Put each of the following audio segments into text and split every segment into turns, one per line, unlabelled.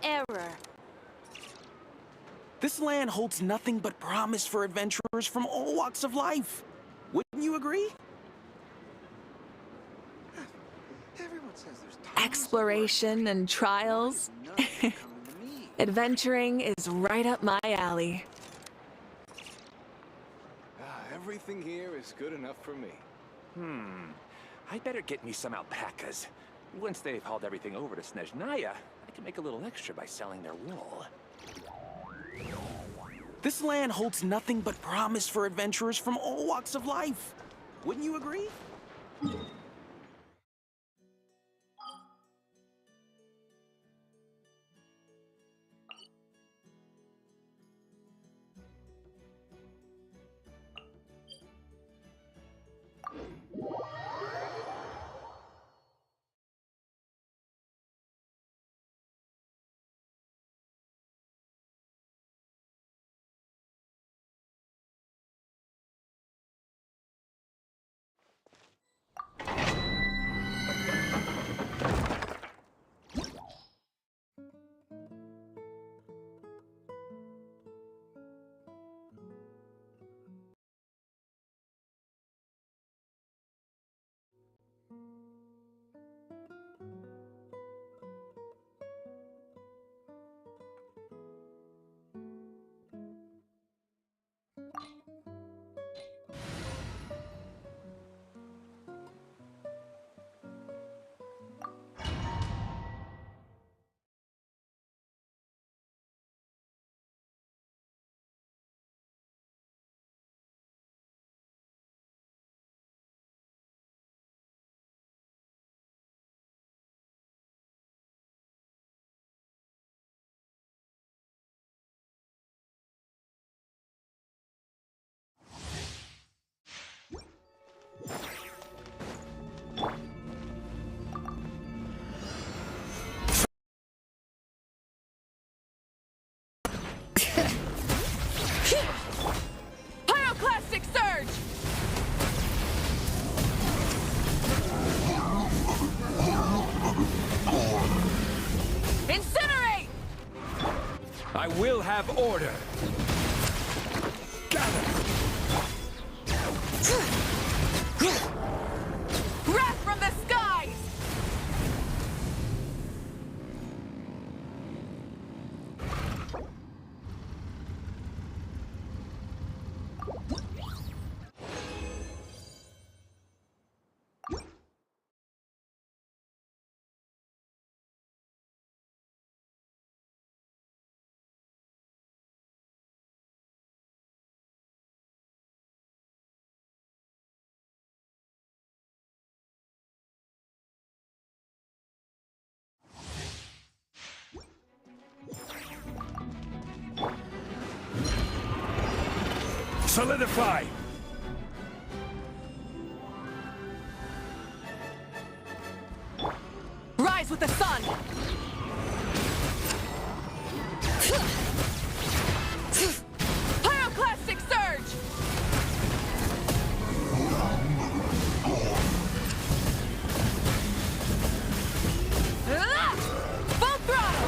error.
This land holds nothing but promise for adventurers from all walks of life. Wouldn't you agree?
Everyone says there's tons
Exploration and trials.
of work. Coming to me.
Adventuring is right up my alley.
Everything here is good enough for me.
I better get me some alpacas. Once they've hauled everything over to Snezhnaya, I can make a little extra by selling their wool.
This land holds nothing but promise for adventurers from all walks of life. Wouldn't you agree?
Pyroclastic surge! Incinerate!
I will have order.
Wrath from the skies!
Solidify!
Rise with the sun! Pyroclastic surge! Full throttle!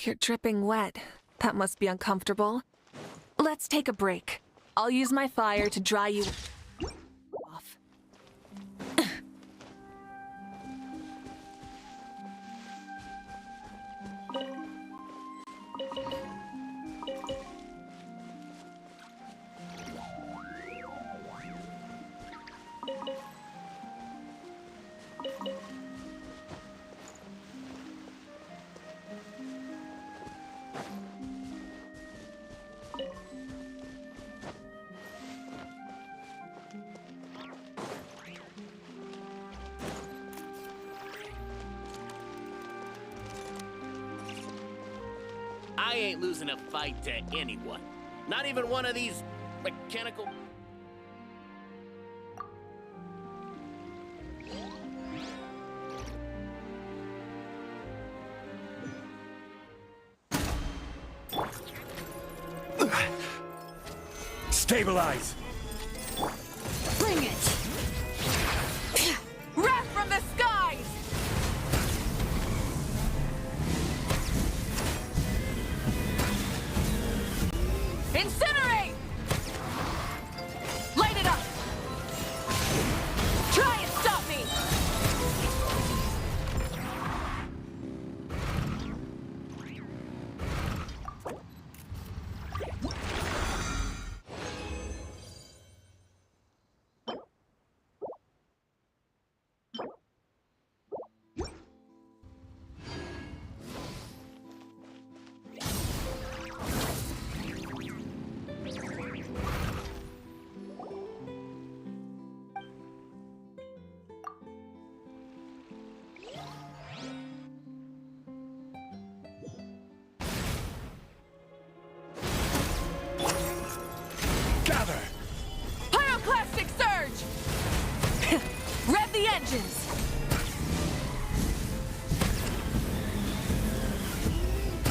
You're dripping wet. That must be uncomfortable. Let's take a break. I'll use my fire to dry you off.
I ain't losing a fight to anyone. Not even one of these mechanical...
Stabilize!
Bring it! Wrath from the skies! Incinerate! Light it up! Try and stop me!
Gather!
Pyroclastic surge! Rev the engines!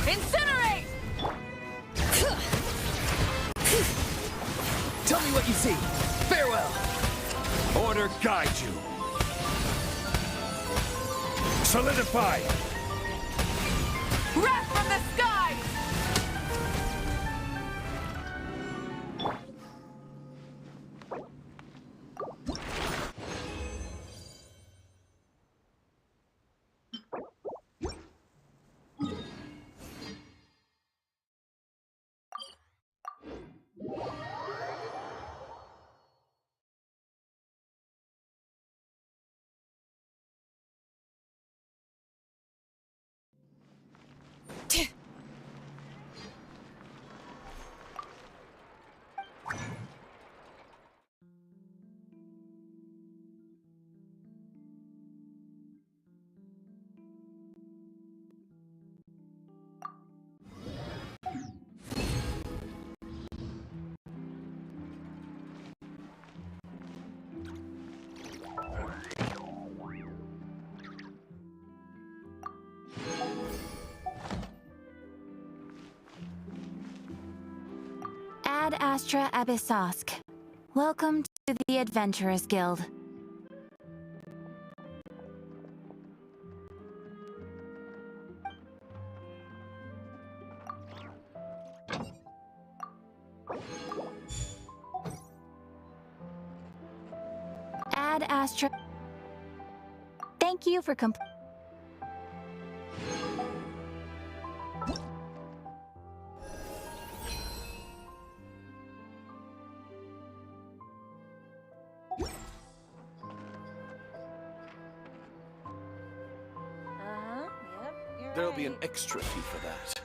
Incinerate!
Tell me what you see. Farewell.
Order guide you. Solidify!
Wrath from the skies!
Ad Astra Abyssosk. Welcome to the Adventurers Guild. Ad Astra... Thank you for
There'll be an extra fee for that.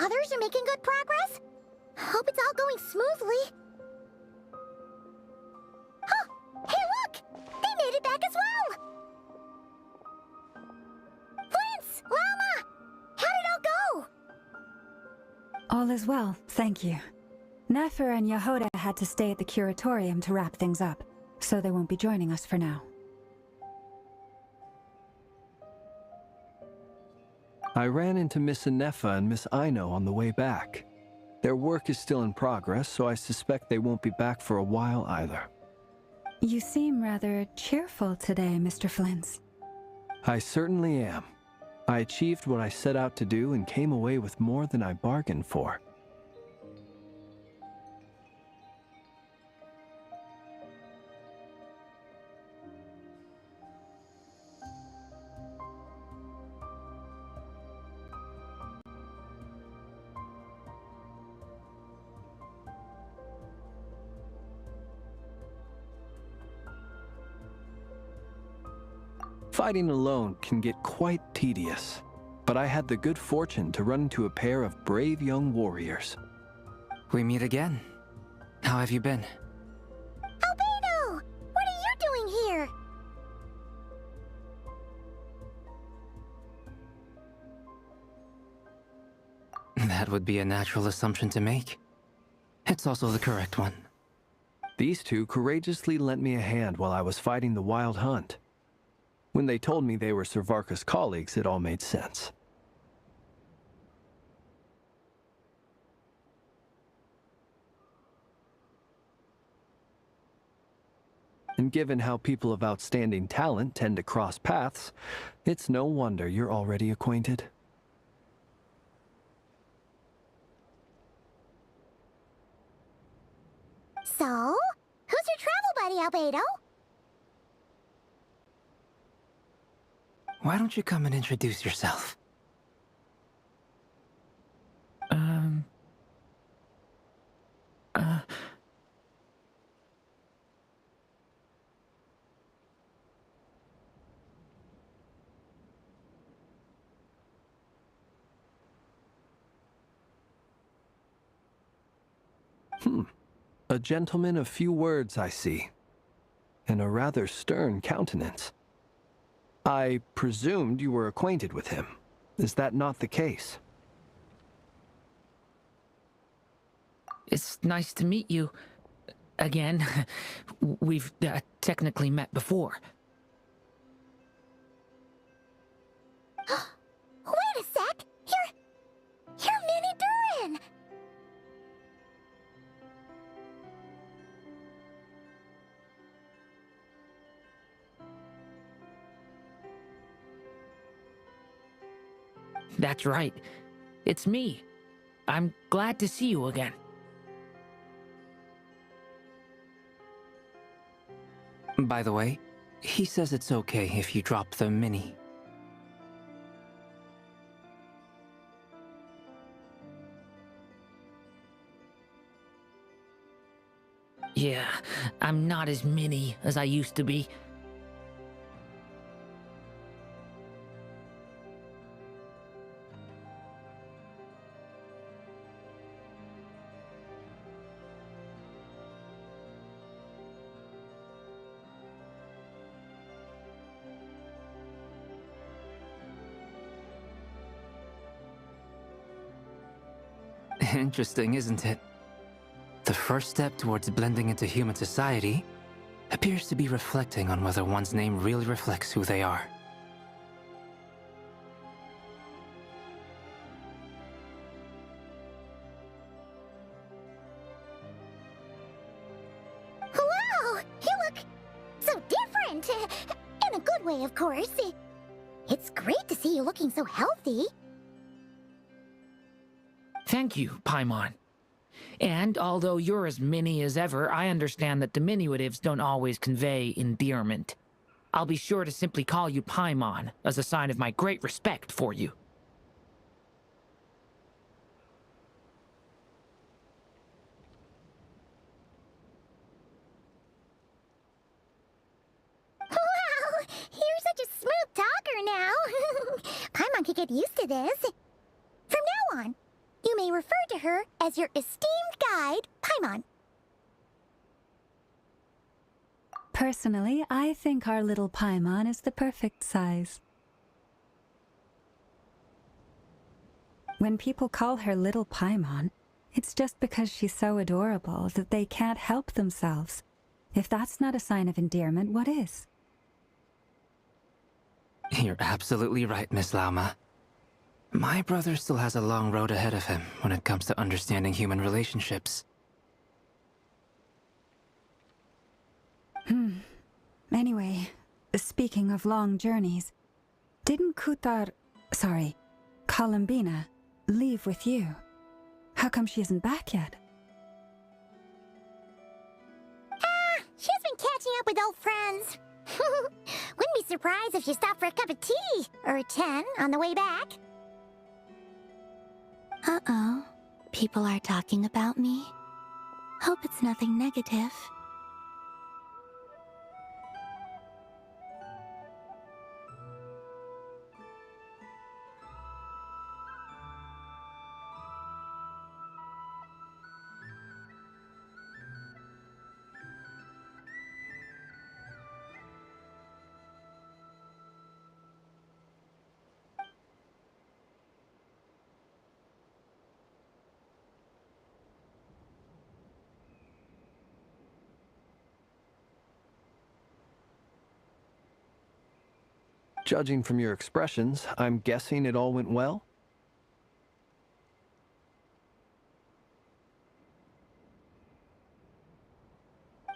Others are making good progress? Hope it's all going smoothly. Oh, hey look! They made it back as well! Flintz! Llama! How did it all go?
All is well, thank you. Nefer and Yehoda had to stay at the curatorium to wrap things up, so they won't be joining us for now.
I ran into Miss Anefa and Miss Aino on the way back. Their work is still in progress, so I suspect they won't be back for a while either.
You seem rather cheerful today, Mr. Flintz.
I certainly am. I achieved what I set out to do and came away with more than I bargained for. Fighting alone can get quite tedious, but I had the good fortune to run into a pair of brave young warriors.
We meet again. How have you been?
Albedo! What are you doing here?
That would be a natural assumption to make. It's also the correct one.
These two courageously lent me a hand while I was fighting the Wild Hunt. When they told me they were Servarka's colleagues, it all made sense. And given how people of outstanding talent tend to cross paths, it's no wonder you're already acquainted.
So, who's your travel buddy, Albedo?
Why don't you come and introduce yourself?
A gentleman of few words, I see, and a rather stern countenance. I presumed you were acquainted with him. Is that not the case?
It's nice to meet you. Again. We've technically met before.
Wait a sec! You're Minnie Durin!
That's right. It's me. I'm glad to see you again.
By the way, he says it's okay if you drop the mini.
Yeah, I'm not as mini as I used to be.
Interesting, isn't it? The first step towards blending into human society appears to be reflecting on whether one's name really reflects who they are.
Wow! You look so different! In a good way, of course. It's great to see you looking so healthy.
Thank you, Paimon. And although you're as mini as ever, I understand that diminutives don't always convey endearment. I'll be sure to simply call you Paimon, as a sign of my great respect for you.
Wow! You're such a smooth talker now. Paimon could get used to this. From now on, you you refer to her as your esteemed guide, Paimon.
Personally, I think our little Paimon is the perfect size. When people call her Little Paimon, it's just because she's so adorable that they can't help themselves. If that's not a sign of endearment, what is?
You're absolutely right, Miss Lauma. My brother still has a long road ahead of him when it comes to understanding human relationships.
Anyway, speaking of long journeys, didn't Columbina, leave with you? How come she isn't back yet?
She's been catching up with old friends. Wouldn't be surprised if she stopped for a cup of tea or 10 on the way back.
Uh-oh. People are talking about me. Hope it's nothing negative.
Judging from your expressions, I'm guessing it all went well?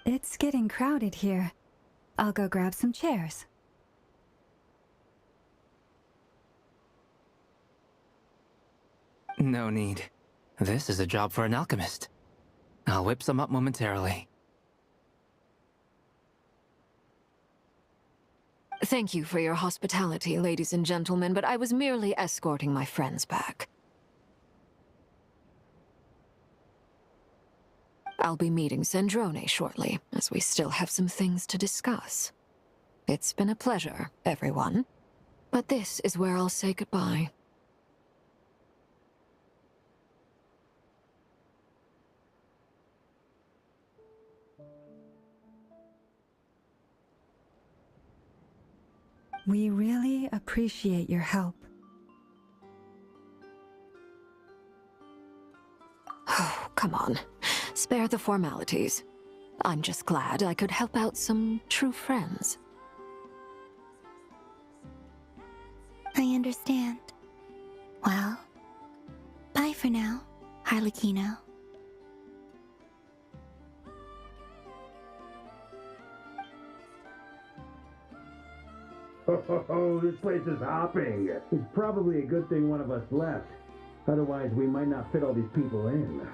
It's getting crowded here. I'll go grab some chairs.
No need. This is a job for an alchemist. I'll whip some up momentarily.
Thank you for your hospitality, ladies and gentlemen, but I was merely escorting my friends back. I'll be meeting Sandrone shortly, as we still have some things to discuss. It's been a pleasure, everyone. But this is where I'll say goodbye.
We really appreciate your help.
Oh, come on. Spare the formalities. I'm just glad I could help out some true friends.
I understand. Well, bye for now, Harlequino.
Oh, this place is hopping. It's probably a good thing one of us left. Otherwise, we might not fit all these people in.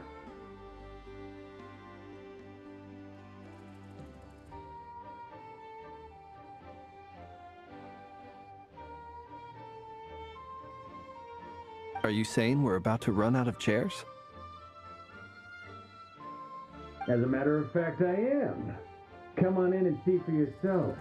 Are you saying we're about to run out of chairs?
As a matter of fact, I am. Come on in and see for yourself.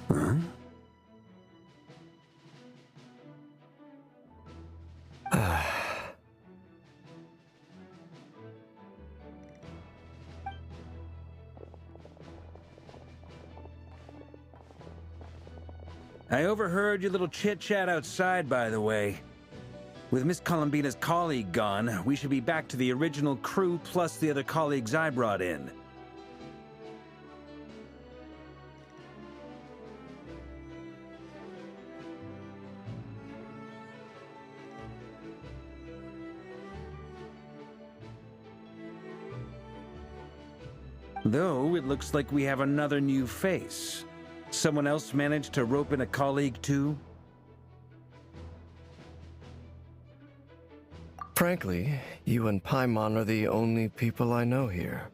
Huh?
I overheard your little chit-chat outside, by the way. With Miss Columbina's colleague gone, we should be back to the original crew plus the other colleagues I brought in. Though, it looks like we have another new face. Someone else managed to rope in a colleague too?
Frankly, you and Paimon are the only people I know here.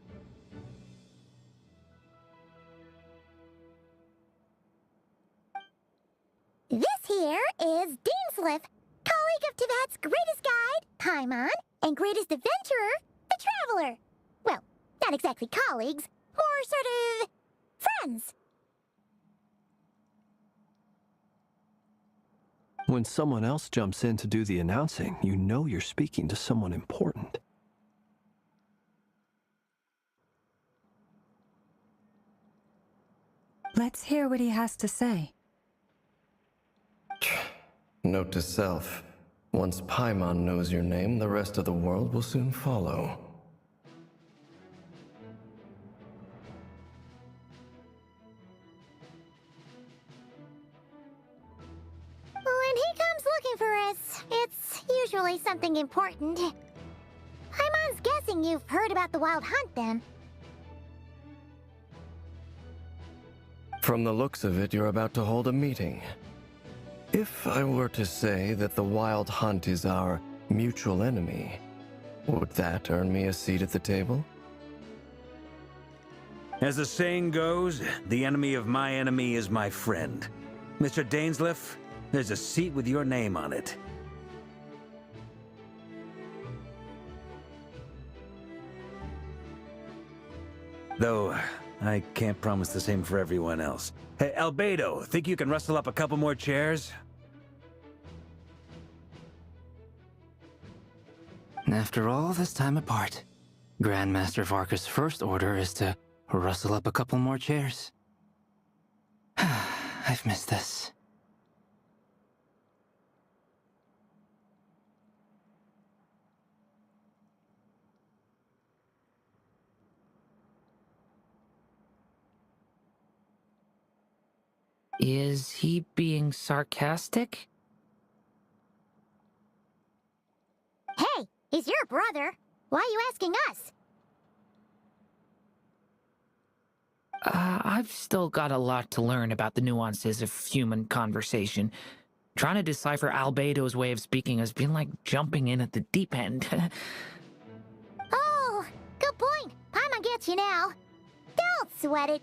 This here is Dainsleif, colleague of Tevat's greatest guide, Paimon, and greatest adventurer, the Traveler. Well, not exactly colleagues, more sort of friends.
When someone else jumps in to do the announcing, you know you're speaking to someone important.
Let's hear what he has to say.
Note to self, once Paimon knows your name, the rest of the world will soon follow.
When he comes looking for us, it's usually something important. Paimon's guessing you've heard about the Wild Hunt, then.
From the looks of it, you're about to hold a meeting. If I were to say that the Wild Hunt is our mutual enemy, would that earn me a seat at the table?
As the saying goes, the enemy of my enemy is my friend. Mr. Dainsleif, there's a seat with your name on it. Though, I can't promise the same for everyone else. Hey, Albedo, think you can rustle up a couple more chairs?
After all this time apart, Grandmaster Varka's first order is to rustle up a couple more chairs. I've missed this.
Is he being sarcastic?
Hey, he's your brother. Why are you asking us?
I've still got a lot to learn about the nuances of human conversation. Trying to decipher Albedo's way of speaking has been like jumping in at the deep end.
Oh, good point. Paimon gets you now. Don't sweat it.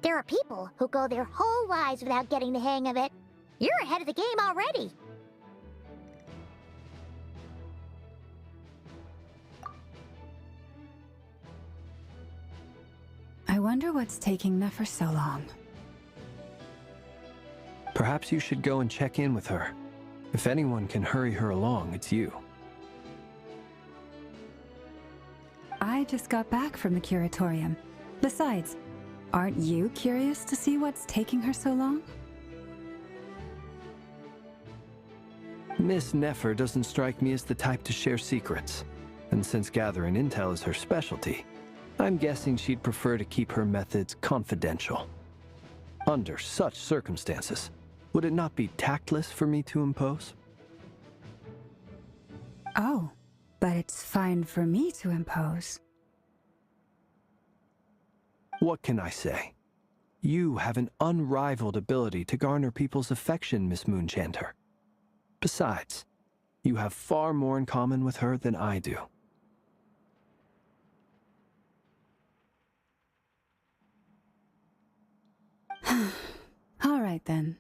There are people who go their whole lives without getting the hang of it. You're ahead of the game already.
I wonder what's taking Nefer so long.
Perhaps you should go and check in with her. If anyone can hurry her along, it's you.
I just got back from the curatorium. Besides, aren't you curious to see what's taking her so long?
Miss Nefer doesn't strike me as the type to share secrets. And since gathering intel is her specialty, I'm guessing she'd prefer to keep her methods confidential. Under such circumstances, would it not be tactless for me to impose?
Oh, but it's fine for me to impose.
What can I say? You have an unrivaled ability to garner people's affection, Miss Moonchanter. Besides, you have far more in common with her than I do.
All right, then.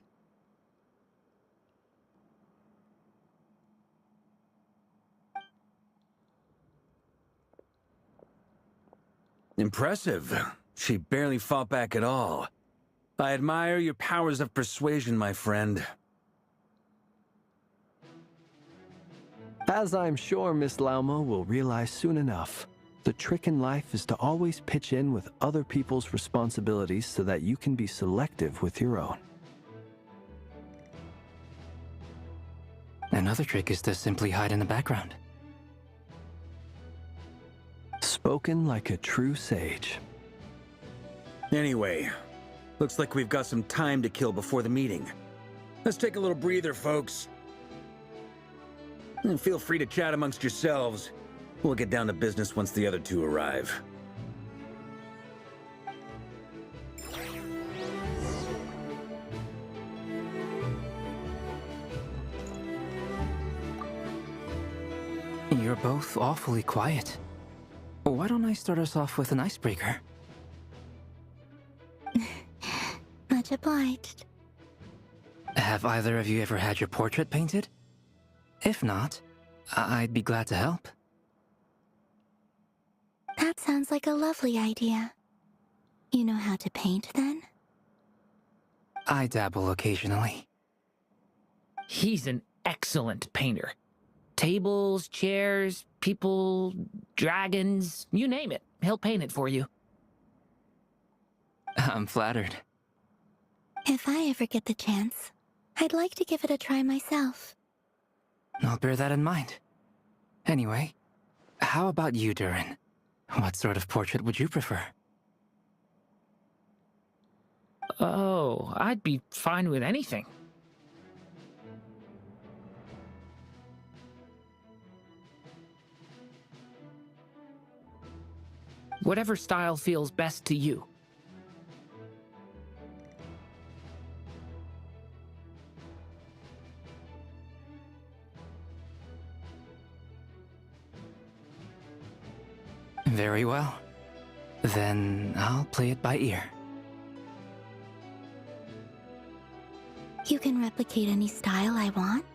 Impressive. She barely fought back at all. I admire your powers of persuasion, my friend.
As I'm sure Miss Lauma will realize soon enough, the trick in life is to always pitch in with other people's responsibilities so that you can be selective with your own.
Another trick is to simply hide in the background.
Spoken like a true sage.
Anyway, looks like we've got some time to kill before the meeting. Let's take a little breather, folks. And feel free to chat amongst yourselves. We'll get down to business once the other two arrive.
You're both awfully quiet. Why don't I start us off with an icebreaker?
Much obliged.
Have either of you ever had your portrait painted? If not, I'd be glad to help.
That sounds like a lovely idea. You know how to paint, then?
I dabble occasionally.
He's an excellent painter. Tables, chairs, people, dragons, you name it. He'll paint it for you.
I'm flattered.
If I ever get the chance, I'd like to give it a try myself.
I'll bear that in mind. Anyway, how about you, Durin? What sort of portrait would you prefer?
Oh, I'd be fine with anything. Whatever style feels best to you.
Very well. Then I'll play it by ear.
You can replicate any style I want?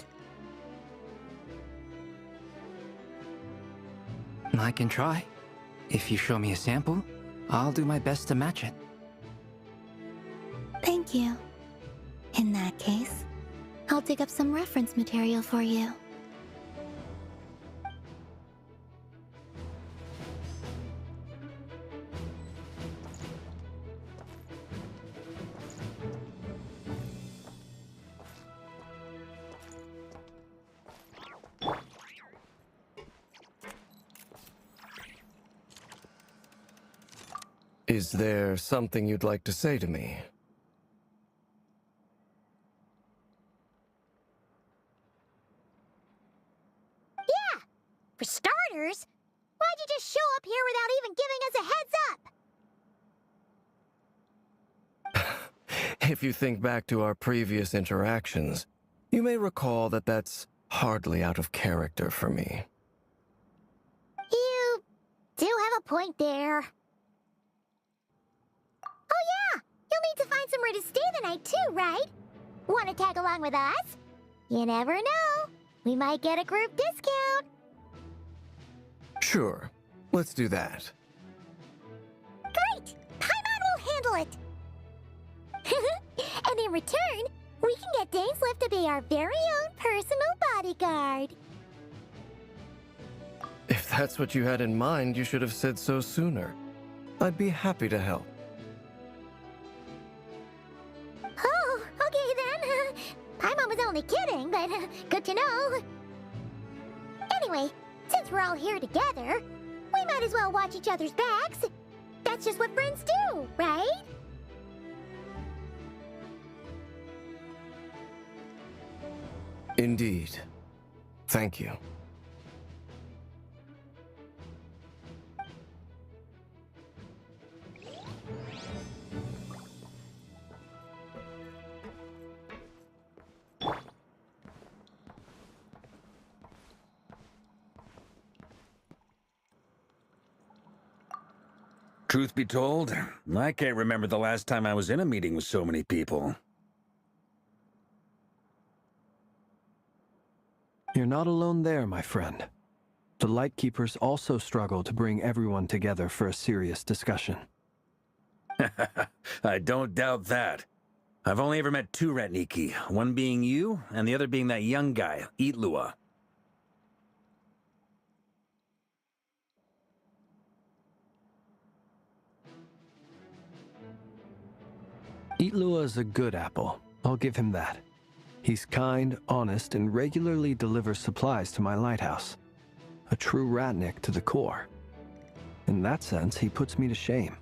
I can try. If you show me a sample, I'll do my best to match it.
Thank you. In that case, I'll dig up some reference material for you.
Is there something you'd like to say to me?
Yeah! For starters, why'd you just show up here without even giving us a heads up?
If you think back to our previous interactions, you may recall that that's hardly out of character for me.
You do have a point there. Oh yeah! You'll need to find somewhere to stay the night too, right? Want to tag along with us? You never know. We might get a group discount.
Sure, let's do that.
Great! Paimon will handle it! And in return, we can get Dainsliff to be our very own personal bodyguard.
If that's what you had in mind, you should have said so sooner. I'd be happy to help.
Oh, okay then. Paimon was only kidding, but good to know. Anyway, since we're all here together, we might as well watch each other's backs. That's just what friends do, right?
Indeed. Thank you.
Truth be told, I can't remember the last time I was in a meeting with so many people.
You're not alone there, my friend. The Lightkeepers also struggle to bring everyone together for a serious discussion.
I don't doubt that. I've only ever met two Retniki, one being you, and the other being that young guy, Itlua.
Itlua's a good apple, I'll give him that. He's kind, honest, and regularly delivers supplies to my lighthouse. A true Ratnik to the core. In that sense, he puts me to shame.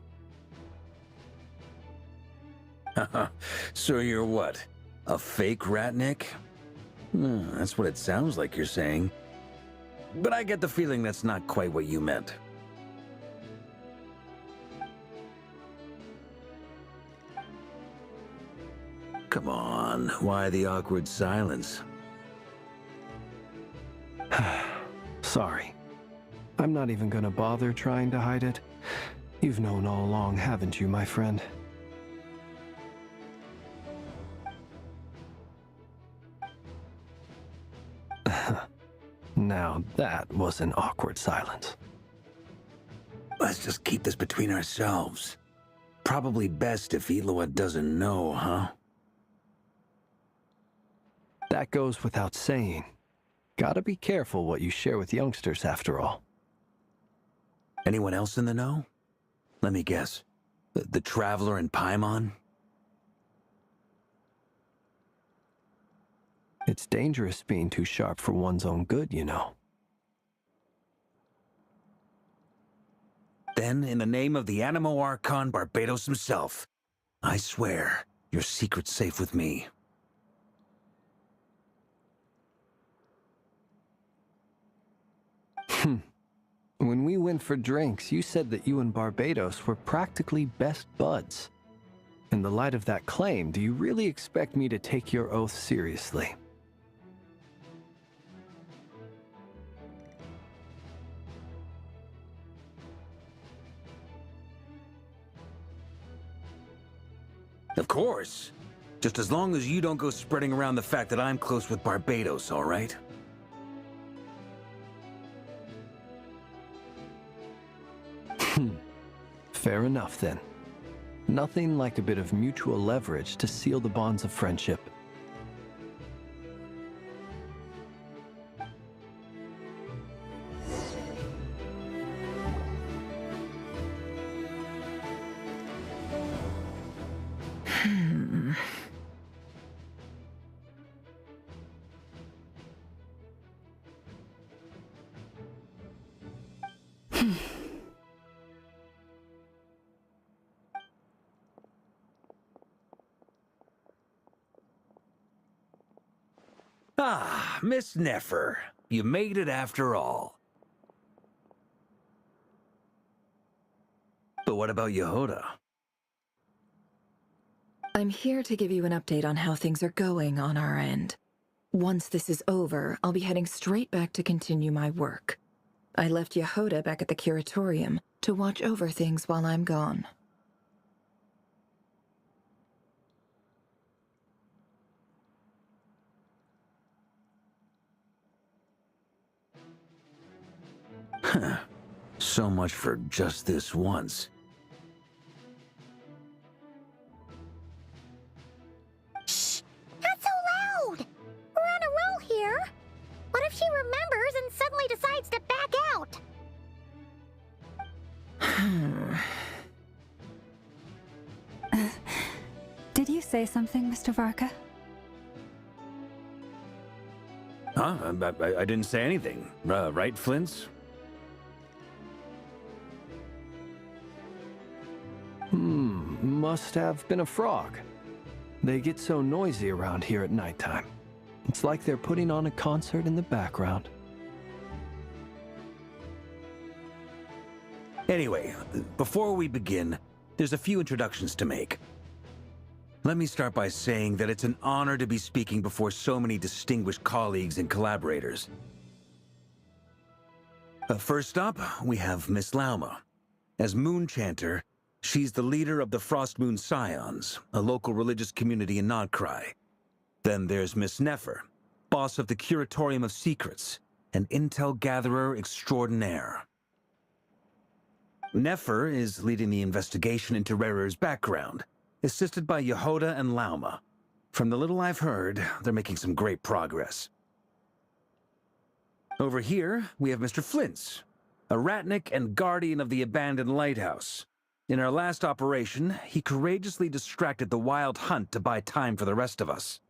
So you're what? A fake Ratnik? That's what it sounds like you're saying. But I get the feeling that's not quite what you meant. Come on, why the awkward silence?
Sorry. I'm not even gonna bother trying to hide it. You've known all along, haven't you, my friend? Now that was an awkward silence.
Let's just keep this between ourselves. Probably best if Eloa doesn't know, huh?
That goes without saying. Gotta be careful what you share with youngsters, after all.
Anyone else in the know? Let me guess. The Traveler and Paimon?
It's dangerous being too sharp for one's own good, you know.
Then, in the name of the Animo Archon Barbados himself, I swear your secret's safe with me.
When we went for drinks, you said that you and Barbados were practically best buds. In the light of that claim, do you really expect me to take your oath seriously?
Of course. Just as long as you don't go spreading around the fact that I'm close with Barbados, all right?
Fair enough, then. Nothing like a bit of mutual leverage to seal the bonds of friendship.
Ah, Miss Nefer. You made it after all. But what about Yehoda?
I'm here to give you an update on how things are going on our end. Once this is over, I'll be heading straight back to continue my work. I left Yehoda back at the Curatorium to watch over things while I'm gone.
Huh. So much for just this once.
Shh! Not so loud! We're on a roll here. What if she remembers and suddenly decides to back out?
Did you say something, Mr. Varka?
Huh? I didn't say anything. Right, Flint's?
Must have been a frog. They get so noisy around here at nighttime. It's like they're putting on a concert in the background.
Anyway, before we begin, there's a few introductions to make. Let me start by saying that it's an honor to be speaking before so many distinguished colleagues and collaborators. First up, we have Miss Lauma. As Moon Chanter, she's the leader of the Frost Moon Scions, a local religious community in Krai. Then there's Miss Nefer, boss of the Curatorium of Secrets, an intel gatherer extraordinaire. Nefer is leading the investigation into Rerer's background, assisted by Yehoda and Lauma. From the little I've heard, they're making some great progress. Over here, we have Mr. Flint's, a Ratnik and guardian of the abandoned lighthouse. In our last operation, he courageously distracted the Wild Hunt to buy time for the rest of us.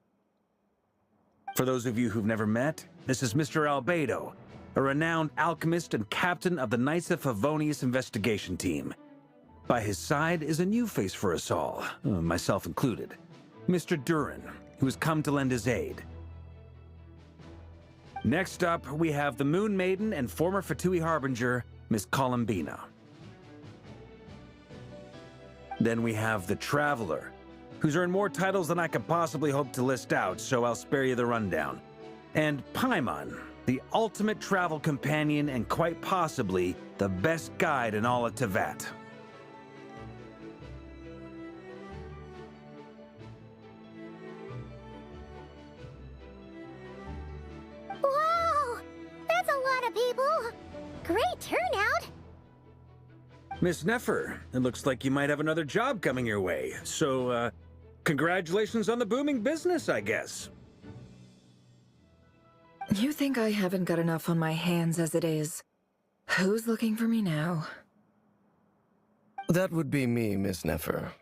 For those of you who've never met, this is Mr. Albedo, a renowned alchemist and captain of the Knights of Favonius investigation team. By his side is a new face for us all, myself included, Mr. Durin, who has come to lend his aid. Next up, we have the Moon Maiden and former Fatui Harbinger, Miss Columbina. Then we have the Traveler, who's earned more titles than I could possibly hope to list out, so I'll spare you the rundown. And Paimon, The ultimate travel companion and quite possibly the best guide in all of Teyvat.
Whoa! That's a lot of people! Great turnout!
Miss Nefer, it looks like you might have another job coming your way. So, congratulations on the booming business, I guess.
You think I haven't got enough on my hands as it is? Who's looking for me now?
That would be me, Miss Nefer.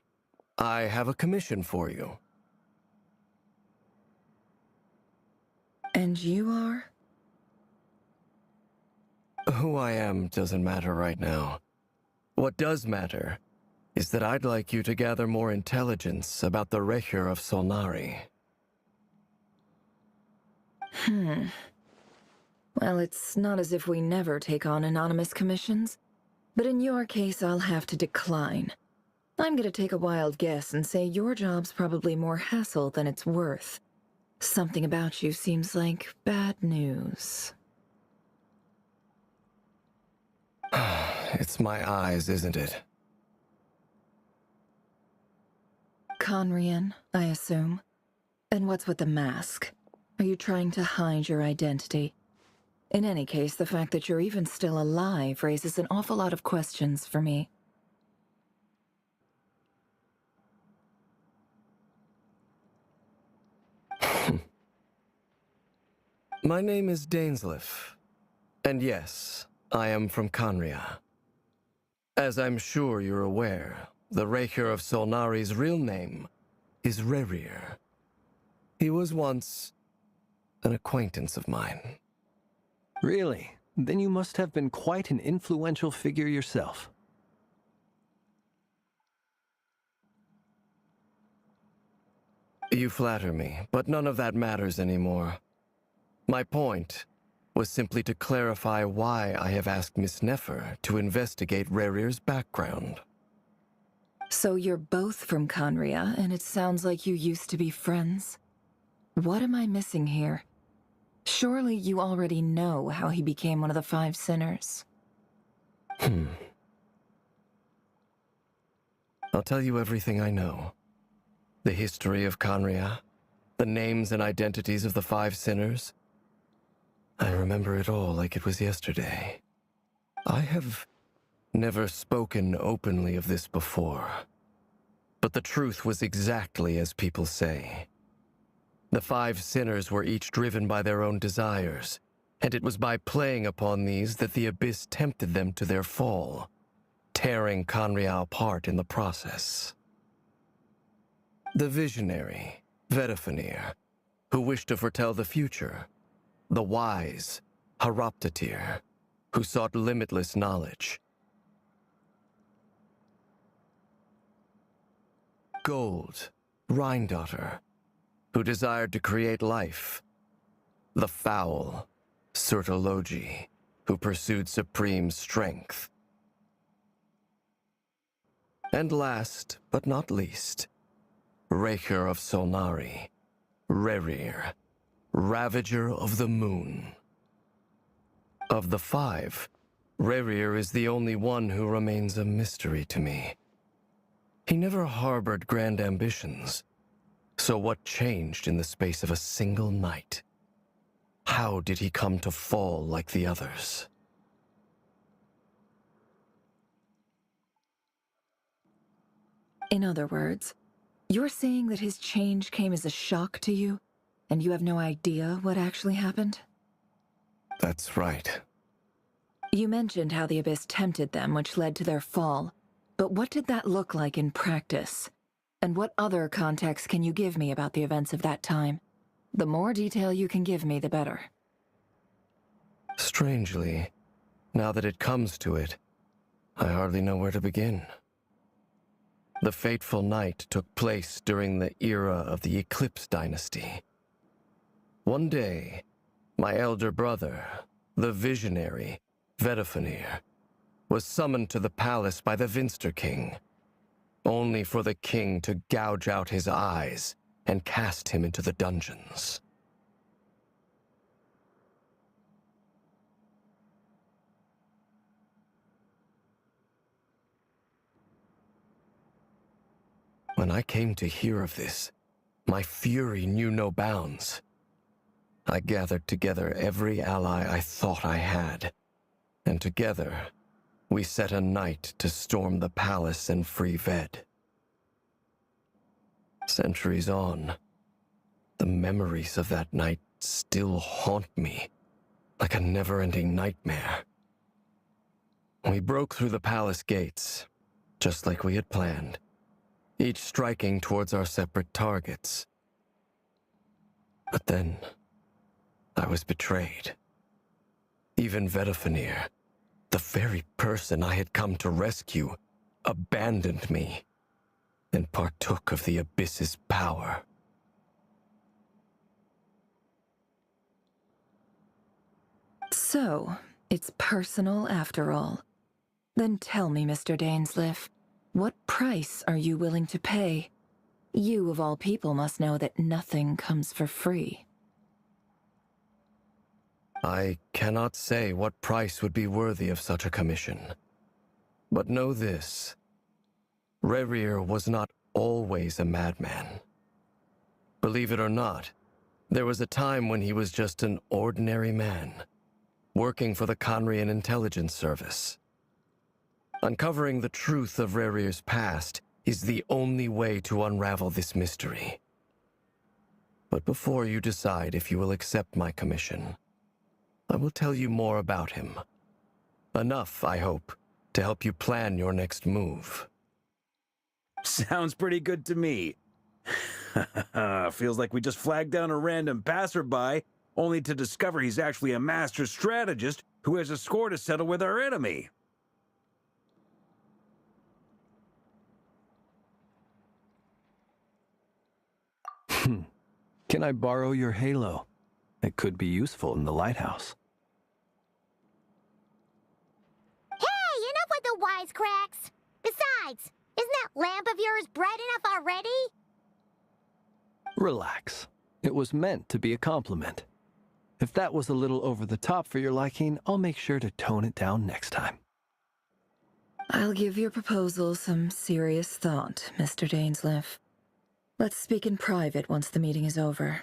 I have a commission for you.
And you are?
Who I am doesn't matter right now. What does matter is that I'd like you to gather more intelligence about the Recher of Solnari.
Well, it's not as if we never take on anonymous commissions. But in your case, I'll have to decline. I'm gonna take a wild guess and say your job's probably more hassle than it's worth. Something about you seems like bad news.
It's my eyes, isn't it?
Conrian, I assume. And what's with the mask? Are you trying to hide your identity? In any case, the fact that you're even still alive raises an awful lot of questions for me.
My name is Dainsleif. And yes, I am from Conria. As I'm sure you're aware, the Recher of Solnari's real name is Rerir. He was once an acquaintance of mine.
Really? Then you must have been quite an influential figure yourself.
You flatter me, but none of that matters anymore. My point was simply to clarify why I have asked Miss Nefer to investigate Rerir's background.
So you're both from Conria, and it sounds like you used to be friends? What am I missing here? Surely you already know how he became one of the Five Sinners.
I'll tell you everything I know. The history of Conria, the names and identities of the Five Sinners. I remember it all like it was yesterday. I have never spoken openly of this before. But the truth was exactly as people say. The Five Sinners were each driven by their own desires, and it was by playing upon these that the Abyss tempted them to their fall, tearing Conria apart in the process. The visionary, Vedifenir, who wished to foretell the future. The wise, Haroptatir, who sought limitless knowledge. Gold, Rhindaughter, who desired to create life. The foul, Surtologi, who pursued supreme strength. And last, but not least, Recher of Solnari, Rerir, Ravager of the Moon. Of the five, Rerir is the only one who remains a mystery to me. He never harbored grand ambitions. So what changed in the space of a single night? How did he come to fall like the others?
In other words, you're saying that his change came as a shock to you, and you have no idea what actually happened?
That's right.
You mentioned how the Abyss tempted them, which led to their fall. But what did that look like in practice? And what other context can you give me about the events of that time? The more detail you can give me, the better.
Strangely, now that it comes to it, I hardly know where to begin. The fateful night took place during the era of the Eclipse Dynasty. One day, my elder brother, the visionary, Vedifenir, was summoned to the palace by the Vinster King, only for the king to gouge out his eyes and cast him into the dungeons. When I came to hear of this, my fury knew no bounds. I gathered together every ally I thought I had, and together we set a night to storm the palace and free Ved. Centuries on, the memories of that night still haunt me like a never-ending nightmare. We broke through the palace gates, just like we had planned, each striking towards our separate targets. But then, I was betrayed. Even Vedafenir, the very person I had come to rescue, abandoned me and partook of the Abyss's power.
So, it's personal after all. Then tell me, Mr. Dainsleif, what price are you willing to pay? You, of all people, must know that nothing comes for free.
I cannot say what price would be worthy of such a commission. But know this. Rerir was not always a madman. Believe it or not, there was a time when he was just an ordinary man, working for the Conrian Intelligence Service. Uncovering the truth of Rerir's past is the only way to unravel this mystery. But before you decide if you will accept my commission, I will tell you more about him. Enough, I hope, to help you plan your next move.
Sounds pretty good to me. Feels like we just flagged down a random passerby, only to discover he's actually a master strategist who has a score to settle with our enemy.
Can I borrow your halo? It could be useful in the lighthouse.
Hey, enough with the wisecracks! Besides, isn't that lamp of yours bright enough already?
Relax. It was meant to be a compliment. If that was a little over the top for your liking, I'll make sure to tone it down next time.
I'll give your proposal some serious thought, Mr. Dainsleif. Let's speak in private once the meeting is over.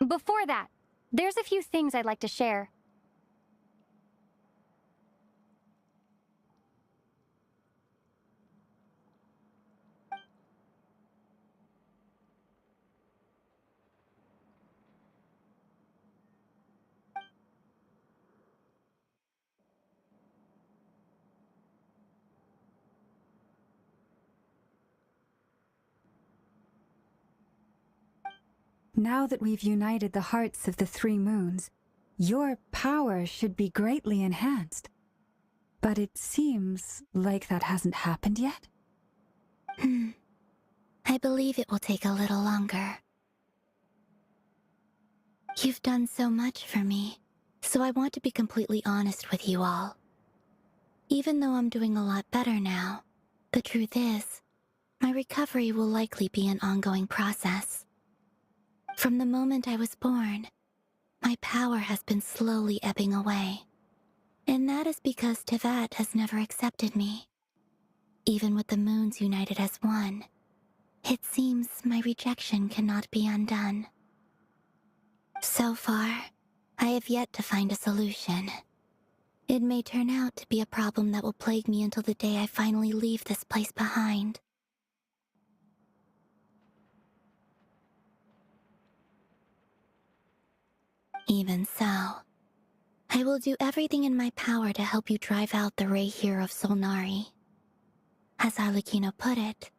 Before that, there's a few things I'd like to share.
Now that we've united the hearts of the three moons, your power should be greatly enhanced. But it seems like that hasn't happened yet.
I believe it will take a little longer. You've done so much for me, so I want to be completely honest with you all. Even though I'm doing a lot better now, the truth is, my recovery will likely be an ongoing process. From the moment I was born, my power has been slowly ebbing away. And that is because Teyvat has never accepted me. Even with the moons united as one, it seems my rejection cannot be undone. So far, I have yet to find a solution. It may turn out to be a problem that will plague me until the day I finally leave this place behind. Even so, I will do everything in my power to help you drive out the Rerir of Solnari. As Arlecchino put it,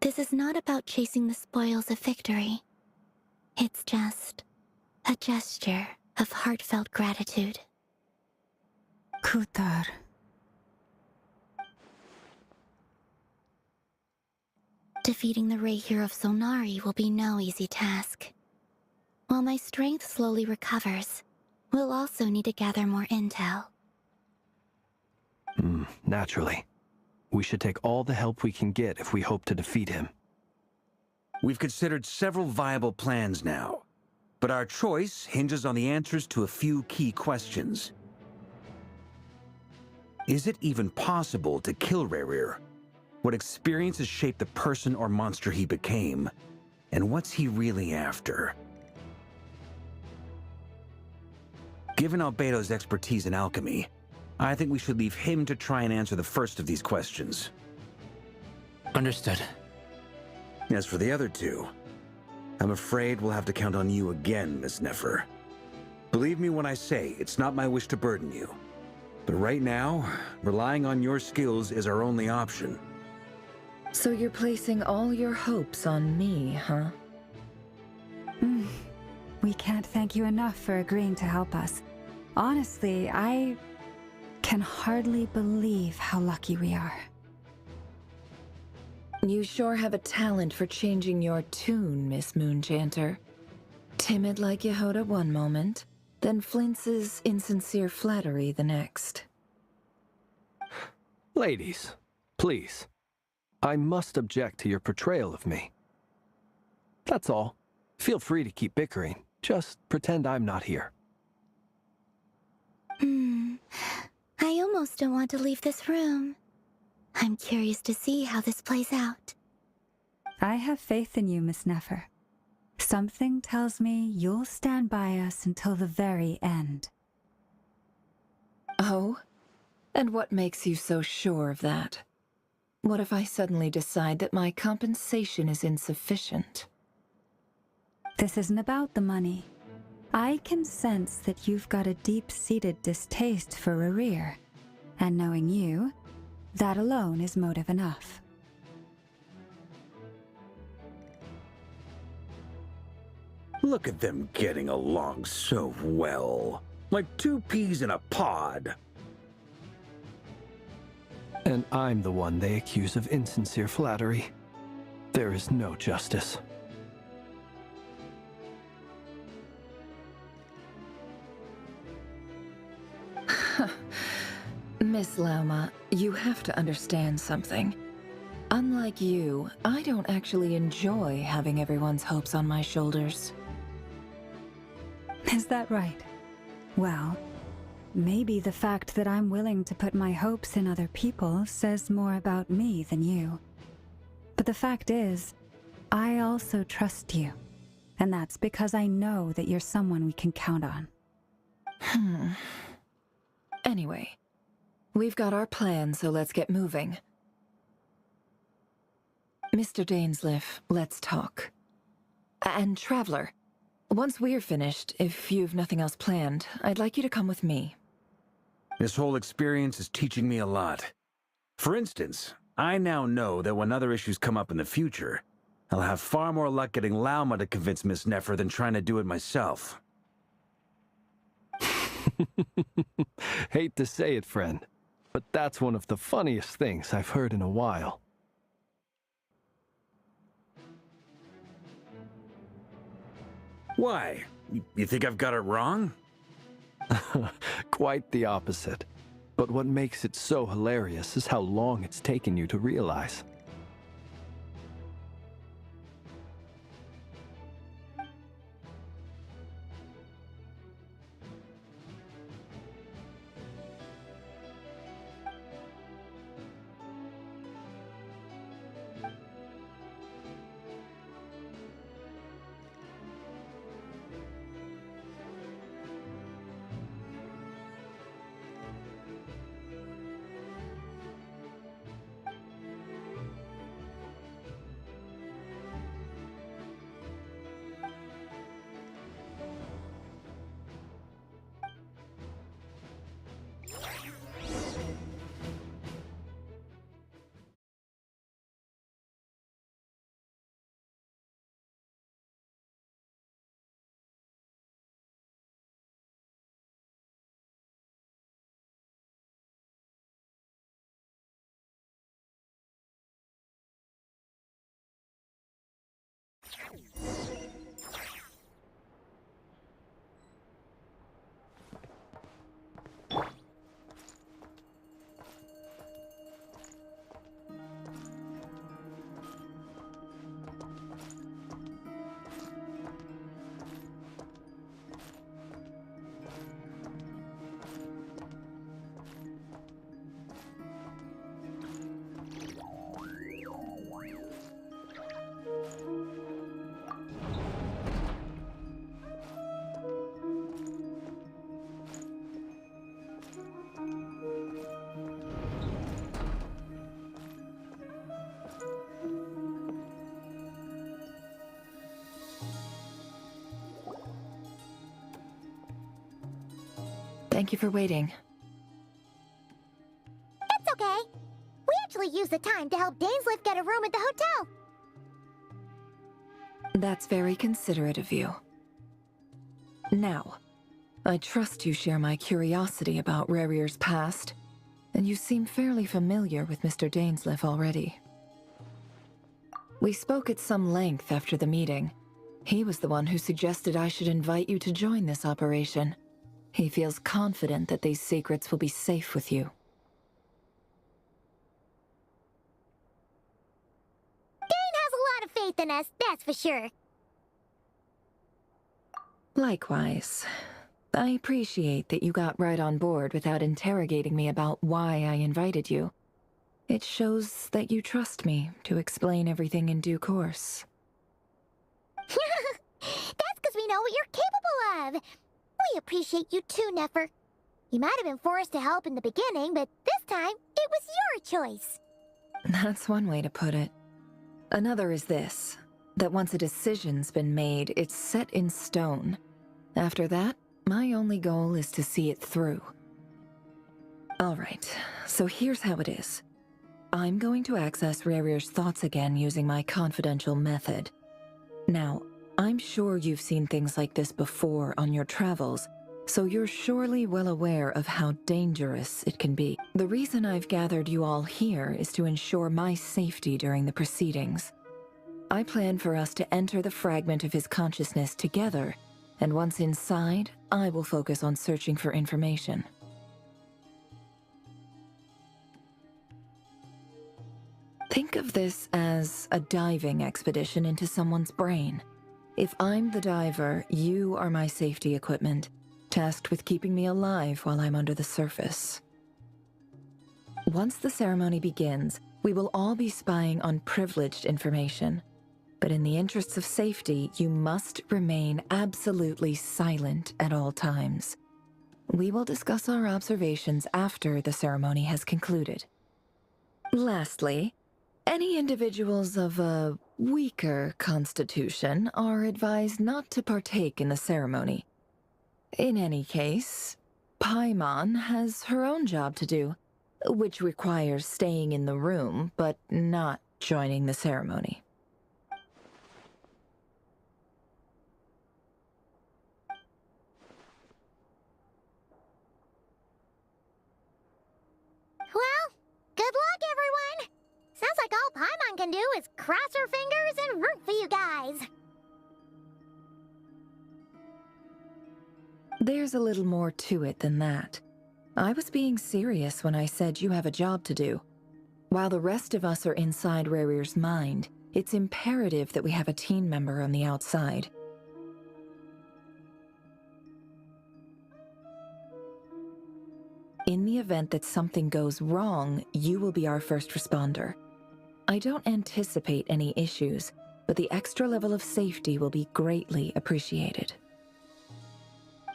this is not about chasing the spoils of victory. It's just a gesture of heartfelt gratitude.
Kutar.
Defeating the Rerir of Solnari will be no easy task. While my strength slowly recovers, we'll also need to gather more intel.
Naturally. We should take all the help we can get if we hope to defeat him.
We've considered several viable plans now, but our choice hinges on the answers to a few key questions. Is it even possible to kill Rerir? What experiences shaped the person or monster he became? And what's he really after? Given Albedo's expertise in alchemy, I think we should leave him to try and answer the first of these questions.
Understood.
As for the other two, I'm afraid we'll have to count on you again, Miss Nefer. Believe me when I say it's not my wish to burden you. But right now, relying on your skills is our only option.
So you're placing all your hopes on me, huh?
We can't thank you enough for agreeing to help us. Honestly, I can hardly believe how lucky we are.
You sure have a talent for changing your tune, Miss Moonchanter. Timid like Yehoda one moment, then Flintz's insincere flattery the next.
Ladies, please. I must object to your portrayal of me. That's all. Feel free to keep bickering. Just pretend I'm not here.
I almost don't want to leave this room. I'm curious to see how this plays out.
I have faith in you, Miss Nefer. Something tells me you'll stand by us until the very end.
Oh? And what makes you so sure of that? What if I suddenly decide that my compensation is insufficient?
This isn't about the money. I can sense that you've got a deep-seated distaste for Rerir, and knowing you, that alone is motive enough.
Look at them getting along so well. Like two peas in a pod.
And I'm the one they accuse of insincere flattery. There is no justice.
Miss Lauma, you have to understand something. Unlike you, I don't actually enjoy having everyone's hopes on my shoulders.
Is that right? Well, maybe the fact that I'm willing to put my hopes in other people says more about me than you. But the fact is, I also trust you. And that's because I know that you're someone we can count on.
Anyway, we've got our plan, so let's get moving. Mr. Dainsleif, let's talk. And Traveler, once we're finished, if you've nothing else planned, I'd like you to come with me.
This whole experience is teaching me a lot. For instance, I now know that when other issues come up in the future, I'll have far more luck getting Lauma to convince Miss Nefer than trying to do it myself.
Hate to say it, friend, but that's one of the funniest things I've heard in a while.
Why? You think I've got it wrong?
Quite the opposite. But what makes it so hilarious is how long it's taken you to realize.
Thank you for waiting.
It's okay. We actually used the time to help Dainsliff get a room at the hotel.
That's very considerate of you. Now, I trust you share my curiosity about Rarier's past, and you seem fairly familiar with Mr. Dainsliff already. We spoke at some length after the meeting. He was the one who suggested I should invite you to join this operation. He feels confident that these secrets will be safe with you.
Dane has a lot of faith in us, that's for sure.
Likewise. I appreciate that you got right on board without interrogating me about why I invited you. It shows that you trust me to explain everything in due course.
That's because we know what you're capable of. We appreciate you too, Nefer. You might have been forced to help in the beginning, but this time, it was your choice.
That's one way to put it. Another is this, that once a decision's been made, it's set in stone. After that, my only goal is to see it through. Alright, so here's how it is. I'm going to access Rarier's thoughts again using my confidential method. Now, I'm sure you've seen things like this before on your travels, so you're surely well aware of how dangerous it can be. The reason I've gathered you all here is to ensure my safety during the proceedings. I plan for us to enter the fragment of his consciousness together, and once inside, I will focus on searching for information. Think of this as a diving expedition into someone's brain. If I'm the diver, you are my safety equipment, tasked with keeping me alive while I'm under the surface. Once the ceremony begins, we will all be spying on privileged information. But in the interests of safety, you must remain absolutely silent at all times. We will discuss our observations after the ceremony has concluded. Lastly, any individuals of a weaker constitution are advised not to partake in the ceremony. In any case, Paimon has her own job to do, which requires staying in the room but not joining the ceremony.
Well, good luck, everyone! Sounds like all Paimon can do is cross her fingers and root for you guys.
There's a little more to it than that. I was being serious when I said you have a job to do. While the rest of us are inside Rarier's mind, it's imperative that we have a team member on the outside. In the event that something goes wrong, you will be our first responder. I don't anticipate any issues, but the extra level of safety will be greatly appreciated.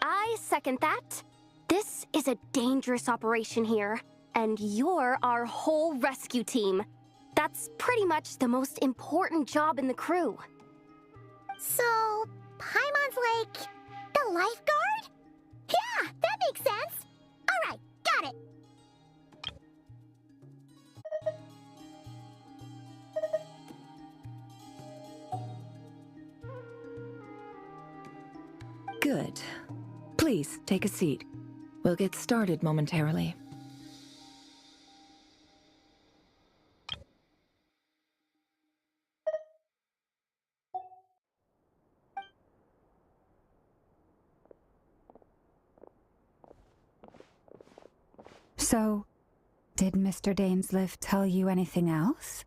I second that. This is a dangerous operation here, and you're our whole rescue team. That's pretty much the most important job in the crew.
So, Paimon's like the lifeguard? Yeah, that makes sense. All right, got it.
Good. Please, take a seat. We'll get started momentarily.
So, did Mr. Dainsliff tell you anything else?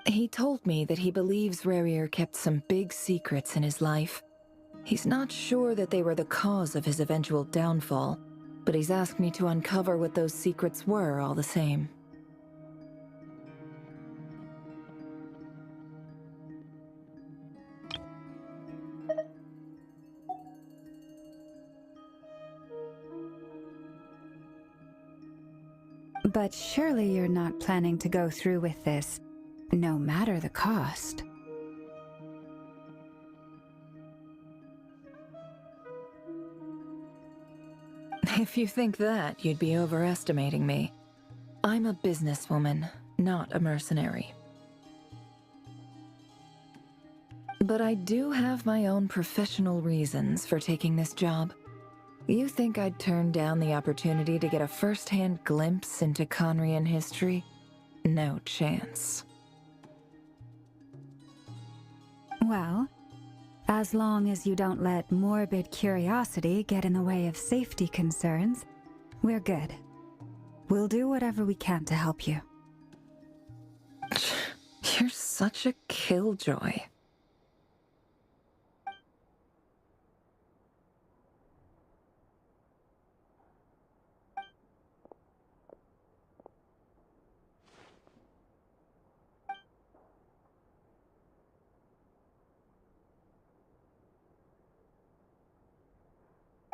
He told me that he believes Rarier kept some big secrets in his life. He's not sure that they were the cause of his eventual downfall, but he's asked me to uncover what those secrets were all the same.
But surely you're not planning to go through with this, no matter the cost.
If you think that, you'd be overestimating me. I'm a businesswoman, not a mercenary. But I do have my own professional reasons for taking this job. You think I'd turn down the opportunity to get a first-hand glimpse into Conrian history? No chance.
Well, as long as you don't let morbid curiosity get in the way of safety concerns, we're good. We'll do whatever we can to help you.
You're such a killjoy.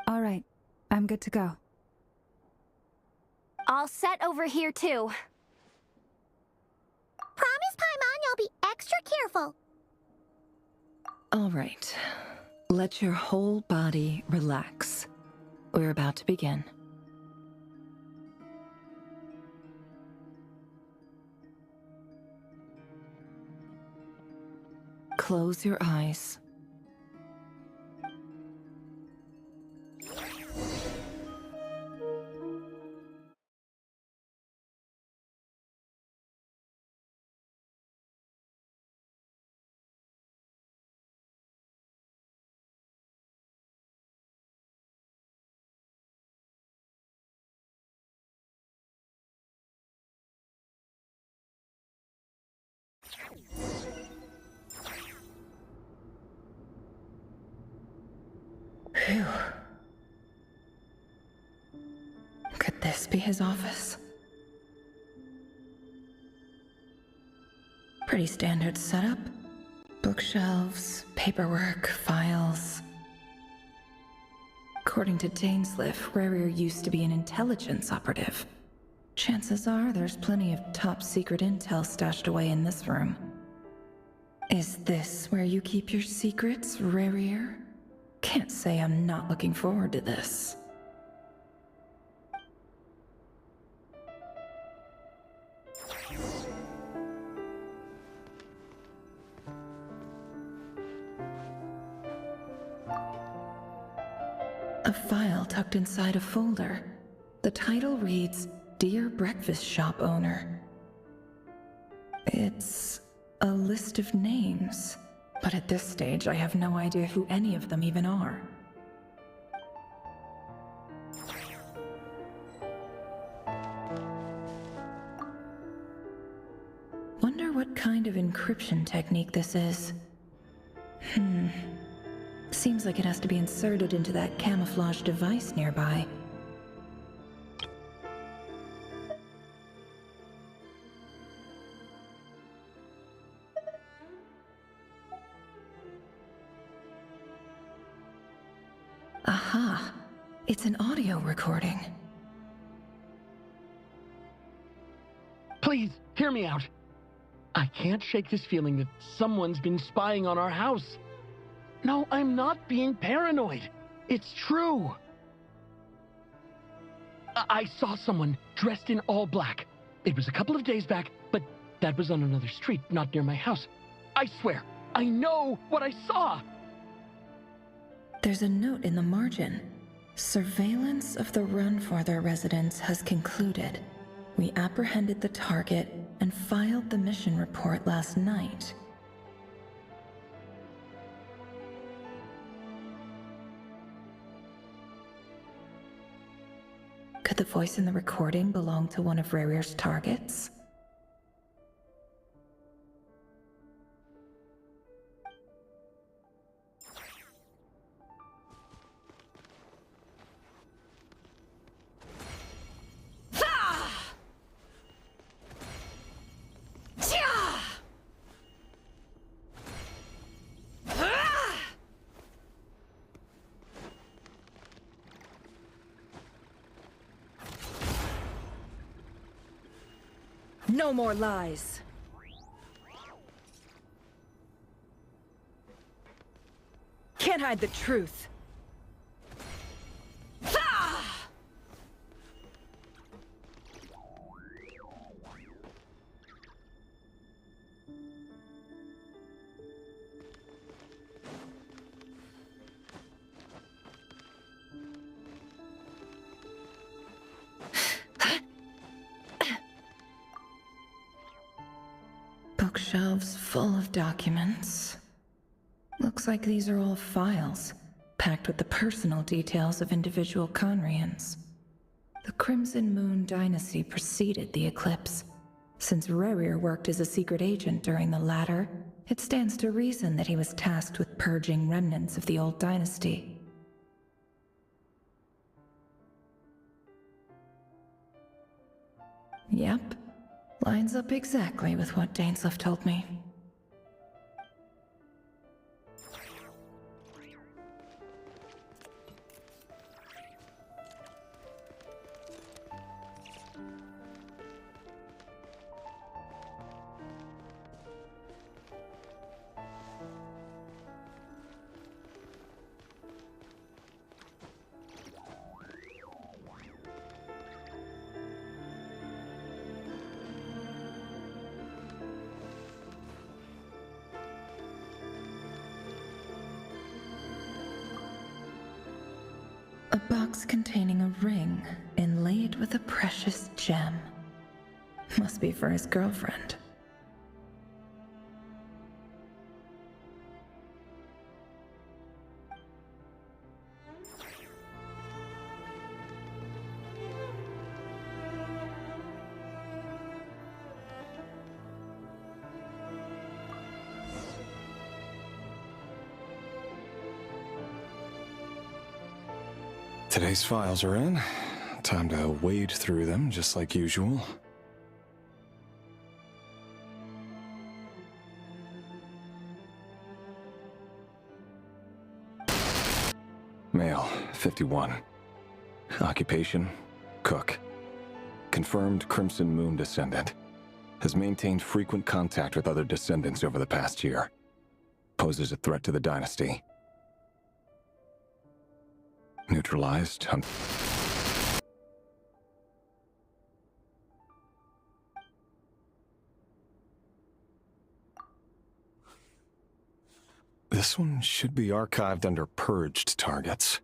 All right, I'm good to go.
All set over here, too.
Promise, Paimon, you'll be extra careful.
All right. Let your whole body relax. We're about to begin. Close your eyes. Phew. Could this be his office? Pretty standard setup. Bookshelves, paperwork, files. According to Dainsliff, Rarier used to be an intelligence operative. Chances are there's plenty of top-secret intel stashed away in this room. Is this where you keep your secrets, Rarier? Can't say I'm not looking forward to this. A file tucked inside a folder. The title reads, Dear Breakfast Shop Owner. It's a list of names, but at this stage I have no idea who any of them even are. Wonder what kind of encryption technique this is. Seems like it has to be inserted into that camouflage device nearby. Aha! It's an audio recording.
Please, hear me out. I can't shake this feeling that someone's been spying on our house. No, I'm not being paranoid. It's true. I saw someone dressed in all black. It was a couple of days back, but that was on another street, not near my house. I swear, I know what I saw.
There's a note in the margin. Surveillance of the Runfather residence has concluded. We apprehended the target and filed the mission report last night. Could the voice in the recording belong to one of Rarier's targets? No more lies. Can't hide the truth. Ah! Bookshelves full of documents. Looks like these are all files, packed with the personal details of individual Conrians. The Crimson Moon dynasty preceded the eclipse. Since Rerir worked as a secret agent during the latter, it stands to reason that he was tasked with purging remnants of the old dynasty. Yep. Lines up exactly with what Dainsleif told me. A box containing a ring inlaid with a precious gem. Must be for his girlfriend.
Today's files are in. Time to wade through them, just like usual. Male, 51. Occupation, cook. Confirmed Crimson Moon descendant. Has maintained frequent contact with other descendants over the past year. Poses a threat to the dynasty. Neutralized. This one should be archived under purged targets.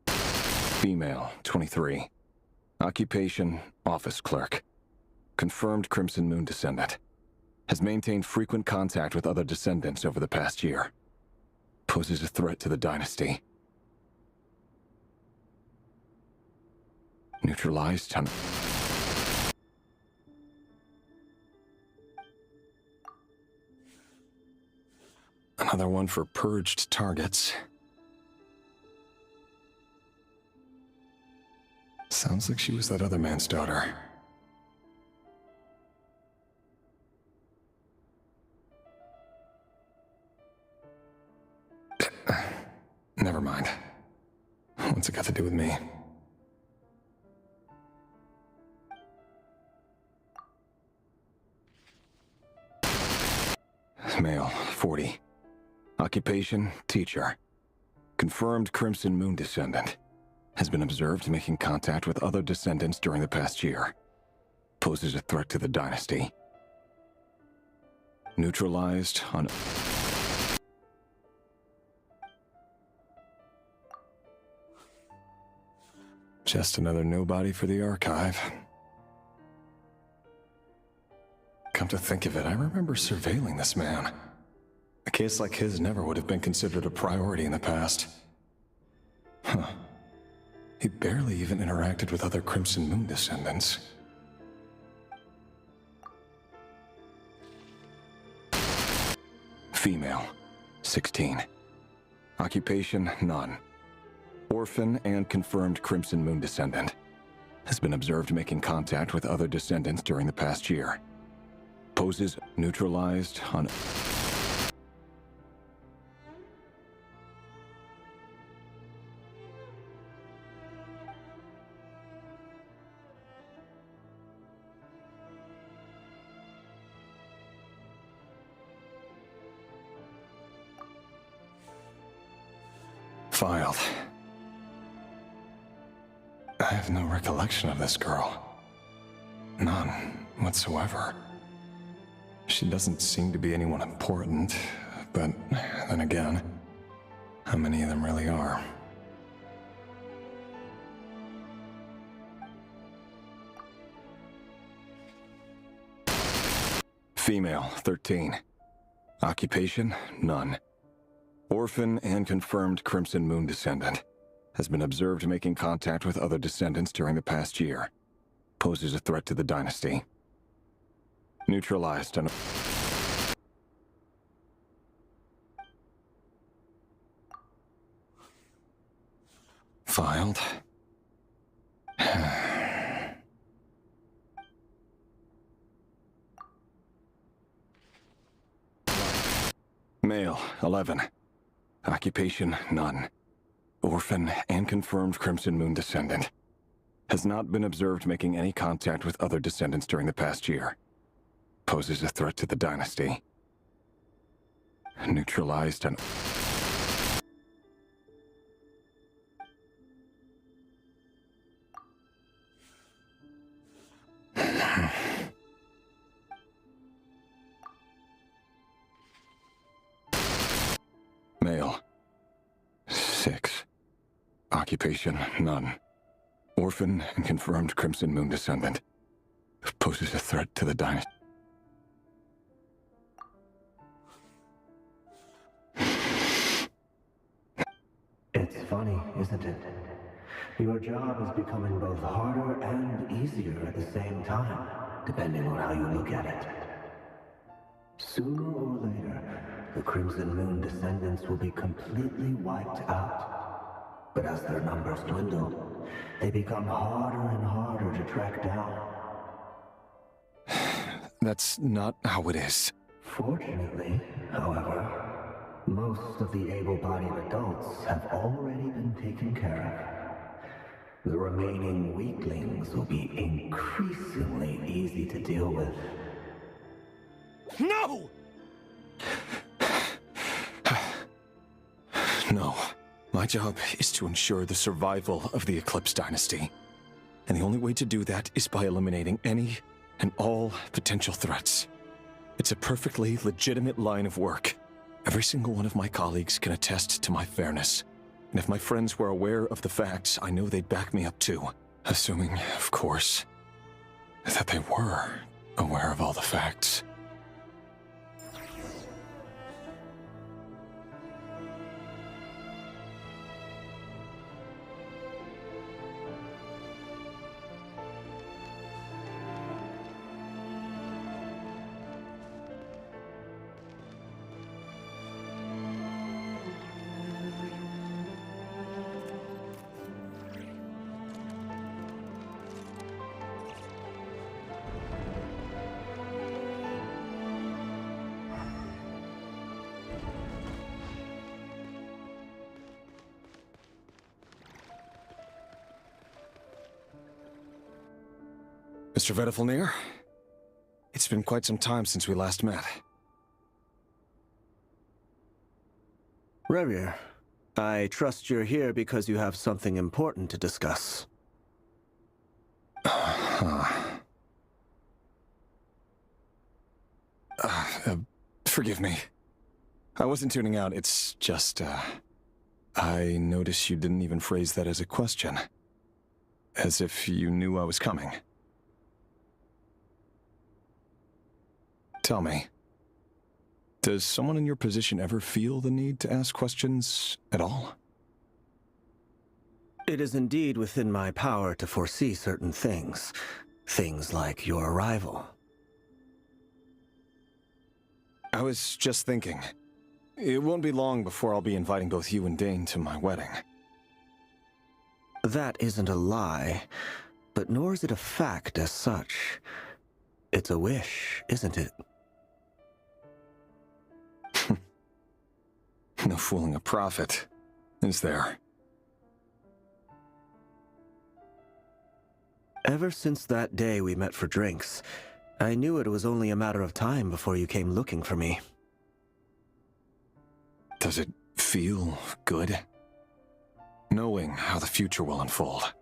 Female, 23. Occupation, office clerk. Confirmed Crimson Moon descendant. Has maintained frequent contact with other descendants over the past year. Poses a threat to the dynasty. Neutralized. Another one for purged targets. Sounds like she was that other man's daughter. Never mind. What's it got to do with me? Male, 40. Occupation, teacher. Confirmed Crimson Moon descendant. Has been observed making contact with other descendants during the past year. Poses a threat to the dynasty. Neutralized on... Just another nobody for the archive. Come to think of it, I remember surveilling this man. A case like his never would have been considered a priority in the past. Huh. He barely even interacted with other Crimson Moon descendants. Female, 16. Occupation, none. Orphan and confirmed Crimson Moon descendant. Has been observed making contact with other descendants during the past year. Poses neutralized on... Filed. I have no recollection of this girl. None whatsoever. She doesn't seem to be anyone important, but then again, how many of them really are? Female, 13. Occupation, none. Orphan and confirmed Crimson Moon descendant. Has been observed making contact with other descendants during the past year. Poses a threat to the dynasty. Neutralized and... Filed. Male, 11. Occupation, none. Orphan and confirmed Crimson Moon descendant. Has not been observed making any contact with other descendants during the past year. Poses a threat to the dynasty. Neutralized and... Male. 6. Occupation, none. Orphan and confirmed Crimson Moon descendant. Poses a threat to the dynasty.
It's funny, isn't it? Your job is becoming both harder and easier at the same time, depending on how you look at it. Sooner or later, the Crimson Moon descendants will be completely wiped out. But as their numbers dwindle, they become harder and harder to track down.
That's not how it is.
Fortunately, however, most of the able-bodied adults have already been taken care of. The remaining weaklings will be increasingly easy to deal with.
No! No. My job is to ensure the survival of the Eclipse Dynasty. And the only way to do that is by eliminating any and all potential threats. It's a perfectly legitimate line of work. Every single one of my colleagues can attest to my fairness. And if my friends were aware of the facts, I know they'd back me up too. Assuming, of course, that they were aware of all the facts. Mr. Vedifalnir, it's been quite some time since we last met.
Revir, I trust you're here because you have something important to discuss.
Forgive me. I wasn't tuning out, it's just, I noticed you didn't even phrase that as a question. As if you knew I was coming. Tell me, does someone in your position ever feel the need to ask questions at all?
It is indeed within my power to foresee certain things. Things like your arrival.
I was just thinking, it won't be long before I'll be inviting both you and Dane to my wedding.
That isn't a lie, but nor is it a fact as such. It's a wish, isn't it?
No fooling a prophet, is there?
Ever since that day we met for drinks, I knew it was only a matter of time before you came looking for me.
Does it feel good? knowing how the future will unfold.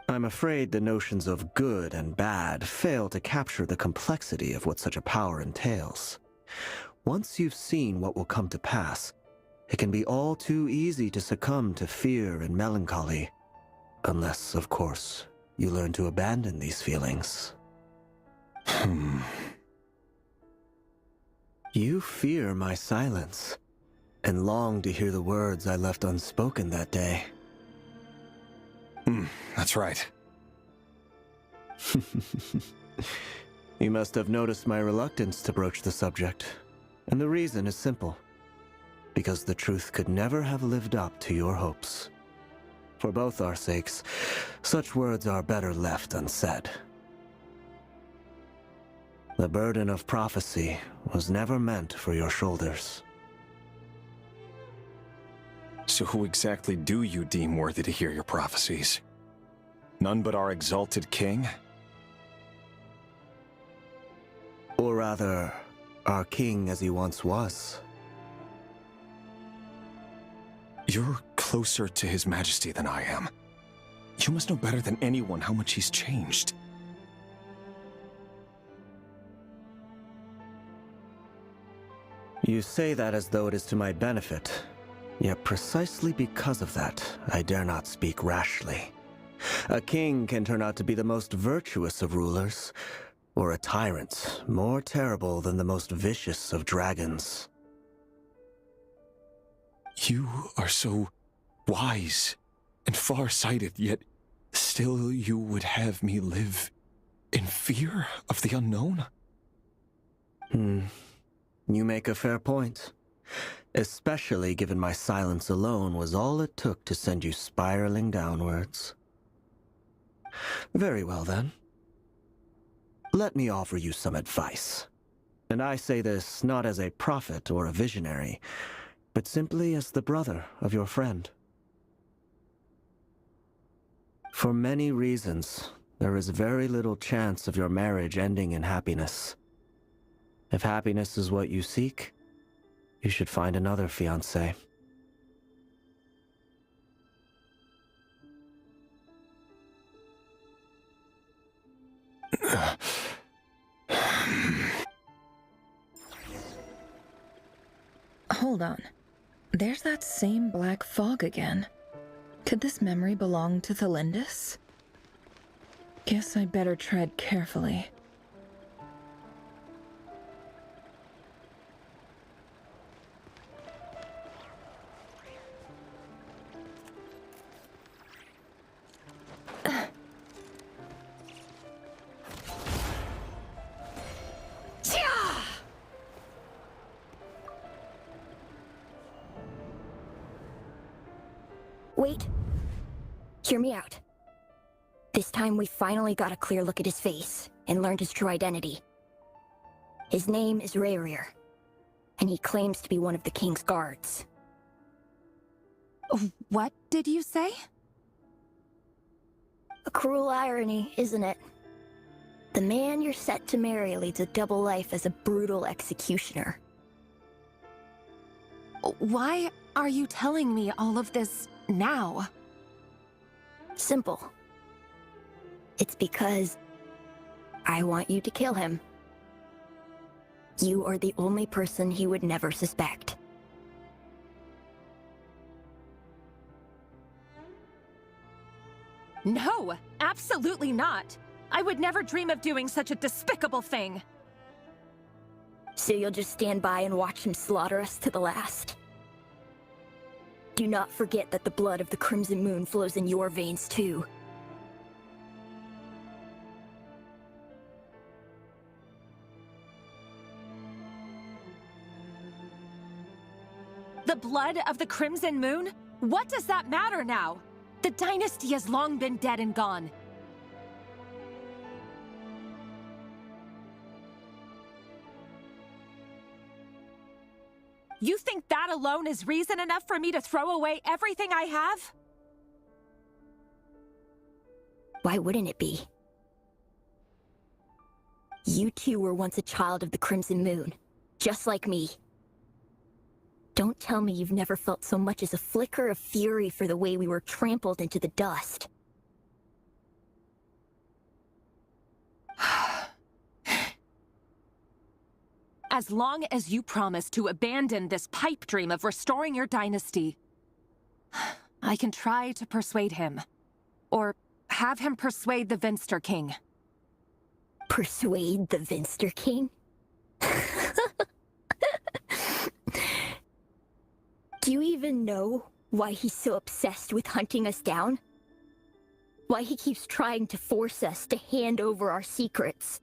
I'm afraid the notions of good and bad fail to capture the complexity of what such a power entails. Once you've seen what will come to pass, it can be all too easy to succumb to fear and melancholy. Unless, of course, you learn to abandon these feelings. You fear my silence, and long to hear the words I left unspoken that day.
That's right.
You must have noticed my reluctance to broach the subject, and the reason is simple. Because the truth could never have lived up to your hopes. For both our sakes, such words are better left unsaid. The burden of prophecy was never meant for your shoulders.
So who exactly do you deem worthy to hear your prophecies? None but our exalted king?
Or rather, our king as he once was.
You're closer to His Majesty than I am. You must know better than anyone how much he's changed.
You say that as though it is to my benefit. Yet precisely because of that, I dare not speak rashly. A king can turn out to be the most virtuous of rulers, or a tyrant more terrible than the most vicious of dragons.
You are so wise and far-sighted, yet still you would have me live in fear of the unknown?
You make a fair point. Especially given my silence alone was all it took to send you spiraling downwards. Very well then. Let me offer you some advice. And I say this not as a prophet or a visionary, but simply as the brother of your friend. For many reasons, there is very little chance of your marriage ending in happiness. If happiness is what you seek, you should find another fiancé.
Hold on. There's that same black fog again. Could this memory belong to Thelindis? Guess I better tread carefully.
Wait. Hear me out. This time we finally got a clear look at his face and learned his true identity. His name is Rayrir, and he claims to be one of the king's guards.
What did you say?
A cruel irony, isn't it? The man you're set to marry leads a double life as a brutal executioner.
Why are you telling me all of this now?
Simple. It's because I want you to kill him. You are the only person he would never suspect.
No, absolutely not. I would never dream of doing such a despicable thing.
So you'll just stand by and watch him slaughter us to the last? Do not forget that the blood of the Crimson Moon flows in your veins too.
The blood of the Crimson Moon? What does that matter now? The dynasty has long been dead and gone. You think that alone is reason enough for me to throw away everything I have?
Why wouldn't it be? You two were once a child of the Crimson Moon, just like me. Don't tell me you've never felt so much as a flicker of fury for the way we were trampled into the dust.
As long as you promise to abandon this pipe dream of restoring your dynasty, I can try to persuade him. Or have him persuade the Vinster King.
Persuade the Vinster King? Do you even know why he's so obsessed with hunting us down? Why he keeps trying to force us to hand over our secrets?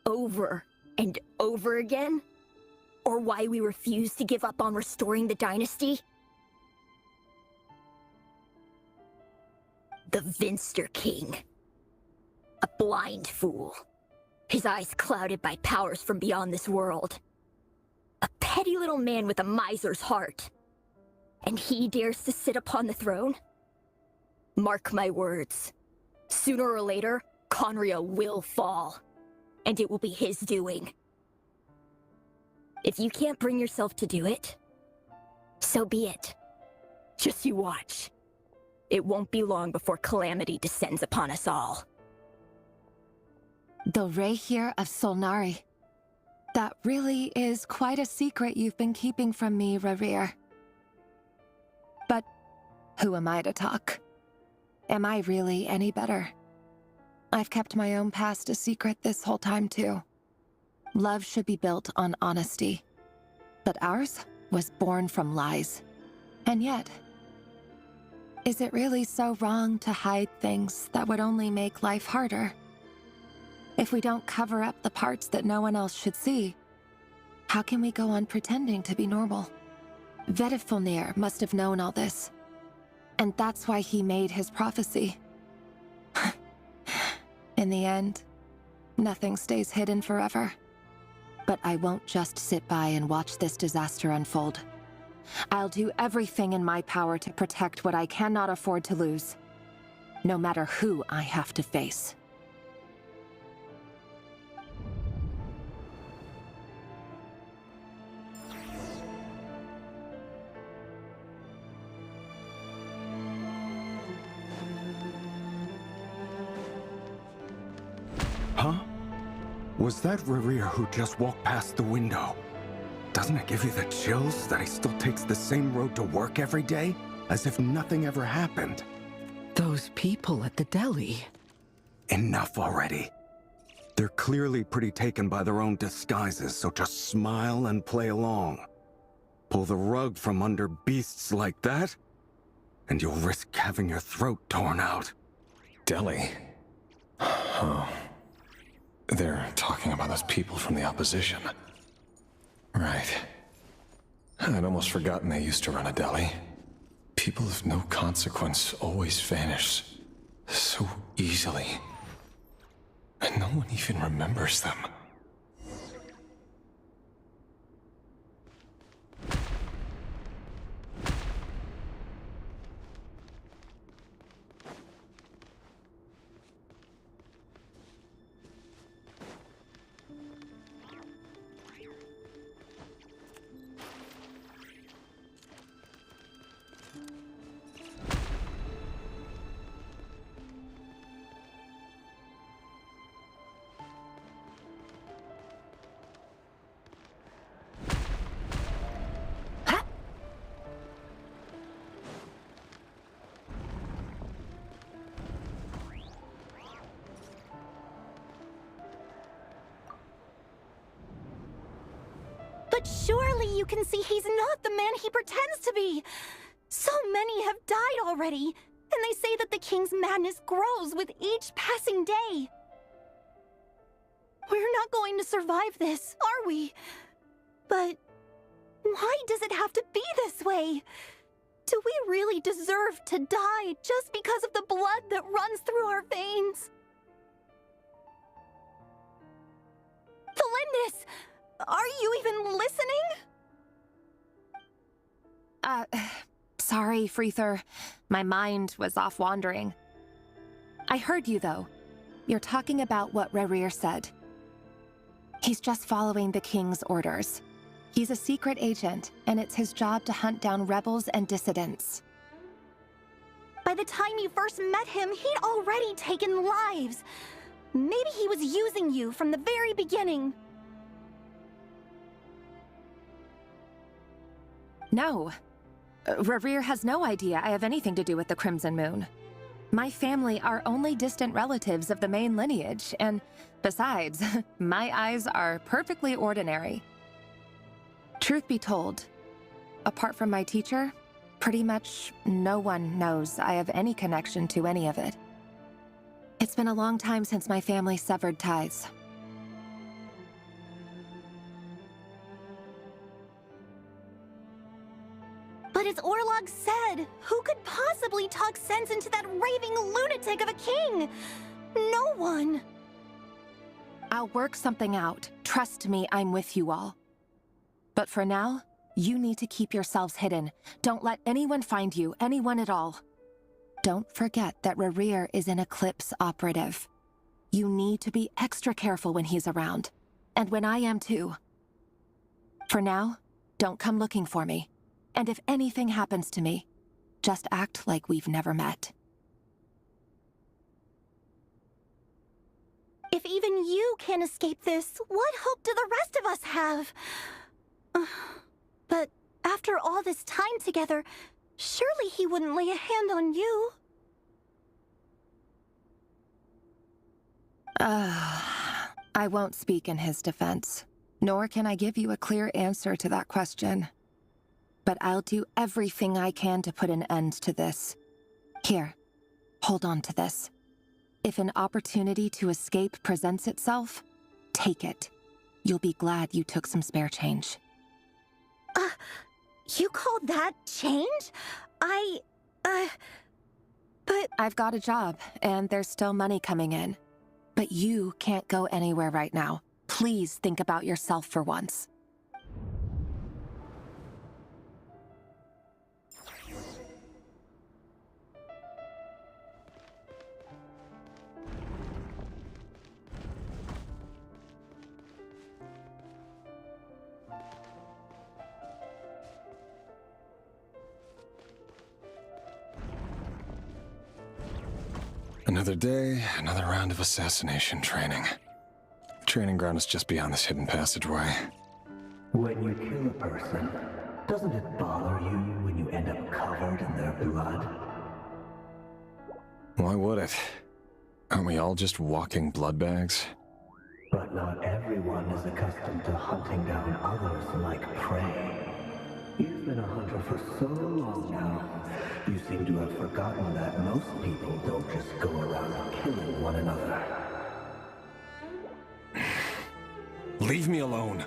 Over and over again? Or why we refuse to give up on restoring the dynasty? The Vinster King. A blind fool. His eyes clouded by powers from beyond this world. A petty little man with a miser's heart. And he dares to sit upon the throne? Mark my words. Sooner or later, Conria will fall. And it will be his doing. If you can't bring yourself to do it, so be it. Just you watch. It won't be long before calamity descends upon us all.
The Rehir of Solnari. That really is quite a secret you've been keeping from me, Rerir. But who am I to talk? Am I really any better? I've kept my own past a secret this whole time, too. Love should be built on honesty. But ours was born from lies. And yet, is it really so wrong to hide things that would only make life harder? If we don't cover up the parts that no one else should see, how can we go on pretending to be normal? Vedifulnir must have known all this. And that's why he made his prophecy. In the end, nothing stays hidden forever. But I won't just sit by and watch this disaster unfold. I'll do everything in my power to protect what I cannot afford to lose, no matter who I have to face.
Huh? Was that Rerir who just walked past the window? Doesn't it give you the chills that he still takes the same road to work every day? As if nothing ever happened.
Those people at the deli.
Enough already. They're clearly pretty taken by their own disguises, so just smile and play along. Pull the rug from under beasts like that, and you'll risk having your throat torn out. Deli? Oh.
They're talking about those people from the opposition. Right. I'd almost forgotten they used to run a deli. People of no consequence always vanish so easily. And no one even remembers them.
But surely you can see he's not the man he pretends to be. So many have died already, and they say that the king's madness grows with each passing day. We're not going to survive this, are we? But why does it have to be this way? Do we really deserve to die just because of the blood that runs through our veins? Felindis! Are you even listening?
Sorry, Freether. My mind was off wandering. I heard you, though. You're talking about what Rerir said. He's just following the king's orders. He's a secret agent, and it's his job to hunt down rebels and dissidents.
By the time you first met him, he'd already taken lives. Maybe he was using you from the very beginning.
No. Rerir has no idea I have anything to do with the Crimson Moon. My family are only distant relatives of the main lineage, and besides, my eyes are perfectly ordinary. Truth be told, apart from my teacher, pretty much no one knows I have any connection to any of it. It's been a long time since my family severed ties.
But as Orlog said, who could possibly talk sense into that raving lunatic of a king? No one.
I'll work something out. Trust me, I'm with you all. But for now, you need to keep yourselves hidden. Don't let anyone find you, anyone at all. Don't forget that Rerir is an Eclipse operative. You need to be extra careful when he's around. And when I am too. For now, don't come looking for me. And if anything happens to me, just act like we've never met.
If even you can't escape this, what hope do the rest of us have? But after all this time together, surely he wouldn't lay a hand on you.
I won't speak in his defense, nor can I give you a clear answer to that question. But I'll do everything I can to put an end to this. Here, hold on to this. If an opportunity to escape presents itself, take it. You'll be glad you took some spare change.
You call that change? But...
I've got a job, and there's still money coming in. But you can't go anywhere right now. Please think about yourself for once.
Another day, another round of assassination training. The training ground is just beyond this hidden passageway.
When you kill a person, doesn't it bother you when you end up covered in their blood?
Why would it? Aren't we all just walking blood bags?
But not everyone is accustomed to hunting down others like prey. You've been a hunter for so long now, you seem to have forgotten that most people don't just go around killing one another.
Leave me alone.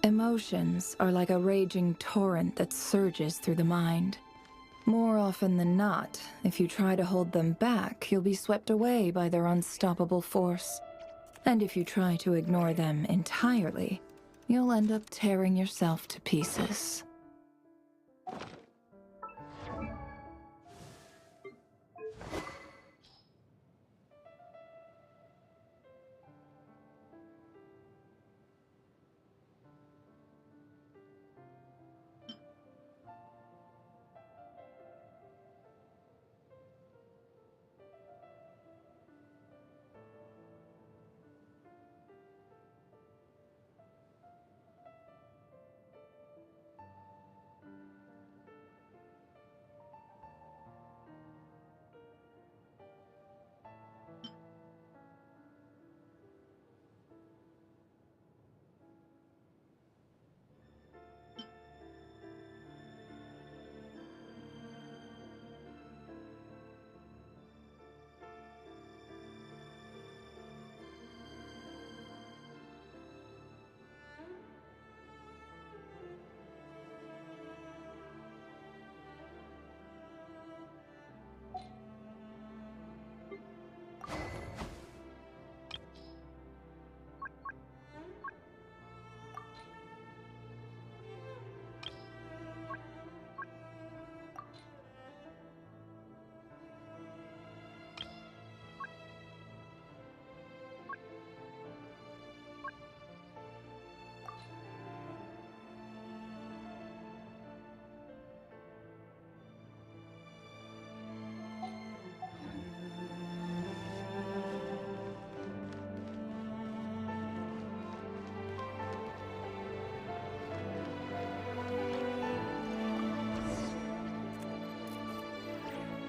Emotions are like a raging torrent that surges through the mind. More often than not, if you try to hold them back, you'll be swept away by their unstoppable force. And if you try to ignore them entirely, you'll end up tearing yourself to pieces.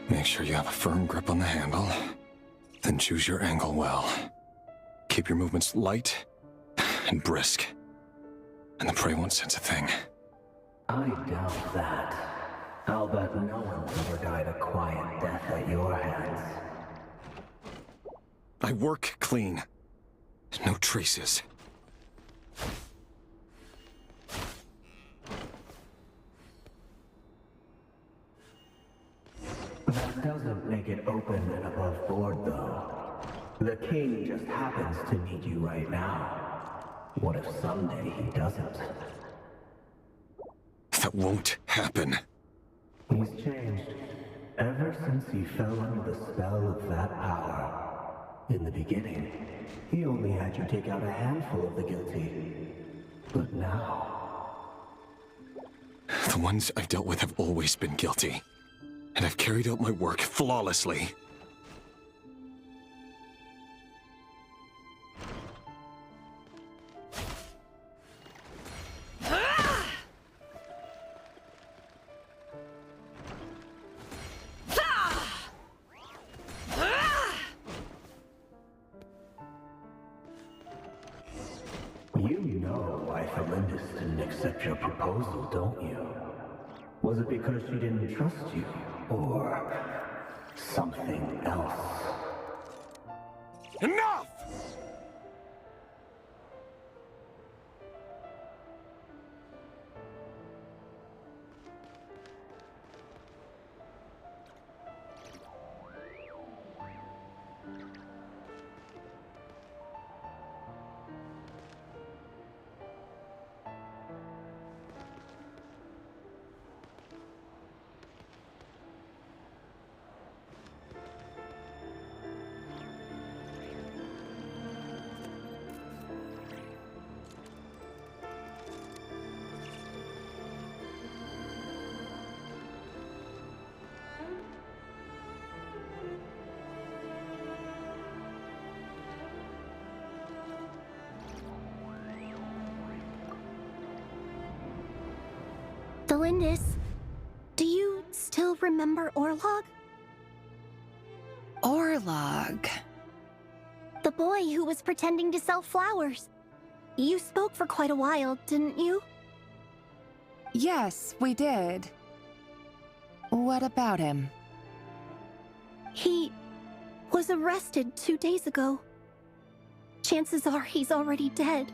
Make sure you have a firm grip on the handle, then choose your angle well. Keep your movements light and brisk, and the prey won't sense a thing.
I doubt that. I'll bet no one's ever died a quiet death at your hands.
I work clean. No traces.
That doesn't make it open and above board, though. The king just happens to need you right now. What if someday he doesn't?
That won't happen.
He's changed. Ever since he fell under the spell of that power. In the beginning, he only had you take out a handful of the guilty. But now...
The ones I've dealt with have always been guilty. And I've carried out my work flawlessly.
You know why Felindis didn't accept your proposal, don't you? Was it because she didn't trust you? Or something else?
Enough!
Felindis, do you still remember Orlog?
Orlog?
The boy who was pretending to sell flowers. You spoke for quite a while, didn't you?
Yes, we did. What about him?
He was arrested 2 days ago. Chances are he's already dead.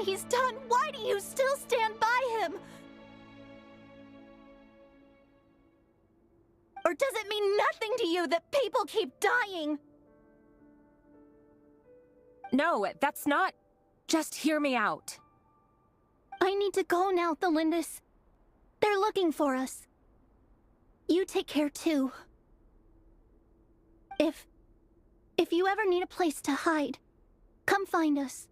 he's done, why do you still stand by him? Or does it mean nothing to you that people keep dying?
No, that's not... Just hear me out.
I need to go now, Thelindis. They're looking for us. You take care too. If you ever need a place to hide, come find us.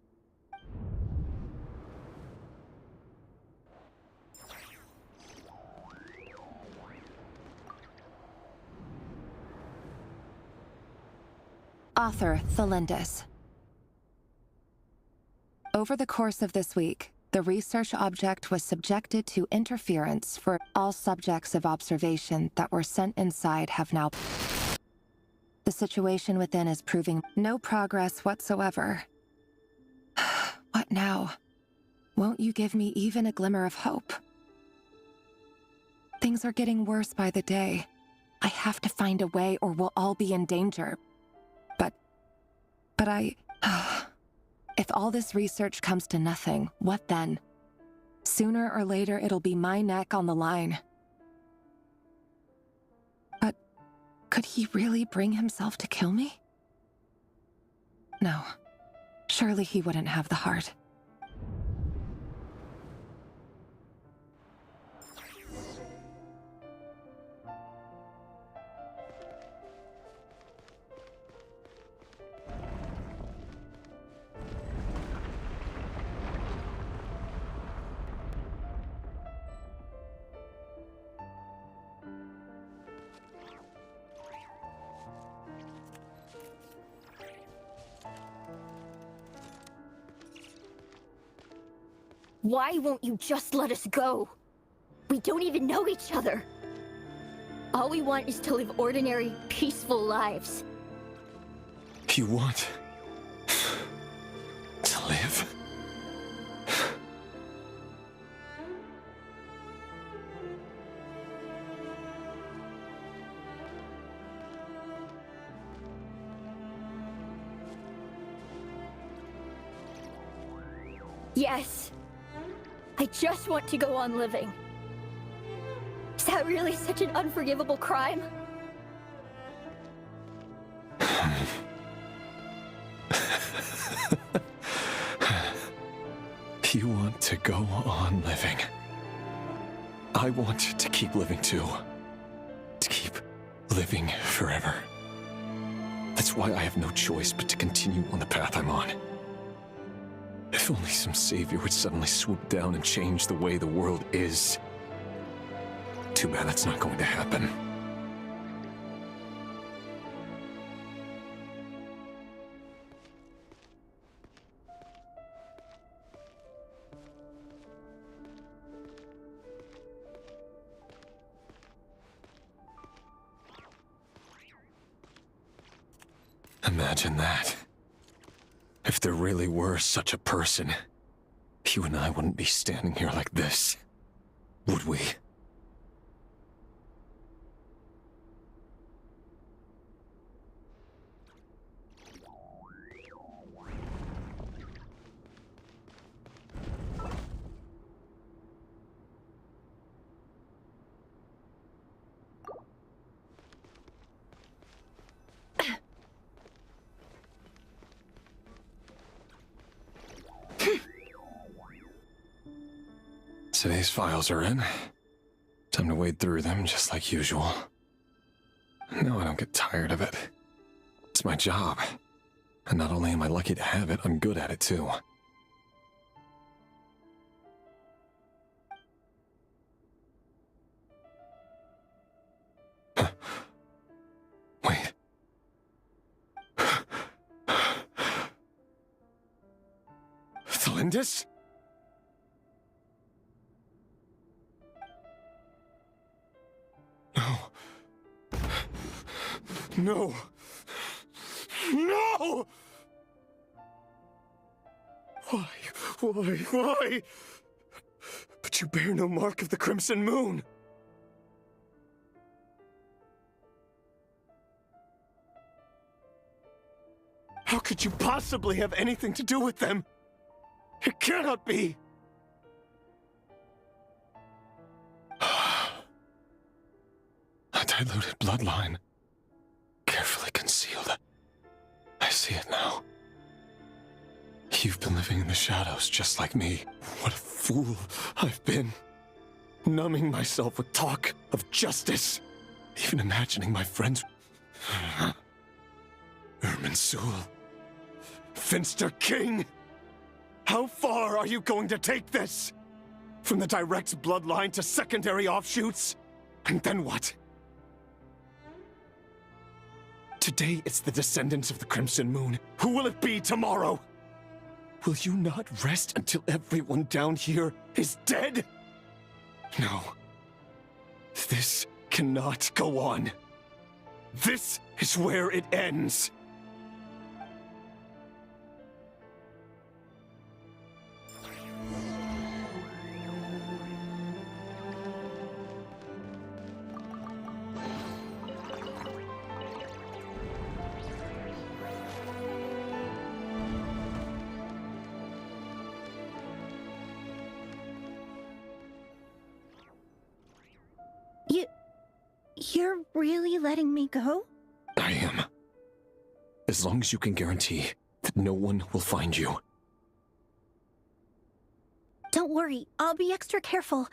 Author Thelindis. Over the course of this week, the research object was subjected to interference for all subjects of observation that were sent inside have now... The situation within is proving no progress whatsoever. What now? Won't you give me even a glimmer of hope? Things are getting worse by the day. I have to find a way or we'll all be in danger. But I... If all this research comes to nothing, what then? Sooner or later, it'll be my neck on the line. But could he really bring himself to kill me? No. Surely he wouldn't have the heart.
Why won't you just let us go? We don't even know each other. All we want is to live ordinary, peaceful lives.
You want... to live?
Yes. I just want to go on living. Is that really such an unforgivable crime?
You want to go on living. I want to keep living too. To keep living forever. That's why I have no choice but to continue on the path I'm on. If only some savior would suddenly swoop down and change the way the world is. Too bad that's not going to happen. Imagine that. If there really were such a person, you and I wouldn't be standing here like this, would we? Today's files are in. Time to wade through them just like usual. No, I don't get tired of it. It's my job. And not only am I lucky to have it, I'm good at it too. Wait. Thelindis? No. No! Why? But you bear no mark of the Crimson Moon. How could you possibly have anything to do with them? It cannot be! A diluted bloodline. Carefully concealed. I see it now. You've been living in the shadows just like me. What a fool I've been. Numbing myself with talk of justice. Even imagining my friends... Irminsul. Finster King! How far are you going to take this? From the direct bloodline to secondary offshoots? And then what? Today it's the descendants of the Crimson Moon. Who will it be tomorrow? Will you not rest until everyone down here is dead? No. This cannot go on. This is where it ends.
You're really letting me go?
I am. As long as you can guarantee that no one will find you.
Don't worry, I'll be extra careful.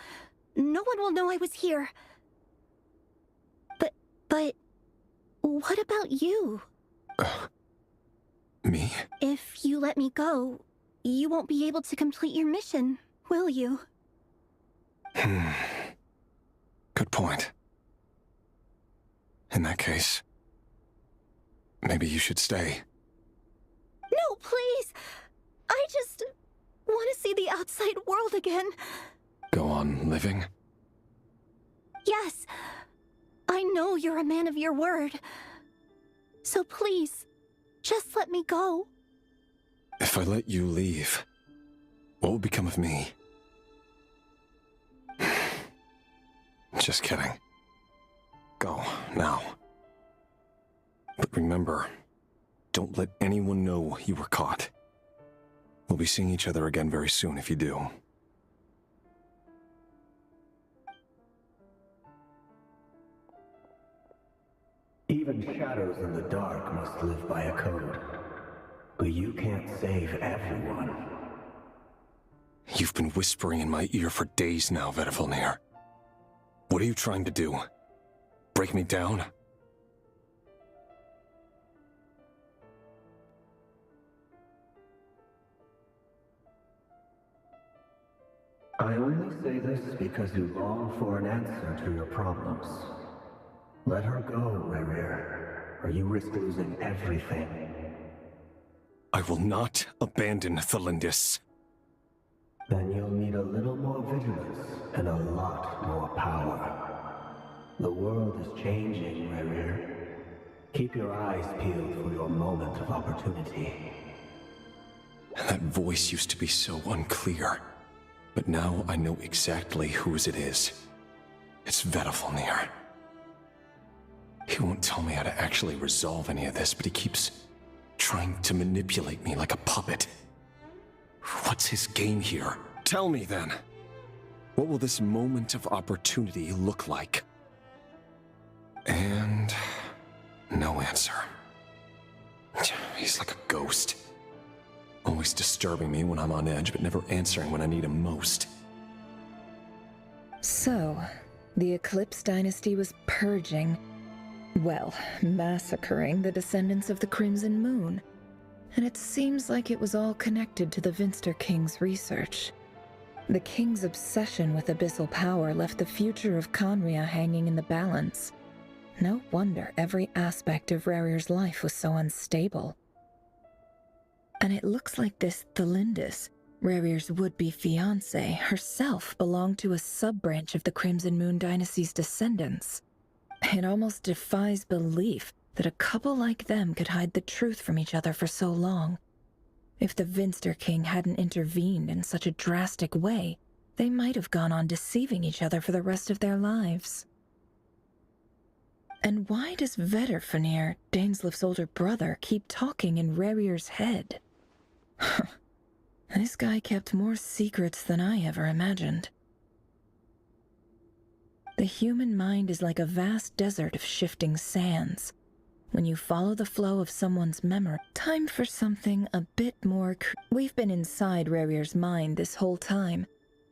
No one will know I was here. But... what about you?
Me?
If you let me go, you won't be able to complete your mission, will you?
Good point. In that case, maybe you should stay.
No, please! I just want to see the outside world again.
Go on living?
Yes. I know you're a man of your word. So please, just let me go.
If I let you leave, what will become of me? Just kidding. Go, now. But remember, don't let anyone know you were caught. We'll be seeing each other again very soon if you do.
Even shadows in the dark must live by a code. But you can't save everyone.
You've been whispering in my ear for days now, Vedifalnir. What are you trying to do? Break me down?
I only say this because you long for an answer to your problems. Let her go, Rerir, or you risk losing everything.
I will not abandon Thalindis.
Then you'll need a little more vigilance and a lot more power. The world is changing, Rerir. Keep your eyes peeled for your moment of opportunity.
That voice used to be so unclear. But now I know exactly whose it is. It's Vedifalnir. He won't tell me how to actually resolve any of this, but he keeps trying to manipulate me like a puppet. What's his game here? Tell me then. What will this moment of opportunity look like? And no answer. He's like a ghost. Always disturbing me when I'm on edge, but never answering when I need him most.
So, the Eclipse Dynasty was purging, well, massacring the descendants of the Crimson Moon. And it seems like it was all connected to the Vinster King's research. The King's obsession with abyssal power left the future of Conria hanging in the balance. No wonder every aspect of Rerir's life was so unstable. And it looks like this Thalindis, Rerir's would-be fiancé, herself belonged to a sub-branch of the Crimson Moon Dynasty's descendants. It almost defies belief that a couple like them could hide the truth from each other for so long. If the Vinster King hadn't intervened in such a drastic way, they might have gone on deceiving each other for the rest of their lives. And why does Vedifalnir, Dainslif's older brother, keep talking in Rerir's head? This guy kept more secrets than I ever imagined. The human mind is like a vast desert of shifting sands. When you follow the flow of someone's memory, time for something a bit more We've been inside Rarir's mind this whole time,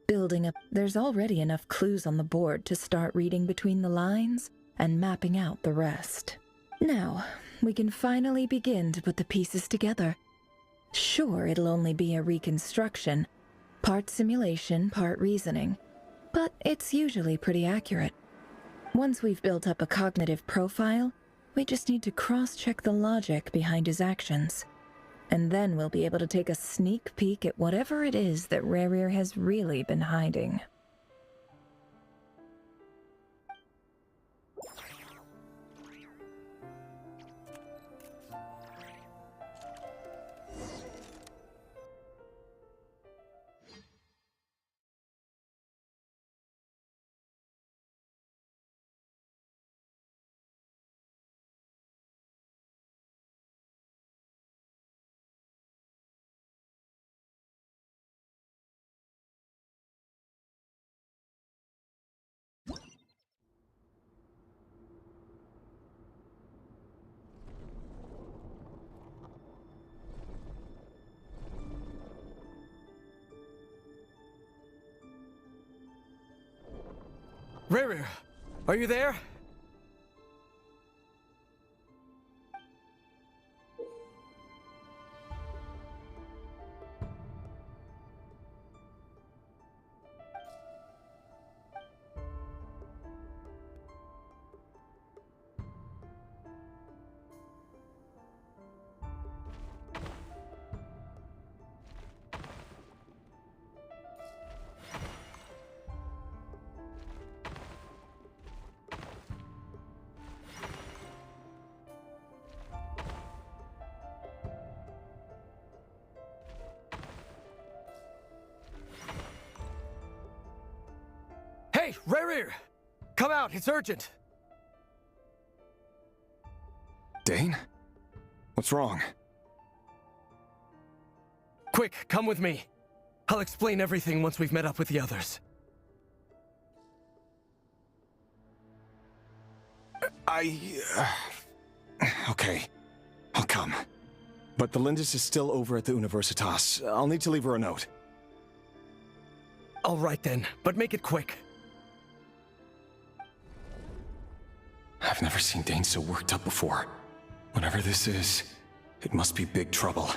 building up. There's already enough clues on the board to start reading between the lines and mapping out the rest. Now, we can finally begin to put the pieces together. Sure, it'll only be a reconstruction, part simulation, part reasoning, but it's usually pretty accurate. Once we've built up a cognitive profile, we just need to cross-check the logic behind his actions. And then we'll be able to take a sneak peek at whatever it is that Rarir has really been hiding.
Rarir, are you there? Hey, Rarir! Come out, it's urgent!
Dane? What's wrong?
Quick, come with me. I'll explain everything once we've met up with the others.
Okay. I'll come. But the Lindis is still over at the Universitas. I'll need to leave her a note.
All right then, but make it quick.
I've never seen Dane so worked up before. Whatever this is, it must be big trouble.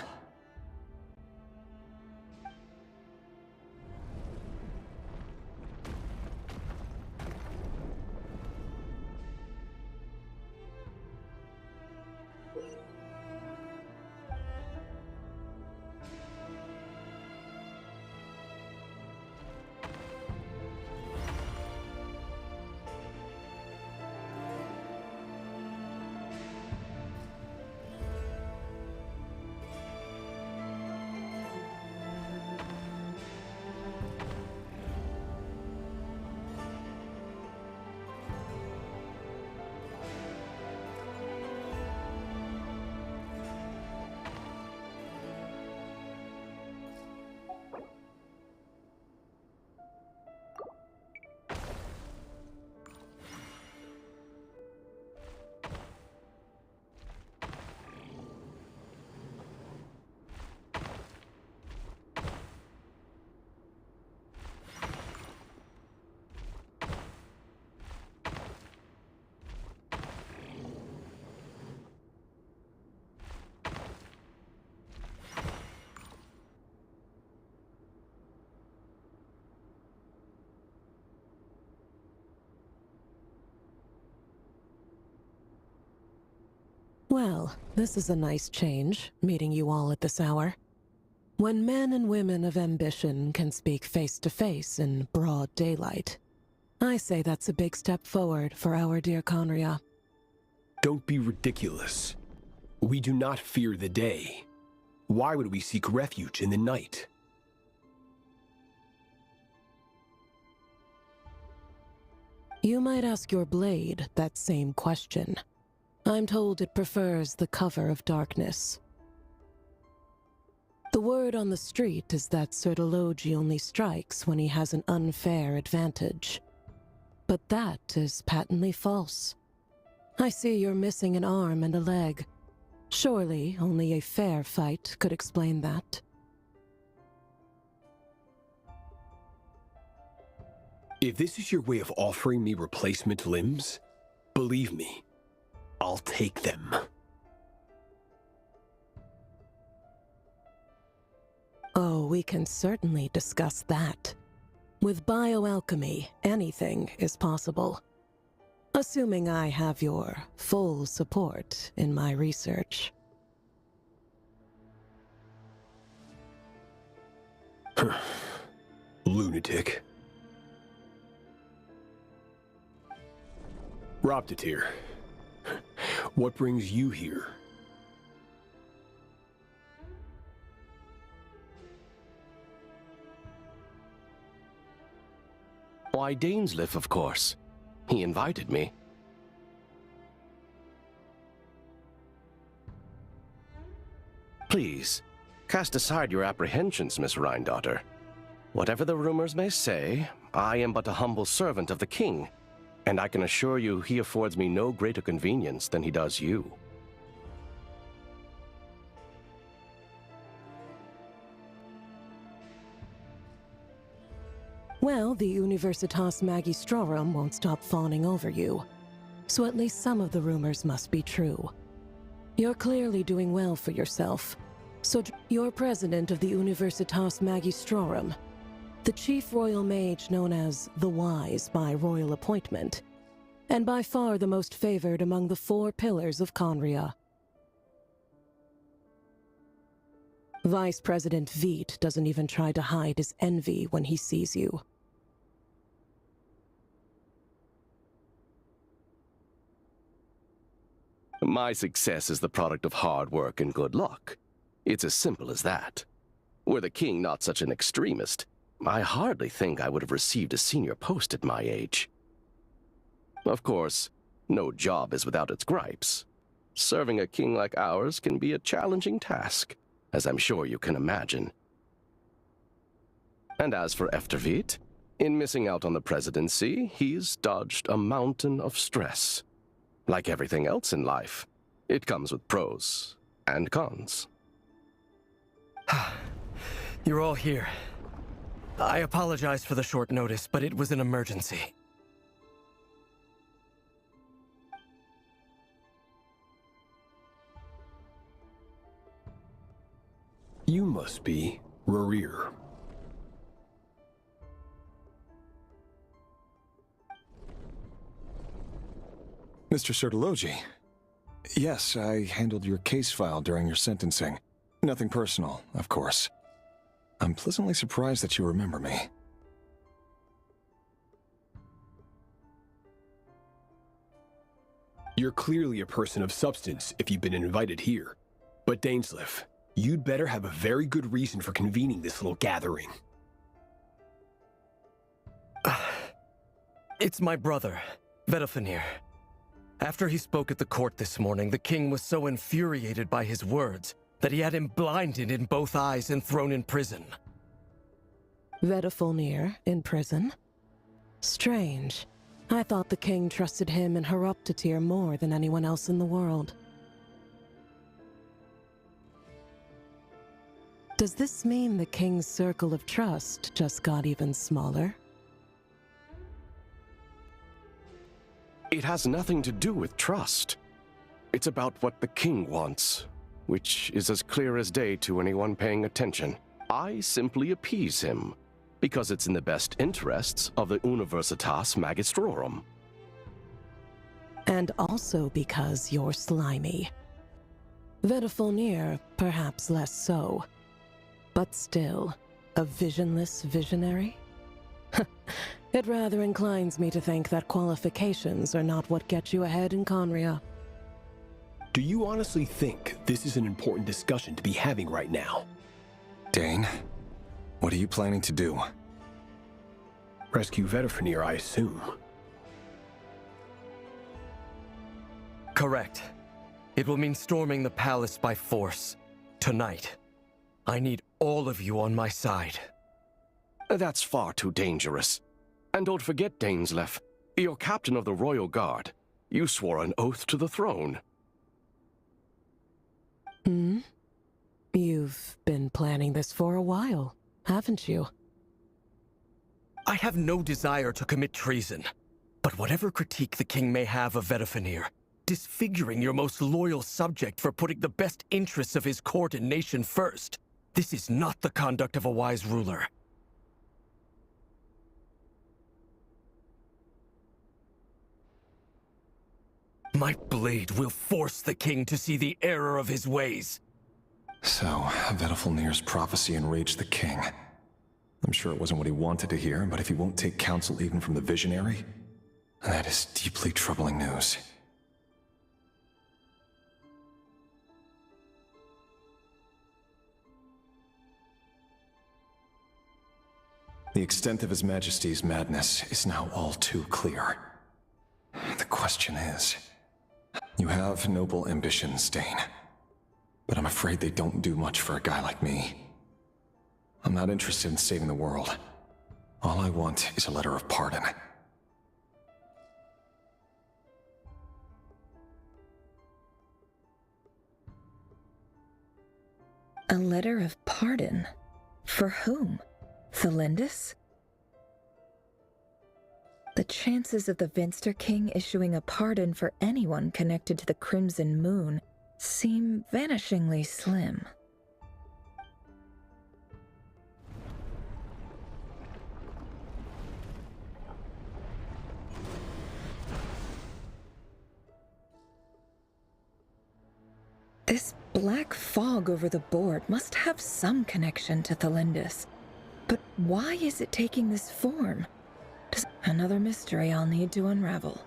Well, this is a nice change, meeting you all at this hour. When men and women of ambition can speak face to face in broad daylight, I say that's a big step forward for our dear Conria.
Don't be ridiculous. We do not fear the day. Why would we seek refuge in the night?
You might ask your blade that same question. I'm told it prefers the cover of darkness. The word on the street is that Sertologi only strikes when he has an unfair advantage. But that is patently false. I see you're missing an arm and a leg. Surely only a fair fight could explain that.
If this is your way of offering me replacement limbs, believe me, I'll take them.
Oh, we can certainly discuss that. With bioalchemy, anything is possible. Assuming I have your full support in my research.
Lunatic. Roptatir, what brings you here?
Why, Dainsleif, of course. He invited me. Please, cast aside your apprehensions, Miss Rhindaughter. Whatever the rumors may say, I am but a humble servant of the king, and I can assure you he affords me no greater convenience than he does you.
Well, the Universitas Magistrorum won't stop fawning over you. So at least some of the rumors must be true. You're clearly doing well for yourself. So you're president of the Universitas Magistrorum, the chief royal mage known as the Wise by royal appointment, and by far the most favored among the 4 pillars of Conria. Vice President Veit doesn't even try to hide his envy when he sees you.
My success is the product of hard work and good luck. It's as simple as that. Were the king not such an extremist, I hardly think I would have received a senior post at my age. Of course, no job is without its gripes. Serving a king like ours can be a challenging task, as I'm sure you can imagine. And as for Efterveit, in missing out on the presidency, he's dodged a mountain of stress. Like everything else in life, it comes with pros and cons.
You're all here. I apologize for the short notice, but it was an emergency.
You must be Rarir.
Mr. Sertologi. Yes, I handled your case file during your sentencing. Nothing personal, of course. I'm pleasantly surprised that you remember me.
You're clearly a person of substance if you've been invited here. But Dainsleif, you'd better have a very good reason for convening this little gathering.
It's my brother, Vedafenir. After he spoke at the court this morning, the king was so infuriated by his words that he had him blinded in both eyes and thrown in prison.
Vedafenir in prison? Strange. I thought the king trusted him and Horoptatir more than anyone else in the world. Does this mean the king's circle of trust just got even smaller?
It has nothing to do with trust. It's about what the king wants, which is as clear as day to anyone paying attention. I simply appease him, because it's in the best interests of the Universitas Magistrorum.
And also because you're slimy. Vedafenir, perhaps less so. But still, a visionless visionary? It rather inclines me to think that qualifications are not what get you ahead in Conria.
Do you honestly think this is an important discussion to be having right now?
Dane, what are you planning to do?
Rescue Vedafenir, I assume.
Correct. It will mean storming the palace by force. Tonight. I need all of you on my side.
That's far too dangerous. And don't forget, Dainsleif, you're captain of the Royal Guard. You swore an oath to the throne.
Hmm? You've been planning this for a while, haven't you?
I have no desire to commit treason. But whatever critique the king may have of Vedafenir, disfiguring your most loyal subject for putting the best interests of his court and nation first, this is not the conduct of a wise ruler. My blade will force the king to see the error of his ways.
So, Vedafenir's prophecy enraged the king. I'm sure it wasn't what he wanted to hear, but if he won't take counsel even from the visionary, that is deeply troubling news. The extent of His Majesty's madness is now all too clear. The question is, you have noble ambitions, Dane, but I'm afraid they don't do much for a guy like me. I'm not interested in saving the world. All I want is a letter of pardon.
A letter of pardon? For whom? Thelindis? The chances of the Vinster King issuing a pardon for anyone connected to the Crimson Moon seem vanishingly slim. This black fog over the board must have some connection to Thelindis. But why is it taking this form? Another mystery I'll need to unravel.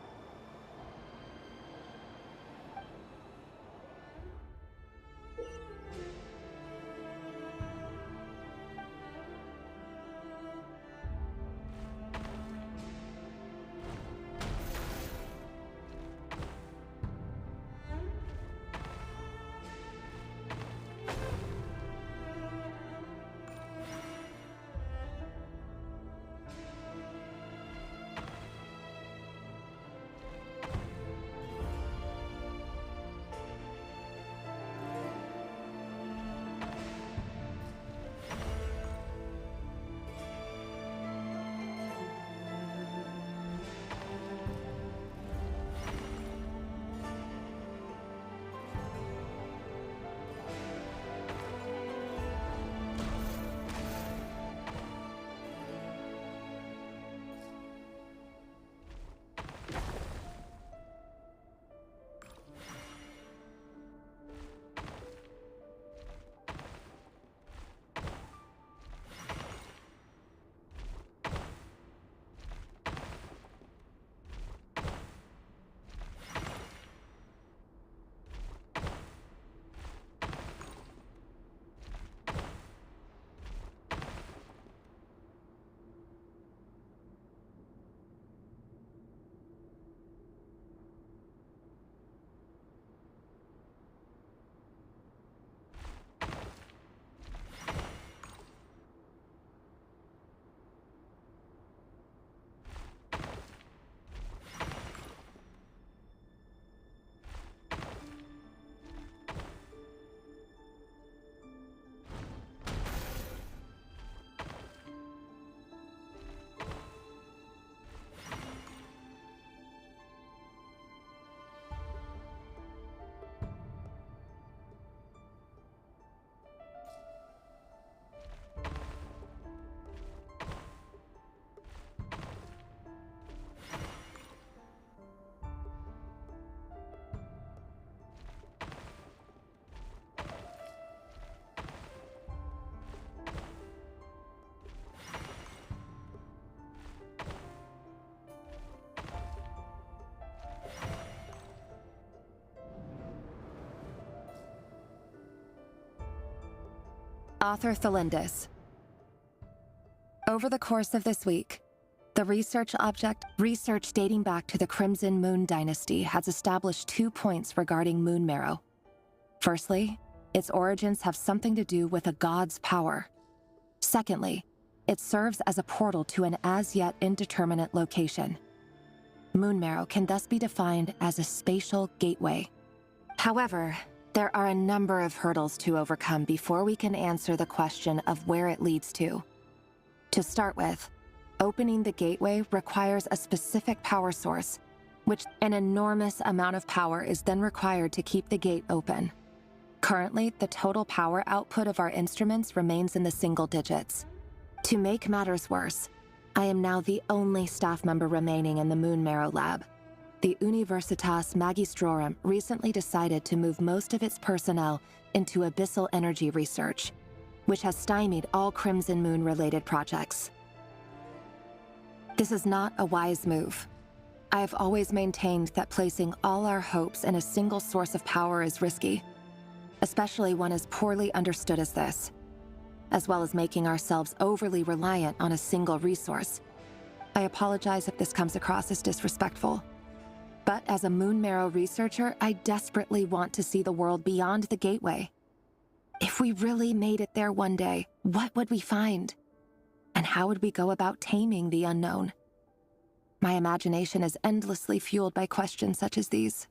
Author Thelindis. Over the course of this week, the research dating back to the Crimson Moon Dynasty has established 2 points regarding moon marrow. Firstly, its origins have something to do with a god's power. Secondly, it serves as a portal to an as-yet indeterminate location. Moonmarrow can thus be defined as a spatial gateway. However, there are a number of hurdles to overcome before we can answer the question of where it leads to. To start with, opening the gateway requires a specific power source, which an enormous amount of power is then required to keep the gate open. Currently, the total power output of our instruments remains in the single digits. To make matters worse, I am now the only staff member remaining in the Moonmarrow lab. The Universitas Magistrorum recently decided to move most of its personnel into abyssal energy research, which has stymied all Crimson Moon-related projects. This is not a wise move. I have always maintained that placing all our hopes in a single source of power is risky, especially one as poorly understood as this, as well as making ourselves overly reliant on a single resource. I apologize if this comes across as disrespectful. But as a Moonmarrow researcher, I desperately want to see the world beyond the gateway. If we really made it there one day, what would we find? And how would we go about taming the unknown? My imagination is endlessly fueled by questions such as these.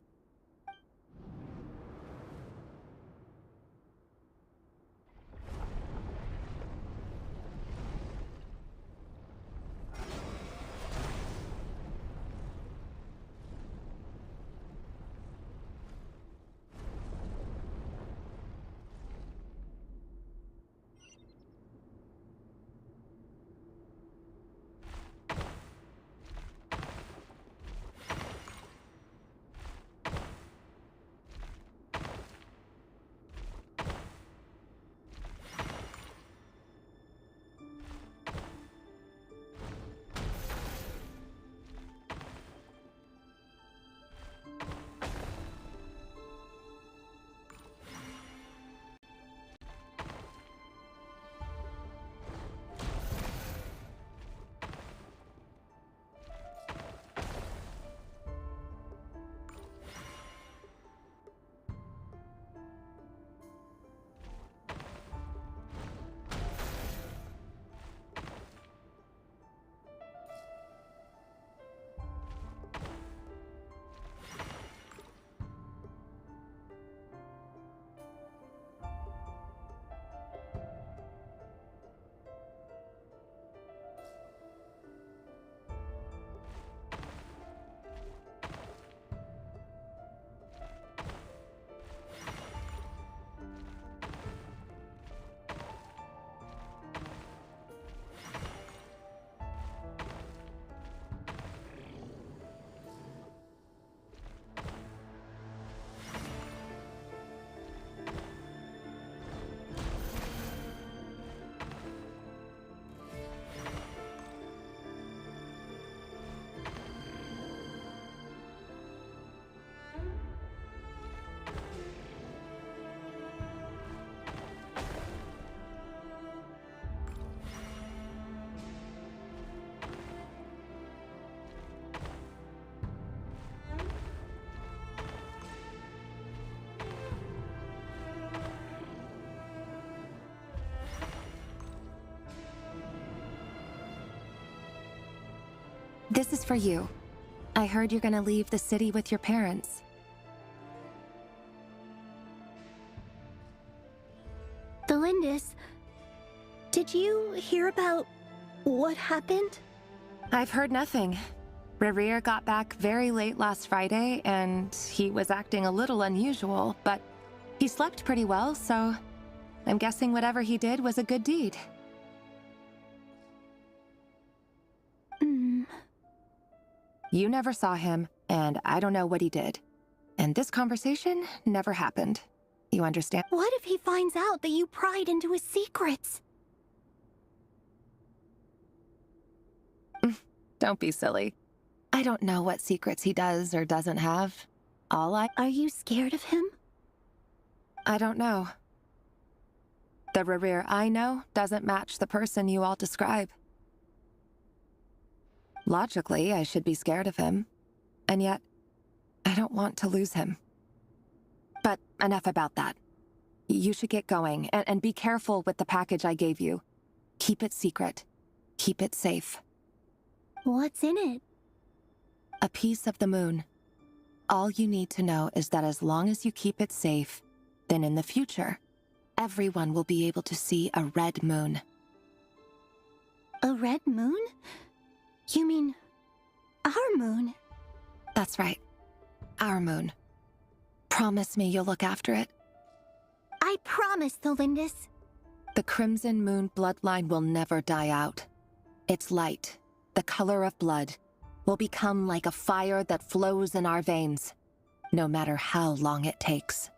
This is for you. I heard you're gonna leave the city with your parents.
Delindis, did you hear about what happened?
I've heard nothing. Rerir got back very late last Friday, and he was acting a little unusual, but he slept pretty well, so I'm guessing whatever he did was a good deed. You never saw him, and I don't know what he did. And this conversation never happened. You understand?
What if he finds out that you pried into his secrets?
Don't be silly. I don't know what secrets he does or doesn't have.
Are you scared of him?
I don't know. The Rerir I know doesn't match the person you all describe. Logically, I should be scared of him. And yet, I don't want to lose him. But enough about that. You should get going, and be careful with the package I gave you. Keep it secret. Keep it safe.
What's in it?
A piece of the moon. All you need to know is that as long as you keep it safe, then in the future, everyone will be able to see a red moon.
A red moon? You mean our moon?
That's right. Our moon. Promise me you'll look after it.
I promise, Thelindis.
The Crimson Moon bloodline will never die out. Its light, the color of blood, will become like a fire that flows in our veins, no matter how long it takes.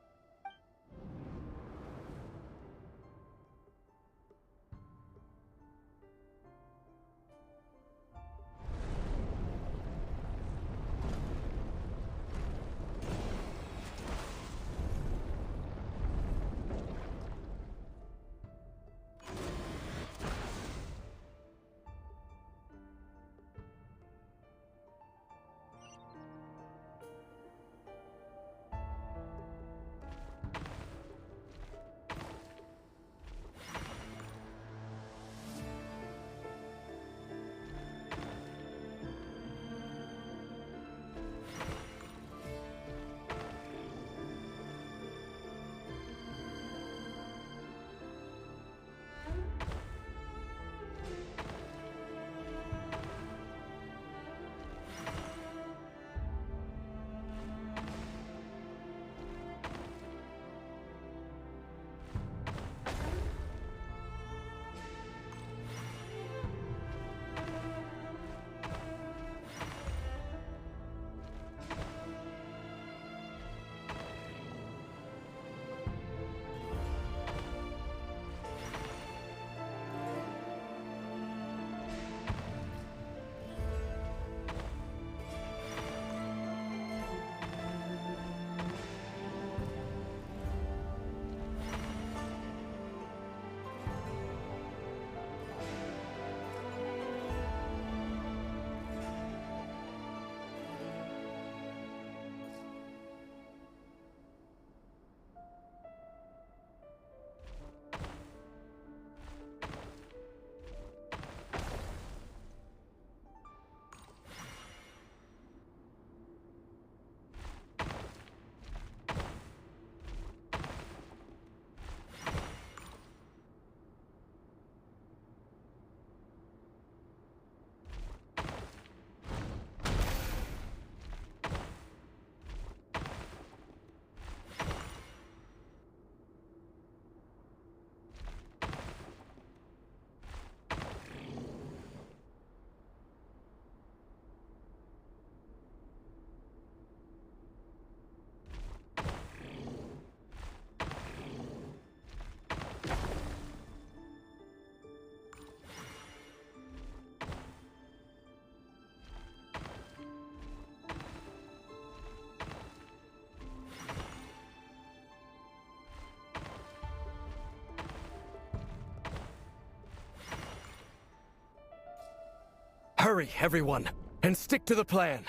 Hurry, everyone, and stick to the plan.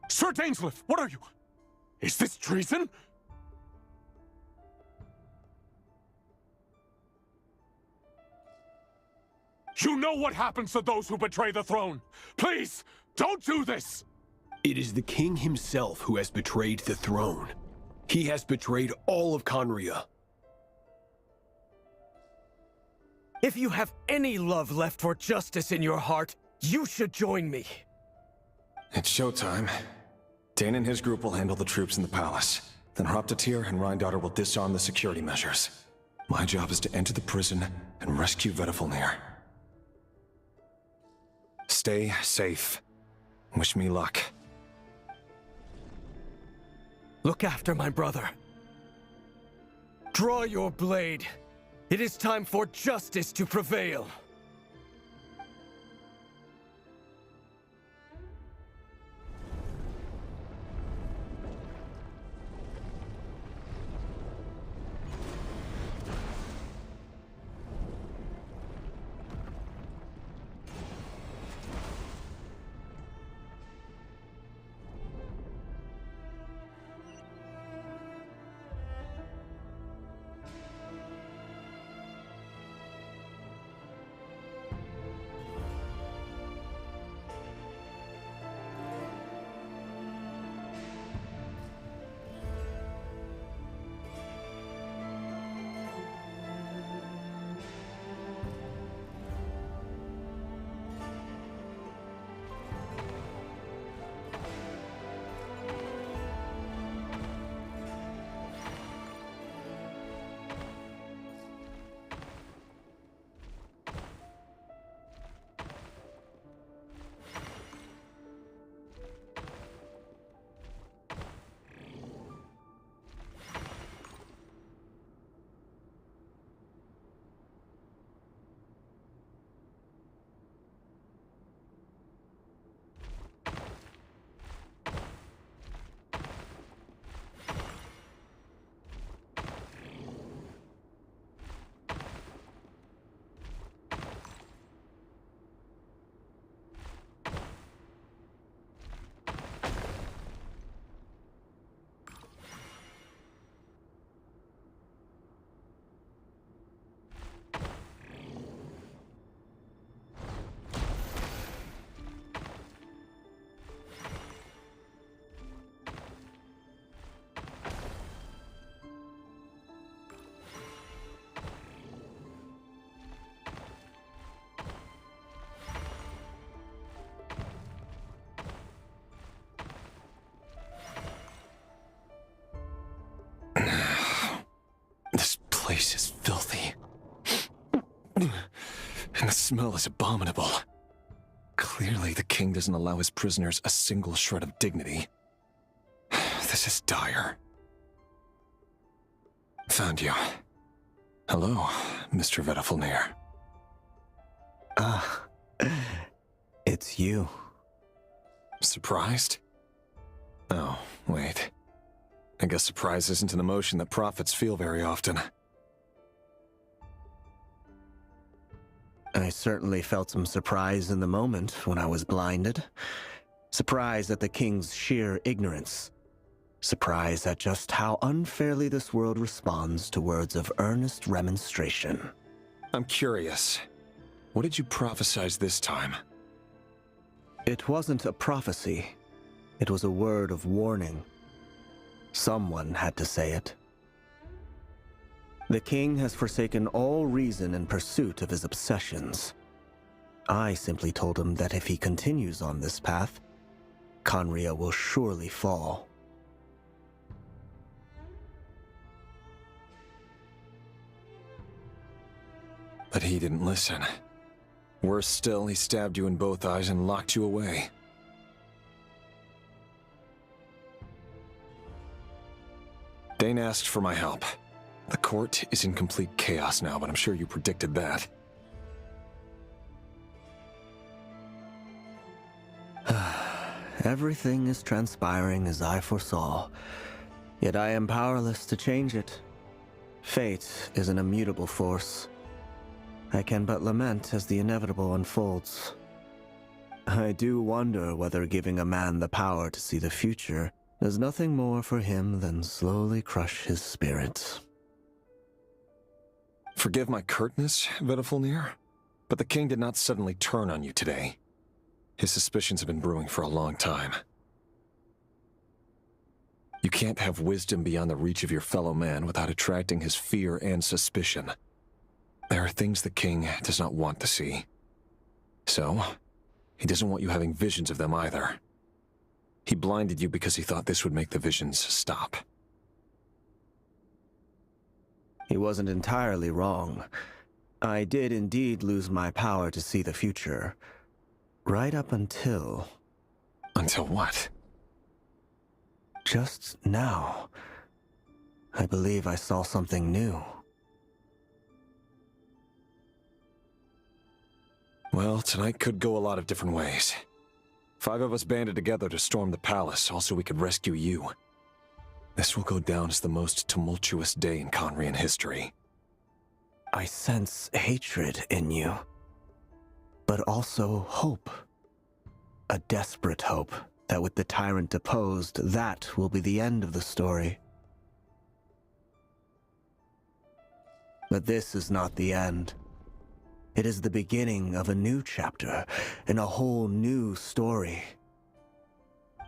Sir Dainsleif, what are you? Is this treason? You know what happens to those who betray the throne. Please, don't do this!
It is the king himself who has betrayed the throne. He has betrayed all of Conria.
If you have any love left for justice in your heart, you should join me.
It's showtime. Dane and his group will handle the troops in the palace. Then Hraptatir and Rhindaughter will disarm the security measures. My job is to enter the prison and rescue Vedifalnir. Stay safe. Wish me luck.
Look after my brother. Draw your blade. It is time for justice to prevail.
place is filthy. And the smell is abominable. Clearly, the king doesn't allow his prisoners a single shred of dignity. This is dire. Found you. Hello, Mr. Vedafulnir.
Ah, it's you.
Surprised? Oh, wait. I guess surprise isn't an emotion that prophets feel very often.
I certainly felt some surprise in the moment when I was blinded. Surprise at the king's sheer ignorance. Surprise at just how unfairly this world responds to words of earnest remonstration.
I'm curious. What did you prophesize this time?
It wasn't a prophecy. It was a word of warning. Someone had to say it. The king has forsaken all reason in pursuit of his obsessions. I simply told him that if he continues on this path, Khaenri'ah will surely fall.
But he didn't listen. Worse still, he stabbed you in both eyes and locked you away. Dane asked for my help. The court is in complete chaos now, but I'm sure you predicted that.
Everything is transpiring as I foresaw, yet I am powerless to change it. Fate is an immutable force. I can but lament as the inevitable unfolds. I do wonder whether giving a man the power to see the future does nothing more for him than slowly crush his spirit.
Forgive my curtness, Vedafulnir, but the king did not suddenly turn on you today. His suspicions have been brewing for a long time. You can't have wisdom beyond the reach of your fellow man without attracting his fear and suspicion. There are things the king does not want to see. So, he doesn't want you having visions of them either. He blinded you because he thought this would make the visions stop.
He wasn't entirely wrong. I did indeed lose my power to see the future. Right up until...
Until what?
Just now. I believe I saw something new.
Well, tonight could go a lot of different ways. 5 of us banded together to storm the palace, also we could rescue you. This will go down as the most tumultuous day in Khaenri'ah history.
I sense hatred in you, but also hope. A desperate hope that with the tyrant deposed, that will be the end of the story. But this is not the end. It is the beginning of a new chapter in a whole new story.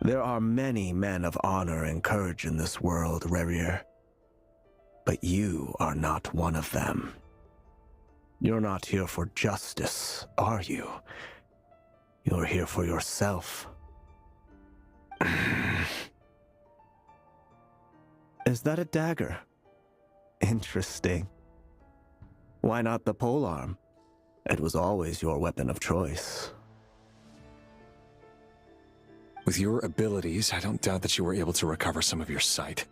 There are many men of honor and courage in this world, Rerir. But you are not one of them. You're not here for justice, are you? You're here for yourself. Is that a dagger? Interesting. Why not the polearm? It was always your weapon of choice.
With your abilities, I don't doubt that you were able to recover some of your sight.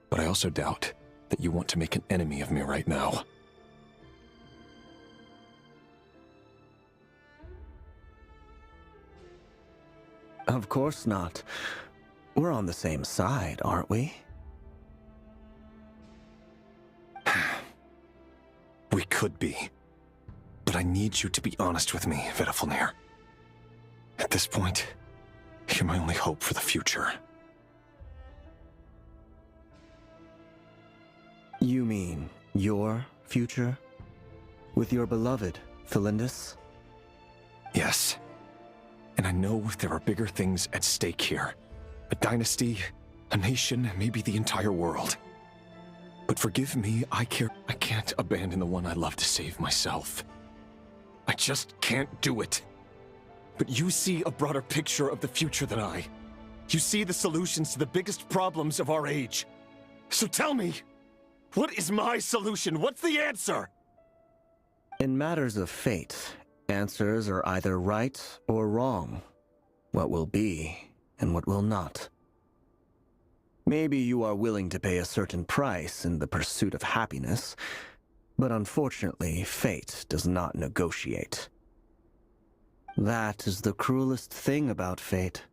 But I also doubt that you want to make an enemy of me right now.
Of course not. We're on the same side, aren't we?
We could be. But I need you to be honest with me, Vedafulnir. At this point, you're my only hope for the future.
You mean your future? With your beloved, Felindus?
Yes. And I know there are bigger things at stake here. A dynasty, a nation, maybe the entire world. But forgive me, I can't abandon the one I love to save myself. I just can't do it. But you see a broader picture of the future than I. You see the solutions to the biggest problems of our age. So tell me,
What is my solution? What's the answer?
In matters of fate, answers are either right or wrong. What will be and what will not. Maybe you are willing to pay a certain price in the pursuit of happiness, but unfortunately, fate does not negotiate. That is the cruelest thing about fate.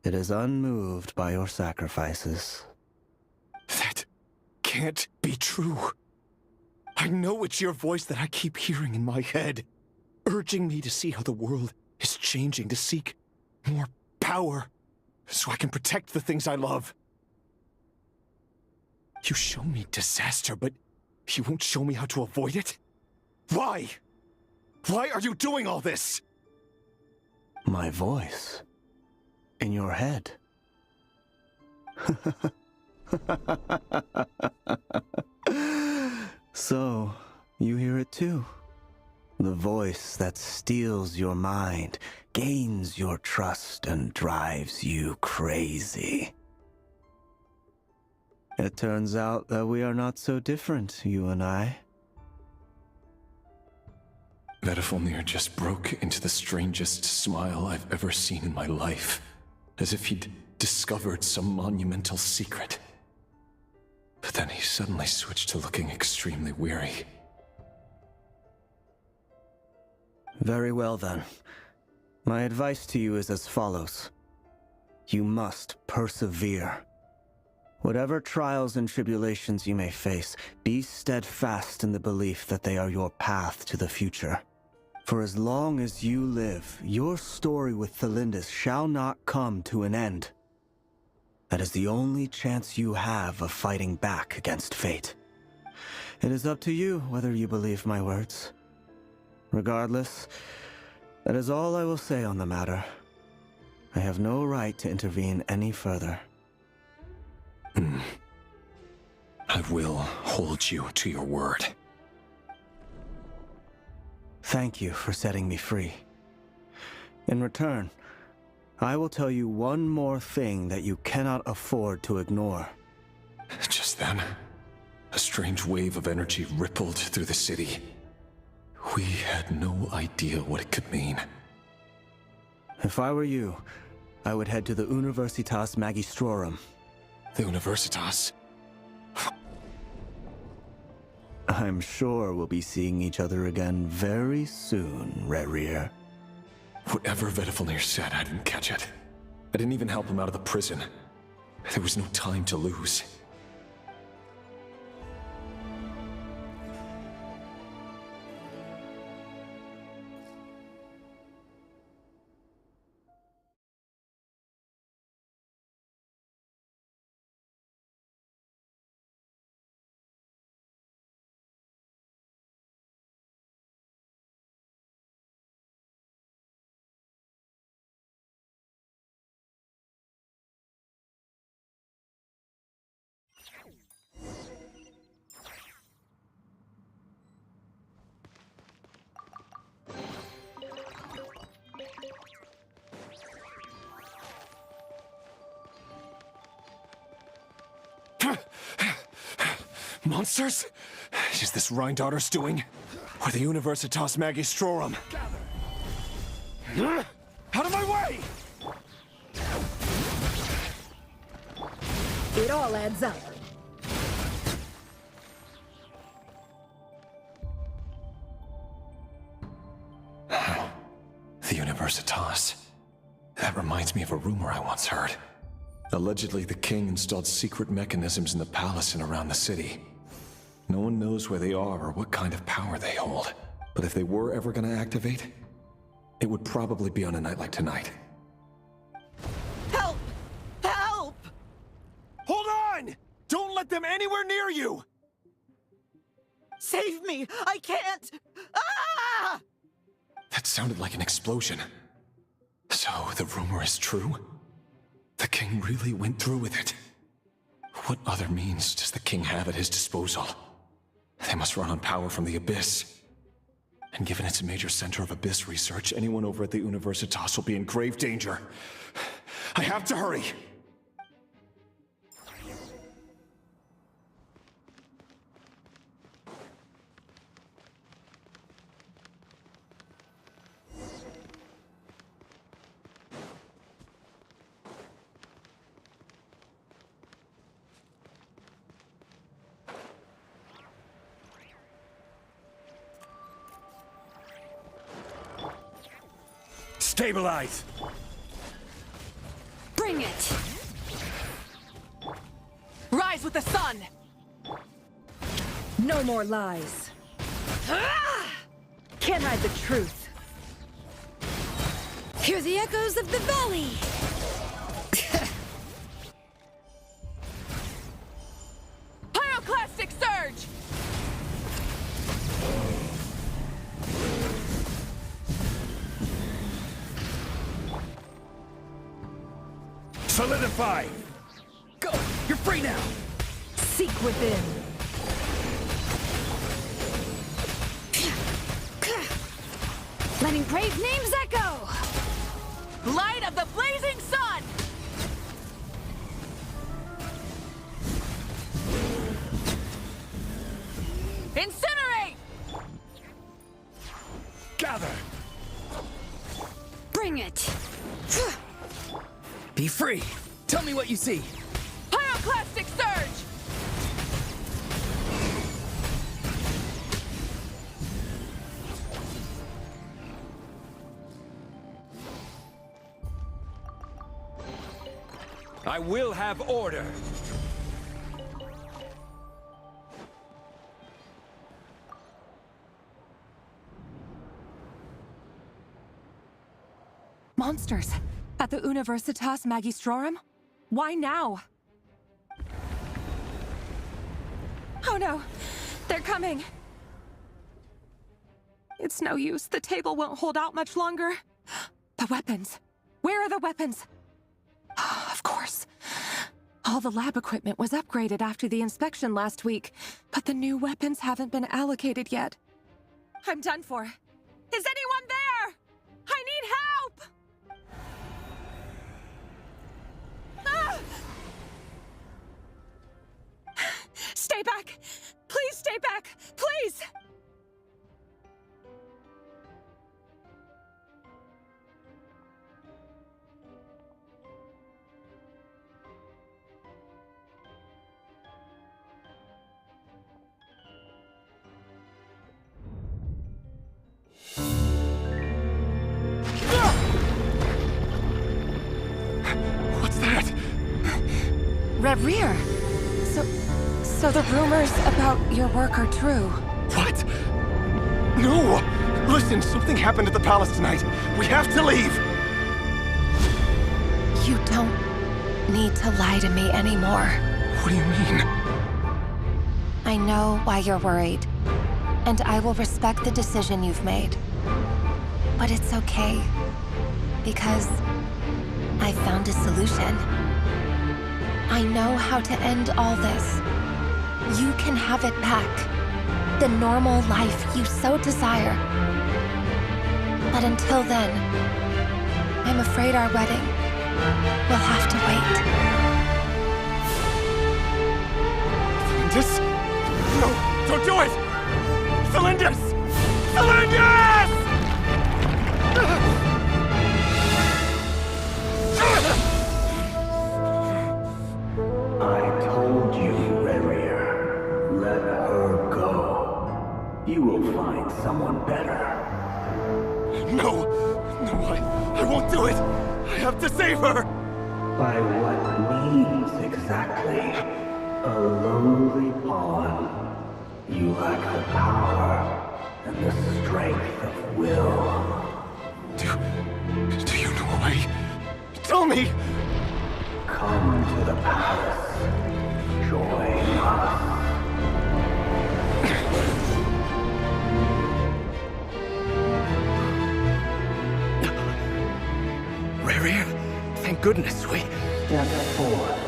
It is unmoved by your sacrifices.
That can't be true. I know it's your voice that I keep hearing in my head, urging me to see how the world is changing, to seek more power, so I can protect the things I love. You show me disaster, but you won't show me how to avoid it? Why? Why are you doing all this?
My voice. In your head. So, you hear it too. The voice that steals your mind, gains your trust, and drives you crazy. It turns out that we are not so different, you and I.
Vedifalnir just broke into the strangest smile I've ever seen in my life, as if he'd discovered some monumental secret. But then he suddenly switched to looking extremely weary.
Very well then. My advice to you is as follows. You must persevere. Whatever trials and tribulations you may face, be steadfast in the belief that they are your path to the future. For as long as you live, your story with Thelindis shall not come to an end. That is the only chance you have of fighting back against fate. It is up to you whether you believe my words. Regardless, that is all I will say on the matter. I have no right to intervene any further.
I will hold you to your word.
Thank you for setting me free. In return, I will tell you one more thing that you cannot afford to ignore.
Just then, a strange wave of energy rippled through the city. We had no idea what it could mean.
If I were you, I would head to the Universitas Magistrorum.
The Universitas?
I'm sure we'll be seeing each other again very soon, Rerir.
Whatever Vedifalnir said, I didn't catch it. I didn't even help him out of the prison. There was no time to lose. Monsters? Is this Rhindaughter's doing? Or the Universitas Magistrorum? Out of my way!
It all adds up.
The Universitas. That reminds me of a rumor I once heard. Allegedly, the king installed secret mechanisms in the palace and around the city. No one knows where they are or what kind of power they hold. But if they were ever going to activate, it would probably be on a night like tonight.
Help! Help! Hold on! Don't let them anywhere near you! Save me! I can't! Ah!
That sounded like an explosion. So, the rumor is true? The king really went through with it? What other means does the king have at his disposal? They must run on power from the Abyss. And given it's a major center of Abyss research, anyone over at the Universitas will be in grave danger. I have to hurry!
Stabilize!
Bring it! Rise with the sun!
No more lies. Can't hide the truth.
Hear the echoes of the valley! Pyroclastic surge!
Solidify!
Go! You're free now!
Seek within.
Letting brave names echo! Light of the blazing sun! Incinerate!
Gather!
Bring it!
Be free! Tell me what you see!
Pyroclastic surge!
I will have order!
Monsters! At the Universitas Magistrorum? Why now? Oh no! They're coming! It's no use. The table won't hold out much longer. The weapons! Where are the weapons? Of course. All the lab equipment was upgraded after the inspection last week, but the new weapons haven't been allocated yet. I'm done for. Is anyone there? I need help! Ah! Stay back! Please stay back! Please!
What's that?
Reverie! So the rumors about your work are true.
What? No! Listen, something happened at the palace tonight. We have to leave!
You don't need to lie to me anymore.
What do you mean?
I know why you're worried, and I will respect the decision you've made. But it's okay, because I found a solution. I know how to end all this. You can have it back. The normal life you so desire. But until then, I'm afraid our wedding will have to wait.
Celindus? No, don't do it! Celindus! Celindus!
I told you, Reverie. Let her go. You will find someone better.
No! No, I won't do it! I have to save her!
By what means exactly? A lowly pawn. You lack the power and the strength of will.
Do you know a way? Tell me!
Come to the palace. Join us.
Reverie, thank goodness we...
Step forth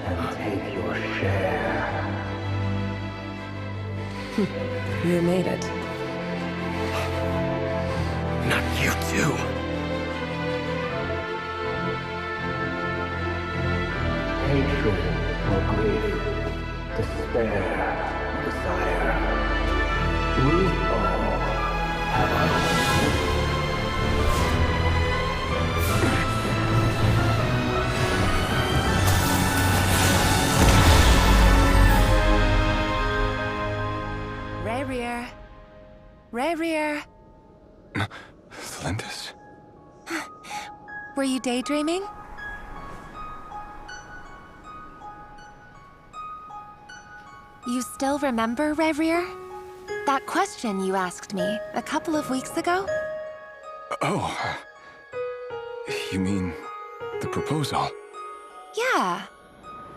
and take your share.
You made it.
Not you too.
Hatred or grief, despair, desire. We all have our
Reverie. Reverie.
Celindus?
Were you daydreaming? You still remember, Rerir? That question you asked me a couple of weeks ago?
Oh. You mean the proposal?
Yeah.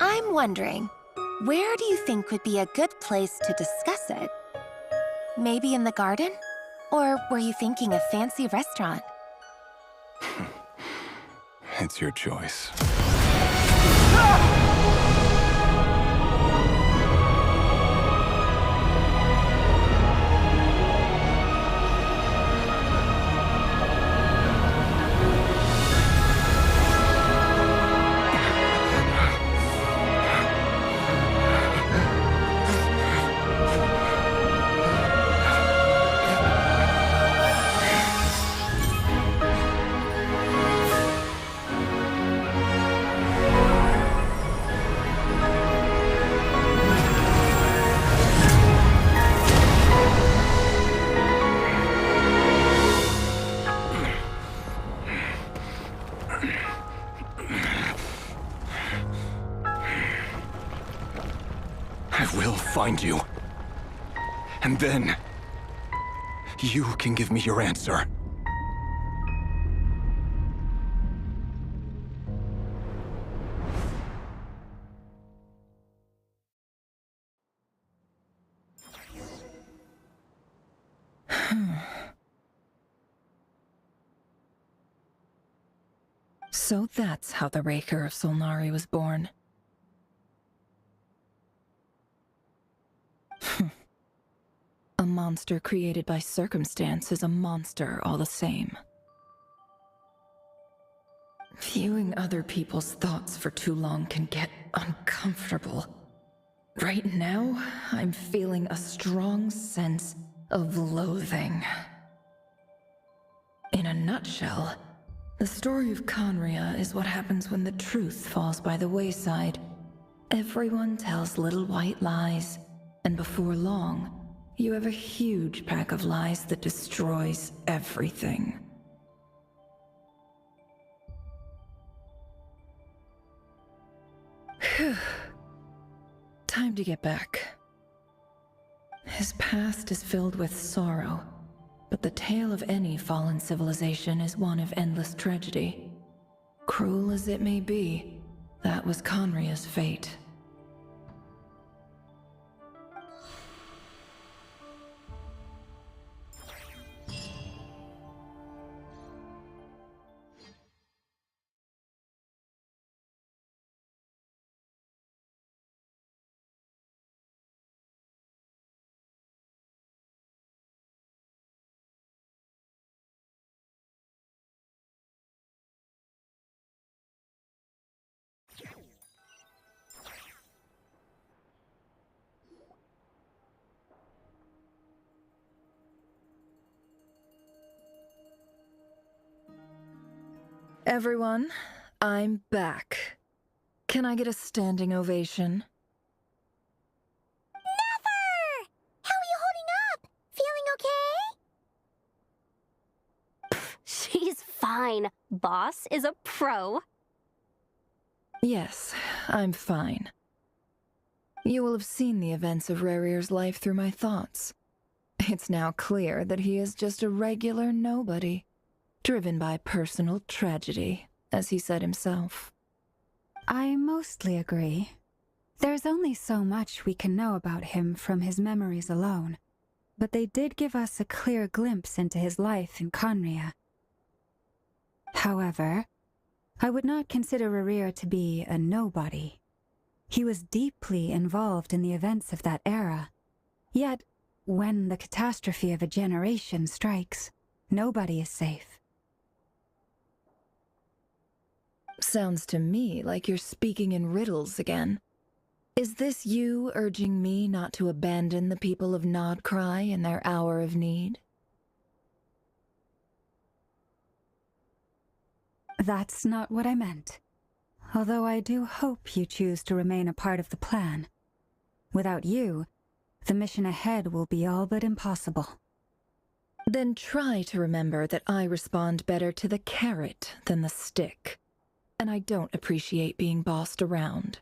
I'm wondering, where do you think would be a good place to discuss it? Maybe in the garden? Or were you thinking a fancy restaurant?
It's your choice. I will find you. And then, you can give me your answer.
So that's how the Raker of Solnari was born. A monster created by circumstance is a monster all the same. Viewing other people's thoughts for too long can get uncomfortable. Right now, I'm feeling a strong sense of loathing. In a nutshell, the story of Conria is what happens when the truth falls by the wayside. Everyone tells little white lies, and before long, you have a huge pack of lies that destroys everything. Phew. Time to get back. His past is filled with sorrow, but the tale of any fallen civilization is one of endless tragedy. Cruel as it may be, that was Conria's fate. Everyone, I'm back. Can I get a standing ovation?
Never! How are you holding up? Feeling okay?
She's fine. Boss is a pro.
Yes, I'm fine. You will have seen the events of Rerir's life through my thoughts. It's now clear that he is just a regular nobody, driven by personal tragedy, as he said himself.
I mostly agree. There's only so much we can know about him from his memories alone, but they did give us a clear glimpse into his life in Conria. However, I would not consider Rerir to be a nobody. He was deeply involved in the events of that era. Yet, when the catastrophe of a generation strikes, nobody is safe.
Sounds to me like you're speaking in riddles again. Is this you urging me not to abandon the people of Krai in their hour of need?
That's not what I meant. Although I do hope you choose to remain a part of the plan. Without you, the mission ahead will be all but impossible.
Then try to remember that I respond better to the carrot than the stick, and I don't appreciate being bossed around.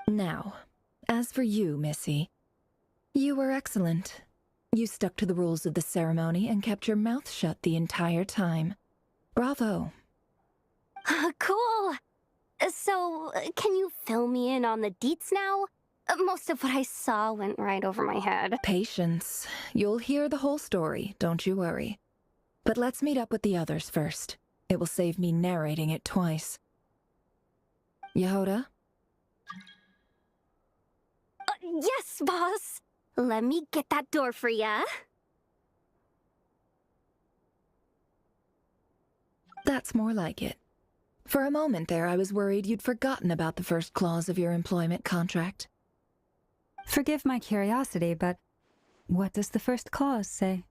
Now, as for you, Missy, you were excellent. You stuck to the rules of the ceremony and kept your mouth shut the entire time. Bravo.
Cool! So, can you fill me in on the deets now? Most of what I saw went right over my head.
Patience. You'll hear the whole story, don't you worry. But let's meet up with the others first. It will save me narrating it twice. Yehoda?
Yes, boss! Let me get that door for ya.
That's more like it. For a moment there, I was worried you'd forgotten about the first clause of your employment contract.
Forgive my curiosity, but what does the first clause say?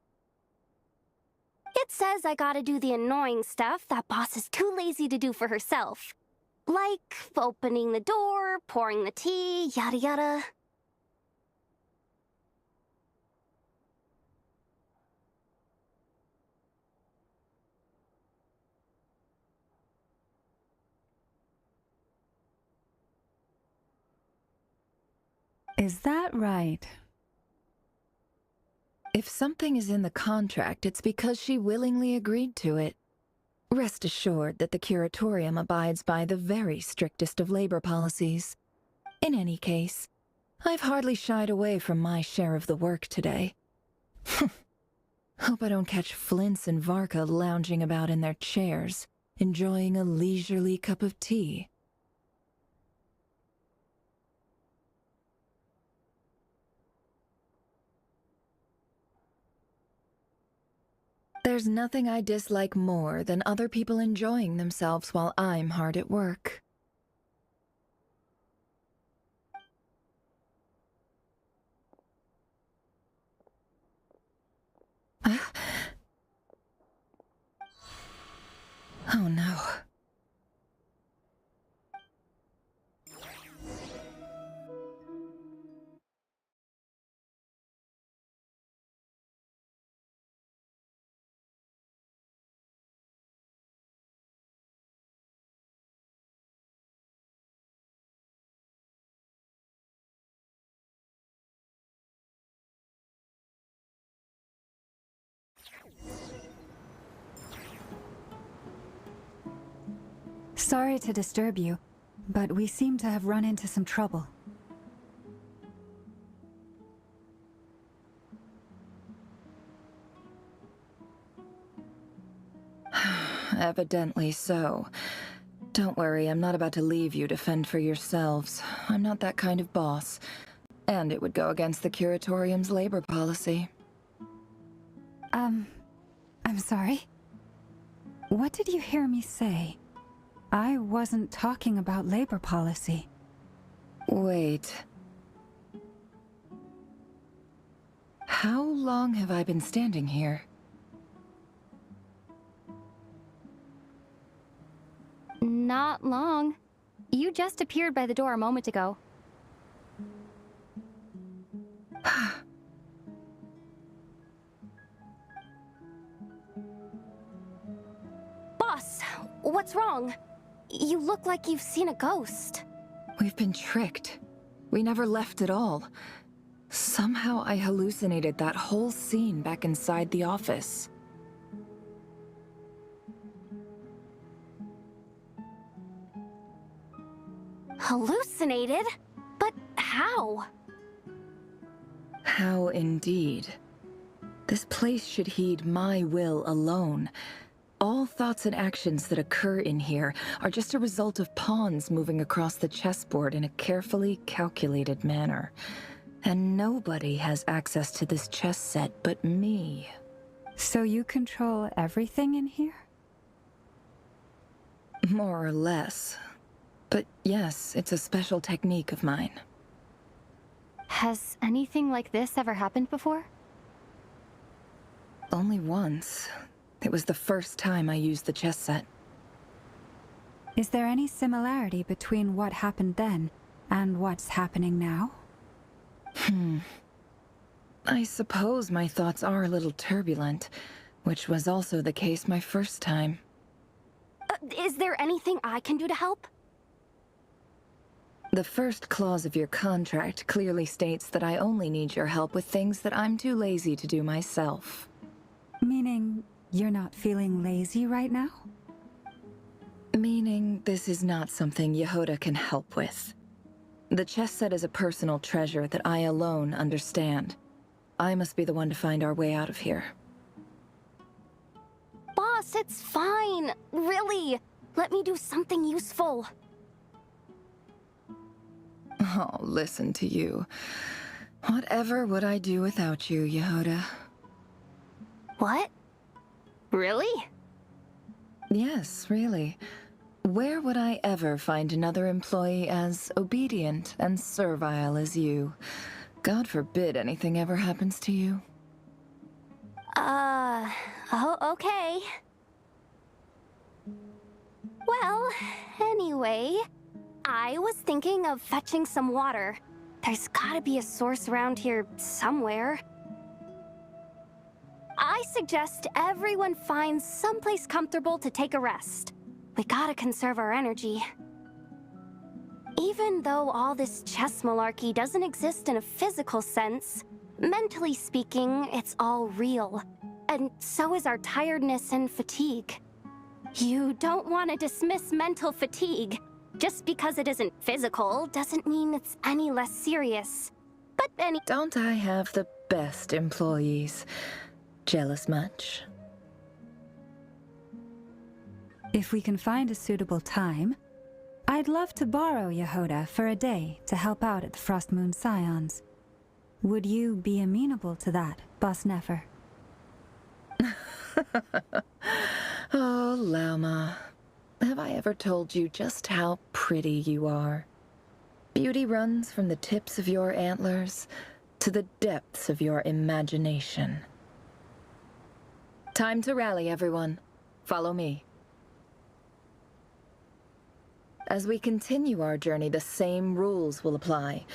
It says I gotta do the annoying stuff that boss is too lazy to do for herself. Like opening the door, pouring the tea, yada yada.
Is that right?
If something is in the contract, it's because she willingly agreed to it. Rest assured that the curatorium abides by the very strictest of labor policies. In any case, I've hardly shied away from my share of the work today. Hope I don't catch Flintz and Varka lounging about in their chairs, enjoying a leisurely cup of tea. There's nothing I dislike more than other people enjoying themselves while I'm hard at work. Oh no.
Sorry to disturb you, but we seem to have run into some trouble.
Evidently so. Don't worry, I'm not about to leave you to fend for yourselves. I'm not that kind of boss. And it would go against the curatorium's labor policy.
I'm sorry? What did you hear me say? I wasn't talking about labor policy.
Wait. How long have I been standing here?
Not long. You just appeared by the door a moment ago. Boss, what's wrong? You look like you've seen a ghost.
We've been tricked. We never left at all. Somehow I hallucinated that whole scene back inside the office.
Hallucinated? But how?
How indeed. This place should heed my will alone. All thoughts and actions that occur in here are just a result of pawns moving across the chessboard in a carefully calculated manner. And nobody has access to this chess set but me.
So you control everything in here?
More or less. But yes, it's a special technique of mine.
Has anything like this ever happened before?
Only once. It was the first time I used the chess set.
Is there any similarity between what happened then and what's happening now?
I suppose my thoughts are a little turbulent, which was also the case my first time.
Is there anything I can do to help?
The first clause of your contract clearly states that I only need your help with things that I'm too lazy to do myself.
Meaning, you're not feeling lazy right now?
Meaning, this is not something Yehoda can help with. The chess set is a personal treasure that I alone understand. I must be the one to find our way out of here.
Boss, it's fine. Really. Let me do something useful.
Oh, listen to you. Whatever would I do without you, Yehoda?
What? Really?
Yes, really. Where would I ever find another employee as obedient and servile as you? God forbid anything ever happens to you.
Oh, okay. Well, anyway, I was thinking of fetching some water. There's gotta be a source around here somewhere. I suggest everyone finds someplace comfortable to take a rest. We gotta conserve our energy. Even though all this chess malarkey doesn't exist in a physical sense, mentally speaking, it's all real. And so is our tiredness and fatigue. You don't want to dismiss mental fatigue. Just because it isn't physical doesn't mean it's any less serious. But
Don't I have the best employees? Jealous much?
If we can find a suitable time, I'd love to borrow Yehoda for a day to help out at the Frost Moon Scions. Would you be amenable to that, Boss Nefer?
Oh, Lama. Have I ever told you just how pretty you are? Beauty runs from the tips of your antlers to the depths of your imagination. Time to rally, everyone. Follow me. As we continue our journey, the same rules will apply.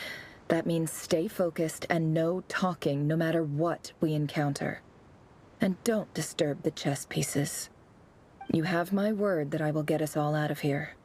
That means stay focused and no talking no matter what we encounter. And don't disturb the chess pieces. You have my word that I will get us all out of here.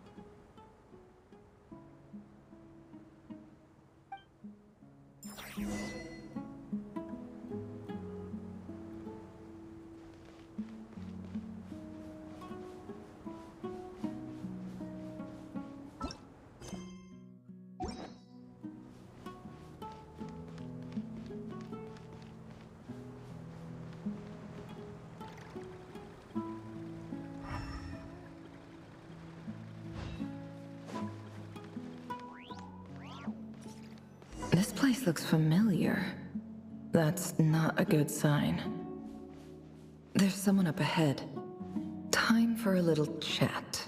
This place looks familiar. That's not a good sign. There's someone up ahead. Time for a little chat.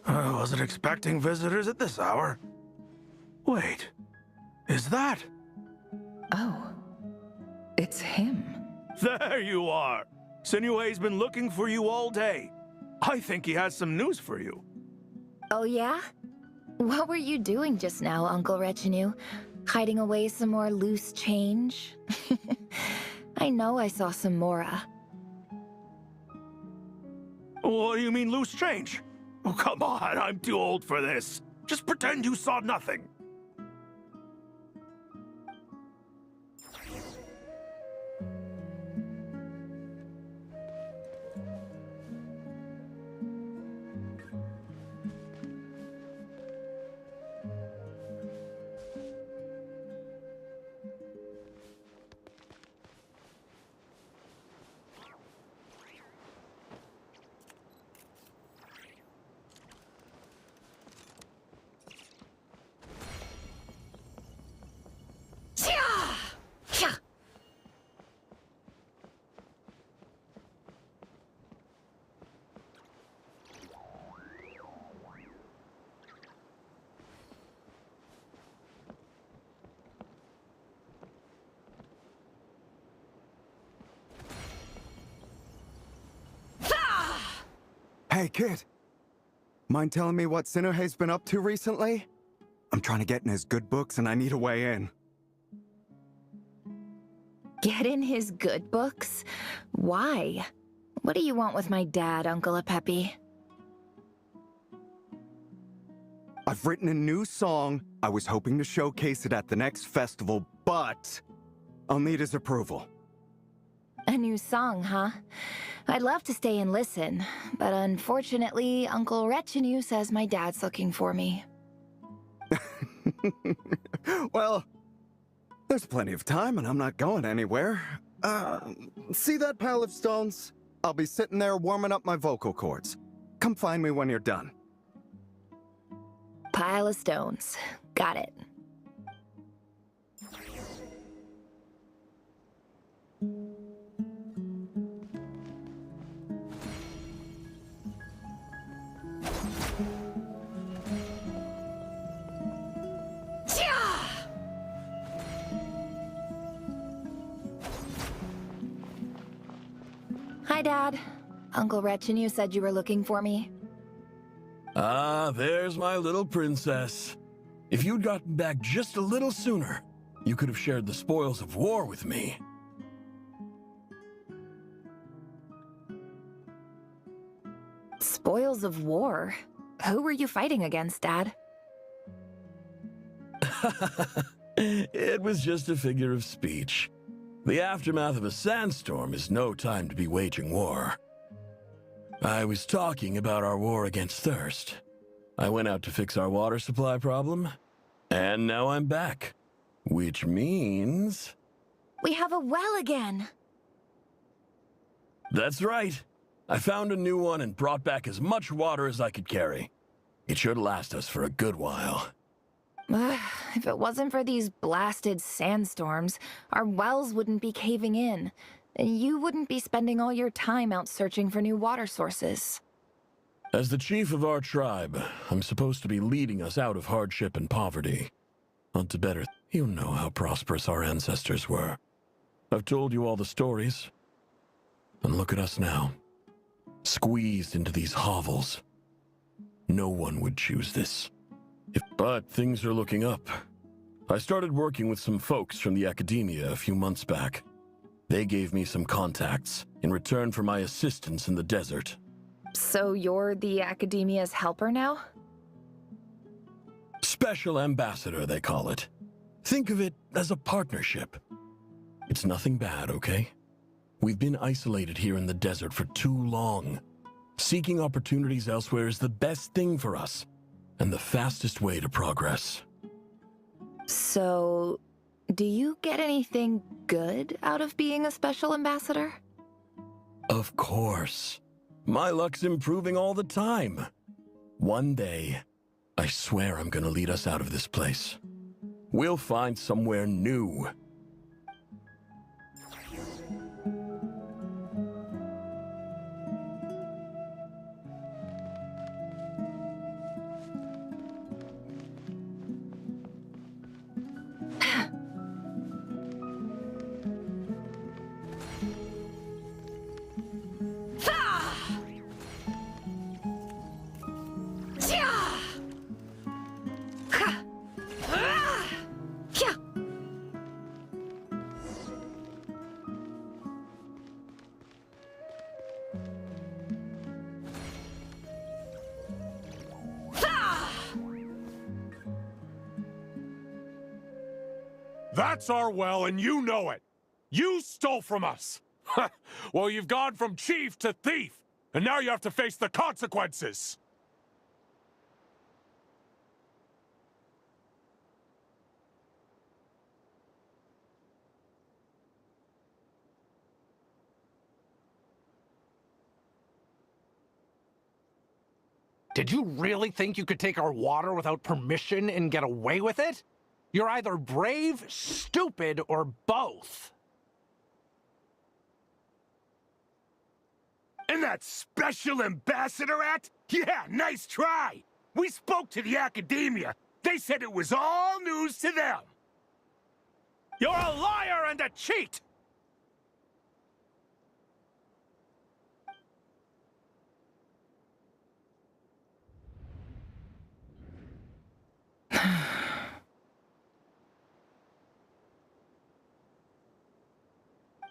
I wasn't expecting visitors at this hour. Wait, is that?
Oh, it's him.
There you are! Sinue's been looking for you all day. I think he has some news for you.
Oh yeah? What were you doing just now, Uncle Retinue? Hiding away some more loose change? I know I saw some Mora.
What do you mean loose change? Oh, come on, I'm too old for this. Just pretend you saw nothing.
Hey, kid.
Mind telling me what Sinohe's been up to recently? I'm trying to get in his good books and I need a way in.
Get in his good books? Why? What do you want with my dad, Uncle Apepi?
I've written a new song. I was hoping to showcase it at the next festival, but I'll need his approval.
A new song, huh? I'd love to stay and listen, but unfortunately, Uncle Retinue says my dad's looking for me.
Well, there's plenty of time and I'm not going anywhere. See that pile of stones? I'll be sitting there warming up my vocal cords. Come find me when you're done.
Pile of stones. Got it. Hi, Dad. Uncle Retinue said you were looking for me.
Ah, there's my little princess. If you'd gotten back just a little sooner, you could have shared the spoils of war with me.
Spoils of war? Who were you fighting against, Dad?
It was just a figure of speech. The aftermath of a sandstorm is no time to be waging war. I was talking about our war against thirst. I went out to fix our water supply problem, and now I'm back. Which means...
We have a well again!
That's right. I found a new one and brought back as much water as I could carry. It should last us for a good while.
If it wasn't for these blasted sandstorms, our wells wouldn't be caving in. And you wouldn't be spending all your time out searching for new water sources.
As the chief of our tribe, I'm supposed to be leading us out of hardship and poverty. On to better. You know how prosperous our ancestors were. I've told you all the stories. And look at us now. Squeezed into these hovels. No one would choose this. But things are looking up. I started working with some folks from the academia a few months back. They gave me some contacts in return for my assistance in the desert.
So you're the academia's helper now?
Special ambassador, they call it. Think of it as a partnership. It's nothing bad, okay? We've been isolated here in the desert for too long. Seeking opportunities elsewhere is the best thing for us, and the fastest way to progress.
So, do you get anything good out of being a special ambassador?
Of course. My luck's improving all the time. One day, I swear I'm gonna lead us out of this place. We'll find somewhere new.
That's our well, and you know it. You stole from us. Well, you've gone from chief to thief, and now you have to face the consequences.
Did you really think you could take our water without permission and get away with it? You're either brave, stupid, or both.
And that special ambassador act? Yeah, nice try. We spoke to the academia. They said it was all news to them.
You're a liar and a cheat!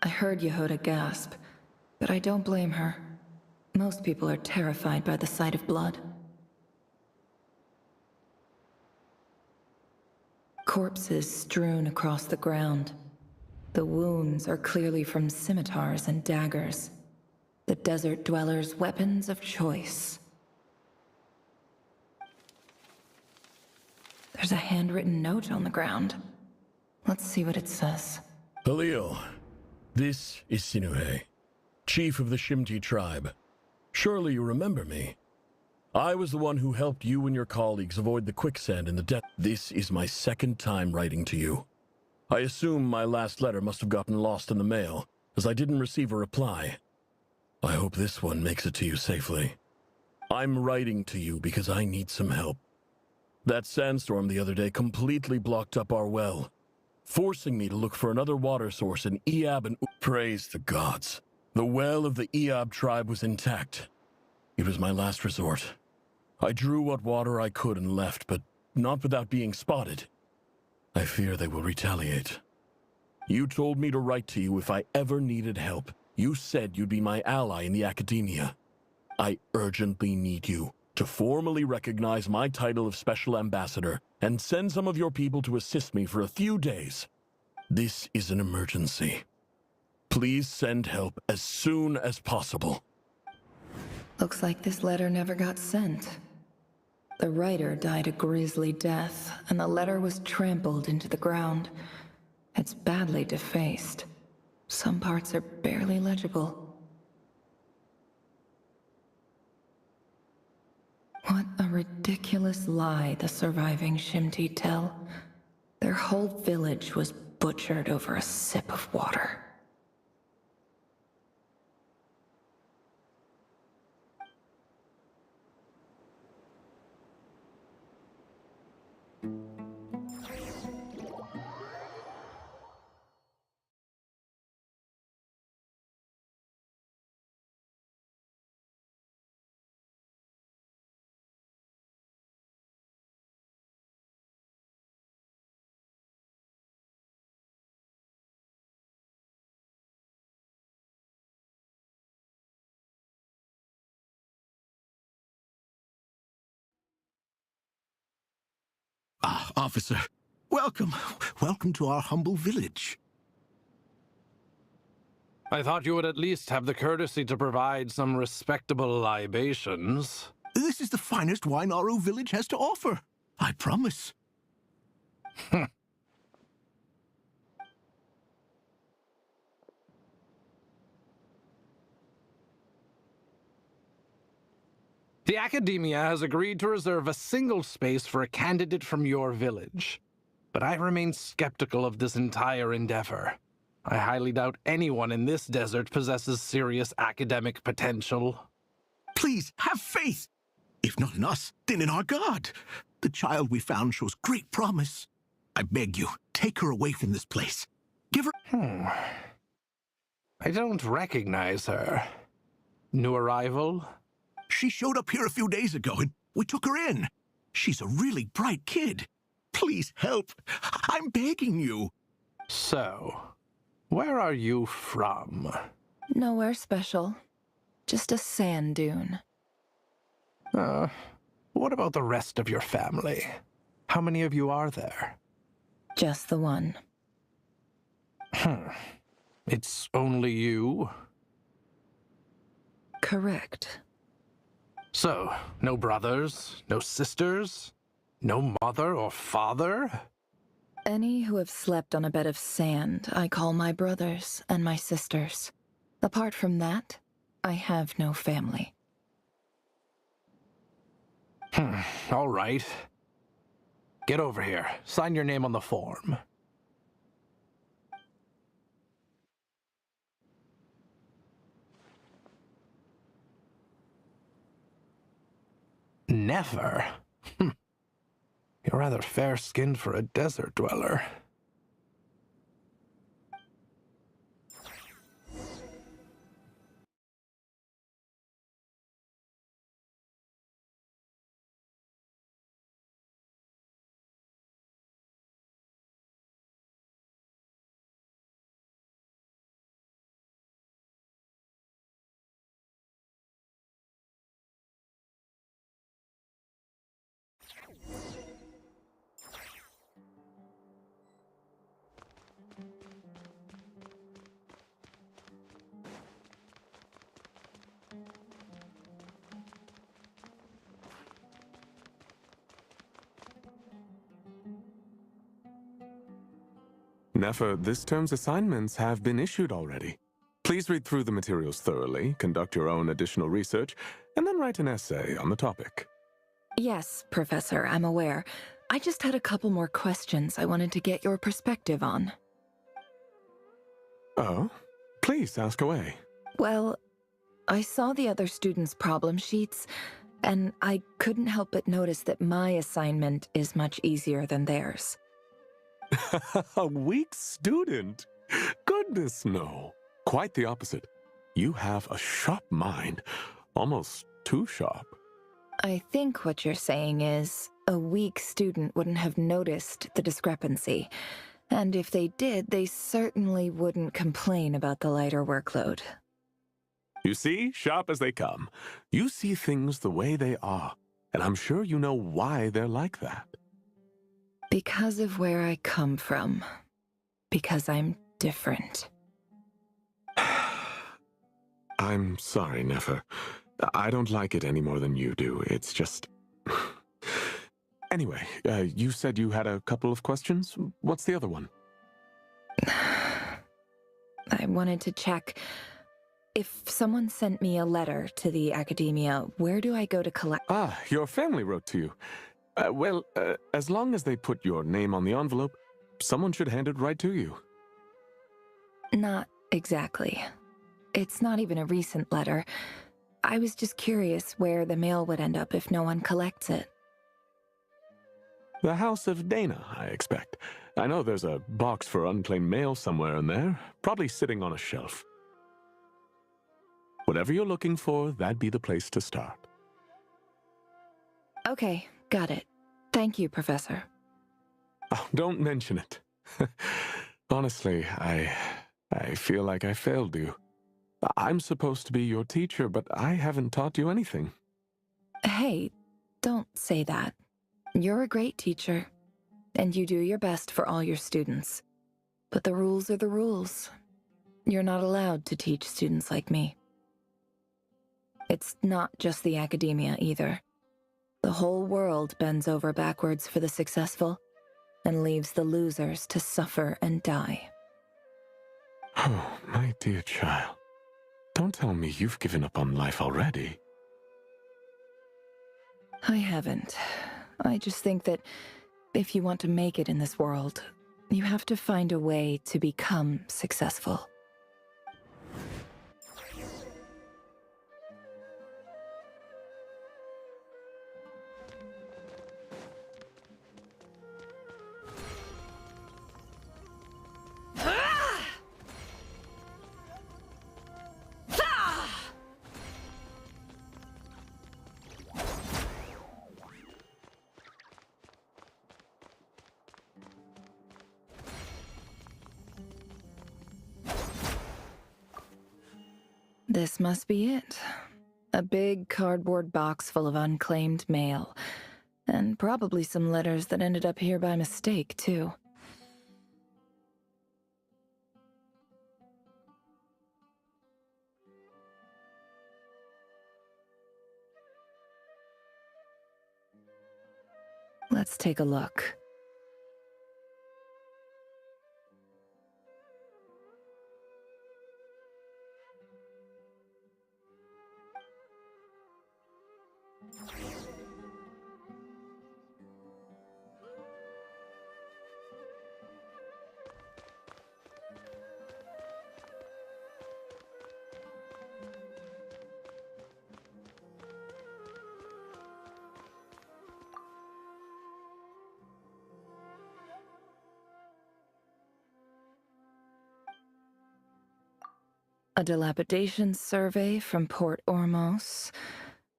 I heard Yehoda gasp, but I don't blame her. Most people are terrified by the sight of blood. Corpses strewn across the ground. The wounds are clearly from scimitars and daggers. The desert dwellers' weapons of choice. There's a handwritten note on the ground. Let's see what it says.
Halil, this is Sinuhe, chief of the Shimti tribe. Surely you remember me. I was the one who helped you and your colleagues avoid the quicksand in the desert. This is my second time writing to you. I assume my last letter must have gotten lost in the mail, as I didn't receive a reply. I hope this one makes it to you safely. I'm writing to you because I need some help. That sandstorm the other day completely blocked up our well, forcing me to look for another water source in Eab and praise the gods. The well of the Eab tribe was intact. It was my last resort. I drew what water I could and left, but not without being spotted. I fear they will retaliate. You told me to write to you if I ever needed help. You said you'd be my ally in the academia. I urgently need you to formally recognize my title of Special Ambassador and send some of your people to assist me for a few days. This is an emergency. Please send help as soon as possible.
Looks like this letter never got sent. The writer died a grisly death, and the letter was trampled into the ground. It's badly defaced. Some parts are barely legible. What a ridiculous lie the surviving Shimti tell. Their whole village was butchered over a sip of water.
Ah, officer. Welcome. Welcome to our humble village.
I thought you would at least have the courtesy to provide some respectable libations.
This is the finest wine Aru village has to offer. I promise.
The Academia has agreed to reserve a single space for a candidate from your village. But I remain skeptical of this entire endeavor. I highly doubt anyone in this desert possesses serious academic potential.
Please, have faith. If not in us, then in our god. The child we found shows great promise. I beg you, take her away from this place. Give her...
I don't recognize her. New arrival?
She showed up here a few days ago, and we took her in. She's a really bright kid. Please help. I'm begging you.
So, where are you from?
Nowhere special. Just a sand dune.
What about the rest of your family? How many of you are there?
Just the one.
It's only you?
Correct.
So, no brothers, no sisters, no mother or father?
Any who have slept on a bed of sand, I call my brothers and my sisters. Apart from that, I have no family.
All right. Get over here. Sign your name on the form. Never? You're rather fair-skinned for a desert dweller.
Nefer, this term's assignments have been issued already. Please read through the materials thoroughly, conduct your own additional research, and then write an essay on the topic.
Yes, Professor, I'm aware. I just had a couple more questions I wanted to get your perspective on.
Oh? Please ask away.
Well, I saw the other students' problem sheets, and I couldn't help but notice that my assignment is much easier than theirs.
A weak student? Goodness, no. Quite the opposite. You have a sharp mind. Almost too sharp.
I think what you're saying is, a weak student wouldn't have noticed the discrepancy. And if they did, they certainly wouldn't complain about the lighter workload.
You see, sharp as they come. You see things the way they are, and I'm sure you know why they're like that.
Because of where I come from. Because I'm different.
I'm sorry, Nefer. I don't like it any more than you do. It's just... Anyway, you said you had a couple of questions. What's the other one?
I wanted to check... If someone sent me a letter to the academia, where do I go to collect...
Ah, your family wrote to you. Well, as long as they put your name on the envelope, someone should hand it right to you.
Not exactly. It's not even a recent letter. I was just curious where the mail would end up if no one collects it.
The House of Dana, I expect. I know there's a box for unclaimed mail somewhere in there, probably sitting on a shelf. Whatever you're looking for, that'd be the place to start.
Okay, got it. Thank you, Professor.
Oh, don't mention it. Honestly, I feel like I failed you. I'm supposed to be your teacher, but I haven't taught you anything.
Hey, don't say that. You're a great teacher, and you do your best for all your students. But the rules are the rules. You're not allowed to teach students like me. It's not just the academia, either. The whole world bends over backwards for the successful, and leaves the losers to suffer and die.
Oh, my dear child. Don't tell me you've given up on life already.
I haven't. I just think that if you want to make it in this world, you have to find a way to become successful. This must be it. A big cardboard box full of unclaimed mail. And probably some letters that ended up here by mistake, too. Let's take a look. A dilapidation survey from Port Ormos.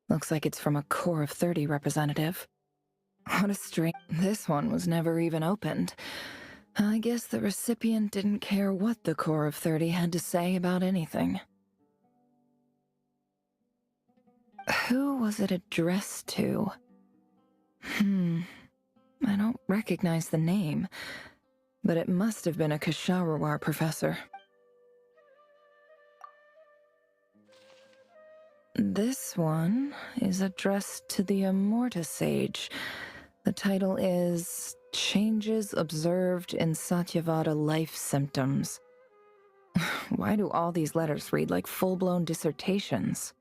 Looks like it's from a Core of 30 representative. What a strange... This one was never even opened. I guess the recipient didn't care what the Core of 30 had to say about anything. Who was it addressed to? I don't recognize the name, but it must have been a Ksharawar professor. This one is addressed to the Immorta Sage. The title is Changes observed in Satyavada life symptoms. Why do all these letters read like full-blown dissertations?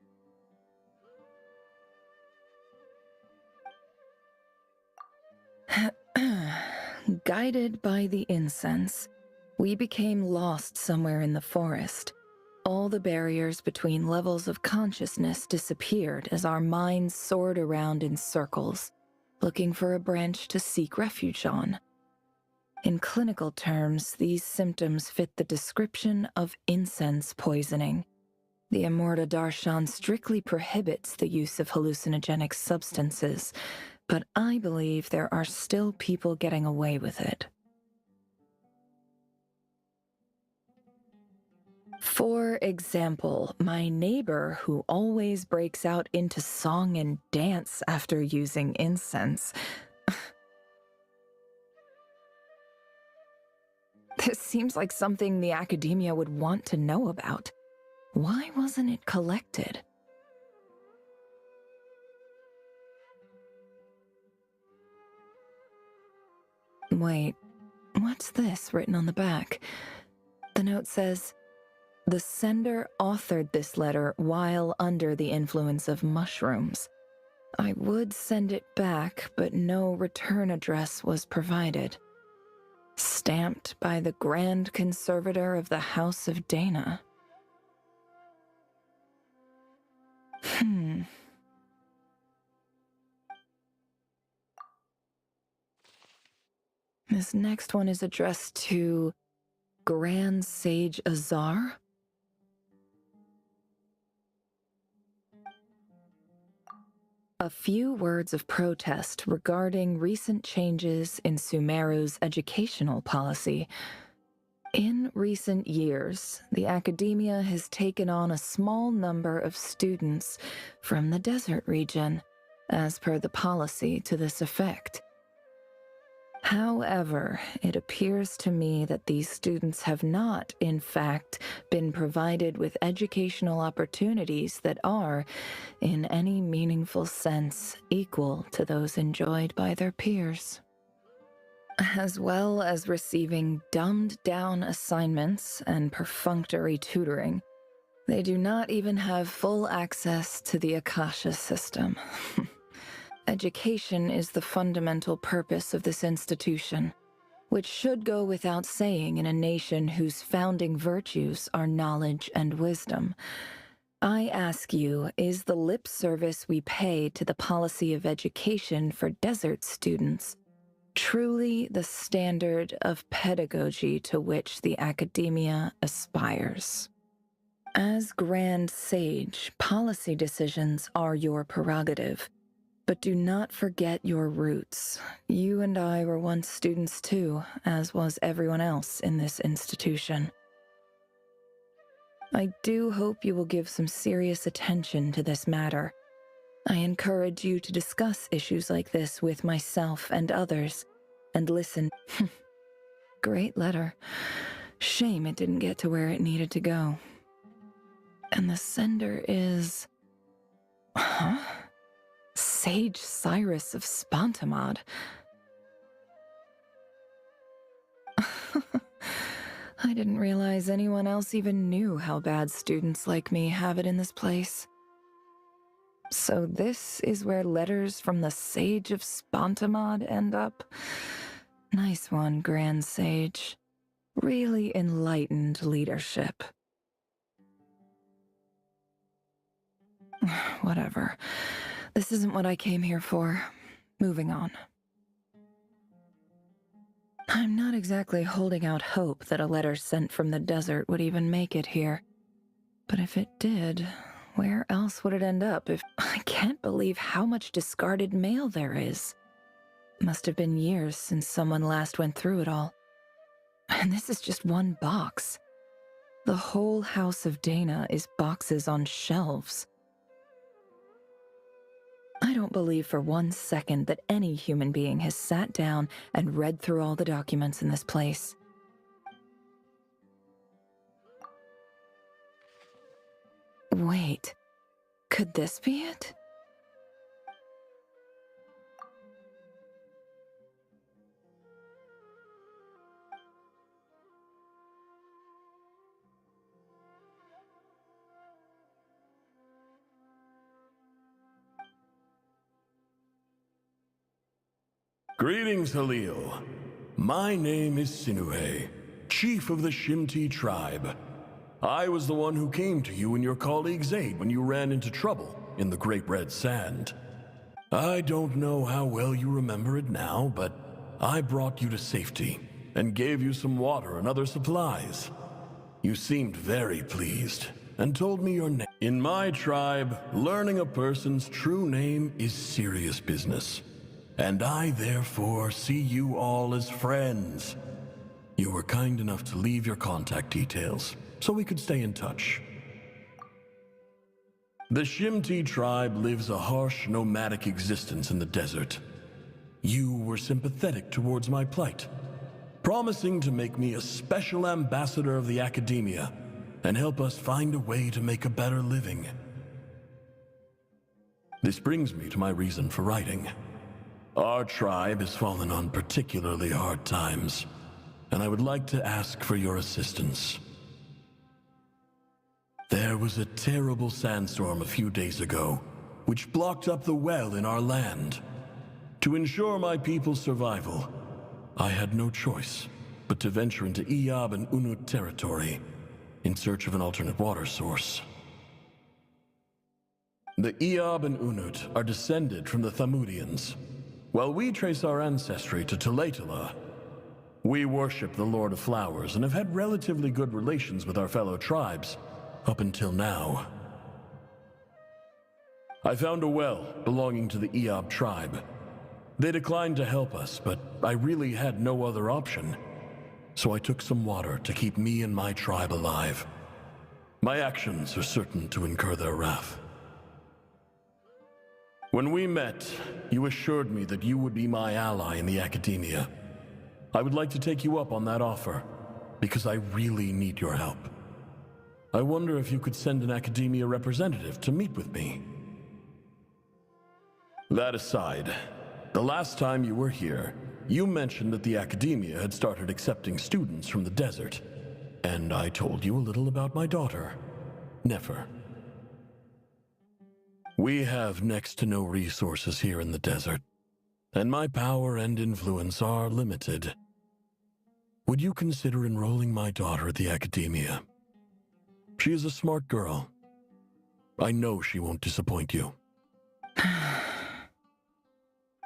Guided by the incense, we became lost somewhere in the forest. All the barriers between levels of consciousness disappeared as our minds soared around in circles, looking for a branch to seek refuge on. In clinical terms, these symptoms fit the description of incense poisoning. The Amurta Darshan strictly prohibits the use of hallucinogenic substances, but I believe there are still people getting away with it. For example, my neighbor who always breaks out into song and dance after using incense. This seems like something the academia would want to know about. Why wasn't it collected? Wait, what's this written on the back? The note says, "The sender authored this letter while under the influence of mushrooms. I would send it back, but no return address was provided. Stamped by the Grand Conservator of the House of Dana." This next one is addressed to Grand Sage Azar? A few words of protest regarding recent changes in Sumeru's educational policy. In recent years, the academia has taken on a small number of students from the desert region, as per the policy to this effect. However, it appears to me that these students have not, in fact, been provided with educational opportunities that are, in any meaningful sense, equal to those enjoyed by their peers. As well as receiving dumbed-down assignments and perfunctory tutoring, they do not even have full access to the Akasha system. Education is the fundamental purpose of this institution, which should go without saying in a nation whose founding virtues are knowledge and wisdom. I ask you, is the lip service we pay to the policy of education for desert students truly the standard of pedagogy to which the academia aspires? As Grand Sage, policy decisions are your prerogative. But do not forget your roots. You and I were once students too, as was everyone else in this institution. I do hope you will give some serious attention to this matter. I encourage you to discuss issues like this with myself and others, and listen. Great letter. Shame it didn't get to where it needed to go. And the sender is... Huh? Sage Cyrus of Spontamod. I didn't realize anyone else even knew how bad students like me have it in this place. So this is where letters from the Sage of Spontamod end up? Nice one, Grand Sage. Really enlightened leadership. Whatever. This isn't what I came here for. Moving on. I'm not exactly holding out hope that a letter sent from the desert would even make it here. But if it did, where else would it end up if... I can't believe how much discarded mail there is. Must have been years since someone last went through it all. And this is just one box. The whole House of Dana is boxes on shelves. I don't believe for 1 second that any human being has sat down and read through all the documents in this place. Wait, could this be it?
Greetings, Halil. My name is Sinuhe, chief of the Shimti tribe. I was the one who came to you and your colleague's aid when you ran into trouble in the Great Red Sand. I don't know how well you remember it now, but I brought you to safety and gave you some water and other supplies. You seemed very pleased and told me your name. In my tribe, learning a person's true name is serious business, and I therefore see you all as friends. You were kind enough to leave your contact details so we could stay in touch. The Shimti tribe lives a harsh, nomadic existence in the desert. You were sympathetic towards my plight, promising to make me a special ambassador of the academia and help us find a way to make a better living. This brings me to my reason for writing. Our tribe has fallen on particularly hard times, and I would like to ask for your assistance. There was a terrible sandstorm a few days ago, which blocked up the well in our land. To ensure my people's survival, I had no choice but to venture into Iyab and Unut territory in search of an alternate water source. The Iyab and Unut are descended from the Thamudians, while we trace our ancestry to Tulatala. We worship the Lord of Flowers and have had relatively good relations with our fellow tribes up until now. I found a well belonging to the Iyab tribe. They declined to help us, but I really had no other option. So I took some water to keep me and my tribe alive. My actions are certain to incur their wrath. When we met, you assured me that you would be my ally in the academia. I would like to take you up on that offer, because I really need your help. I wonder if you could send an academia representative to meet with me. That aside, the last time you were here, you mentioned that the academia had started accepting students from the desert, and I told you a little about my daughter, Nefer. We have next to no resources here in the desert, and my power and influence are limited. Would you consider enrolling my daughter at the academia? She is a smart girl. I know she won't disappoint you.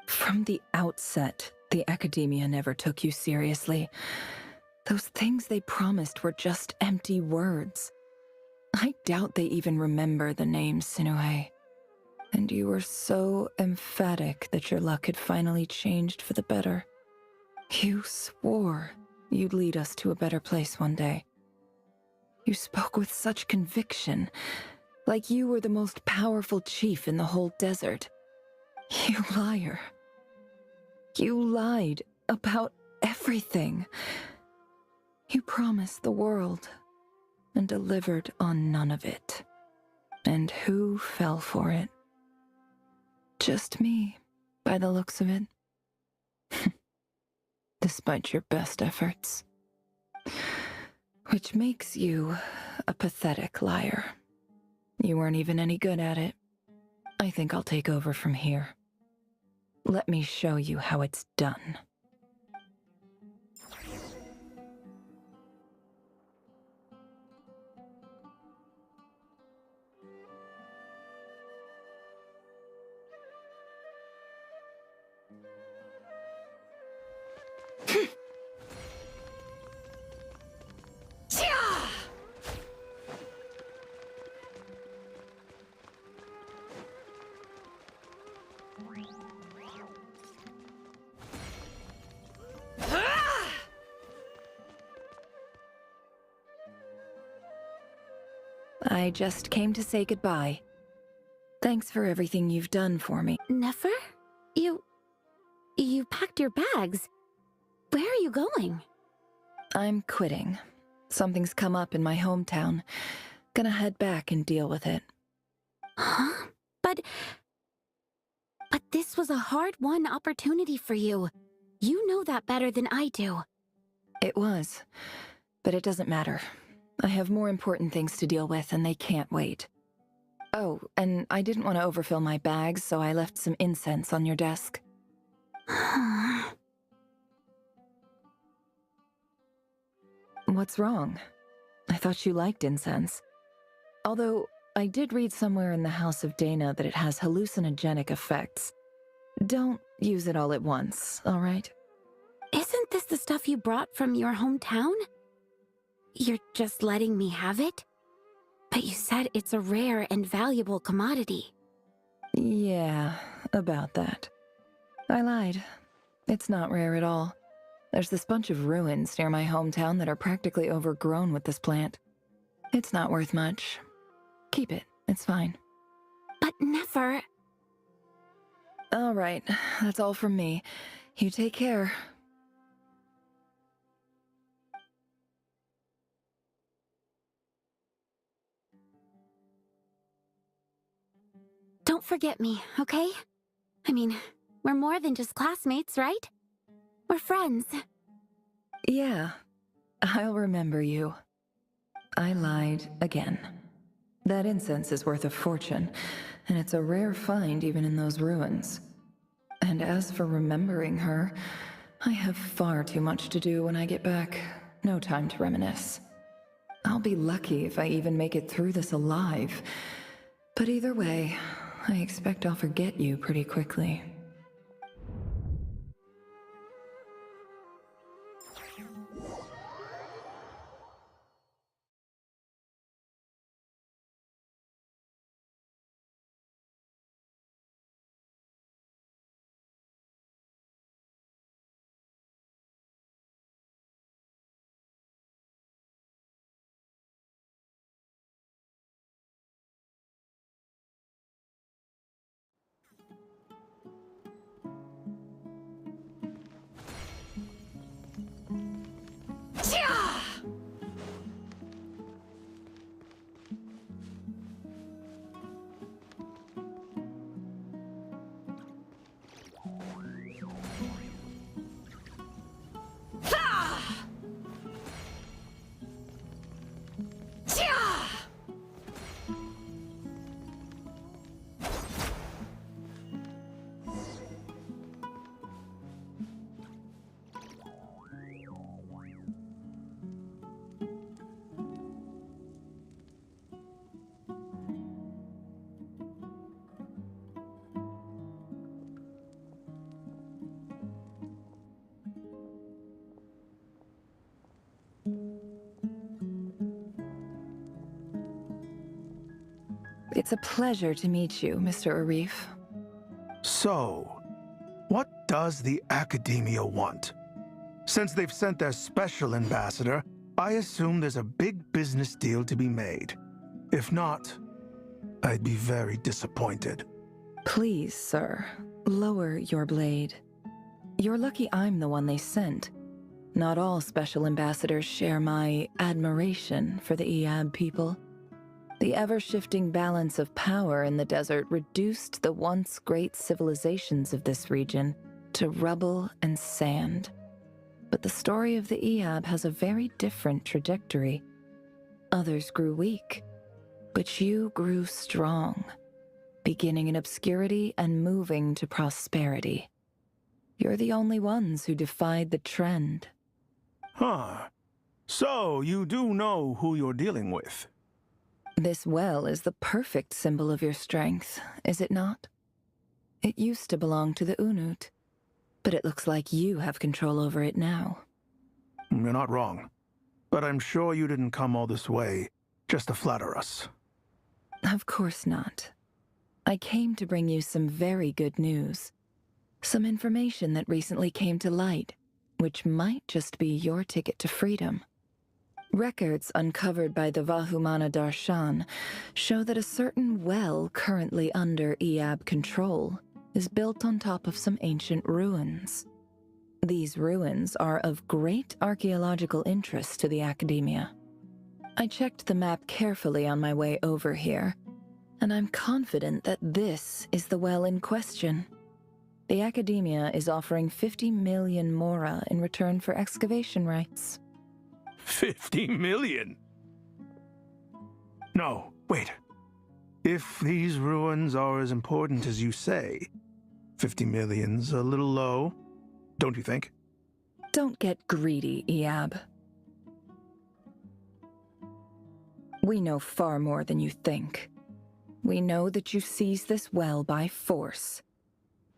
From the outset, the academia never took you seriously. Those things they promised were just empty words. I doubt they even remember the name Sinuhe. And you were so emphatic that your luck had finally changed for the better. You swore you'd lead us to a better place one day. You spoke with such conviction, like you were the most powerful chief in the whole desert. You liar. You lied about everything. You promised the world and delivered on none of it. And who fell for it? Just me, by the looks of it. Despite your best efforts. Which makes you a pathetic liar. You weren't even any good at it. I think I'll take over from here. Let me show you how it's done. I just came to say goodbye. Thanks for everything you've done for me.
Nefer? You packed your bags. Where are you going?
I'm quitting. Something's come up in my hometown. Gonna head back and deal with it.
Huh? But this was a hard-won opportunity for you. You know that better than I do.
It was, but it doesn't matter. I have more important things to deal with, and they can't wait. Oh, and I didn't want to overfill my bags, so I left some incense on your desk. What's wrong? I thought you liked incense. Although, I did read somewhere in the House of Dana that it has hallucinogenic effects. Don't use it all at once, all right?
Isn't this the stuff you brought from your hometown? You're just letting me have it? But you said it's a rare and valuable commodity.
Yeah, about that. I lied. It's not rare at all. There's this bunch of ruins near my hometown that are practically overgrown with this plant. It's not worth much. Keep it. It's fine.
But never...
All right. That's all from me. You take care.
Don't forget me, okay? I mean, we're more than just classmates, right? We're friends.
Yeah. I'll remember you. I lied again. That incense is worth a fortune, and it's a rare find even in those ruins. And as for remembering her, I have far too much to do when I get back. No time to reminisce. I'll be lucky if I even make it through this alive. But either way, I expect I'll forget you pretty quickly. It's a pleasure to meet you, Mr. Arif.
So, what does the Academia want? Since they've sent their special ambassador, I assume there's a big business deal to be made. If not, I'd be very disappointed.
Please, sir, lower your blade. You're lucky I'm the one they sent. Not all special ambassadors share my admiration for the Iab people. The ever-shifting balance of power in the desert reduced the once great civilizations of this region to rubble and sand. But the story of the Iab has a very different trajectory. Others grew weak, but you grew strong, beginning in obscurity and moving to prosperity. You're the only ones who defied the trend.
Huh. So, you do know who you're dealing with?
This well is the perfect symbol of your strength, is it not? It used to belong to the Unut, but it looks like you have control over it now.
You're not wrong. But I'm sure you didn't come all this way just to flatter us.
Of course not. I came to bring you some very good news. Some information that recently came to light, which might just be your ticket to freedom. Records uncovered by the Vahumana Darshan show that a certain well currently under Iab control is built on top of some ancient ruins. These ruins are of great archaeological interest to the Academia. I checked the map carefully on my way over here, and I'm confident that this is the well in question. The Academia is offering 50 million mora in return for excavation rights.
50 million? No, wait. If these ruins are as important as you say, 50 million's a little low, don't you think?
Don't get greedy, Iab. We know far more than you think. We know that you seized this well by force.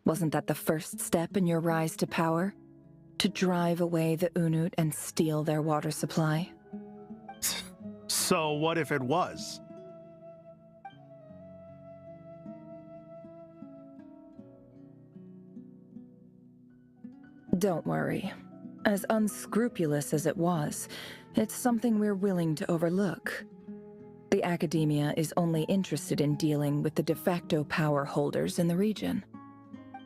Wasn't that the first step in your rise to power? To drive away the Unut and steal their water supply?
So what if it was?
Don't worry. As unscrupulous as it was, it's something we're willing to overlook. The Academia is only interested in dealing with the de facto power holders in the region.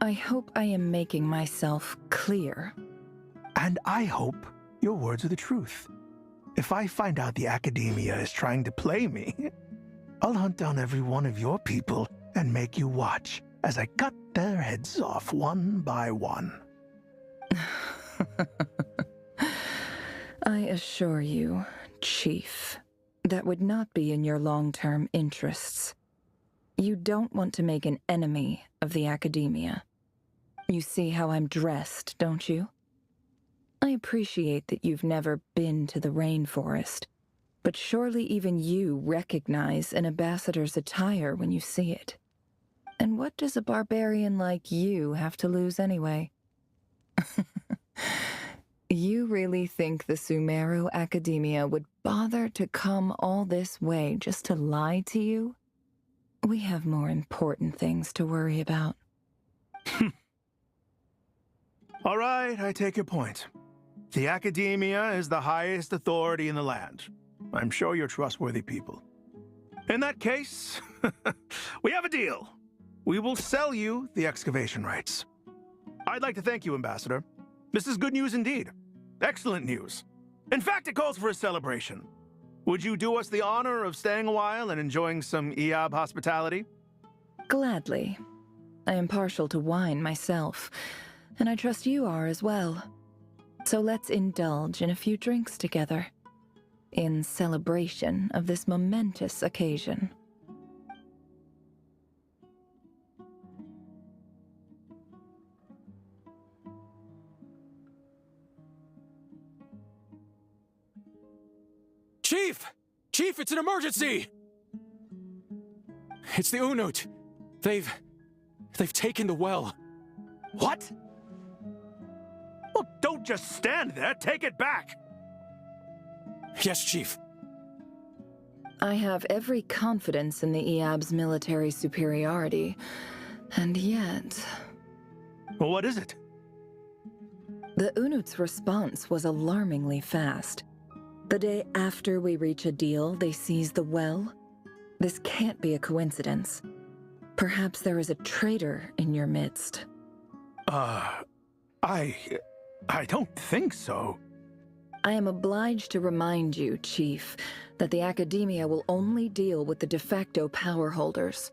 I hope I am making myself clear.
And I hope your words are the truth. If I find out the Academia is trying to play me, I'll hunt down every one of your people and make you watch as I cut their heads off one by one.
I assure you, Chief, that would not be in your long-term interests. You don't want to make an enemy of the Academia. You see how I'm dressed, don't you? I appreciate that you've never been to the rainforest, but surely even you recognize an ambassador's attire when you see it. And what does a barbarian like you have to lose anyway? You really think the Sumeru Academia would bother to come all this way just to lie to you? We have more important things to worry about.
All right, I take your point. The Academia is the highest authority in the land. I'm sure you're trustworthy people. In that case, we have a deal. We will sell you the excavation rights. I'd like to thank you, Ambassador. This is good news indeed. Excellent news. In fact, it calls for a celebration. Would you do us the honor of staying a while and enjoying some Iab hospitality?
Gladly. I am partial to wine myself, and I trust you are as well. So let's indulge in a few drinks together, in celebration of this momentous occasion.
Chief! Chief, it's an emergency! It's the Unut. They've taken the well.
What? Well, don't just stand there. Take it back.
Yes, Chief.
I have every confidence in the Iab's military superiority, and yet...
Well, what is it?
The Unut's response was alarmingly fast. The day after we reach a deal, they seize the well. This can't be a coincidence. Perhaps there is a traitor in your midst.
I don't think so.
I am obliged to remind you, Chief, that the Academia will only deal with the de facto power holders.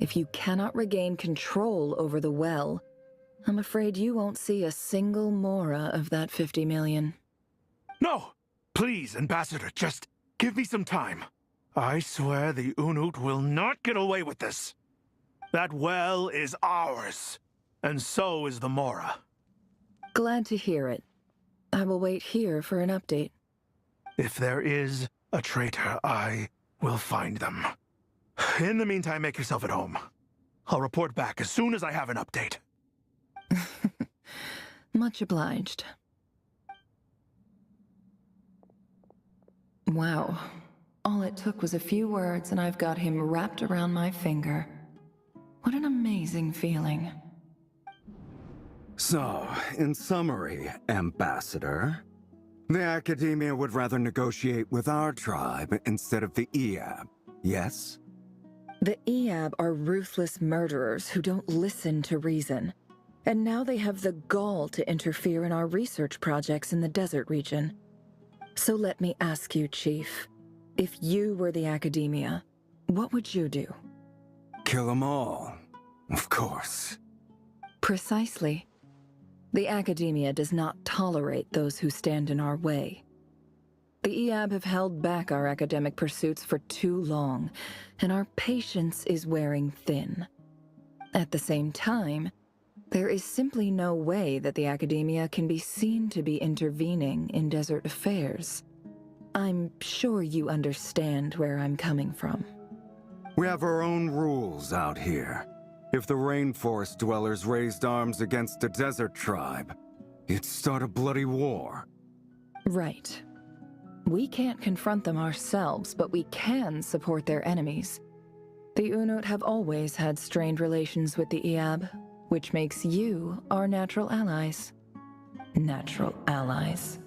If you cannot regain control over the well, I'm afraid you won't see a single mora of that 50 million.
No! Please, Ambassador, just give me some time. I swear the Unut will not get away with this. That well is ours, and so is the mora.
Glad to hear it. I will wait here for an update.
If there is a traitor, I will find them. In the meantime, make yourself at home. I'll report back as soon as I have an update.
Much obliged. Wow. All it took was a few words and I've got him wrapped around my finger. What an amazing feeling.
So, in summary, Ambassador, the Academia would rather negotiate with our tribe instead of the Iab, yes?
The Iab are ruthless murderers who don't listen to reason. And now they have the gall to interfere in our research projects in the desert region. So let me ask you, Chief, if you were the Academia, what would you do?
Kill them all, of course.
Precisely. The Academia does not tolerate those who stand in our way. The Iab have held back our academic pursuits for too long, and our patience is wearing thin. At the same time, There is simply no way that the Academia can be seen to be intervening in desert affairs. I'm sure you understand where I'm coming from.
We have our own rules out here. If the rainforest dwellers raised arms against a desert tribe, it'd start a bloody war.
Right. We can't confront them ourselves, but we can support their enemies. The Unut have always had strained relations with the Iab, which makes you our natural allies. Natural allies.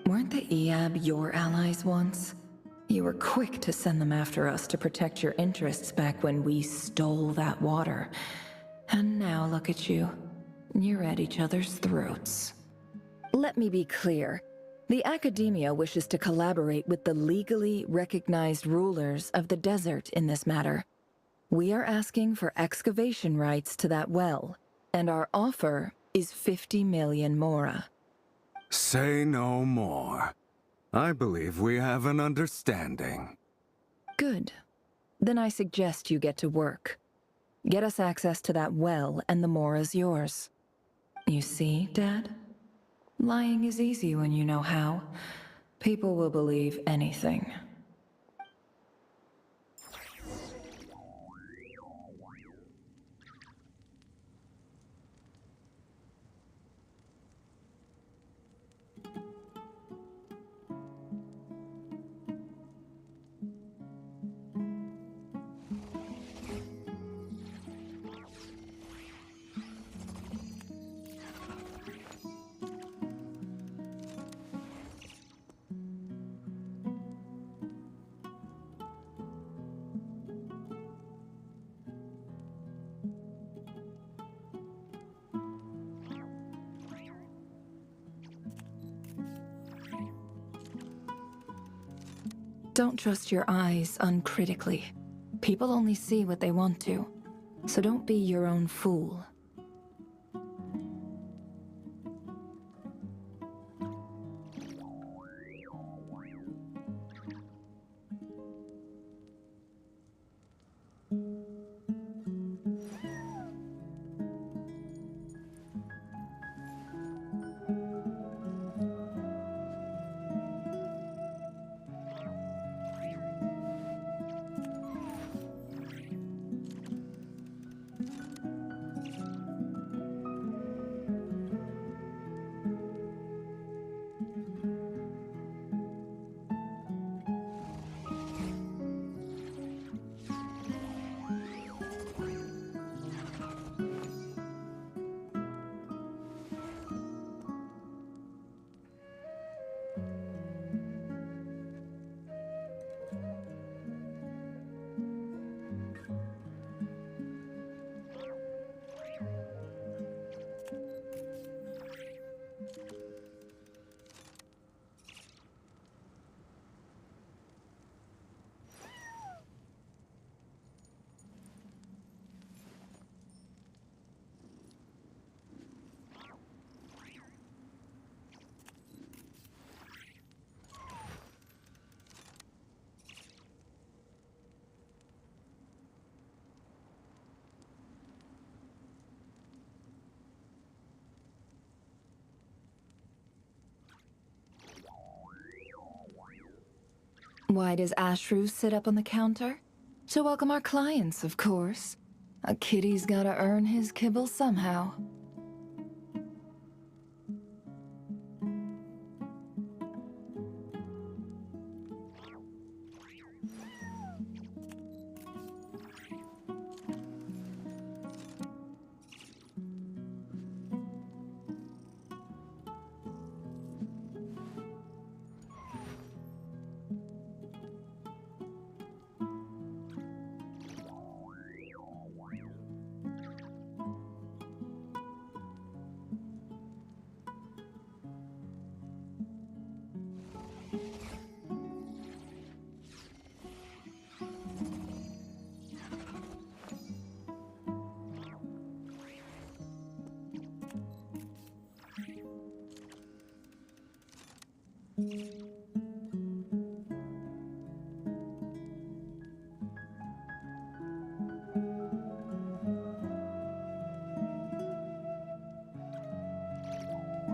Weren't the Iab your allies once? You were quick to send them after us to protect your interests back when we stole that water. And now look at you. You're at each other's throats. Let me be clear. The Academia wishes to collaborate with the legally recognized rulers of the desert in this matter. We are asking for excavation rights to that well, and our offer is 50 million mora.
Say no more. I believe we have an understanding.
Good. Then I suggest you get to work. Get us access to that well, and the mora's yours. You see, Dad? Lying is easy when you know how. People will believe anything. Don't trust your eyes uncritically. People only see what they want to, so don't be your own fool. Why does Ashru sit up on the counter? To welcome our clients, of course. A kitty's gotta earn his kibble somehow.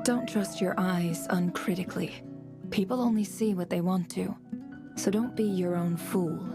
Don't trust your eyes uncritically. People only see what they want to, so don't be your own fool.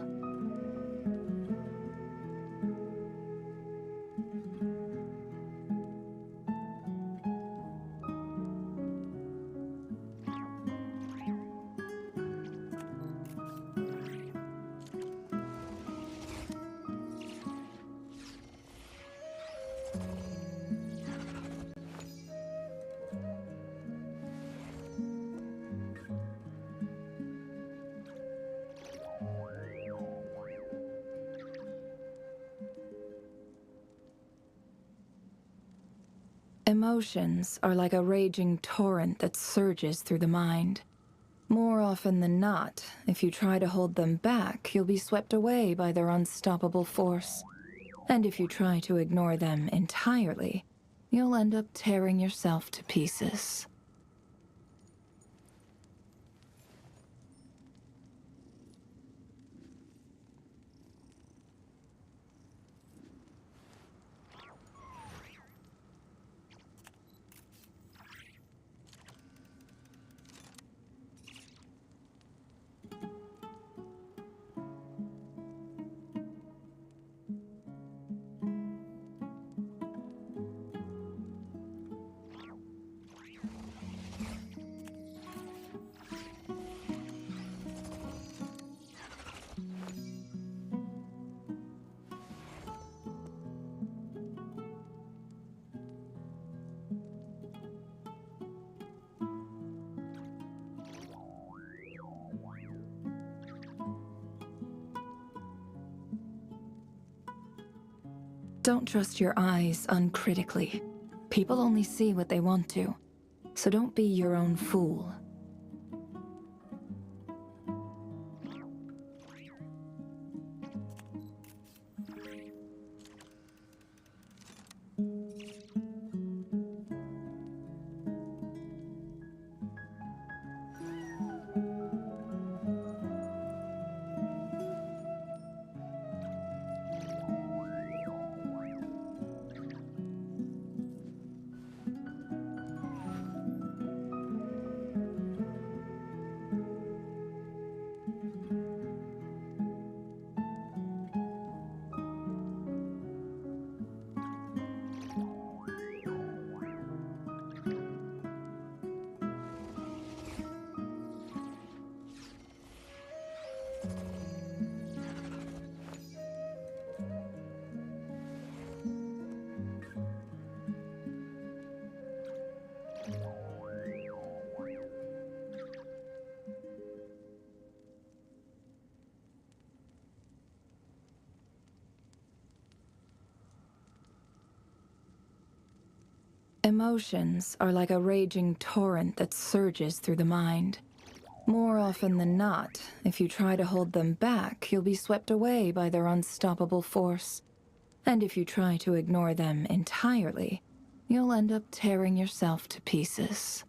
Emotions are like a raging torrent that surges through the mind. More often than not, if you try to hold them back, you'll be swept away by their unstoppable force. And if you try to ignore them entirely, you'll end up tearing yourself to pieces. Don't trust your eyes uncritically. People only see what they want to, so don't be your own fool. Emotions are like a raging torrent that surges through the mind. More often than not, if you try to hold them back, you'll be swept away by their unstoppable force. And if you try to ignore them entirely, you'll end up tearing yourself to pieces.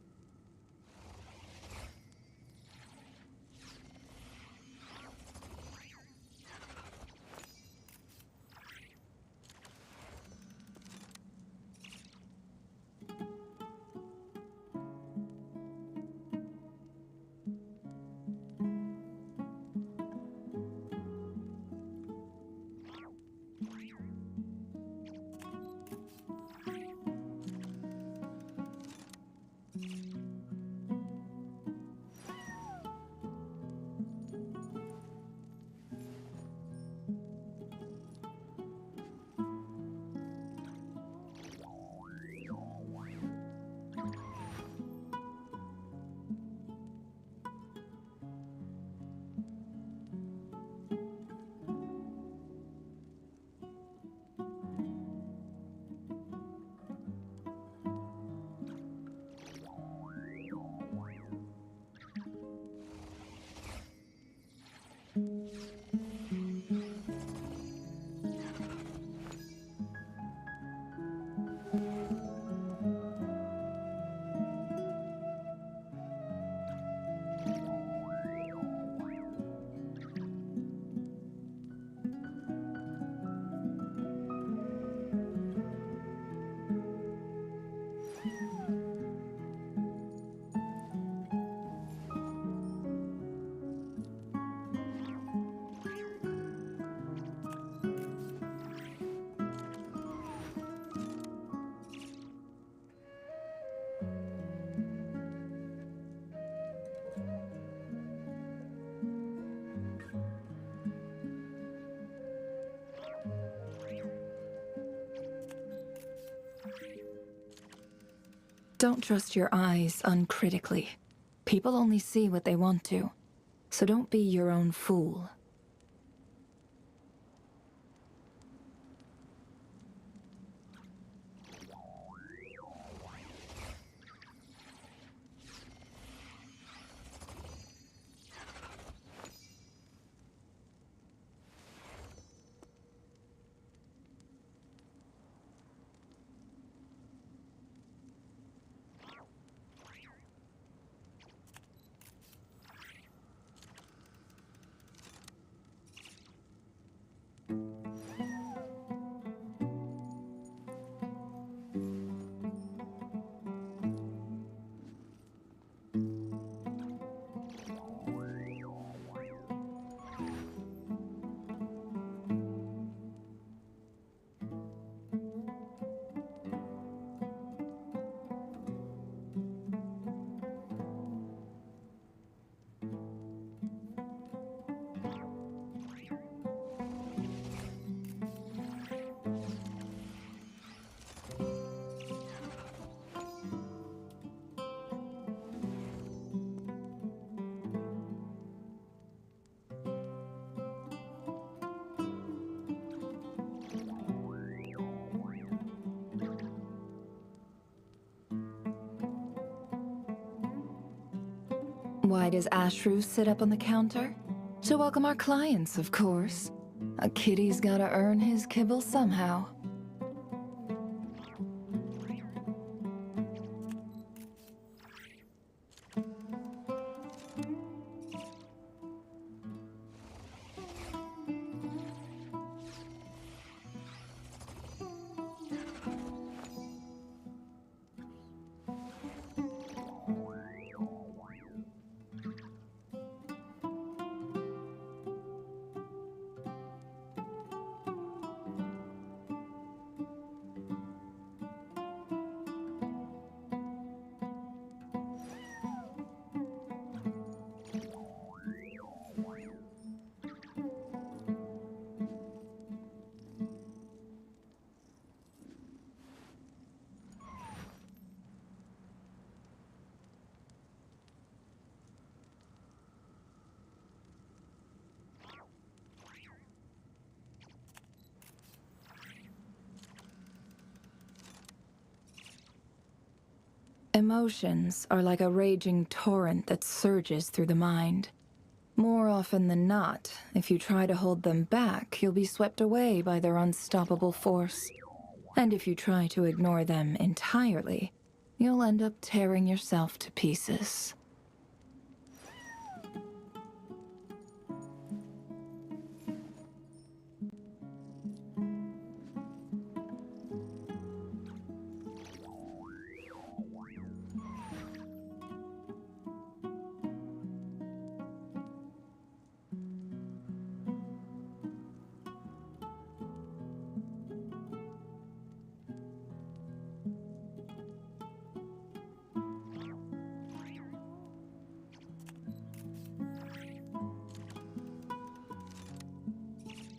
Don't trust your eyes uncritically. People only see what they want to, so don't be your own fool. Why does Ashru sit up on the counter? To welcome our clients, of course. A kitty's gotta earn his kibble somehow. Emotions are like a raging torrent that surges through the mind. More often than not, if you try to hold them back, you'll be swept away by their unstoppable force. And if you try to ignore them entirely, you'll end up tearing yourself to pieces.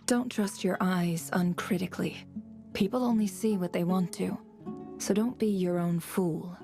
Don't trust your eyes uncritically. People only see what they want to, so don't be your own fool.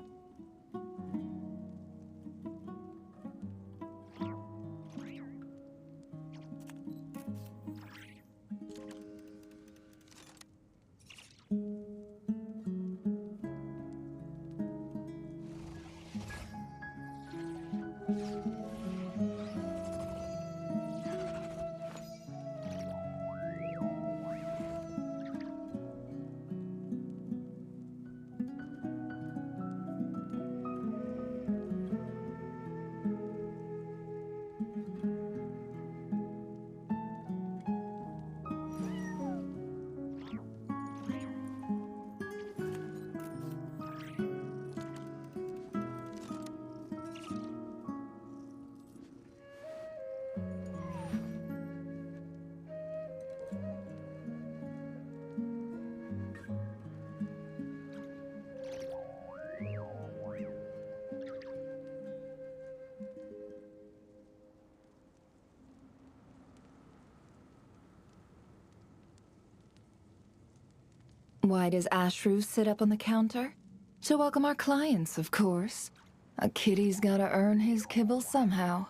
Why does Ashru sit up on the counter? To welcome our clients, of course. A kitty's gotta earn his kibble somehow.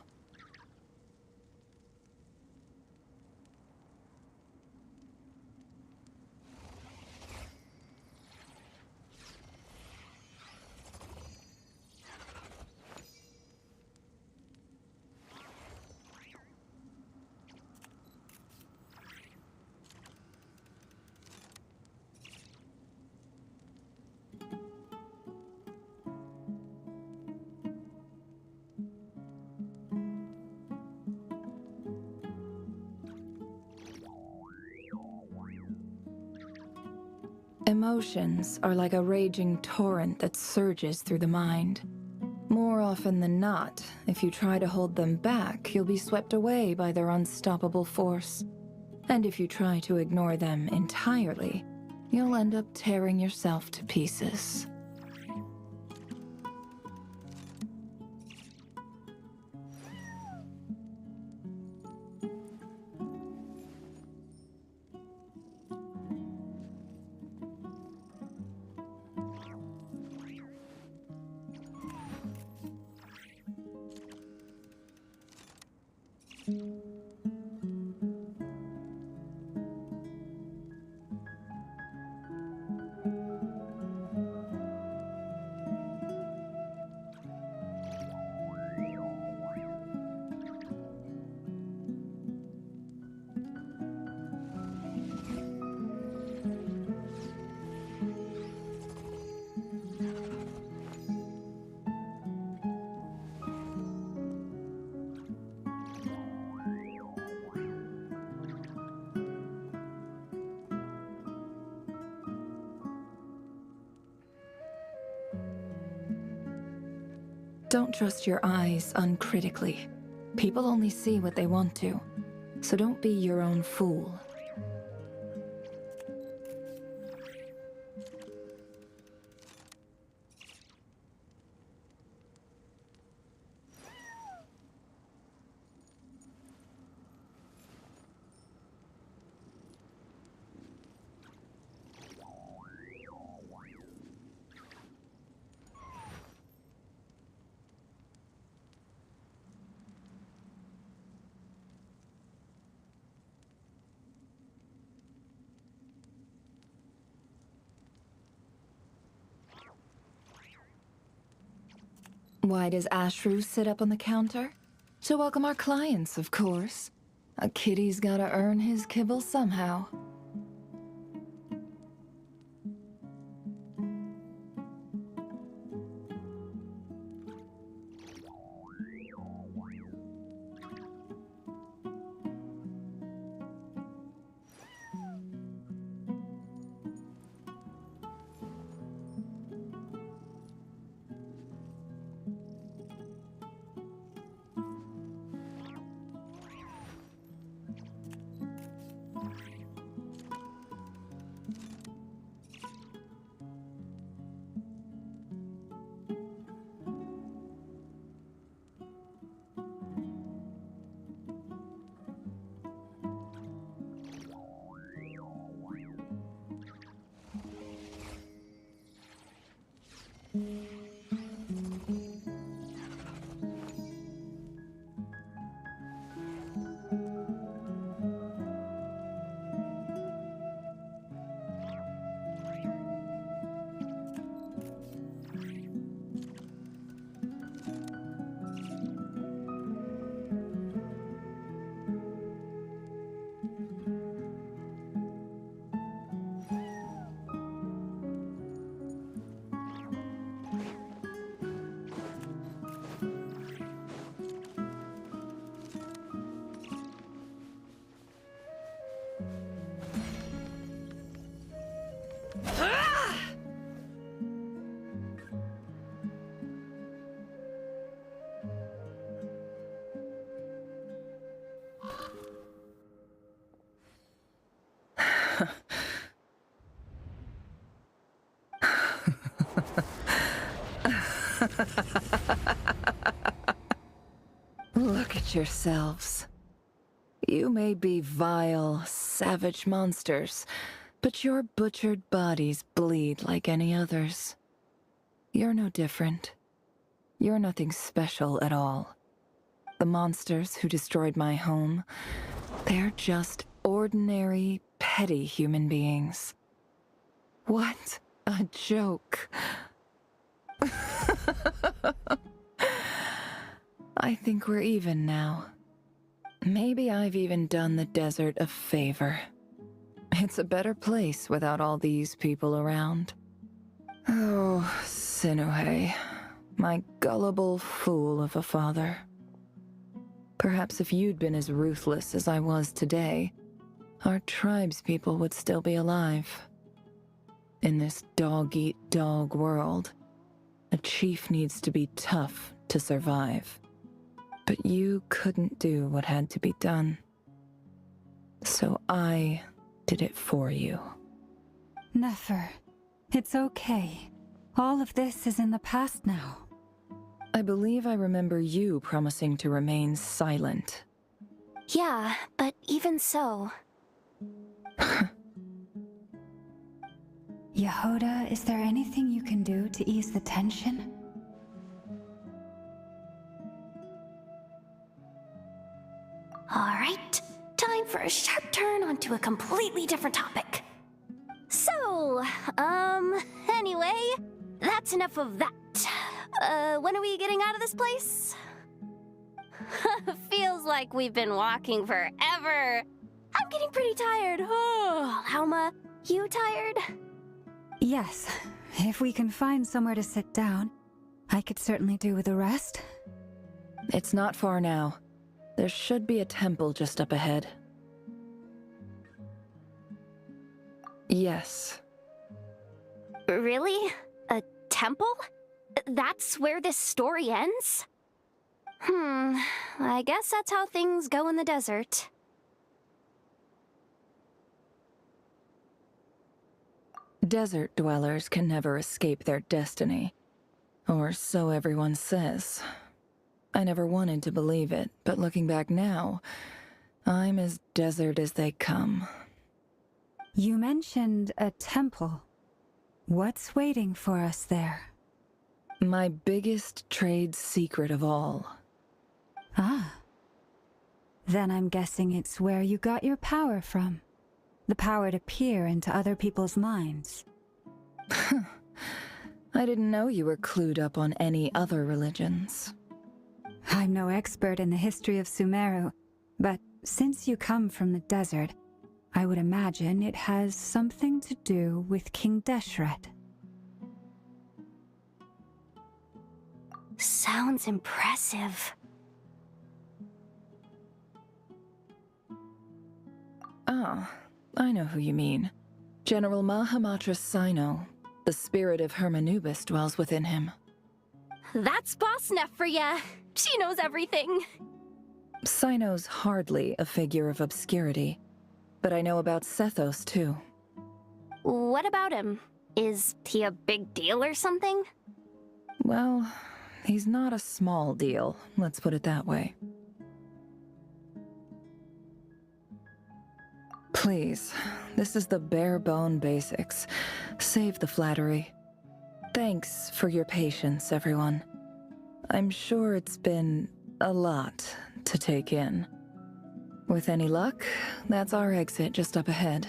Emotions are like a raging torrent that surges through the mind. More often than not, if you try to hold them back, you'll be swept away by their unstoppable force. And if you try to ignore them entirely, you'll end up tearing yourself to pieces. Don't trust your eyes uncritically. People only see what they want to, so don't be your own fool. Why does Ashru sit up on the counter? To welcome our clients, of course. A kitty's gotta earn his kibble somehow. Look at yourselves. You may be vile, savage monsters, but your butchered bodies bleed like any others. You're no different. You're nothing special at all. The monsters who destroyed my home, they're just ordinary, petty human beings. What a joke. I think we're even now. Maybe I've even done the desert a favor. It's a better place without all these people around. Oh, Sinuhe, my gullible fool of a father. Perhaps if you'd been as ruthless as I was today, our tribespeople would still be alive. In this dog-eat-dog world, a chief needs to be tough to survive. But you couldn't do what had to be done. So I did it for you.
Nefer, it's okay. All of this is in the past now.
I believe I remember you promising to remain silent.
Yeah, but even so...
Yehoda, is there anything you can do to ease the tension?
Alright, time for a sharp turn onto a completely different topic. So, anyway, that's enough of that. When are we getting out of this place? Feels like we've been walking forever. I'm getting pretty tired. Oh, Lauma, you tired?
Yes, if we can find somewhere to sit down, I could certainly do with a rest.
It's not far now. There should be a temple just up ahead. Yes.
Really? A temple? That's where this story ends? I guess that's how things go in the desert.
Desert dwellers can never escape their destiny. Or so everyone says. I never wanted to believe it, but looking back now, I'm as desert as they come.
You mentioned a temple. What's waiting for us there?
My biggest trade secret of all.
Ah. Then I'm guessing it's where you got your power from. The power to peer into other people's minds.
I didn't know you were clued up on any other religions.
I'm no expert in the history of Sumeru, but since you come from the desert, I would imagine it has something to do with King Deshret.
Sounds impressive.
Ah, I know who you mean. General Mahamatra Sino. The spirit of Hermanubis dwells within him.
That's Boss Neff for ya. She knows everything.
Sino's hardly a figure of obscurity, but I know about Sethos too.
What about him? Is he a big deal or something?
Well, he's not a small deal, let's put it that way. Please, this is the bare-bone basics. Save the flattery. Thanks for your patience, everyone. I'm sure it's been a lot to take in. With any luck, that's our exit just up ahead.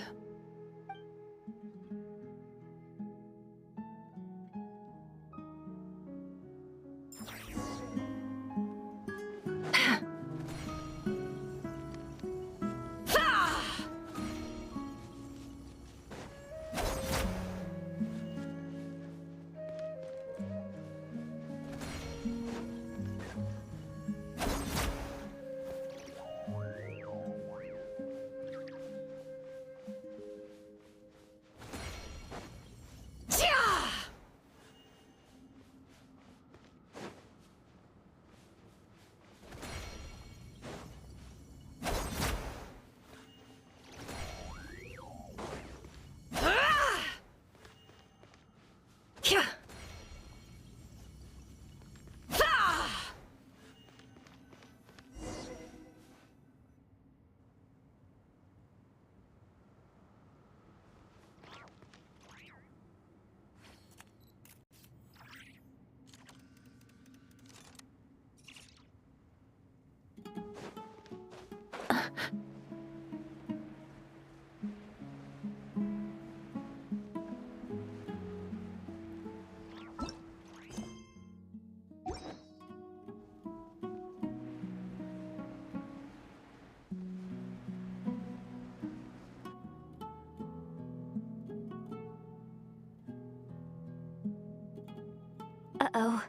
Uh-oh.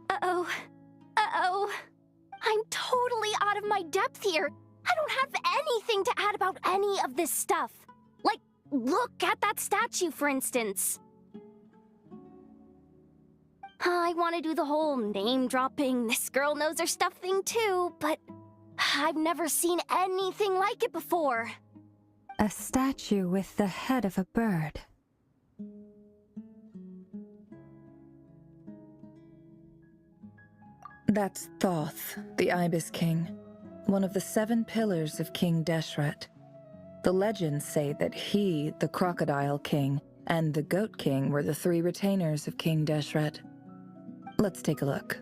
Uh-oh. Uh-oh. I'm totally out of my depth here. I don't have anything to add about any of this stuff. Like, look at that statue, for instance. I want to do the whole name-dropping, this girl knows her stuff thing too, but I've never seen anything like it before.
A statue with the head of a bird.
That's Thoth, the Ibis King, one of the 7 pillars of King Deshret. The legends say that he, the Crocodile King, and the Goat King were the 3 retainers of King Deshret. Let's take a look.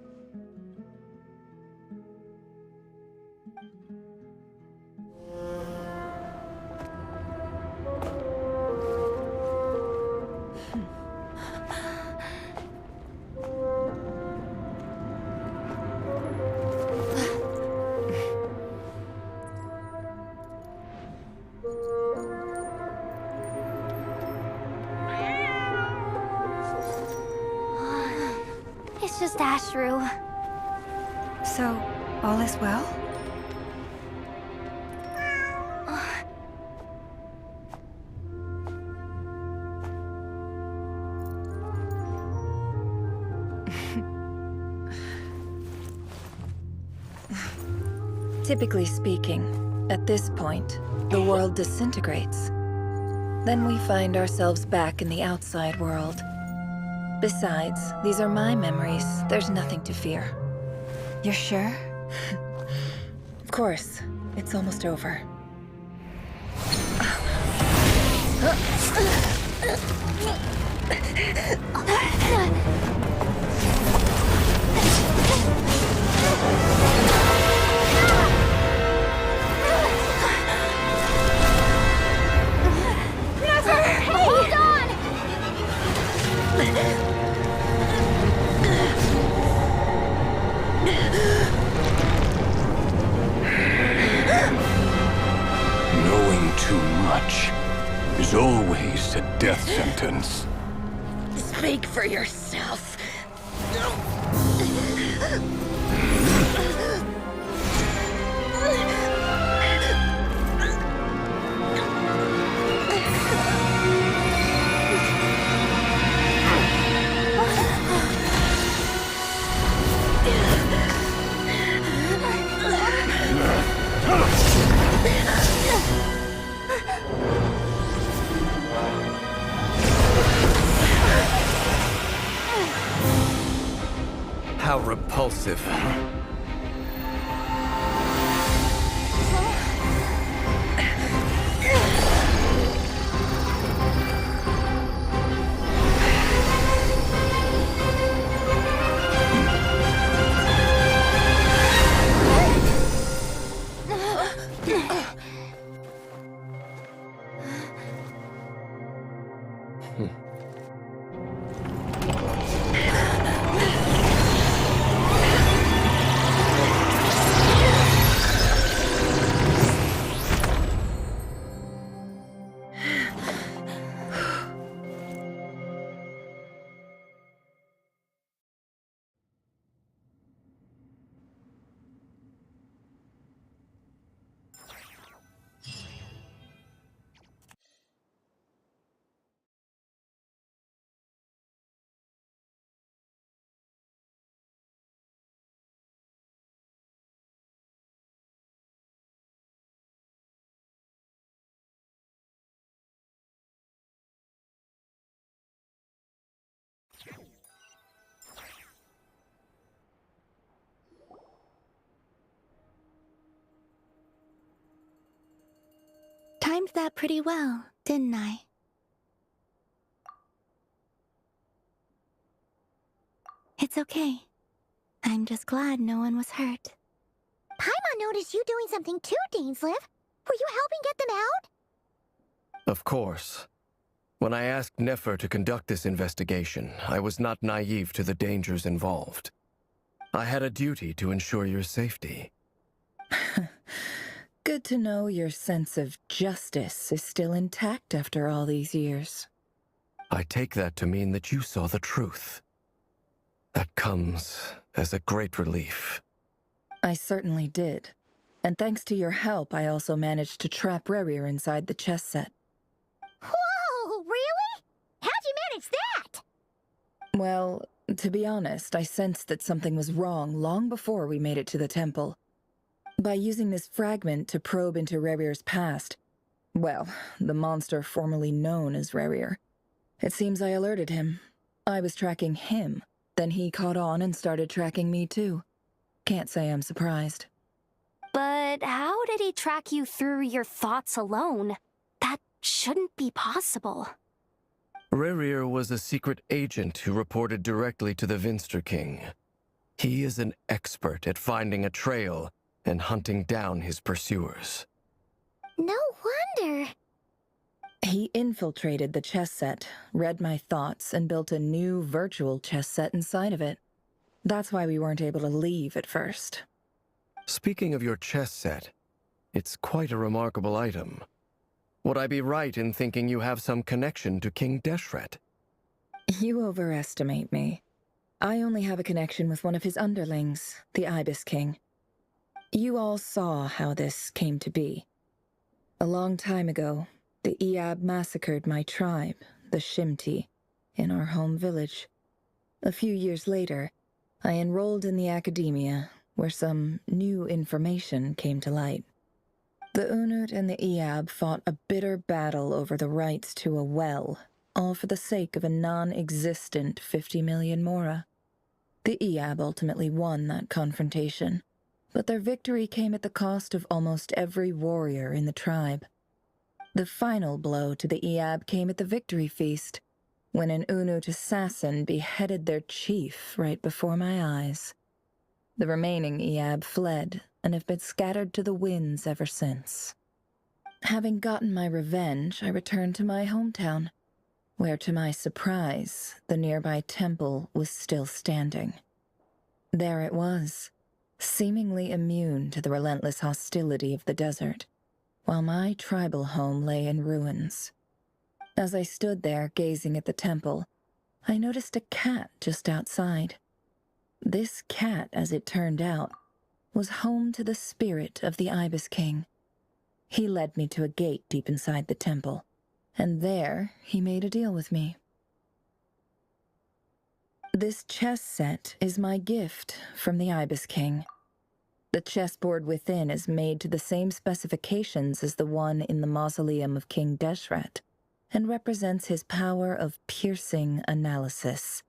It's just Ashru.
So, all is well?
Typically speaking, at this point, the world disintegrates. Then we find ourselves back in the outside world. Besides, these are my memories. There's nothing to fear.
You're sure?
Of course. It's almost over.
Never! Hey! Hold on!
Knowing too much is always a death sentence.
Speak for yourself.
How repulsive.
Timed that pretty well, didn't I? It's okay. I'm just glad no one was hurt. Paimon noticed you doing something too, Dainsleif. Were you helping get them out?
Of course. When I asked Nefer to conduct this investigation, I was not naive to the dangers involved. I had a duty to ensure your safety.
Good to know your sense of justice is still intact after all these years.
I take that to mean that you saw the truth. That comes as a great relief.
I certainly did. And thanks to your help, I also managed to trap Rerir inside the chess set.
Whoa, really? How'd you manage that?
Well, to be honest, I sensed that something was wrong long before we made it to the temple. By using this fragment to probe into Rerir's past, well, the monster formerly known as Rerir, it seems I alerted him. I was tracking him, then he caught on and started tracking me too. Can't say I'm surprised.
But how did he track you through your thoughts alone? That shouldn't be possible.
Rerir was a secret agent who reported directly to the Vinster King. He is an expert at finding a trail and hunting down his pursuers.
No wonder.
He infiltrated the chess set, read my thoughts, and built a new virtual chess set inside of it. That's why we weren't able to leave at first.
Speaking of your chess set, it's quite a remarkable item. Would I be right in thinking you have some connection to King Deshret?
You overestimate me. I only have a connection with one of his underlings, the Ibis King. You all saw how this came to be. A long time ago, the Iab massacred my tribe, the Shimti, in our home village. A few years later, I enrolled in the academia, where some new information came to light. The Unut and the Iab fought a bitter battle over the rights to a well, all for the sake of a non-existent 50 million mora. The Iab ultimately won that confrontation, but their victory came at the cost of almost every warrior in the tribe. The final blow to the Iab came at the victory feast, when an Unut assassin beheaded their chief right before my eyes. The remaining Iab fled and have been scattered to the winds ever since. Having gotten my revenge, I returned to my hometown, where to my surprise, the nearby temple was still standing. There it was, seemingly immune to the relentless hostility of the desert, while my tribal home lay in ruins. As I stood there gazing at the temple, I noticed a cat just outside. This cat, as it turned out, was home to the spirit of the Ibis King. He led me to a gate deep inside the temple, and there he made a deal with me. This chess set is my gift from the Ibis King. The chessboard within is made to the same specifications as the one in the mausoleum of King Deshret, and represents his power of piercing analysis.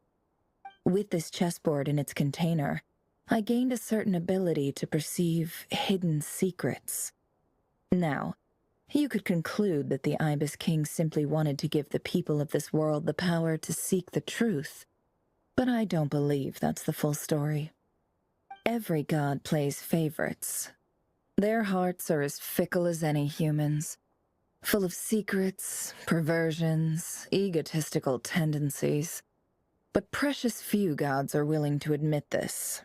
With this chessboard in its container, I gained a certain ability to perceive hidden secrets. Now, you could conclude that the Ibis King simply wanted to give the people of this world the power to seek the truth, but I don't believe that's the full story. Every god plays favorites. Their hearts are as fickle as any human's, full of secrets, perversions, egotistical tendencies. But precious few gods are willing to admit this.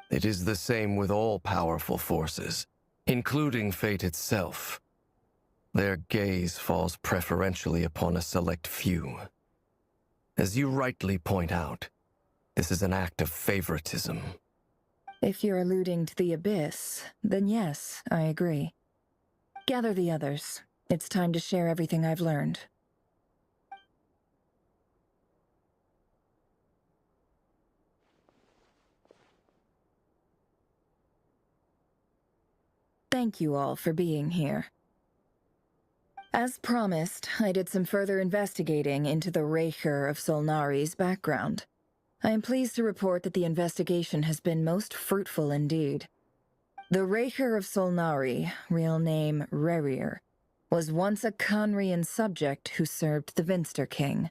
It is the same with all powerful forces, including fate itself. Their gaze falls preferentially upon a select few. As you rightly point out, this is an act of favoritism.
If you're alluding to the Abyss, then yes, I agree. Gather the others. It's time to share everything I've learned. Thank you all for being here. As promised, I did some further investigating into the Raker of Solnari's background. I am pleased to report that the investigation has been most fruitful indeed. The Raker of Solnari, real name Rerir, was once a Khanrian subject who served the Vinster King.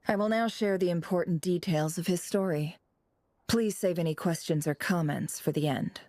I will now share the important details of his story. Please save any questions or comments for the end.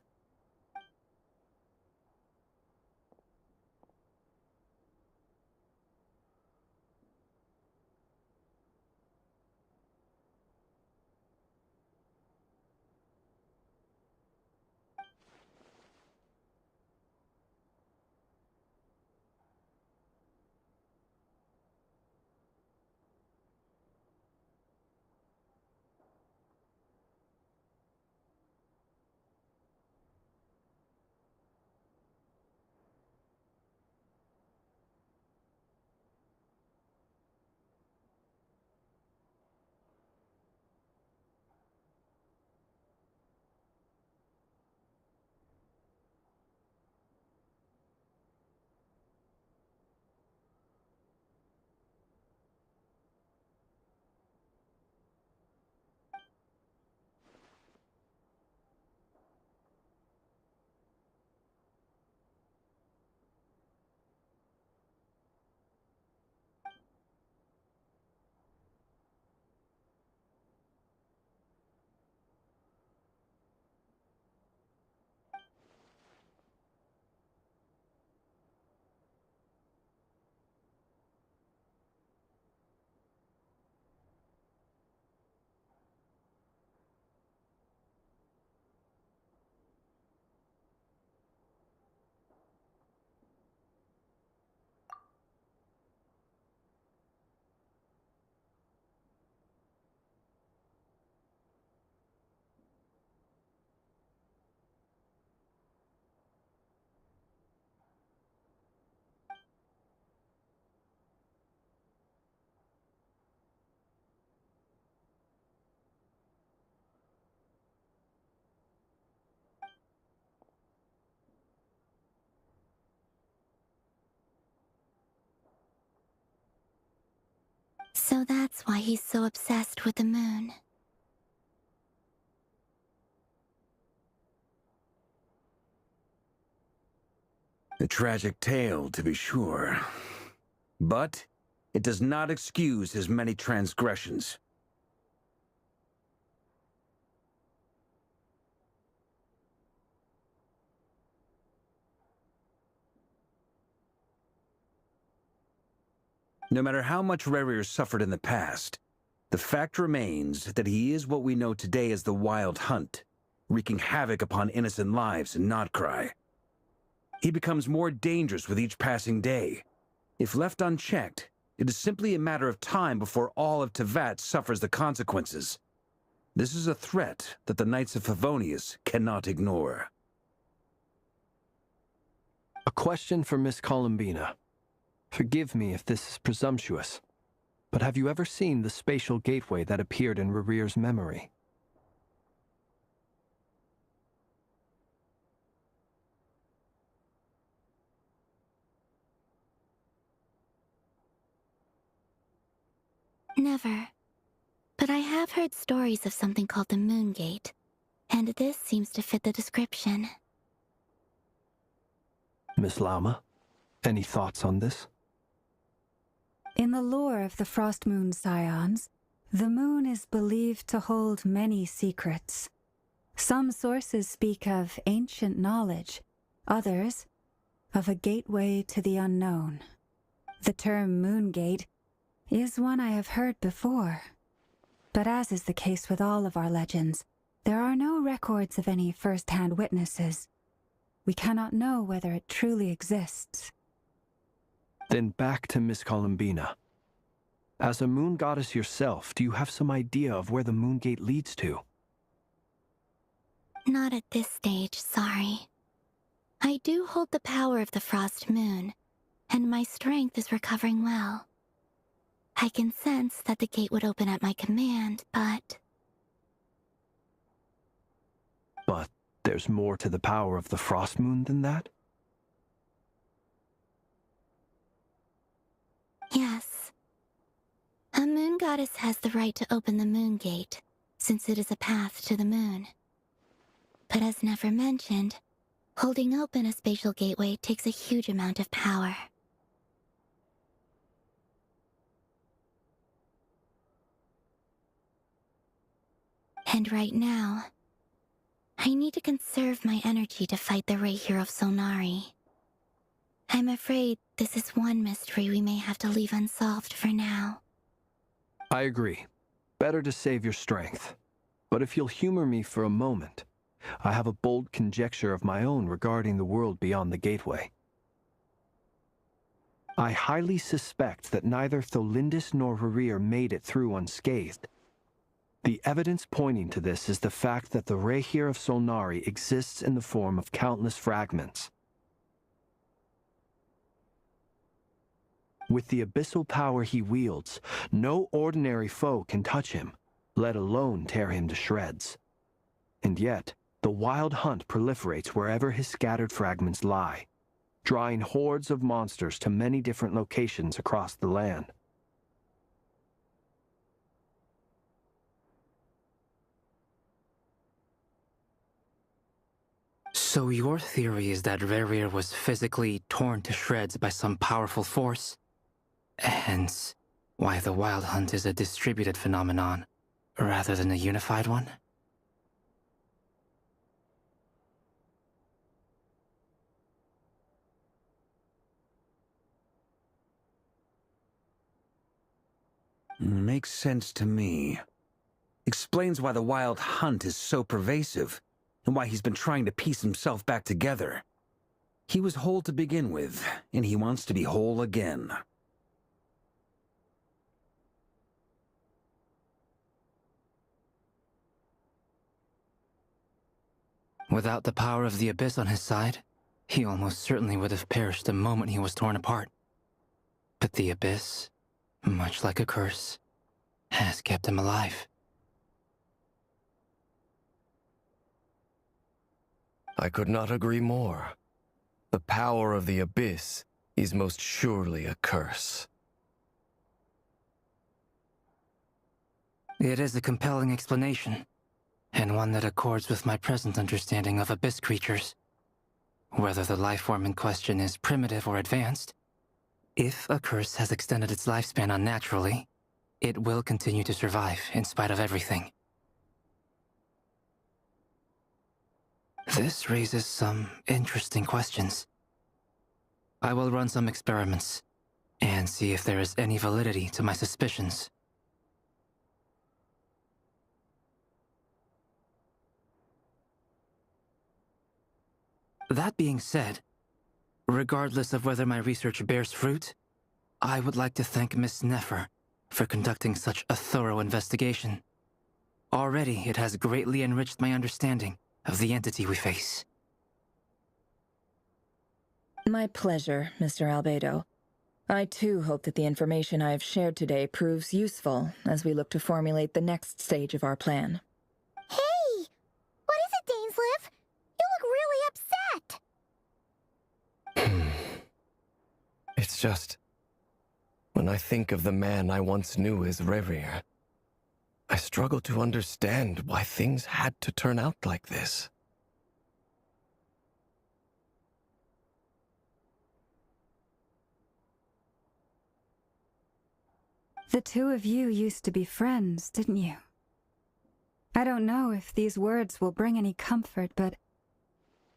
So that's why he's so obsessed with the moon.
A tragic tale, to be sure. But it does not excuse his many transgressions. No matter how much Rerir suffered in the past, the fact remains that he is what we know today as the Wild Hunt, wreaking havoc upon innocent lives in Krai. He becomes more dangerous with each passing day. If left unchecked, it is simply a matter of time before all of Teyvat suffers the consequences. This is a threat that the Knights of Favonius cannot ignore.
A question for Miss Columbina. Forgive me if this is presumptuous, but have you ever seen the spatial gateway that appeared in Rerir's memory?
Never. But I have heard stories of something called the Moon Gate, and this seems to fit the description.
Miss Lama, any thoughts on this?
In the lore of the Frost Moon Scions, the moon is believed to hold many secrets. Some sources speak of ancient knowledge, others of a gateway to the unknown. The term Moon Gate is one I have heard before. But as is the case with all of our legends, there are no records of any first-hand witnesses. We cannot know whether it truly exists.
Then back to Miss Columbina. As a moon goddess yourself, do you have some idea of where the Moon Gate leads to?
Not at this stage, sorry. I do hold the power of the Frost Moon, and my strength is recovering well. I can sense that the gate would open at my command, but...
But there's more to the power of the Frost Moon than that?
Yes. A moon goddess has the right to open the Moon Gate, since it is a path to the moon. But as never mentioned, holding open a spatial gateway takes a huge amount of power. And right now, I need to conserve my energy to fight the Reihir of Solnari. I'm afraid this is one mystery we may have to leave unsolved for now.
I agree. Better to save your strength. But if you'll humor me for a moment, I have a bold conjecture of my own regarding the world beyond the gateway. I highly suspect that neither Tholindis nor Rerir made it through unscathed. The evidence pointing to this is the fact that the Reihir of Solnari exists in the form of countless fragments. With the abyssal power he wields, no ordinary foe can touch him, let alone tear him to shreds. And yet, the Wild Hunt proliferates wherever his scattered fragments lie, drawing hordes of monsters to many different locations across the land.
So your theory is that Rerir was physically torn to shreds by some powerful force? Hence, why the Wild Hunt is a distributed phenomenon, rather than a unified one?
Makes sense to me. Explains why the Wild Hunt is so pervasive, and why he's been trying to piece himself back together. He was whole to begin with, and he wants to be whole again.
Without the power of the Abyss on his side, he almost certainly would have perished the moment he was torn apart. But the Abyss, much like a curse, has kept him alive.
I could not agree more. The power of the Abyss is most surely a curse.
It is a compelling explanation, and one that accords with my present understanding of abyss creatures. Whether the life form in question is primitive or advanced, if a curse has extended its lifespan unnaturally, it will continue to survive in spite of everything. This raises some interesting questions. I will run some experiments and see if there is any validity to my suspicions. That being said, regardless of whether my research bears fruit, I would like to thank Miss Nefer for conducting such a thorough investigation. Already, it has greatly enriched my understanding of the entity we face.
My pleasure, Mr. Albedo. I too hope that the information I have shared today proves useful as we look to formulate the next stage of our plan.
Hey! What is it, Dainsleif? You look really upset!
It's just... when I think of the man I once knew as Rerir, I struggle to understand why things had to turn out like this.
The two of you used to be friends, didn't you? I don't know if these words will bring any comfort, but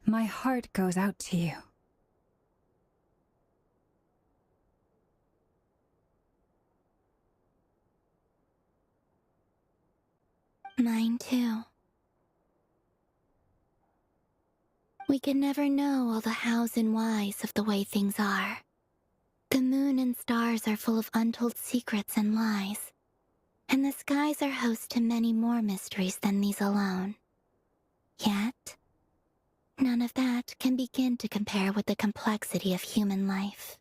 my heart goes out to you.
Mine too. We can never know all the hows and whys of the way things are. The moon and stars are full of untold secrets and lies, and the skies are host to many more mysteries than these alone. Yet, none of that can begin to compare with the complexity of human life.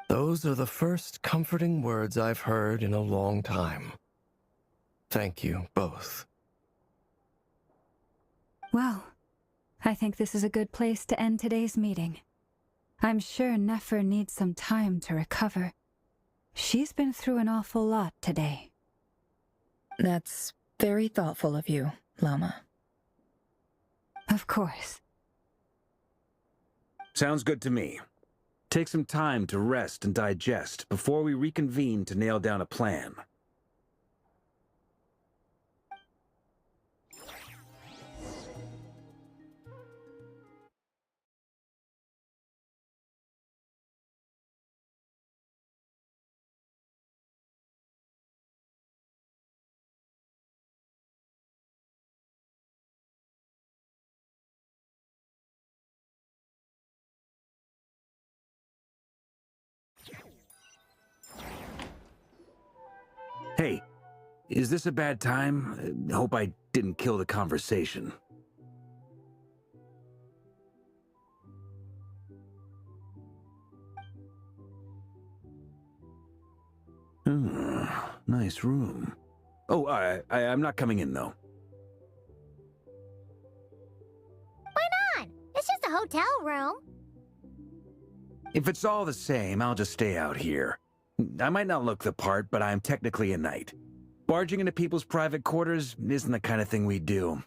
Those are the first comforting words I've heard in a long time. Thank you, both.
Well, I think this is a good place to end today's meeting. I'm sure Nefer needs some time to recover. She's been through an awful lot today.
That's very thoughtful of you, Lama.
Of course.
Sounds good to me. Take some time to rest and digest before we reconvene to nail down a plan. Hey, is this a bad time? Hope I didn't kill the conversation. Nice room. Oh, I'm not coming in, though.
Why not? It's just a hotel room.
If it's all the same, I'll just stay out here. I might not look the part, but I'm technically a knight. Barging into people's private quarters isn't the kind of thing we do.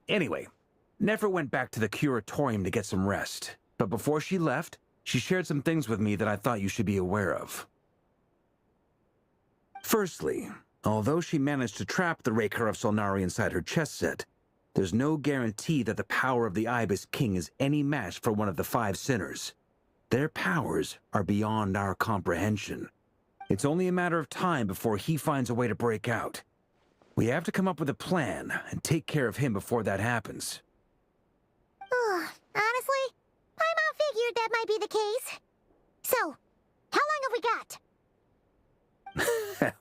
Anyway, Nefer went back to the curatorium to get some rest, but before she left, she shared some things with me that I thought you should be aware of. Firstly, although she managed to trap the Raker of Solnari inside her chess set, there's no guarantee that the power of the Ibis King is any match for one of the 5 sinners. Their powers are beyond our comprehension. It's only a matter of time before he finds a way to break out. We have to come up with a plan and take care of him before that happens.
Honestly, my mom figured that might be the case. So, how long have we got?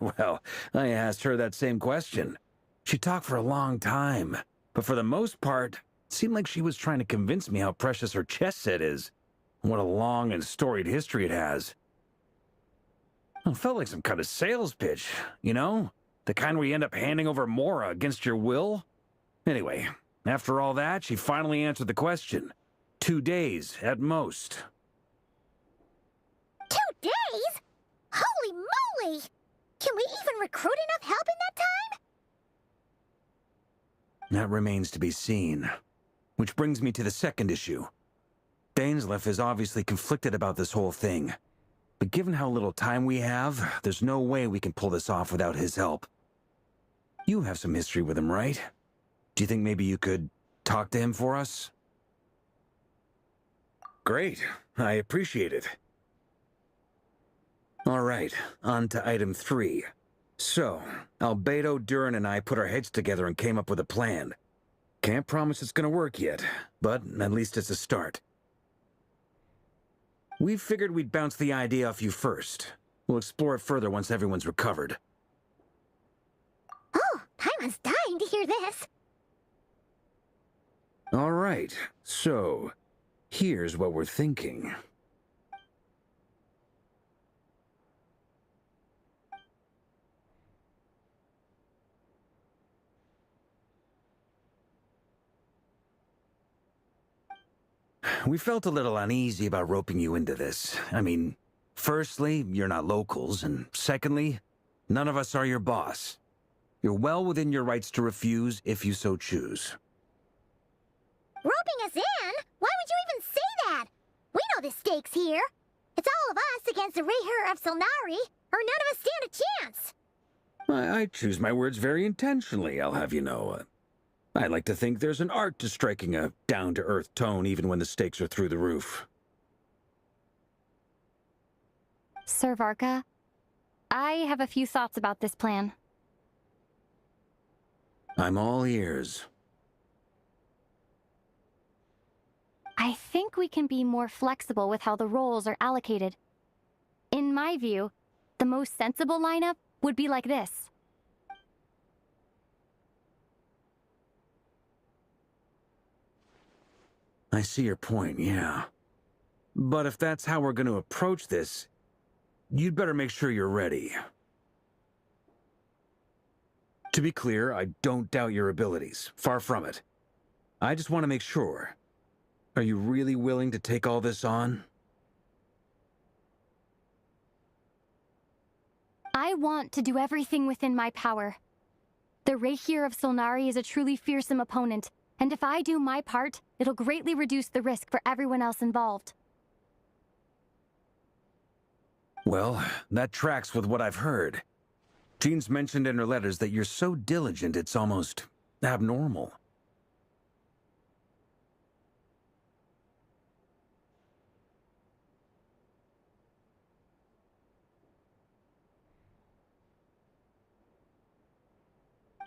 Well, I asked her that same question. She talked for a long time, but for the most part, it seemed like she was trying to convince me how precious her chess set is. What a long and storied history it has. It felt like some kind of sales pitch, you know? The kind where you end up handing over Mora against your will? Anyway, After all that, she finally answered the question. 2 days, at most.
2 days? Holy moly! Can we even recruit enough help in that time?
That remains to be seen. Which brings me to the second issue. Dainsleif is obviously conflicted about this whole thing. But given how little time we have, there's no way we can pull this off without his help. You have some history with him, right? Do you think maybe you could talk to him for us? Great. I appreciate it. All right, on to item 3. So, Albedo, Durin, and I put our heads together and came up with a plan. Can't promise it's gonna work yet, but at least it's a start. We figured we'd bounce the idea off you first. We'll explore it further once everyone's recovered.
Oh, Paimon's dying to hear this.
All right, so here's what we're thinking. We felt a little uneasy about roping you into this. I mean, firstly, you're not locals, and secondly, none of us are your boss. You're well within your rights to refuse if you so choose.
Roping us in? Why would you even say that? We know the stakes here. It's all of us against the Rayher of Solnari, or none of us stand a chance.
I choose my words very intentionally, I'll have you know. I like to think there's an art to striking a down-to-earth tone even when the stakes are through the roof.
Sir Varka, I have a few thoughts about this plan.
I'm all ears.
I think we can be more flexible with how the roles are allocated. In my view, the most sensible lineup would be like this.
I see your point, yeah. But if that's how we're going to approach this, you'd better make sure you're ready. To be clear, I don't doubt your abilities. Far from it. I just want to make sure. Are you really willing to take all this on?
I want to do everything within my power. The Rayher of Solnari is a truly fearsome opponent, and if I do my part, it'll greatly reduce the risk for everyone else involved.
Well, that tracks with what I've heard. Jean's mentioned in her letters that you're so diligent it's almost abnormal.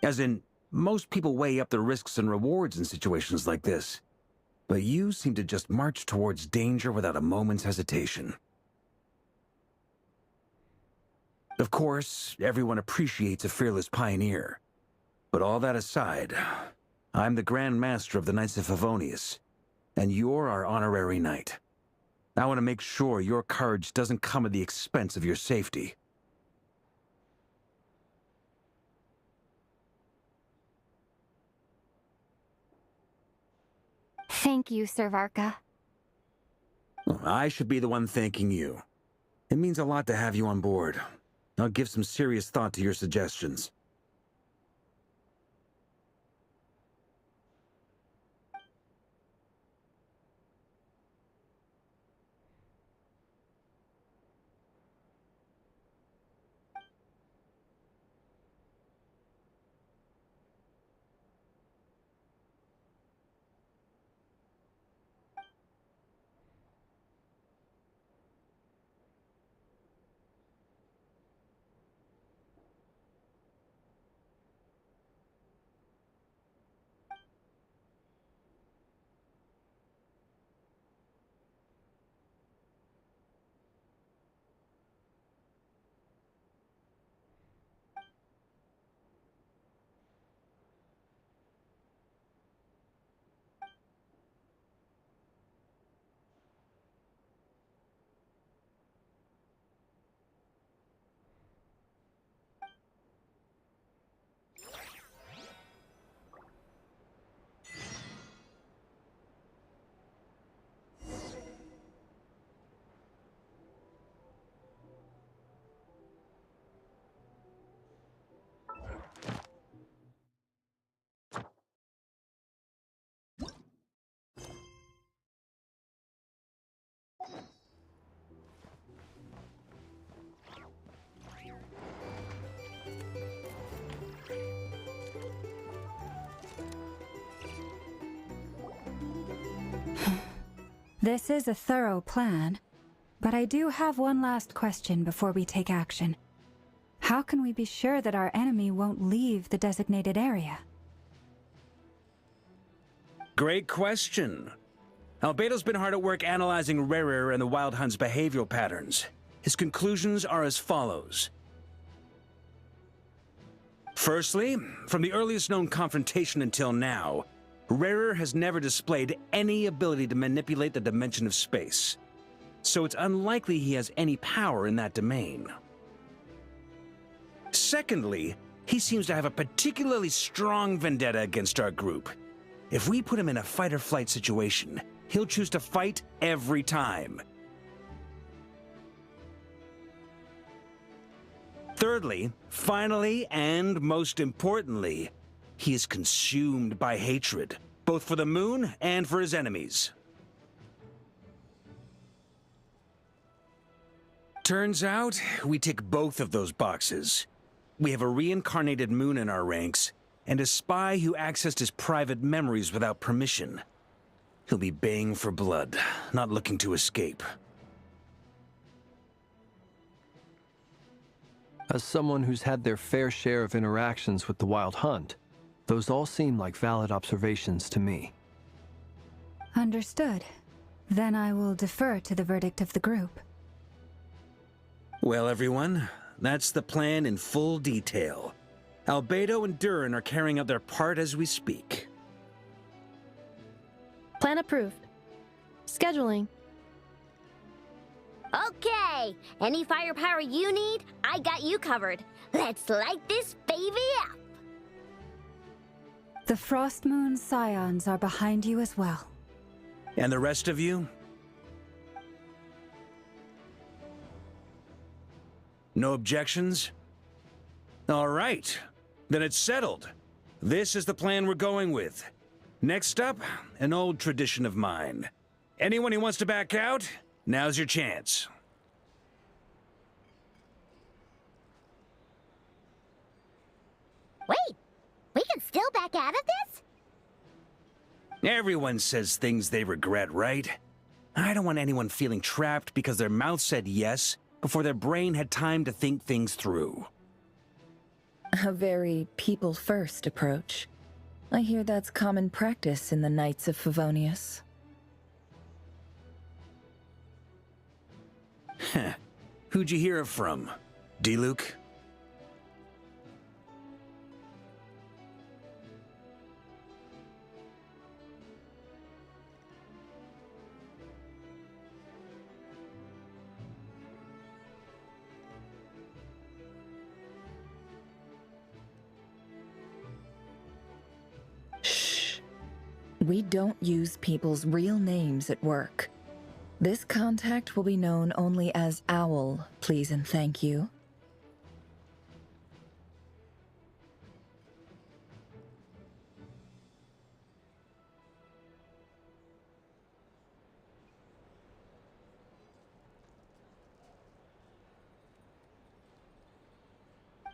As in, most people weigh up the risks and rewards in situations like this. But you seem to just march towards danger without a moment's hesitation. Of course, everyone appreciates a fearless pioneer. But all that aside, I'm the Grand Master of the Knights of Favonius, and you're our honorary knight. I want to make sure your courage doesn't come at the expense of your safety.
Thank you, Sir Varka.
I should be the one thanking you. It means a lot to have you on board. I'll give some serious thought to your suggestions.
This is a thorough plan, but I do have one last question before we take action. How can we be sure that our enemy won't leave the designated area?
Great question. Albedo's been hard at work analyzing Rerir and the Wild Hunt's behavioral patterns. His conclusions are as follows. Firstly, from the earliest known confrontation until now, Rerir has never displayed any ability to manipulate the dimension of space. So it's unlikely he has any power in that domain. Secondly, he seems to have a particularly strong vendetta against our group. If we put him in a fight-or-flight situation, he'll choose to fight every time. Thirdly, finally, and most importantly, he is consumed by hatred, both for the moon and for his enemies. Turns out, we tick both of those boxes. We have a reincarnated moon in our ranks, and a spy who accessed his private memories without permission. He'll be baying for blood, not looking to escape.
As someone who's had their fair share of interactions with the Wild Hunt, those all seem like valid observations to me.
Understood. Then I will defer to the verdict of the group.
Well, everyone, that's the plan in full detail. Albedo and Durin are carrying out their part as we speak.
Plan approved. Scheduling.
Okay, any firepower you need, I got you covered. Let's light this baby up.
The Frost Moon Scions are behind you as well.
And the rest of you? No objections? All right, then it's settled. This is the plan we're going with. Next up, an old tradition of mine. Anyone who wants to back out, now's your chance.
Wait, we can still back out of this?
Everyone says things they regret, right? I don't want anyone feeling trapped because their mouth said yes before their brain had time to think things through.
A very people-first approach. I hear that's common practice in the Knights of Favonius.
Heh. Who'd you hear it from? D-Luke?
We don't use people's real names at work. This contact will be known only as Owl, please and thank you.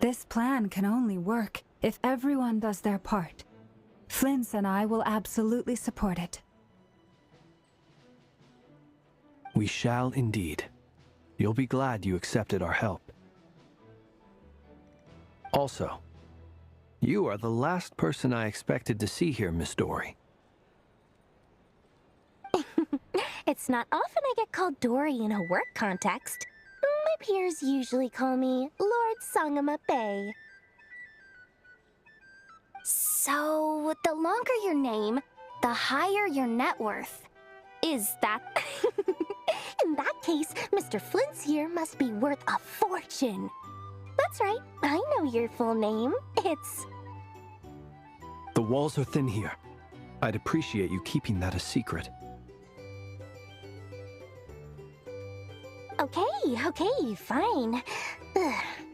This plan can only work if everyone does their part. Flint's and I will absolutely support it.
We shall indeed. You'll be glad you accepted our help. Also, you are the last person I expected to see here, Miss Dory.
It's not often I get called Dory in a work context. My peers usually call me Lord Sangama Bay.
So, the longer your name, the higher your net worth. Is that...
In that case, Mr. Flint's here must be worth a fortune. That's right, I know your full name. It's...
The walls are thin here. I'd appreciate you keeping that a secret.
Okay, fine.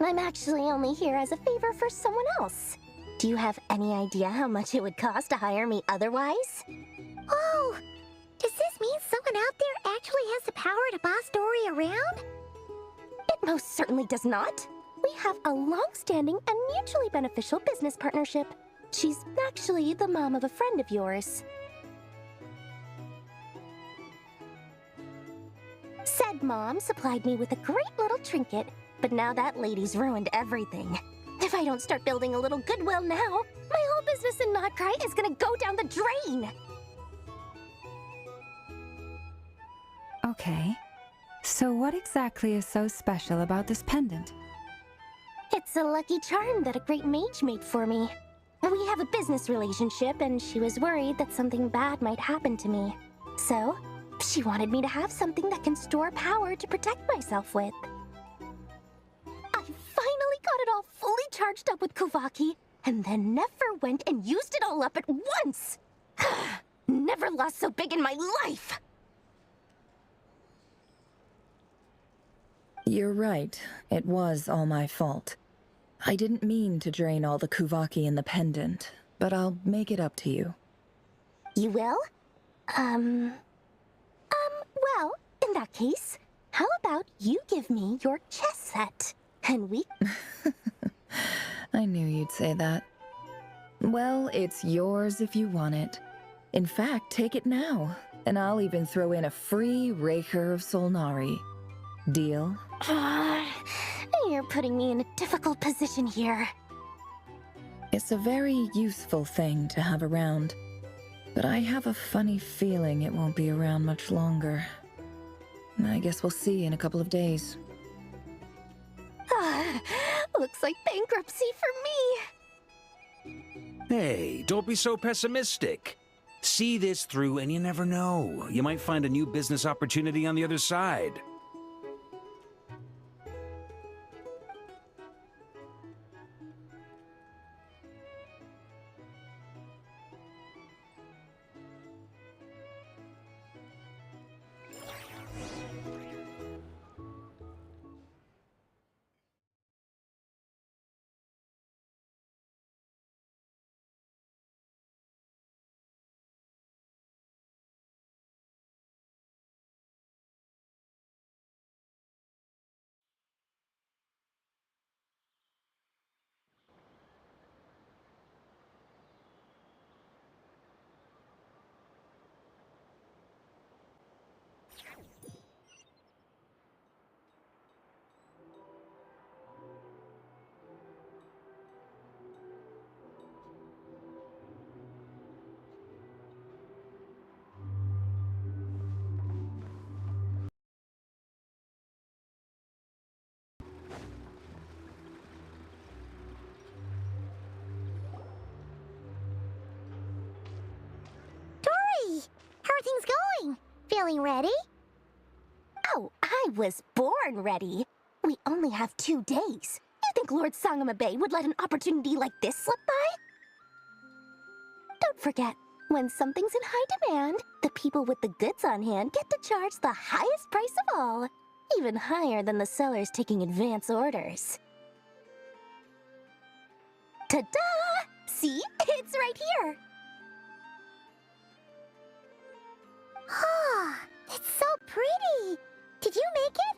I'm actually only here as a favor for someone else. Do you have any idea how much it would cost to hire me otherwise? Oh, does this mean someone out there actually has the power to boss Dory around?
It most certainly does not. We have a long-standing and mutually beneficial business partnership. She's actually the mom of a friend of yours.
Said Mom supplied me with a great little trinket, but now that lady's ruined everything. If I don't start building a little goodwill now, my whole business in Krai is gonna go down the drain!
Okay. So what exactly is so special about this pendant?
It's a lucky charm that a great mage made for me. We have a business relationship, and she was worried that something bad might happen to me. So, she wanted me to have something that can store power to protect myself with. I finally got it all fully charged up with Kuvaki, and then never went and used it all up at once! Never lost so big in my life!
You're right. It was all my fault. I didn't mean to drain all the Kuvaki in the pendant, but I'll make it up to you.
You will? Well, in that case, how about you give me your chess set, and we...
I knew you'd say that. Well, it's yours if you want it. In fact, take it now, and I'll even throw in a free Raker of Solnari. Deal?
You're putting me in a difficult position here.
It's a very useful thing to have around, but I have a funny feeling it won't be around much longer. I guess we'll see in a couple of days.
Looks like bankruptcy for me.
Hey, don't be so pessimistic. See this through and you never know. You might find a new business opportunity on the other side.
How are things going? Feeling ready? Oh, I was born ready. We only have 2 days. You think Lord Sangamabe would let an opportunity like this slip by? Don't forget, when something's in high demand, the people with the goods on hand get to charge the highest price of all. Even higher than the sellers taking advance orders. Ta-da! See? It's right here! Ah, it's so pretty! Did you make it?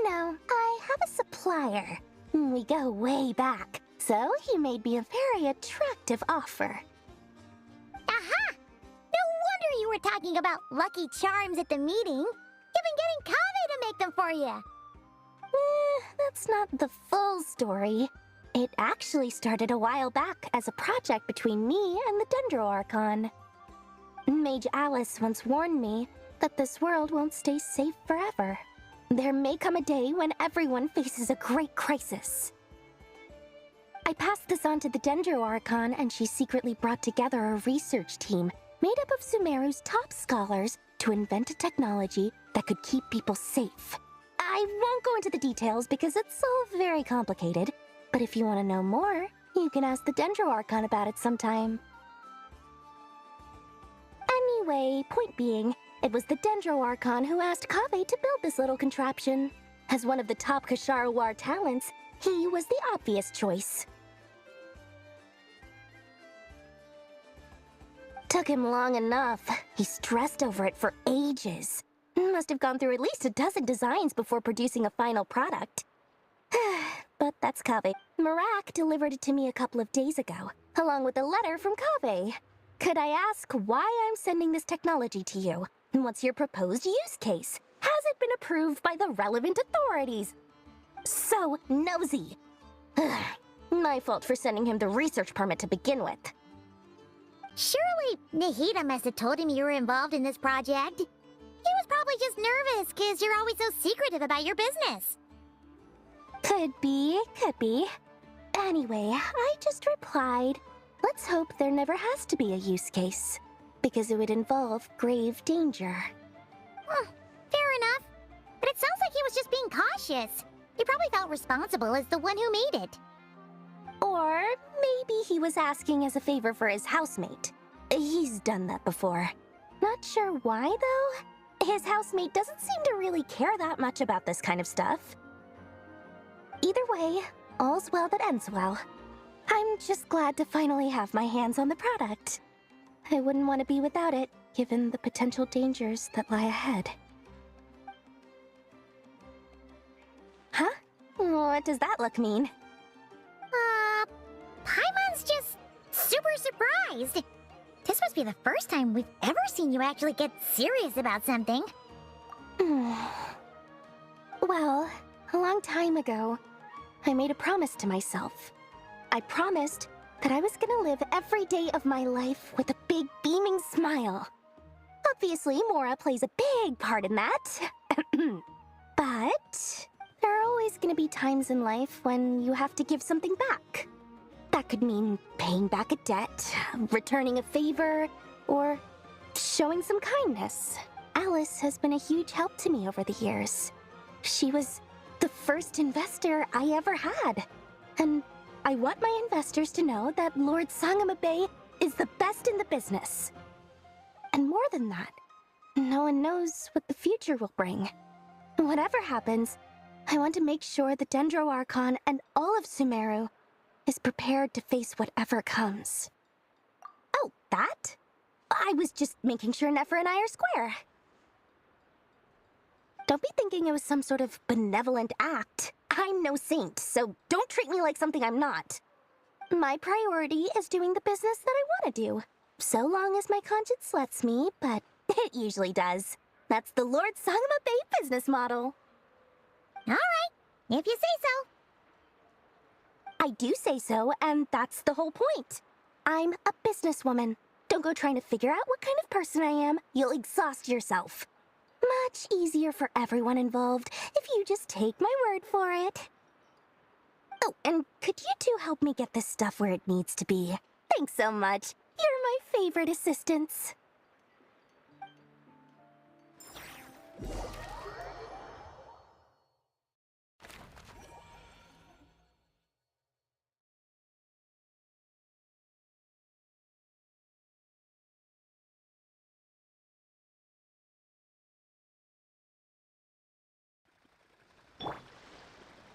No, I have a supplier. We go way back, so he made me a very attractive offer. Aha! No wonder you were talking about lucky charms at the meeting. You've been getting Kave to make them for you. That's not the full story. It actually started a while back as a project between me and the Dendro Archon. Mage Alice once warned me that this world won't stay safe forever. There may come a day when everyone faces a great crisis. I passed this on to the Dendro Archon, and she secretly brought together a research team made up of Sumeru's top scholars to invent a technology that could keep people safe. I won't go into the details because it's all very complicated, but if you want to know more, you can ask the Dendro Archon about it sometime. Anyway, point being, it was the Dendro Archon who asked Kave to build this little contraption. As one of the top Kashara War talents, he was the obvious choice. Took him long enough. He stressed over it for ages. Must have gone through at least a dozen designs before producing a final product. But that's Kave. Marak delivered it to me a couple of days ago, along with a letter from Kave.
could I ask why I'm sending this technology to you? And what's your proposed use case? Has it been approved by the relevant authorities? So nosy. My fault for sending him the research permit to begin with.
Surely Nahida must have told him you were involved in this project. He was probably just nervous because you're always so secretive about your business.
Could be, could be. Anyway, I just replied, let's hope there never has to be a use case, because it would involve grave danger.
Fair enough. But it sounds like he was just being cautious. He probably felt responsible as the one who made it.
Or maybe he was asking as a favor for his housemate. He's done that before. Not sure why, though. His housemate doesn't seem to really care that much about this kind of stuff. Either way, all's well that ends well. I'm just glad to finally have my hands on the product. I wouldn't want to be without it, given the potential dangers that lie ahead. Huh? What does that look mean?
Paimon's just super surprised. This must be the first time we've ever seen you actually get serious about something.
Well, a long time ago, I made a promise to myself. I promised that I was gonna live every day of my life with a big beaming smile. Obviously, Mora plays a big part in that. But there are always gonna be times in life when you have to give something back. That could mean paying back a debt, returning a favor, or showing some kindness. Alice has been a huge help to me over the years. She was the first investor I ever had. And I want my investors to know that Lord Sangamabe is the best in the business. And more than that, no one knows what the future will bring. Whatever happens, I want to make sure the Dendro Archon and all of Sumeru is prepared to face whatever comes. Oh, that? I was just making sure Nefer and I are square. Don't be thinking it was some sort of benevolent act. I'm no saint, so don't treat me like something I'm not. My priority is doing the business that I want to do, so long as my conscience lets me, but it usually does. That's the Lord Sangamabe business model.
All right, if you say so.
I do say so, and that's the whole point. I'm a businesswoman. Don't go trying to figure out what kind of person I am. You'll exhaust yourself. Much easier for everyone involved if you just take my word for it. Oh, and could you two help me get this stuff where it needs to be? Thanks so much. You're my favorite assistants.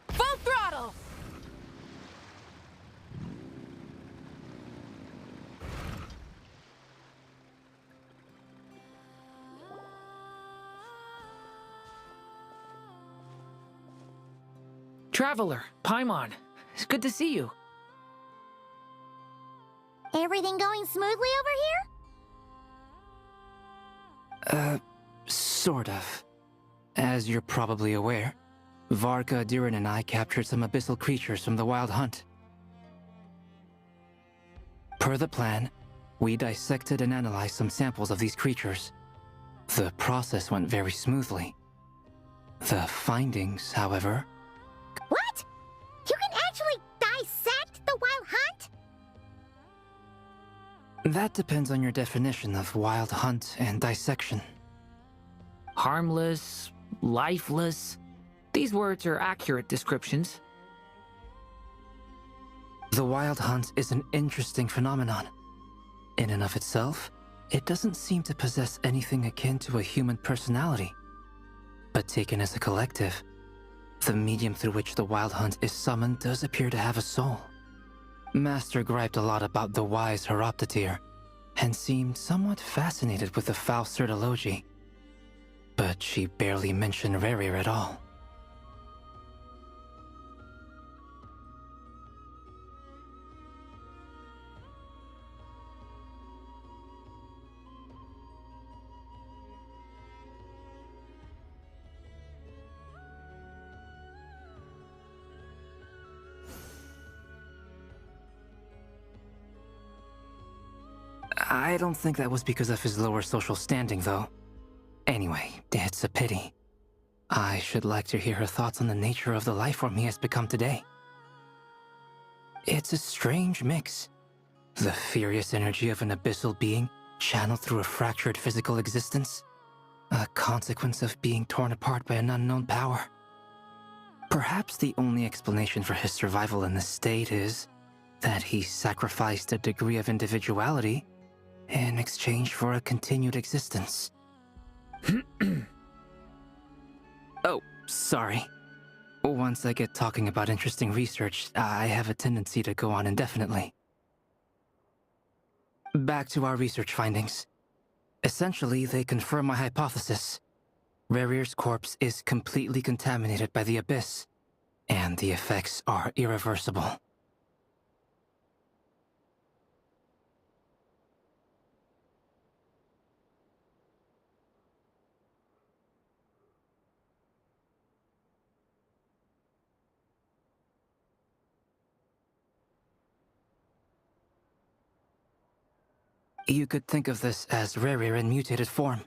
Full throttle!
Traveler, Paimon, it's good to see you.
Everything going smoothly over here?
Sort of. As you're probably aware, Varka, Durin, and I captured some abyssal creatures from the Wild Hunt. Per the plan, we dissected and analyzed some samples of these creatures. The process went very smoothly. The findings, however...
What? You can actually dissect the Wild Hunt?
That depends on your definition of Wild Hunt and dissection.
Harmless, lifeless. These words are accurate descriptions.
The Wild Hunt is an interesting phenomenon. In and of itself, it doesn't seem to possess anything akin to a human personality. But taken as a collective, the medium through which the Wild Hunt is summoned does appear to have a soul. Master griped a lot about the wise Horoptatyr, and seemed somewhat fascinated with the foul Certology. But she barely mentioned Rerir at all. I don't think that was because of his lower social standing, though. Anyway, it's a pity. I should like to hear her thoughts on the nature of the life form he has become today. It's a strange mix. The furious energy of an abyssal being channeled through a fractured physical existence. A consequence of being torn apart by an unknown power. Perhaps the only explanation for his survival in this state is that he sacrificed a degree of individuality in exchange for a continued existence. Oh, sorry. Once I get talking about interesting research, I have a tendency to go on indefinitely. Back to our research findings. Essentially, they confirm my hypothesis. Rerir's corpse is completely contaminated by the Abyss, and the effects are irreversible. You could think of this as Rerir in mutated form.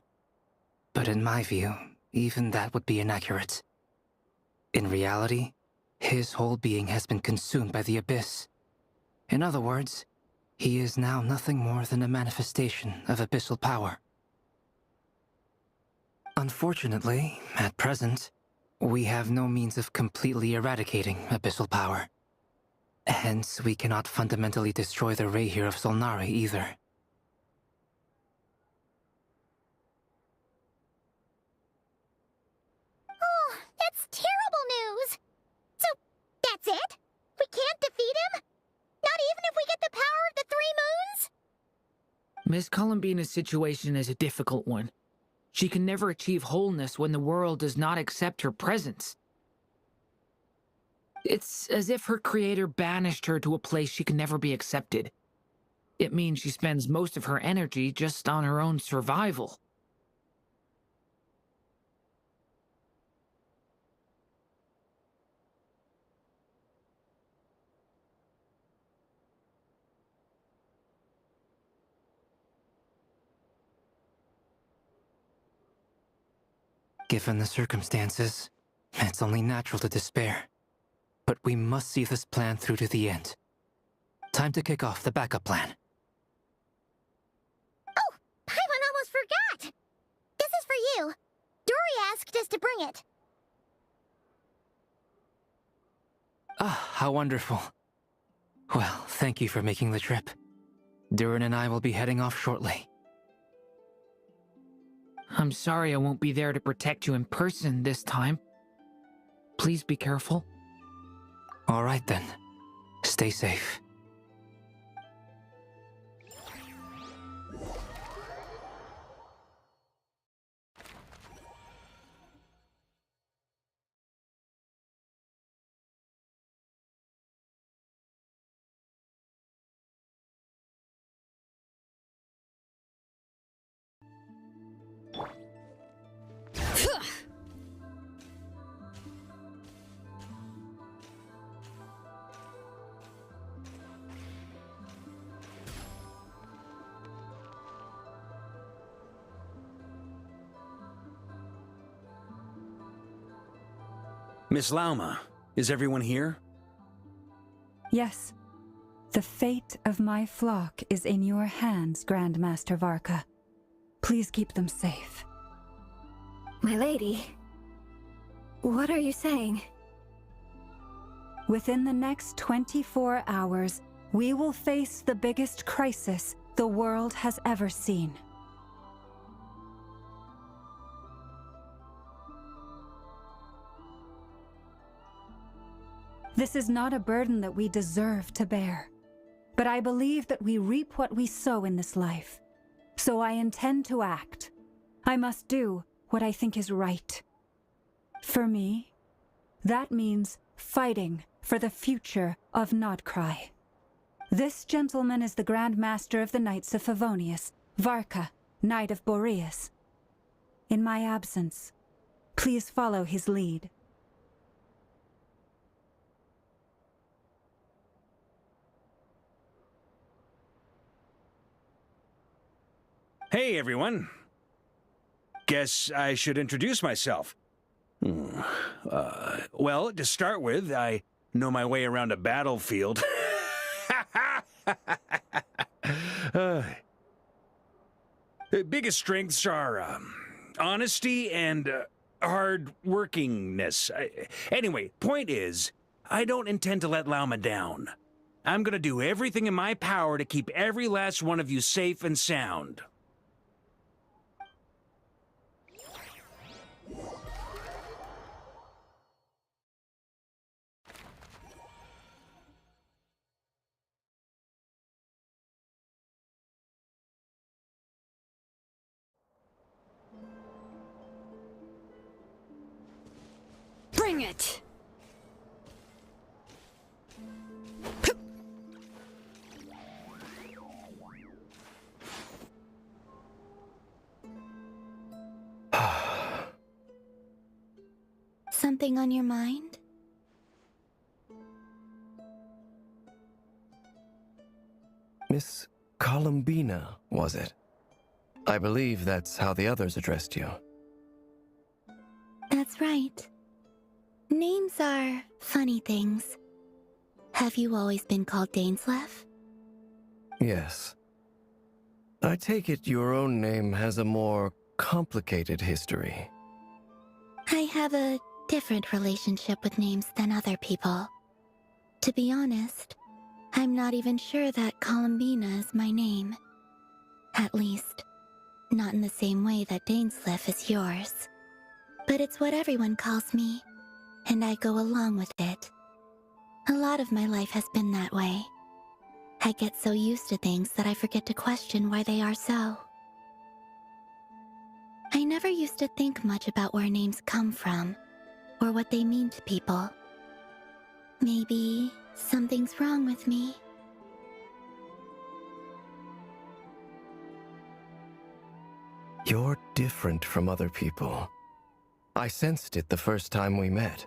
But in my view, even that would be inaccurate. In reality, his whole being has been consumed by the Abyss. In other words, he is now nothing more than a manifestation of abyssal power. Unfortunately, at present, we have no means of completely eradicating abyssal power. Hence, we cannot fundamentally destroy the Rerir of Solnari either.
Oh, that's terrible news! So, that's it? We can't defeat him? Not even if we get the power of the Three Moons?
Miss Columbina's situation is a difficult one. She can never achieve wholeness when the world does not accept her presence. It's as if her creator banished her to a place she can never be accepted. It means she spends most of her energy just on her own survival.
Given the circumstances, it's only natural to despair. But we must see this plan through to the end. Time to kick off the backup plan.
Oh, Paimon almost forgot! This is for you. Dory asked us to bring it.
Ah, how wonderful. Well, thank you for making the trip. Durin and I will be heading off shortly.
I'm sorry I won't be there to protect you in person this time. Please be careful.
All right then. Stay safe.
Miss Lauma, is everyone here?
Yes. The fate of my flock is in your hands, Grandmaster Varka. Please keep them safe.
My lady, what are you saying?
Within the next 24 hours, we will face the biggest crisis the world has ever seen. This is not a burden that we deserve to bear, but I believe that we reap what we sow in this life. So I intend to act. I must do what I think is right. For me, that means fighting for the future of Krai. This gentleman is the Grand Master of the Knights of Favonius, Varka, Knight of Boreas. In my absence, please follow his lead.
Hey, everyone. Guess I should introduce myself. Well, to start with, I know my way around a battlefield. Biggest strengths are honesty and hard-workingness. Anyway, point is, I don't intend to let Lauma down. I'm gonna do everything in my power to keep every last one of you safe and sound.
Bring it!
Something on your mind?
Miss Columbina, was it? I believe that's how the others addressed you.
That's right. Names are funny things. Have you always been called Dainsleif?
Yes. I take it your own name has a more complicated history.
I have a different relationship with names than other people. To be honest, I'm not even sure that Columbina is my name. At least, not in the same way that Dainsleif is yours. But it's what everyone calls me, and I go along with it. A lot of my life has been that way. I get so used to things that I forget to question why they are so. I never used to think much about where names come from, or what they mean to people. Maybe something's wrong with me.
You're different from other people. I sensed it the first time we met.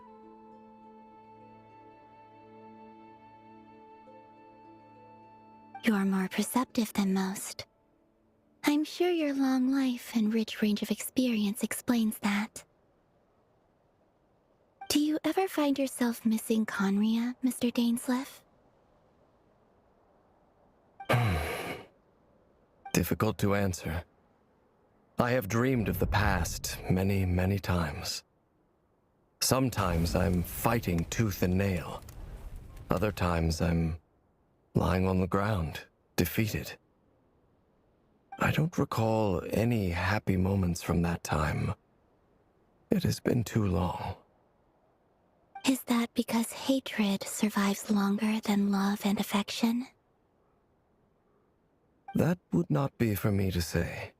You're more perceptive than most. I'm sure your long life and rich range of experience explains that. Do you ever find yourself missing Conria, Mr. Dainsleif?
Difficult to answer. I have dreamed of the past many, many times. Sometimes I'm fighting tooth and nail. Other times I'm lying on the ground, defeated. I don't recall any happy moments from that time. It has been too long.
Is that because hatred survives longer than love and affection?
That would not be for me to say.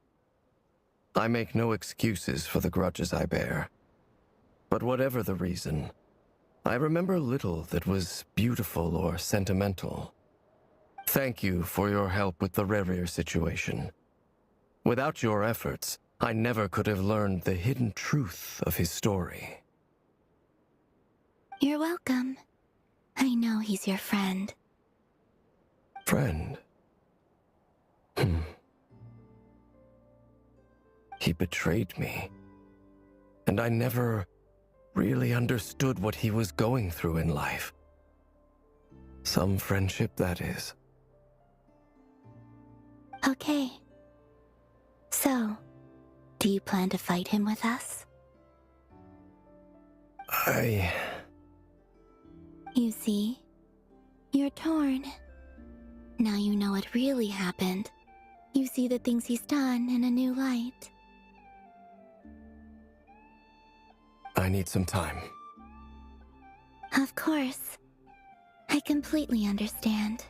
I make no excuses for the grudges I bear. But whatever the reason, I remember little that was beautiful or sentimental. Thank you for your help with the Rerir situation. Without your efforts, I never could have learned the hidden truth of his story.
You're welcome. I know he's your friend.
Friend? He betrayed me. And I never really understood what he was going through in life. Some friendship, that is.
Okay. So, do you plan to fight him with us? You see, you're torn. Now you know what really happened. You see the things he's done in a new light.
I need some time.
Of course. I completely understand.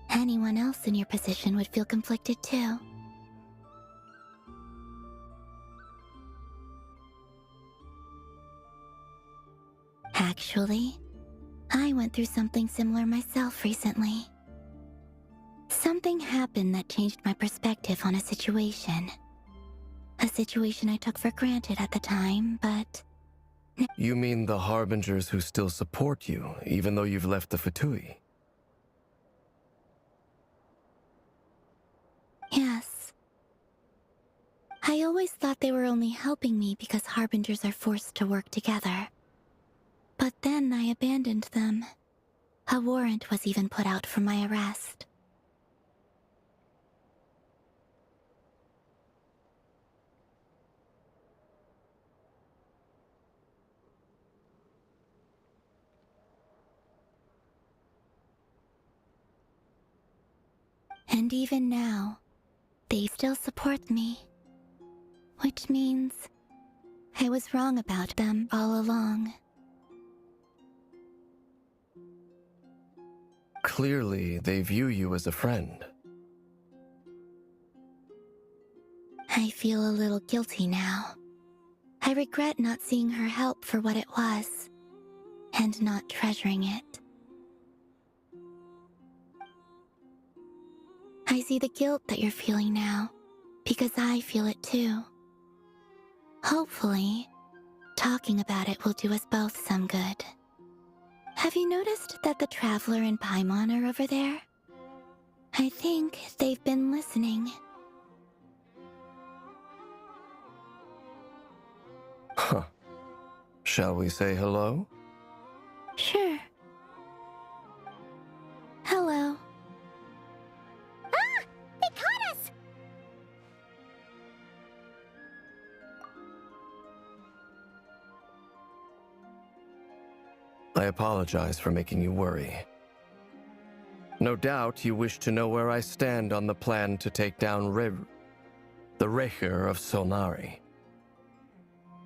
Anyone else in your position would feel conflicted too. Actually, I went through something similar myself recently. Something happened that changed my perspective on a situation. A situation I took for granted at the time, but...
You mean the Harbingers who still support you, even though you've left the Fatui?
Yes. I always thought they were only helping me because Harbingers are forced to work together. But then I abandoned them. A warrant was even put out for my arrest. And even now, they still support me. Which means I was wrong about them all along.
Clearly, they view you as a friend.
I feel a little guilty now. I regret not seeing her help for what it was, and not treasuring it. I see the guilt that you're feeling now, because I feel it too. Hopefully, talking about it will do us both some good. Have you noticed that the Traveler and Paimon are over there? I think they've been listening.
Huh. Shall we say hello?
Sure. Hello. Ah! They caught us!
I apologize for making you worry. No doubt you wish to know where I stand on the plan to take down the Wraker of Solnari.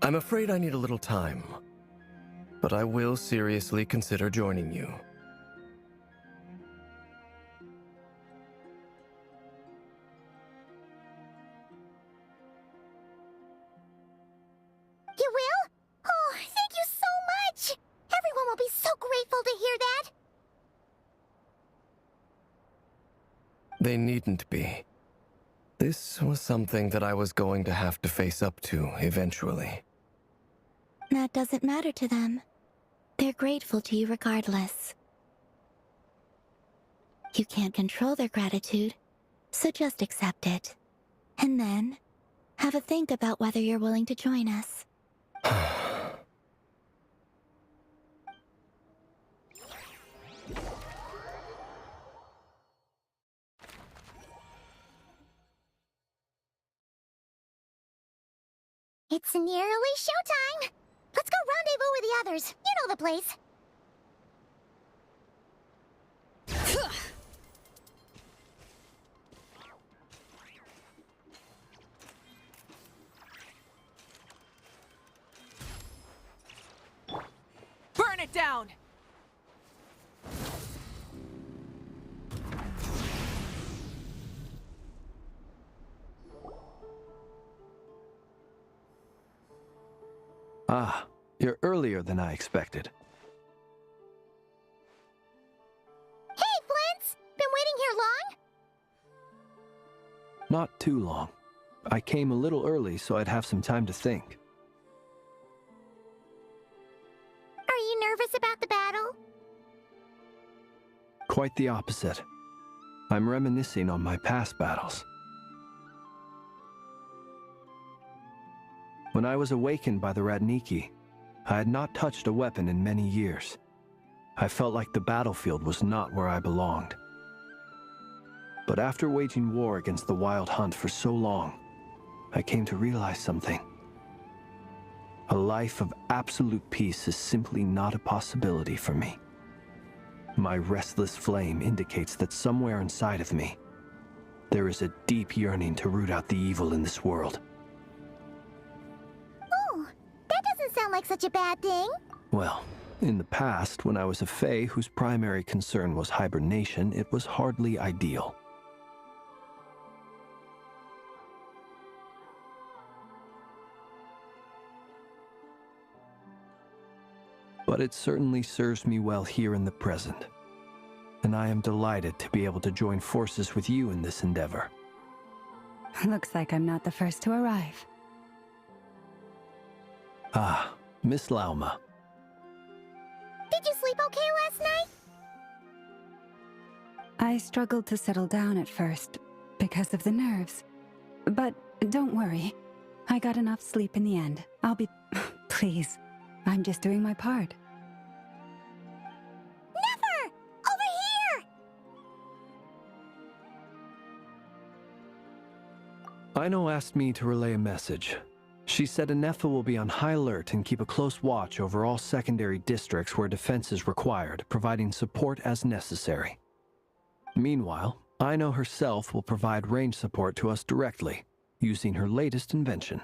I'm afraid I need a little time, but I will seriously consider joining you.
You will? Oh, thank you so much! Everyone will be so grateful to hear that!
They needn't be. This was something that I was going to have to face up to eventually.
That doesn't matter to them. They're grateful to you regardless. You can't control their gratitude, so just accept it. And then, have a think about whether you're willing to join us. It's nearly showtime! Let's go rendezvous with the others. You know the place.
Burn it down!
Ah, you're earlier than I expected.
Hey, Flint's! Been waiting here long?
Not too long. I came a little early so I'd have some time to think.
Are you nervous about the battle?
Quite the opposite. I'm reminiscing on my past battles. When I was awakened by the Radniki, I had not touched a weapon in many years. I felt like the battlefield was not where I belonged. But after waging war against the Wild Hunt for so long, I came to realize something. A life of absolute peace is simply not a possibility for me. My restless flame indicates that somewhere inside of me, there is a deep yearning to root out the evil in this world.
Oh, that doesn't sound like such a bad thing.
Well, in the past, when I was a Fae whose primary concern was hibernation, it was hardly ideal. But it certainly serves me well here in the present. And I am delighted to be able to join forces with you in this endeavor.
Looks like I'm not the first to arrive.
Ah, Miss Lauma.
Did you sleep okay last night?
I struggled to settle down at first because of the nerves. But don't worry, I got enough sleep in the end. I'll be... Please. I'm just doing my part.
Never! Over here!
Aino asked me to relay a message. She said Anefa will be on high alert and keep a close watch over all secondary districts where defense is required, providing support as necessary. Meanwhile, Aino herself will provide range support to us directly, using her latest invention.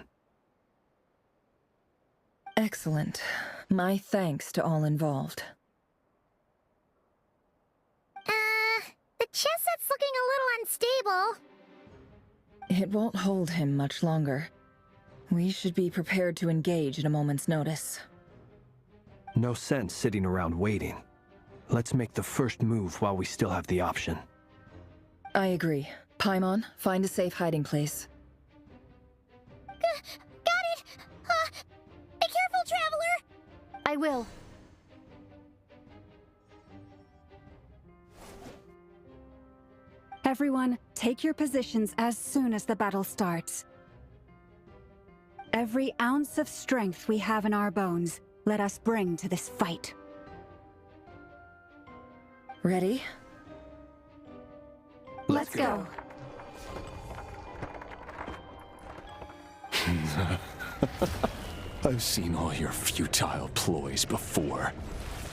Excellent. My thanks to all involved.
The chess set's looking a little unstable.
It won't hold him much longer. We should be prepared to engage at a moment's notice.
No sense sitting around waiting. Let's make the first move while we still have the option.
I agree. Paimon, find a safe hiding place.
Got it! Be careful, Traveler!
I will.
Everyone, take your positions as soon as the battle starts. Every ounce of strength we have in our bones, let us bring to this fight.
Ready?
Let's go.
I've seen all your futile ploys before.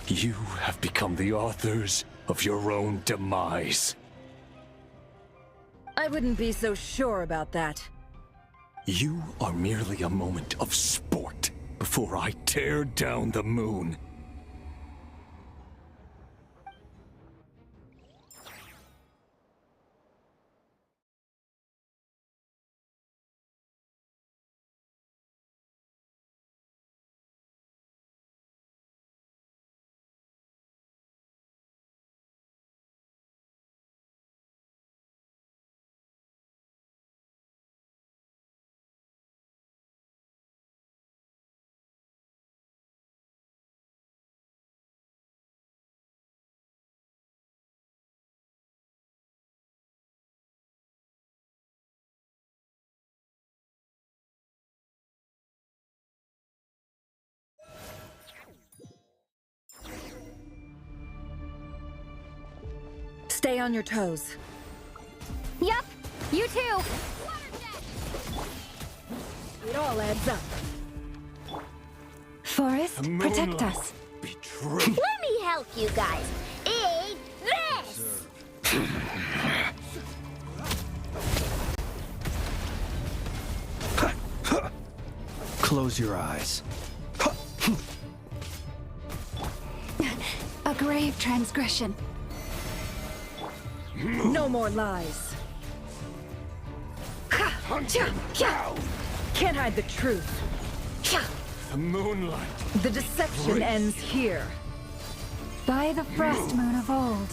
You have become the authors of your own demise.
I wouldn't be so sure about that.
You are merely a moment of sport before I tear down the moon.
Stay on your toes.
Yup, you too.
It all adds up.
Forest, protect us.
Let me help you guys. Eat this!
Close your eyes.
A grave transgression.
No more lies. Can't hide the truth.
The moonlight.
The deception ends here.
By the frost moon of old.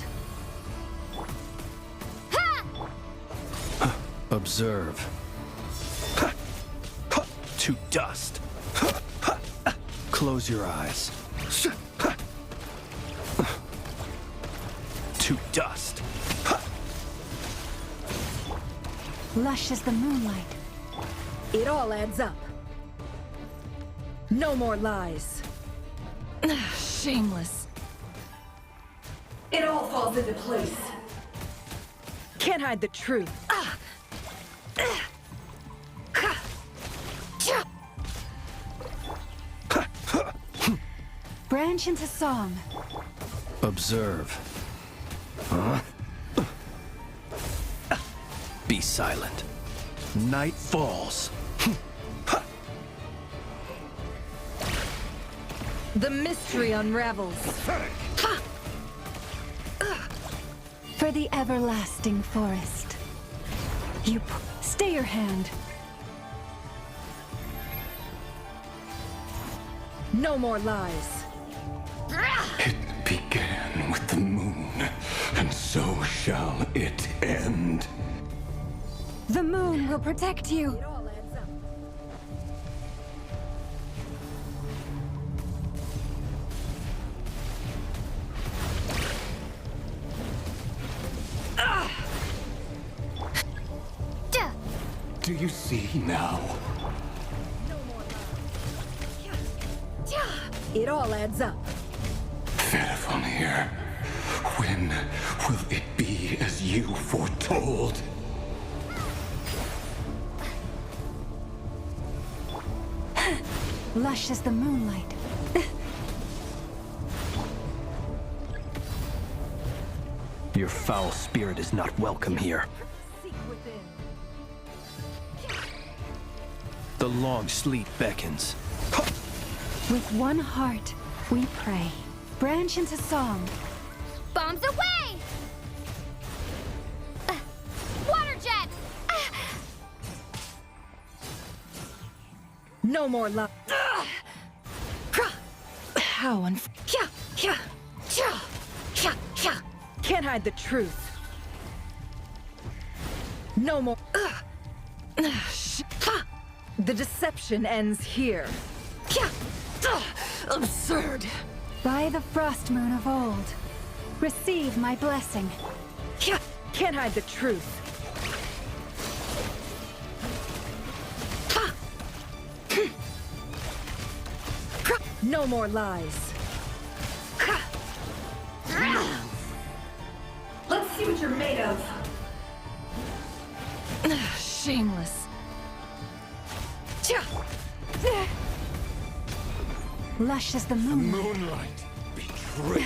Observe. To dust. Close your eyes. To dust.
Lush as the moonlight.
It all adds up. No more lies. Shameless. It all falls into place. Can't hide the truth.
Branch into song.
Observe. Be silent. Night falls.
The mystery unravels.
For the everlasting forest. You stay your hand.
No more lies.
It began with the moon, and so shall it end.
The moon will protect you.
Do you see now?
It all adds up.
Here. When will it be as you foretold?
Lush as the moonlight.
Your foul spirit is not welcome here. The long sleep beckons.
With one heart, we pray. Branch into song.
Bombs away! Water jet!
No more love. How Can't hide the truth. No more. The deception ends here. Absurd.
By the frost moon of old, receive my blessing.
Can't hide the truth. No more lies. Let's see what you're made of. Shameless.
Lush as the moonlight.
Moonlight betrayed.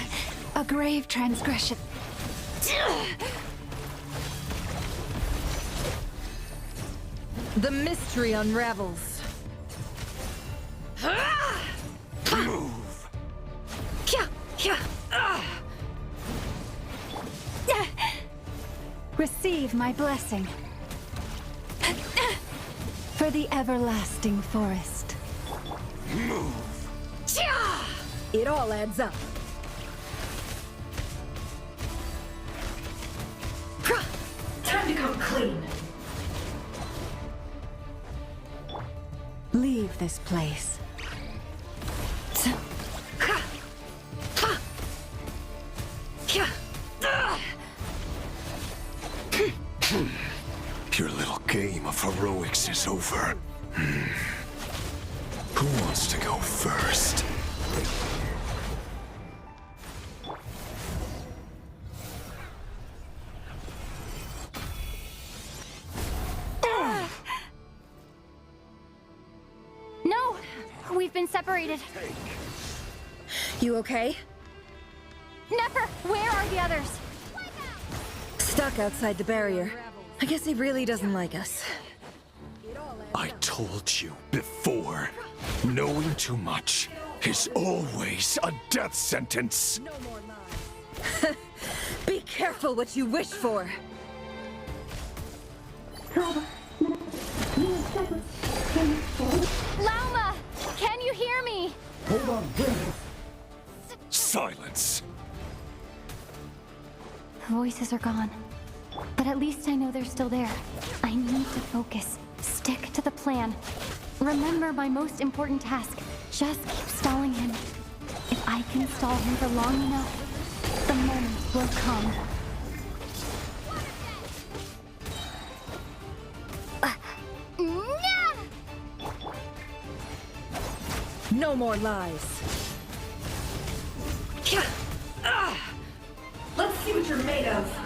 A grave transgression.
The mystery unravels.
Move.
Receive my blessing. For the everlasting forest.
Move.
It all adds up. Time to come clean.
Leave this place.
Your little game of heroics is over. Who wants to go first?
No! We've been separated.
You okay?
Nefer, where are the others?
Stuck outside the barrier. I guess he really doesn't like us.
I told you before, knowing too much is always a death sentence.
No more lies. Be careful what you wish for.
Lauma! Can you hear me?
Hold on, silence.
Voices are gone. But at least I know they're still there. I need to focus. Stick to the plan. Remember my most important task. Just keep stalling him. If I can stall him for long enough, the moment will come.
No more lies. Let's see what you're made of.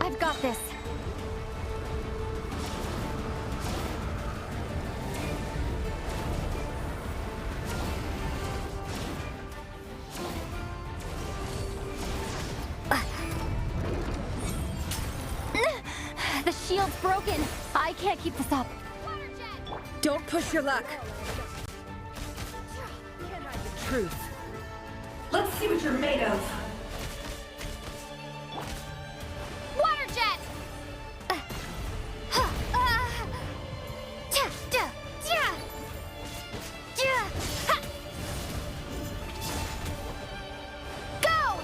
I've got this. The shield's broken. I can't keep this up.
Don't push your luck. Can't hide the truth. Let's see what you're made of.
Water jet! Go!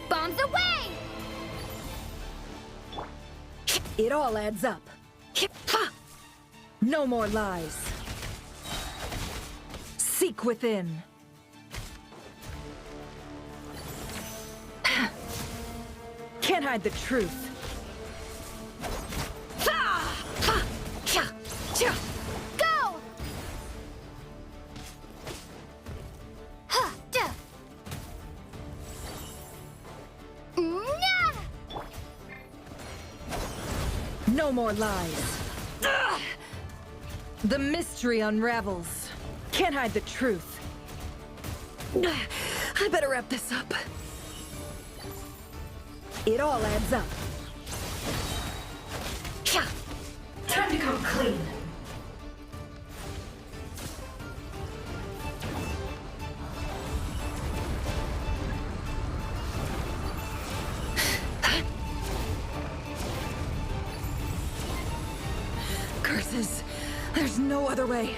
Bombs away!
It all adds up. No more lies. awake within. Can't hide the truth.
Go!
No more lies. The mystery unravels. Can't hide the truth. I better wrap this up. It all adds up. Time to come clean. Curses. There's no other way.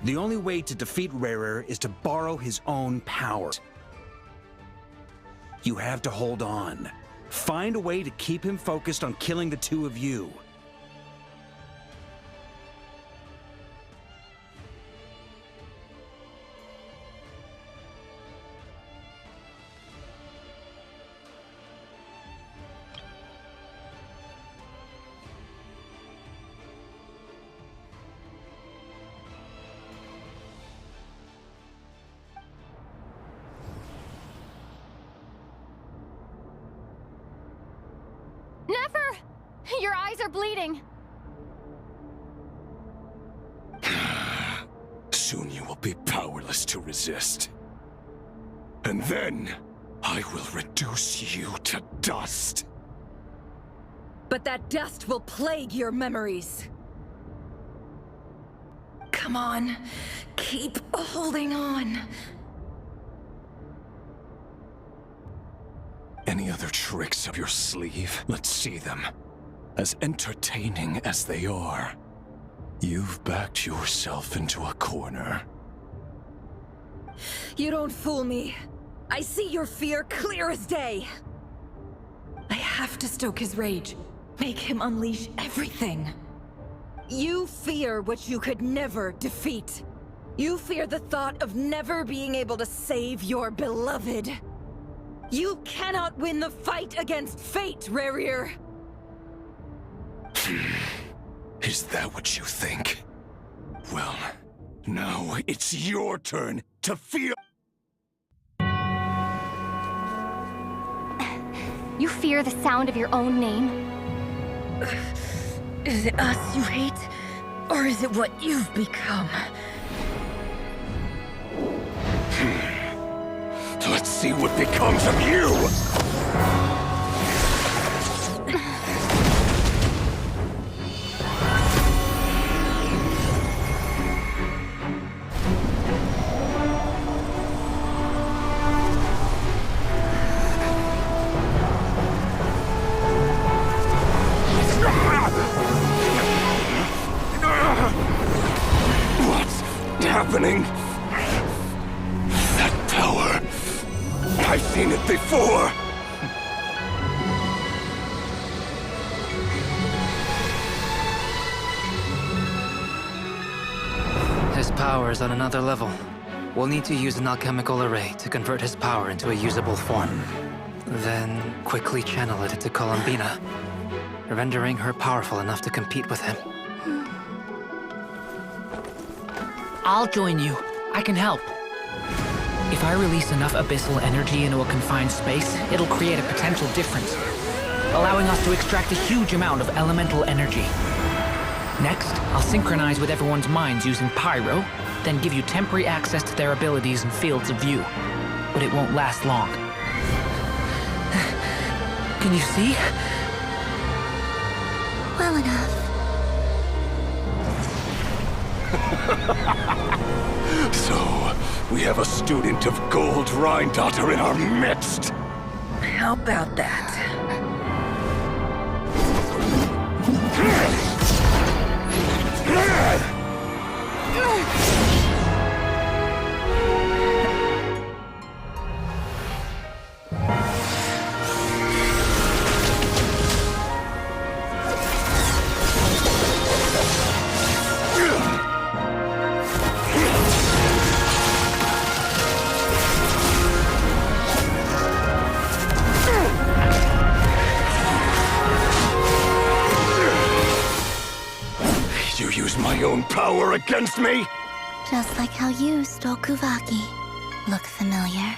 The only way to defeat Rarer is to borrow his own power. You have to hold on. Find a way to keep him focused on killing the two of you.
Never! Your eyes are bleeding.
Soon you will be powerless to resist. And then, I will reduce you to dust.
But that dust will plague your memories. Come on, keep holding on.
Any other tricks up your sleeve? Let's see them. As entertaining as they are, you've backed yourself into a corner.
You don't fool me. I see your fear clear as day. I have to stoke his rage. Make him unleash everything. You fear what you could never defeat. You fear the thought of never being able to save your beloved. You cannot win the fight against fate, Rarir!
Is that what you think? Well, now it's your turn to feel...
You fear the sound of your own name?
Is it us you hate? Or is it what you've become?
Let's see what becomes of you! What's happening? That power... I've seen it before!
His power is on another level. We'll need to use an alchemical array to convert his power into a usable form. Then quickly channel it into Columbina, rendering her powerful enough to compete with him.
I'll join you. I can help. If I release enough abyssal energy into a confined space, it'll create a potential difference, allowing us to extract a huge amount of elemental energy. Next, I'll synchronize with everyone's minds using Pyro, then give you temporary access to their abilities and fields of view. But it won't last long. Can you see?
Well enough.
So, we have a student of Gold Rhine Daughter in our midst.
How about that?
my own power against me?
Just like how you stole Kuvaki. Look familiar?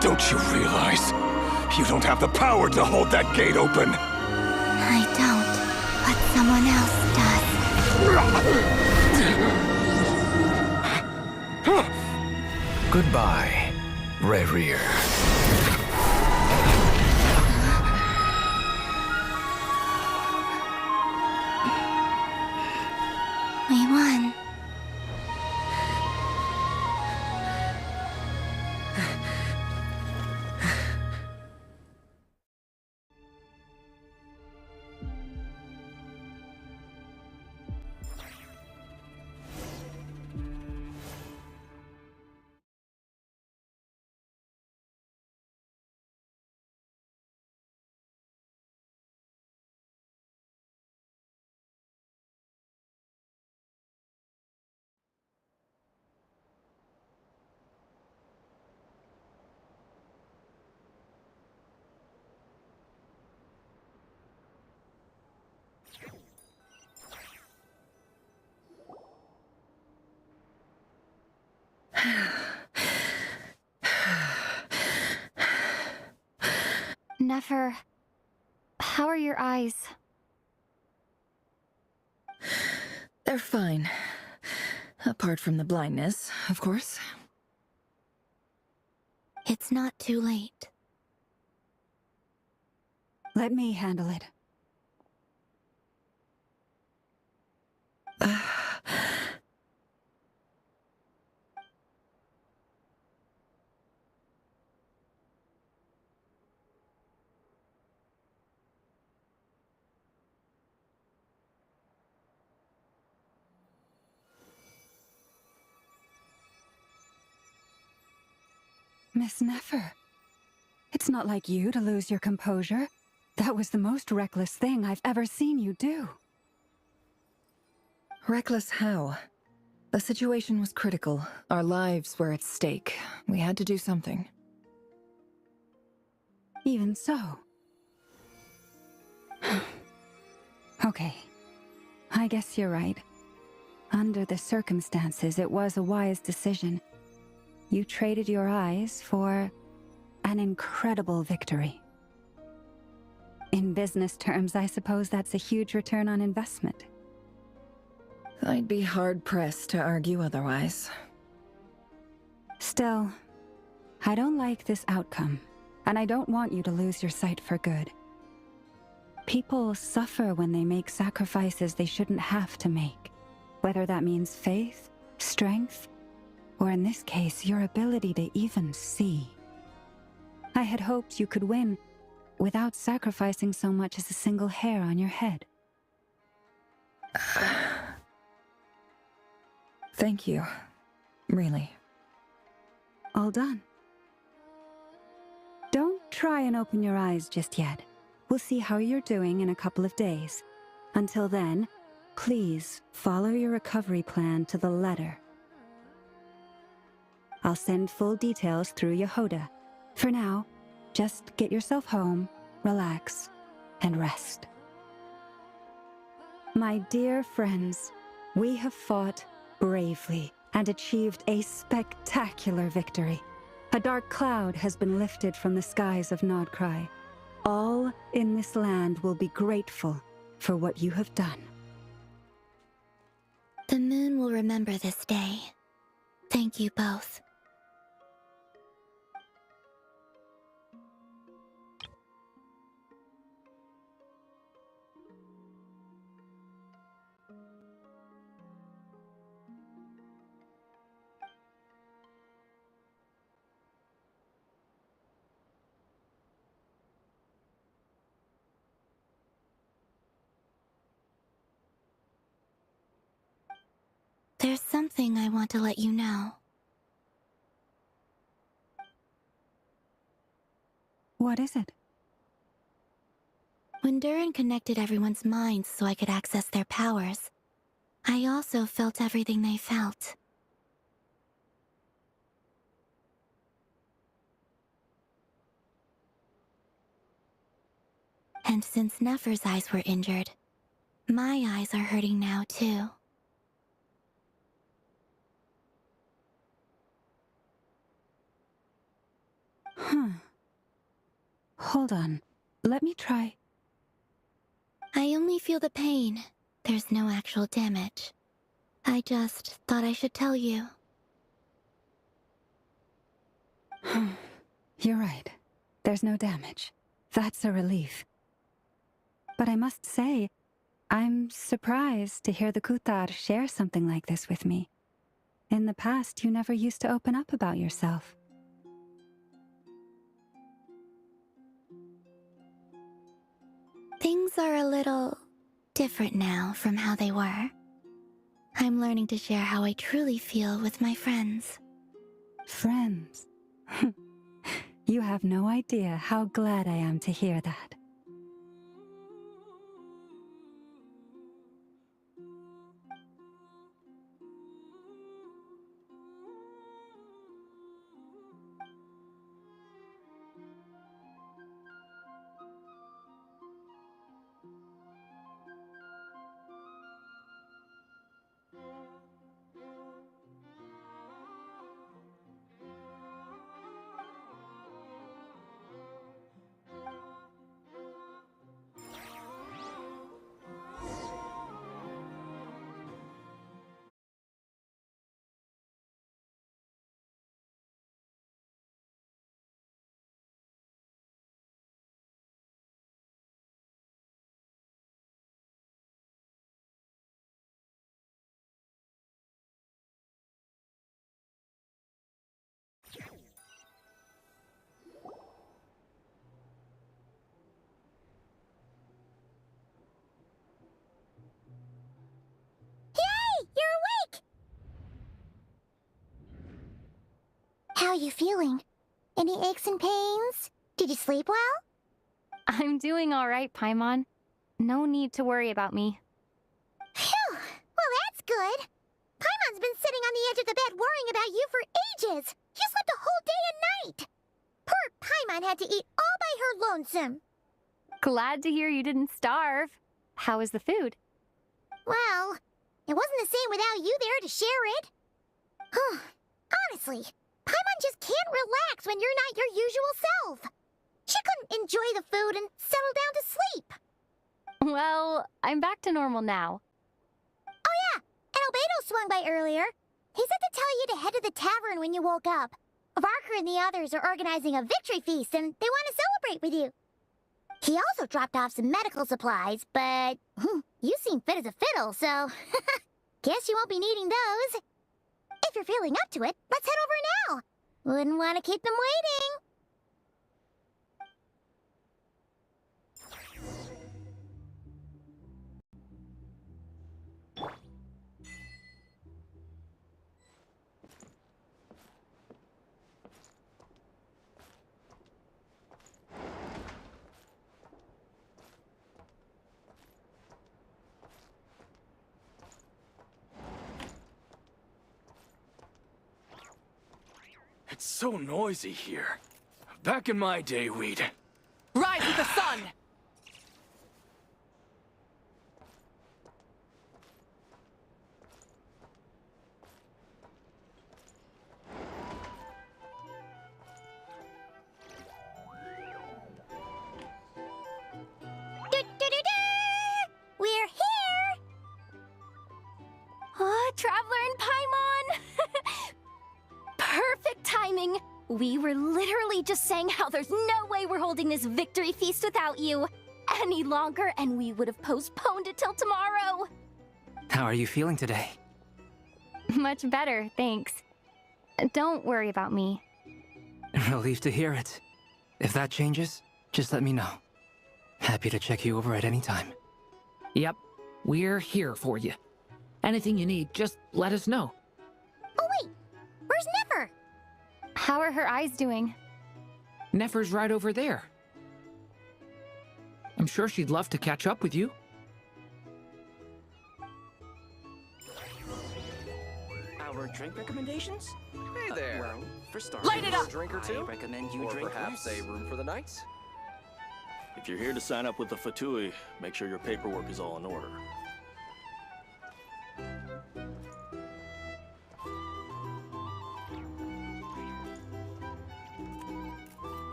Don't you realize? You don't have the power to hold that gate open!
I don't, but someone else does.
Goodbye, Rerir.
We won.
Nefer, how are your eyes?
They're fine. Apart from the blindness, of course.
It's not too late.
Let me handle it. Miss Nefer, it's not like you to lose your composure. That was the most reckless thing I've ever seen you do.
Reckless how? The situation was critical. Our lives were at stake. We had to do something.
Even so. Okay. I guess you're right. Under the circumstances, it was a wise decision. You traded your eyes for an incredible victory. In business terms, I suppose that's a huge return on investment.
I'd be hard-pressed to argue otherwise.
Still, I don't like this outcome, and I don't want you to lose your sight for good. People suffer when they make sacrifices they shouldn't have to make, whether that means faith, strength, or in this case, your ability to even see. I had hoped you could win without sacrificing so much as a single hair on your head.
Thank you. Really.
All done. Don't try and open your eyes just yet. We'll see how you're doing in a couple of days. Until then, please follow your recovery plan to the letter. I'll send full details through Yehoda. For now, just get yourself home, relax, and rest. My dear friends, we have fought bravely and achieved a spectacular victory. A dark cloud has been lifted from the skies of Krai. All in this land will be grateful for what you have done.
The moon will remember this day. Thank you both. There's something I want to let you know.
What is it?
When Durin connected everyone's minds so I could access their powers, I also felt everything they felt. And since Nefer's eyes were injured, my eyes are hurting now too.
Huh. Hold on. Let me try.
I only feel the pain. There's no actual damage. I just thought I should tell you.
You're right. There's no damage. That's a relief. But I must say, I'm surprised to hear the Kutar share something like this with me. In the past, you never used to open up about yourself.
Things are a little different now from how they were. I'm learning to share how I truly feel with my friends.
Friends? You have no idea how glad I am to hear that.
How are you feeling? Any aches and pains? Did you sleep well?
I'm doing all right, Paimon. No need to worry about me.
Phew! Well, that's good. Paimon's been sitting on the edge of the bed worrying about you for ages. You slept a whole day and night. Poor Paimon had to eat all by her lonesome.
Glad to hear you didn't starve. How is the food?
Well, it wasn't the same without you there to share it. Honestly, Paimon just can't relax when you're not your usual self. She couldn't enjoy the food and settle down to sleep.
Well, I'm back to normal now.
Oh yeah, and Albedo swung by earlier. He said to tell you to head to the tavern when you woke up. Varker and the others are organizing a victory feast and they want to celebrate with you. He also dropped off some medical supplies, but you seem fit as a fiddle, so guess you won't be needing those. If you're feeling up to it, let's head over now. Wouldn't want to keep them waiting.
It's so noisy here. Back in my day, we'd...
Rise with the sun!
We're here!
Oh, Traveler and Paimon! Perfect timing! We were literally just saying how there's no way we're holding this victory feast without you any longer, and we would have postponed it till tomorrow.
How are you feeling today?
Much better, thanks. Don't worry about me.
Relieved to hear it. If that changes, just let me know. Happy to check you over at any time.
Yep, we're here for you. Anything you need, just let us know.
Oh wait, where's Nefer?
How are her eyes doing?
Nefer's right over there. I'm sure she'd love to catch up with you.
Our drink recommendations?
Hey there.
Well,
For starters,
light it up!
a drink or two?
I recommend you
or
drink
perhaps
less.
a room for the night?
If you're here to sign up with the Fatui, make sure your paperwork is all in order.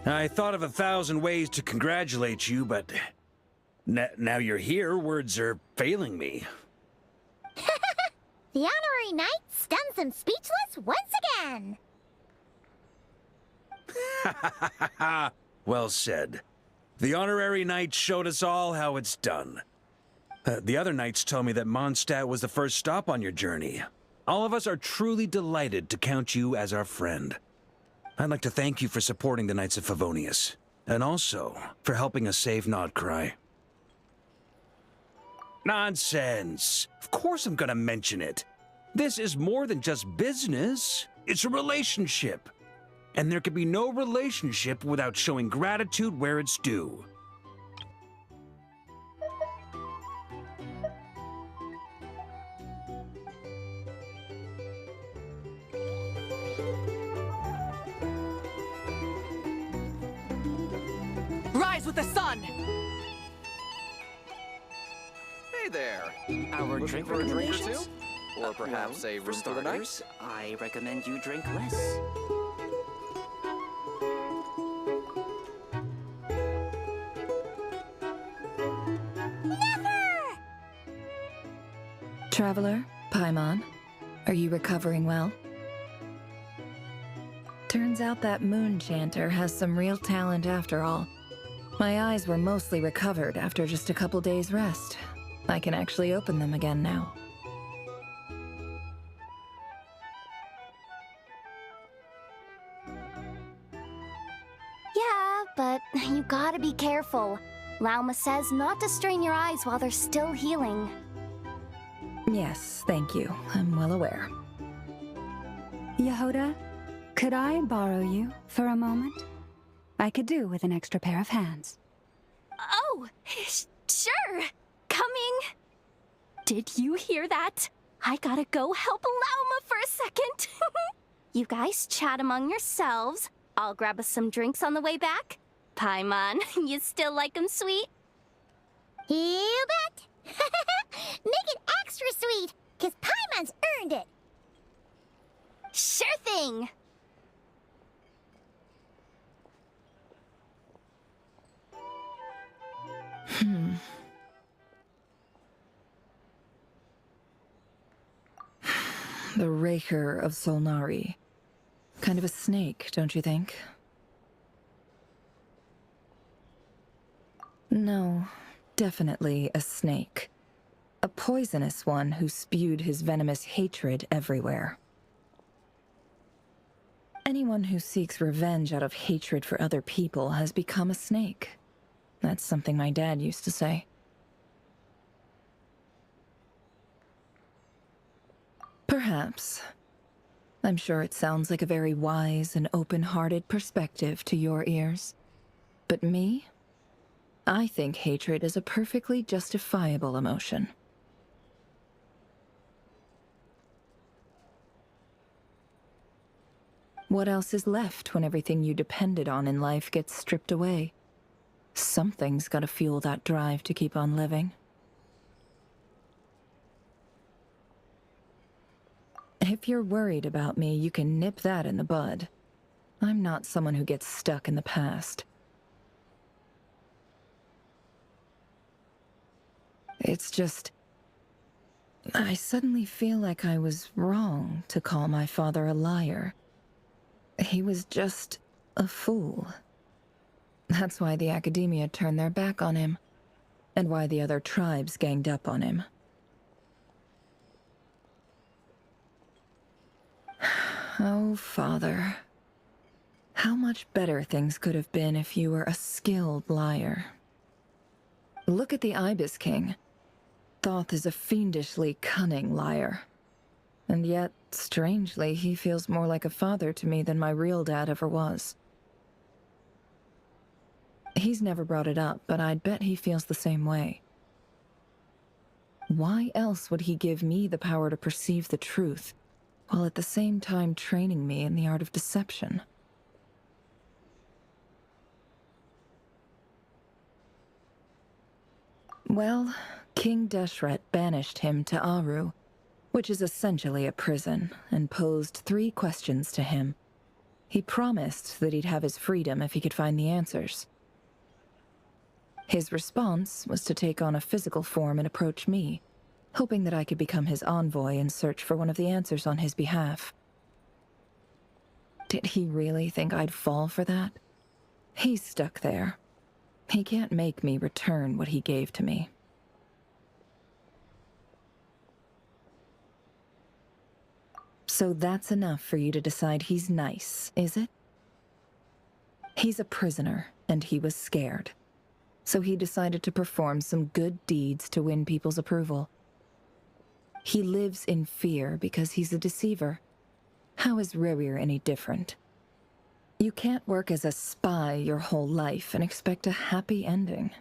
I thought of 1,000 ways to congratulate you, but now you're here, words are failing me.
The honorary knight stuns them speechless once again.
Well said. The honorary knight showed us all how it's done. The other knights told me that Mondstadt was the first stop on your journey. All of us are truly delighted to count you as our friend. I'd like to thank you for supporting the Knights of Favonius, and also for helping us save Krai. Nonsense! Of course I'm gonna mention it. This is more than just business. It's a relationship. And there can be no relationship without showing gratitude where it's due.
Rise with the sun!
Hey there.
Our
Looking
drink
for a drink or
recommendations?
two? Or perhaps
well,
a room
for
for the night?
starters, I recommend you drink less.
Traveler, Paimon, are you recovering well? Turns out that moon chanter has some real talent after all. My eyes were mostly recovered after just a couple days' rest. I can actually open them again now.
Yeah, but you gotta be careful. Lauma says not to strain your eyes while they're still healing.
Yes, thank you. I'm well aware.
Yehoda, could I borrow you for a moment? I could do with an extra pair of hands.
Oh, sure. Coming. Did you hear that? I gotta go help Lauma for a second. You guys chat among yourselves. I'll grab us some drinks on the way back. Paimon, you still like 'em sweet?
You bet! Make it extra sweet, because Paimon's earned it!
Sure thing!
The Raker of Solnari. Kind of a snake, don't you think? No, definitely a snake. A poisonous one who spewed his venomous hatred everywhere. Anyone who seeks revenge out of hatred for other people has become a snake. That's something my dad used to say. Perhaps. I'm sure it sounds like a very wise and open-hearted perspective to your ears. But me? I think hatred is a perfectly justifiable emotion. What else is left when everything you depended on in life gets stripped away? Something's gotta fuel that drive to keep on living. If you're worried about me, you can nip that in the bud. I'm not someone who gets stuck in the past. It's just... I suddenly feel like I was wrong to call my father a liar. He was just a fool. That's why the Academia turned their back on him, and why the other tribes ganged up on him. Oh, Father. How much better things could have been if you were a skilled liar. Look at the Ibis King. Thoth is a fiendishly cunning liar. And yet, strangely, he feels more like a father to me than my real dad ever was. He's never brought it up, but I'd bet he feels the same way. Why else would he give me the power to perceive the truth, while at the same time training me in the art of deception? Well, King Deshret banished him to Aru, which is essentially a prison, and posed 3 questions to him. He promised that he'd have his freedom if he could find the answers. His response was to take on a physical form and approach me, hoping that I could become his envoy and search for one of the answers on his behalf. Did he really think I'd fall for that? He's stuck there. He can't make me return what he gave to me. So that's enough for you to decide he's nice, is it? He's a prisoner, and he was scared. So he decided to perform some good deeds to win people's approval. He lives in fear because he's a deceiver. How is Rerir any different? You can't work as a spy your whole life and expect a happy ending.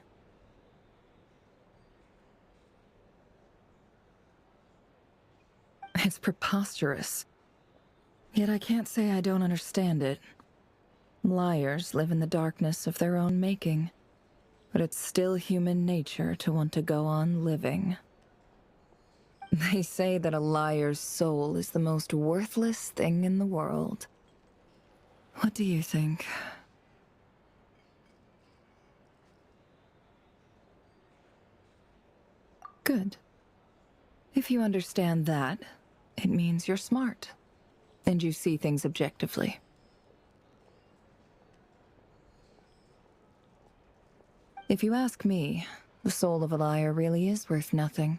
It's preposterous. Yet I can't say I don't understand it. Liars live in the darkness of their own making, but it's still human nature to want to go on living. They say that a liar's soul is the most worthless thing in the world. What do you think? Good. If you understand that, it means you're smart, and you see things objectively. If you ask me, the soul of a liar really is worth nothing,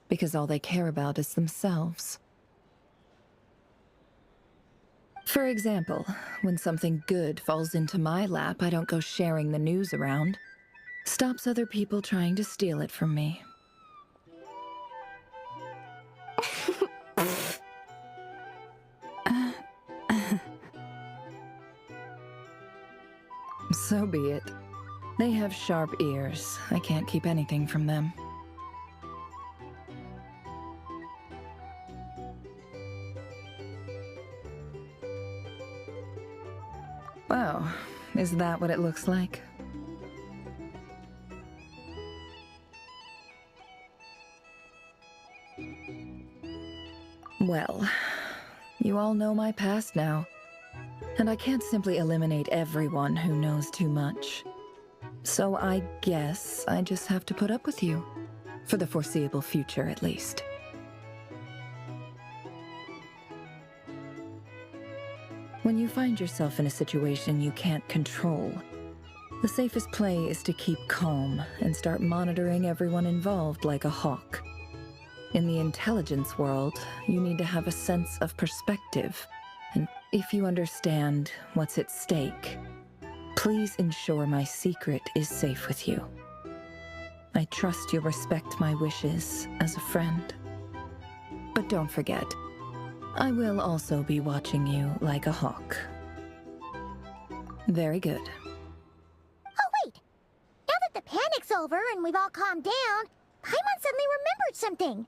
because all they care about is themselves. For example, when something good falls into my lap, I don't go sharing the news around. Stops other people trying to steal it from me. So be it. They have sharp ears. I can't keep anything from them. Wow, is that what it looks like? Well, you all know my past now, and I can't simply eliminate everyone who knows too much. So I guess I just have to put up with you, for the foreseeable future at least. When you find yourself in a situation you can't control, the safest play is to keep calm and start monitoring everyone involved like a hawk. In the intelligence world, you need to have a sense of perspective, and if you understand what's at stake, please ensure my secret is safe with you. I trust you'll respect my wishes as a friend. But don't forget, I will also be watching you like a hawk. Very good.
Oh, wait! Now that the panic's over and we've all calmed down, Paimon suddenly remembered something.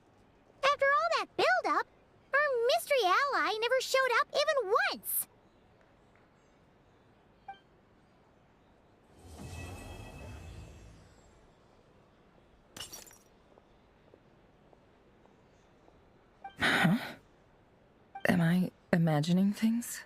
After all that build-up, our mystery ally never showed up even once!
Huh? Am I imagining things?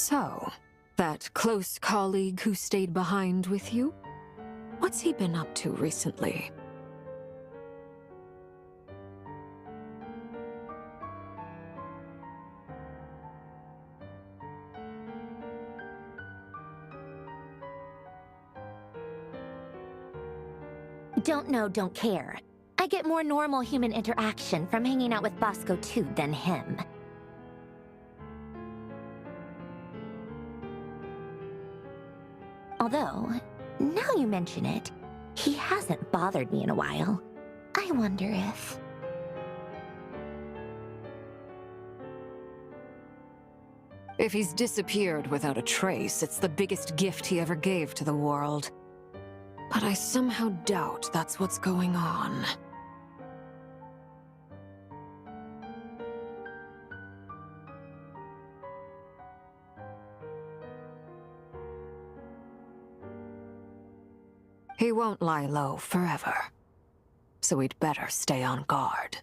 So, that close colleague who stayed behind with you? What's he been up to recently?
Don't know, don't care. I get more normal human interaction from hanging out with Bosco 2 than him. Although, now you mention it, he hasn't bothered me in a while. I wonder if...
If he's disappeared without a trace, it's the biggest gift he ever gave to the world. But I somehow doubt that's what's going on. He won't lie low forever, so we'd better stay on guard.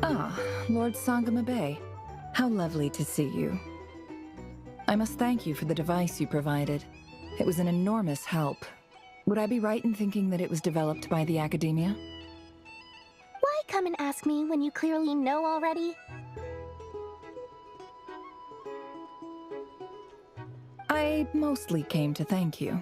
Ah, Lord Sangama Bay. How lovely to see you. I must thank you for the device you provided. It was an enormous help. Would I be right in thinking that it was developed by the Academia?
Why come and ask me when you clearly know already?
I mostly came to thank you.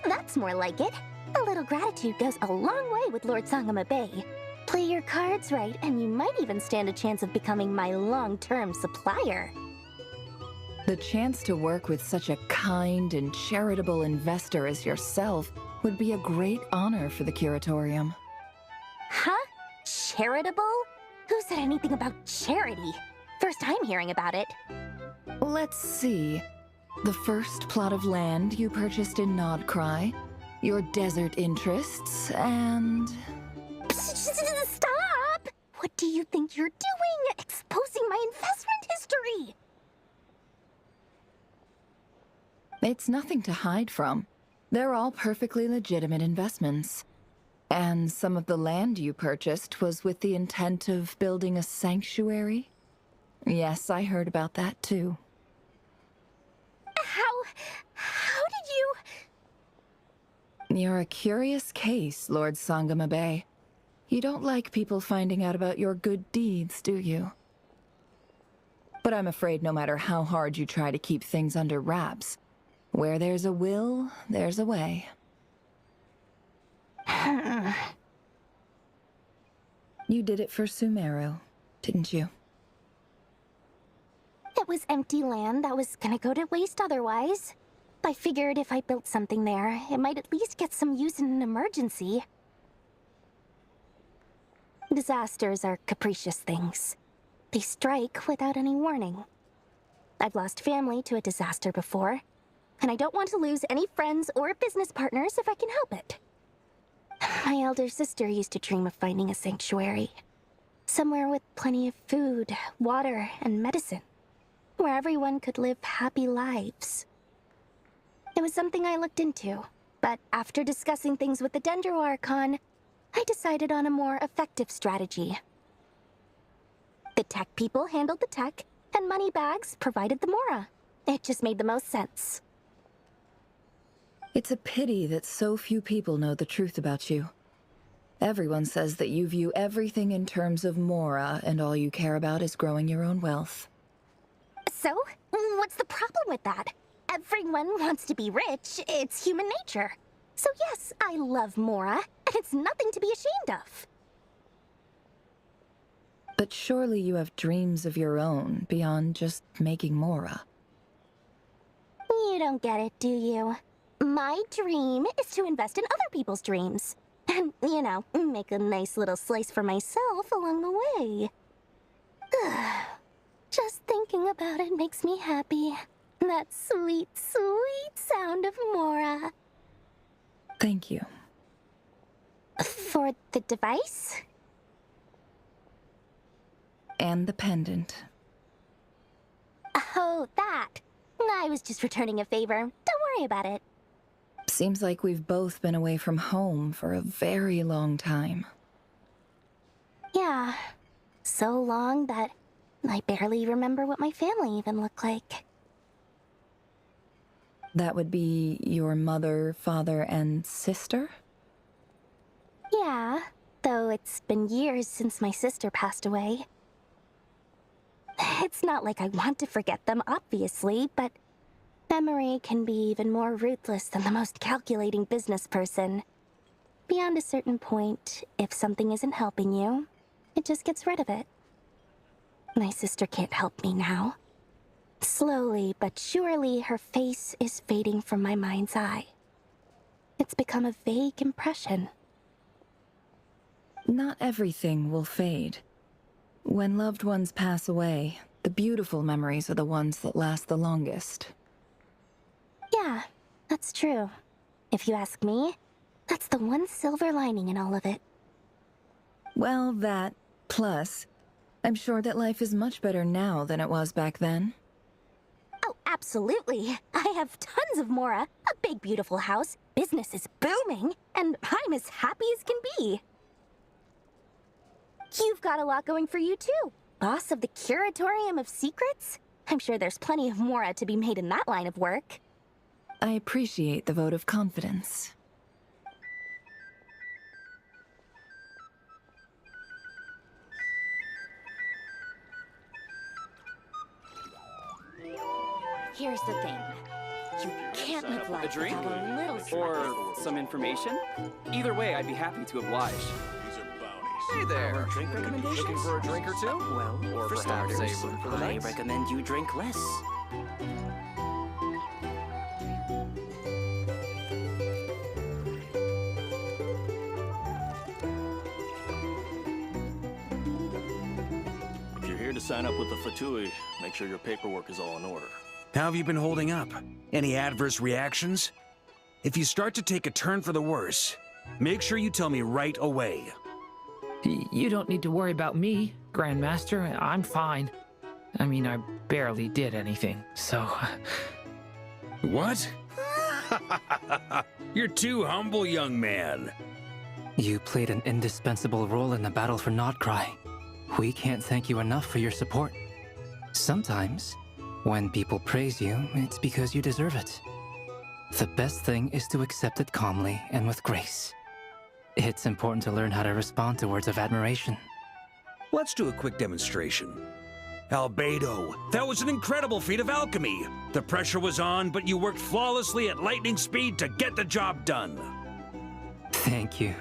That's more like it. A little gratitude goes a long way with Lord Sangama Bay. Play your cards right, and you might even stand a chance of becoming my long-term supplier.
The chance to work with such a kind and charitable investor as yourself would be a great honor for the Curatorium.
Huh? Charitable? Who said anything about charity? First time hearing about it.
Let's see. The first plot of land you purchased in Krai, your desert interests, and...
Stop! What do you think you're doing? Exposing my investment history!
It's nothing to hide from. They're all perfectly legitimate investments. And some of the land you purchased was with the intent of building a sanctuary? Yes, I heard about that too.
How did you...
You're a curious case, Lord Sangama Bay. You don't like people finding out about your good deeds, do you? But I'm afraid no matter how hard you try to keep things under wraps, where there's a will, there's a way. You did it for Sumeru, didn't you?
It was empty land that was gonna go to waste otherwise. I figured if I built something there, it might at least get some use in an emergency. Disasters are capricious things. They strike without any warning. I've lost family to a disaster before, and I don't want to lose any friends or business partners if I can help it. My elder sister used to dream of finding a sanctuary. Somewhere with plenty of food, water, and medicine. Where everyone could live happy lives. It was something I looked into, but after discussing things with the Dendro Archon, I decided on a more effective strategy. The tech people handled the tech, and Moneybags provided the Mora. It just made the most sense.
It's a pity that so few people know the truth about you. Everyone says that you view everything in terms of Mora, and all you care about is growing your own wealth.
So, what's the problem with that? Everyone wants to be rich. It's human nature. So yes, I love Mora, and it's nothing to be ashamed of.
But surely you have dreams of your own beyond just making Mora.
You don't get it, do you? My dream is to invest in other people's dreams. And, you know, make a nice little slice for myself along the way. Just thinking about it makes me happy. That sweet, sweet sound of Mora.
Thank you.
For the device?
And the pendant.
Oh, that. I was just returning a favor. Don't worry about it.
Seems like we've both been away from home for a very long time.
Yeah. So long that I barely remember what my family even looked like.
That would be your mother, father, and sister?
Yeah, though it's been years since my sister passed away. It's not like I want to forget them, obviously, but memory can be even more ruthless than the most calculating business person. Beyond a certain point, if something isn't helping you, it just gets rid of it. My sister can't help me now. Slowly but surely, her face is fading from my mind's eye. It's become a vague impression.
Not everything will fade. When loved ones pass away, the beautiful memories are the ones that last the longest.
Yeah, that's true. If you ask me, that's the one silver lining in all of it.
Well, that, plus, I'm sure that life is much better now than it was back then.
Oh, absolutely. I have tons of Mora, a big beautiful house, business is booming, and I'm as happy as can be. You've got a lot going for you too. Boss of the Curatorium of Secrets? I'm sure there's plenty of Mora to be made in that line of work.
I appreciate the vote of confidence.
Here's the thing. You can't live life
A drink?
without a little spice.
Or some information? Either way, I'd be happy to oblige.
Hey there.
Our drink recommendations?
Looking for a drink or two?
Well,
Or
for
perhaps
starters,
a room for the
I
night?
recommend you drink less.
If you're here to sign up with the Fatui, make sure your paperwork is all in order.
How have you been holding up? Any adverse reactions? If you start to take a turn for the worse, make sure you tell me right away.
You don't need to worry about me, Grandmaster. I'm fine. I mean, I barely did anything, so...
What? You're too humble, young man.
You played an indispensable role in the battle for Krai. We can't thank you enough for your support. Sometimes, when people praise you, it's because you deserve it. The best thing is to accept it calmly and with grace. It's important to learn how to respond to words of admiration.
Let's do a quick demonstration. Albedo, that was an incredible feat of alchemy. The pressure was on, but you worked flawlessly at lightning speed to get the job done.
Thank you.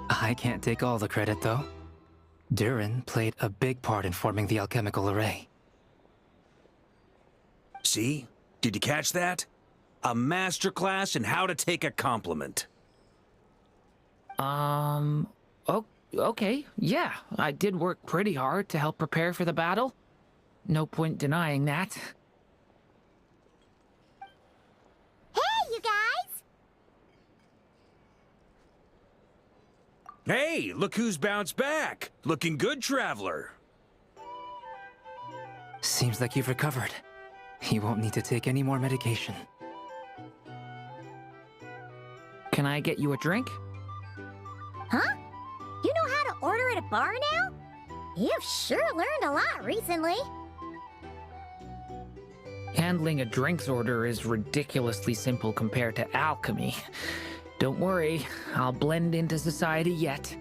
I can't take all the credit, though. Durin played a big part in forming the alchemical array.
See? Did you catch that? A masterclass in how to take a compliment.
Okay, yeah. I did work pretty hard to help prepare for the battle. No point denying that.
Hey, you guys!
Hey, look who's bounced back. Looking good, Traveler.
Seems like you've recovered. You won't need to take any more medication.
Can I get you a drink?
Huh? You know how to order at a bar now? You've sure learned a lot recently.
Handling a drinks order is ridiculously simple compared to alchemy. Don't worry, I'll blend into society yet.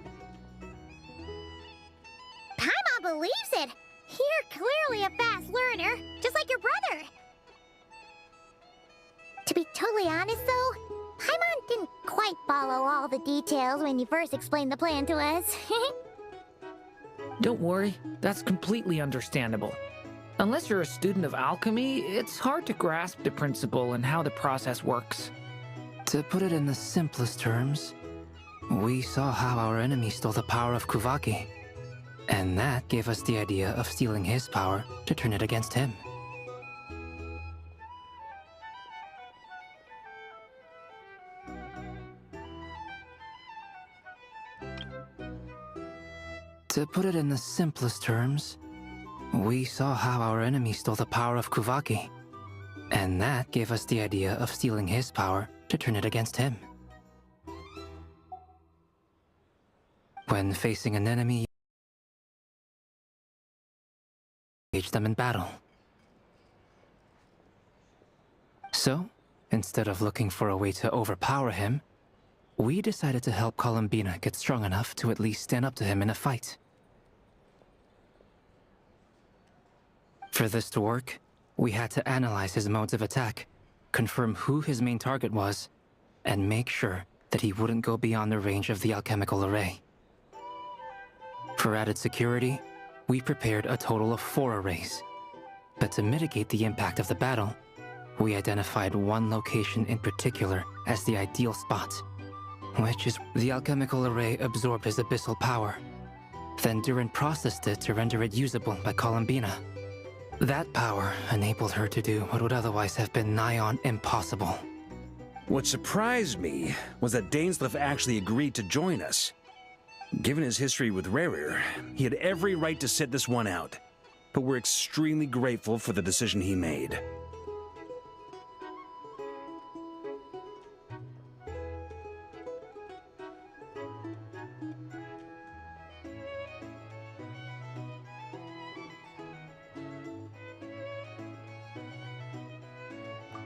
Paimon believes it. You're clearly a fast learner, just like your brother. totally honest though, Paimon didn't quite follow all the details when you first explained the plan to us.
Don't worry, that's completely understandable. Unless you're a student of alchemy, it's hard to grasp the principle and how the process works.
To put it in the simplest terms, we saw how our enemy stole the power of Kuvaki, and that gave us the idea of stealing his power to turn it against him. To put it in the simplest terms, we saw how our enemy stole the power of Kuvaki, and that gave us the idea of stealing his power to turn it against him. When facing an enemy, engage them in battle. So, instead of looking for a way to overpower him, we decided to help Columbina get strong enough to at least stand up to him in a fight. For this to work, we had to analyze his modes of attack, confirm who his main target was, and make sure that he wouldn't go beyond the range of the alchemical array. For added security, we prepared a total of 4 arrays. But to mitigate the impact of the battle, we identified one location in particular as the ideal spot, which is the alchemical array absorbed his abyssal power. Then Durin processed it to render it usable by Columbina. That power enabled her to do what would otherwise have been nigh on impossible.
What surprised me was that Dainsleif actually agreed to join us. Given his history with Rerir, he had every right to sit this one out, but we're extremely grateful for the decision he made.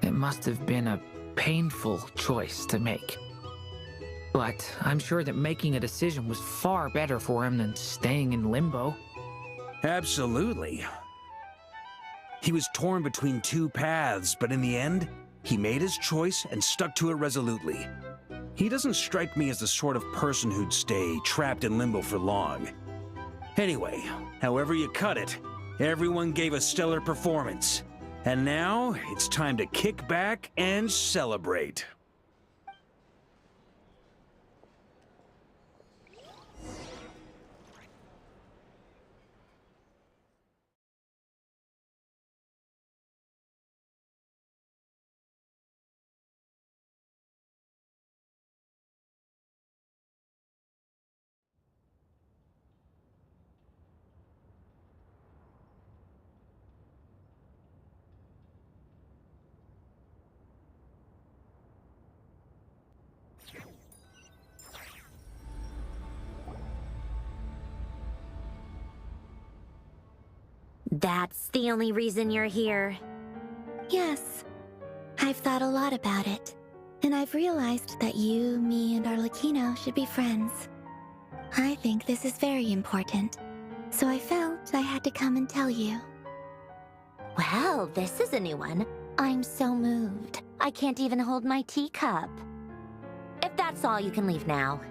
It must have been a painful choice to make. But I'm sure that making a decision was far better for him than staying in limbo.
Absolutely. He was torn between 2 paths, but in the end, he made his choice and stuck to it resolutely. He doesn't strike me as the sort of person who'd stay trapped in limbo for long. Anyway, however you cut it, everyone gave a stellar performance. And now, it's time to kick back and celebrate.
That's the only reason you're here.
Yes. I've thought a lot about it. And I've realized that you, me, and Arlecchino should be friends. I think this is very important. So I felt I had to come and tell you.
Well, this is a new one. I'm so moved. I can't even hold my teacup. If that's all, you can leave now.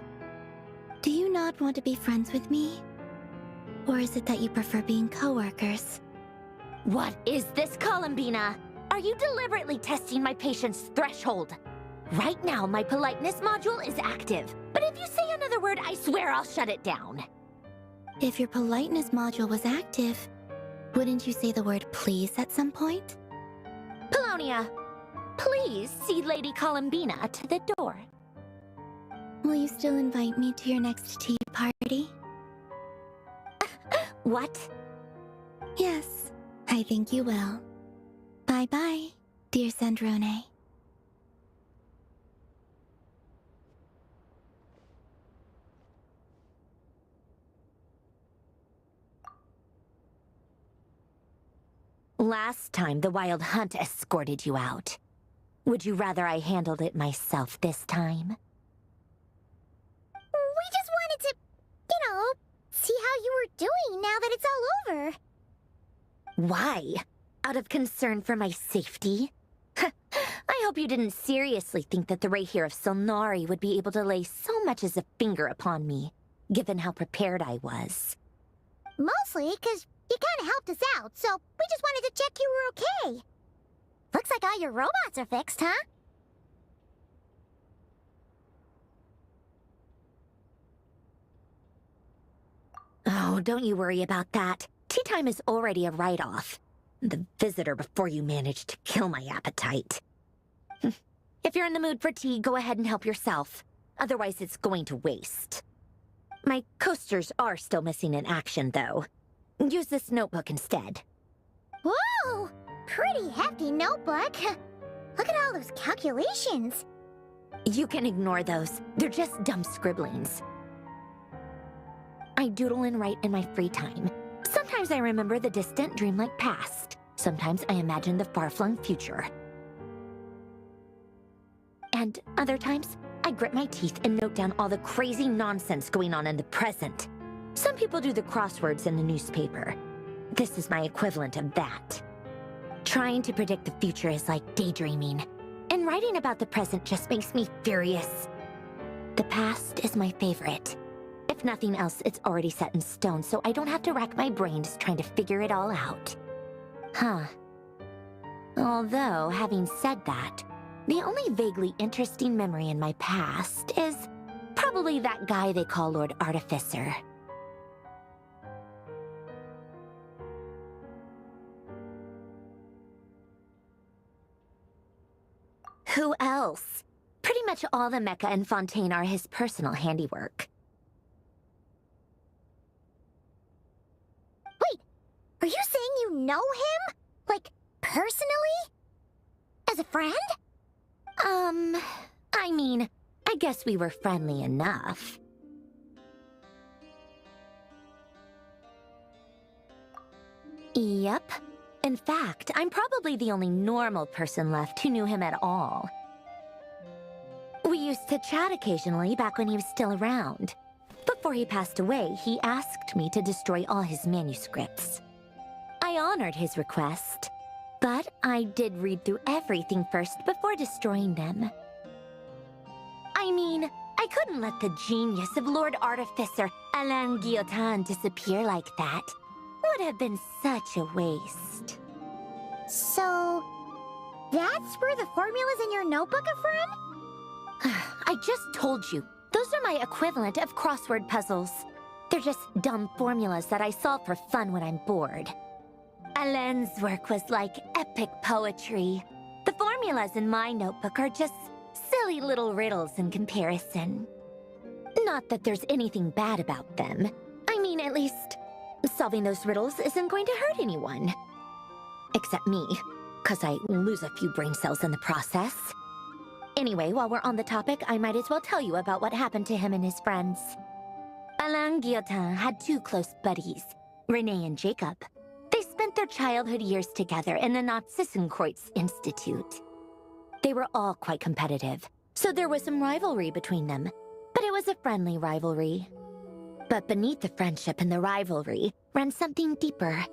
Do you not want to be friends with me? Or is it that you prefer being co-workers?
What is this, Columbina? Are you deliberately testing my patience threshold? Right now, my politeness module is active. But if you say another word, I swear I'll shut it down.
If your politeness module was active, wouldn't you say the word please at some point?
Paulownia, please see Lady Columbina to the door.
Will you still invite me to your next tea party?
What?
Yes, I think you will. Bye-bye, dear Sandrone.
Last time, the Wild Hunt escorted you out. Would you rather I handled it myself this time?
We just wanted to, see how you were doing now that it's all over.
Why? Out of concern for my safety? I hope you didn't seriously think that the Rahir of Solnari would be able to lay so much as a finger upon me, given how prepared I was.
Mostly because you kind of helped us out, so we just wanted to check you were okay. Looks like all your robots are fixed, huh?
Oh, don't you worry about that. Tea time is already a write-off. The visitor before you managed to kill my appetite. If you're in the mood for tea, go ahead and help yourself. Otherwise, it's going to waste. My coasters are still missing in action, though. Use this notebook instead.
Whoa! Pretty hefty notebook. Look at all those calculations.
You can ignore those. They're just dumb scribblings. I doodle and write in my free time. Sometimes I remember the distant, dreamlike past. Sometimes I imagine the far-flung future. And other times, I grit my teeth and note down all the crazy nonsense going on in the present. Some people do the crosswords in the newspaper. This is my equivalent of that. Trying to predict the future is like daydreaming, and writing about the present just makes me furious. The past is my favorite. If nothing else, it's already set in stone, so I don't have to rack my brains trying to figure it all out. Huh. Although, having said that, the only vaguely interesting memory in my past is probably that guy they call Lord Artificer. Who else? Pretty much all the mecha and Fontaine are his personal handiwork.
Wait, are you saying you know him? Like, personally? As a friend?
I mean, I guess we were friendly enough. Yep. In fact, I'm probably the only normal person left who knew him at all. We used to chat occasionally back when he was still around. Before he passed away, he asked me to destroy all his manuscripts. I honored his request, but I did read through everything first before destroying them. I mean, I couldn't let the genius of Lord Artificer Alain Guillotin disappear like that. Would have been such a waste.
So, that's where the formulas in your notebook are from?
I just told you. Those are my equivalent of crossword puzzles. They're just dumb formulas that I solve for fun when I'm bored. Alain's work was like epic poetry. The formulas in my notebook are just silly little riddles in comparison. Not that there's anything bad about them. I mean, at least, solving those riddles isn't going to hurt anyone. Except me, 'cause I lose a few brain cells in the process. Anyway, while we're on the topic, I might as well tell you about what happened to him and his friends. Alain Guillotin had two close buddies, Renee and Jacob. They spent their childhood years together in the Nazissenkreuz Institute. They were all quite competitive, so there was some rivalry between them, but it was a friendly rivalry. But beneath the friendship and the rivalry ran something deeper,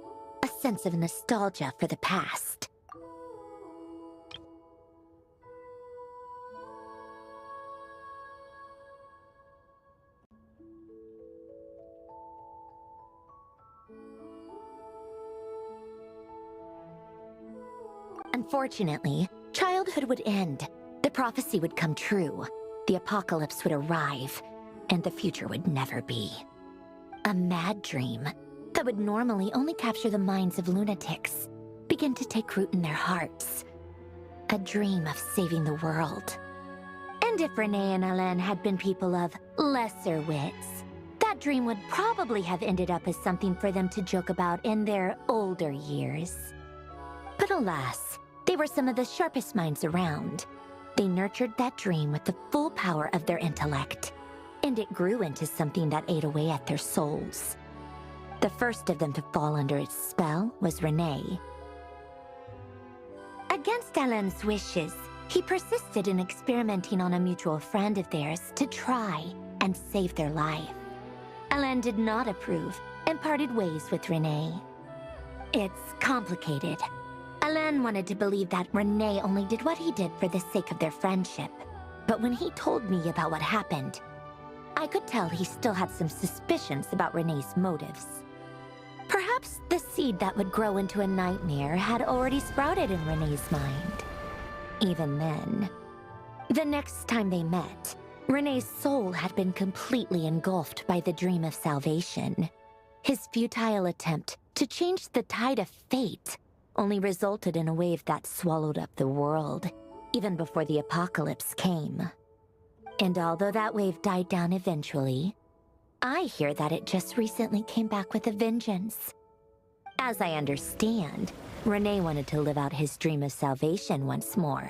a sense of nostalgia for the past. Unfortunately, childhood would end, the prophecy would come true, the apocalypse would arrive, and the future would never be. A mad dream that would normally only capture the minds of lunatics began to take root in their hearts. A dream of saving the world. And if Renee and Alain had been people of lesser wits, that dream would probably have ended up as something for them to joke about in their older years. But alas, they were some of the sharpest minds around. They nurtured that dream with the full power of their intellect, and it grew into something that ate away at their souls. The first of them to fall under its spell was Renee. Against Alain's wishes, he persisted in experimenting on a mutual friend of theirs to try and save their life. Alain did not approve and parted ways with Renee. It's complicated. Alain wanted to believe that Renee only did what he did for the sake of their friendship. But when he told me about what happened, I could tell he still had some suspicions about Renee's motives. Perhaps the seed that would grow into a nightmare had already sprouted in Renee's mind. Even then, the next time they met, Renee's soul had been completely engulfed by the dream of salvation. His futile attempt to change the tide of fate only resulted in a wave that swallowed up the world, even before the apocalypse came. And although that wave died down eventually, I hear that it just recently came back with a vengeance. As I understand, Renee wanted to live out his dream of salvation once more.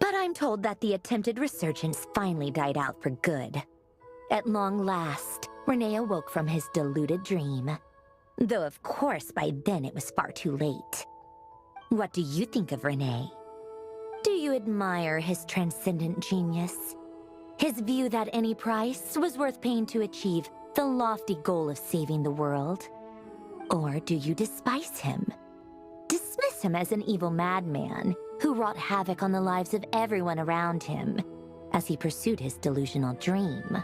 But I'm told that the attempted resurgence finally died out for good. At long last, Renee awoke from his deluded dream. Though of course by then it was far too late. What do you think of Renee? Do you admire his transcendent genius? His view that any price was worth paying to achieve the lofty goal of saving the world? Or do you despise him? Dismiss him as an evil madman who wrought havoc on the lives of everyone around him as he pursued his delusional dream?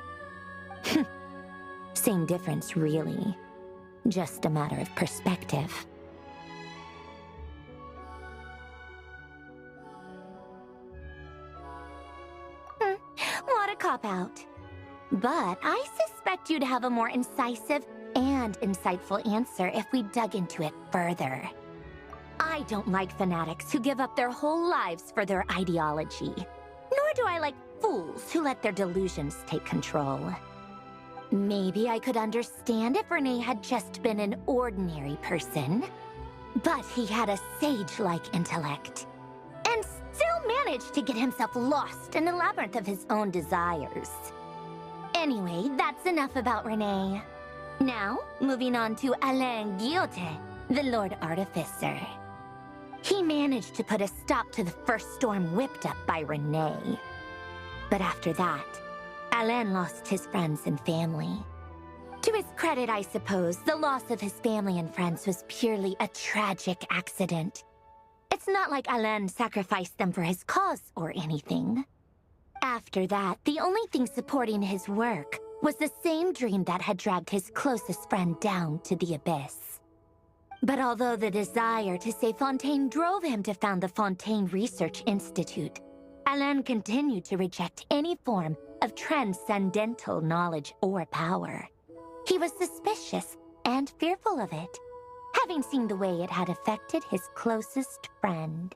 Same difference, really. Just a matter of perspective. What a cop-out. But I suspect you'd have a more incisive and insightful answer if we dug into it further. I don't like fanatics who give up their whole lives for their ideology. Nor do I like fools who let their delusions take control. Maybe I could understand if Renee had just been an ordinary person. But he had a sage-like intellect. And still managed to get himself lost in the labyrinth of his own desires. Anyway, that's enough about Renee. Now, moving on to Alain Guillotin, the Lord Artificer. He managed to put a stop to the first storm whipped up by Renee. But after that, Alain lost his friends and family. To his credit, I suppose, the loss of his family and friends was purely a tragic accident. It's not like Alain sacrificed them for his cause or anything. After that, the only thing supporting his work was the same dream that had dragged his closest friend down to the abyss. But although the desire to save Fontaine drove him to found the Fontaine Research Institute, Alain continued to reject any form of transcendental knowledge or power. He was suspicious and fearful of it, having seen the way it had affected his closest friend.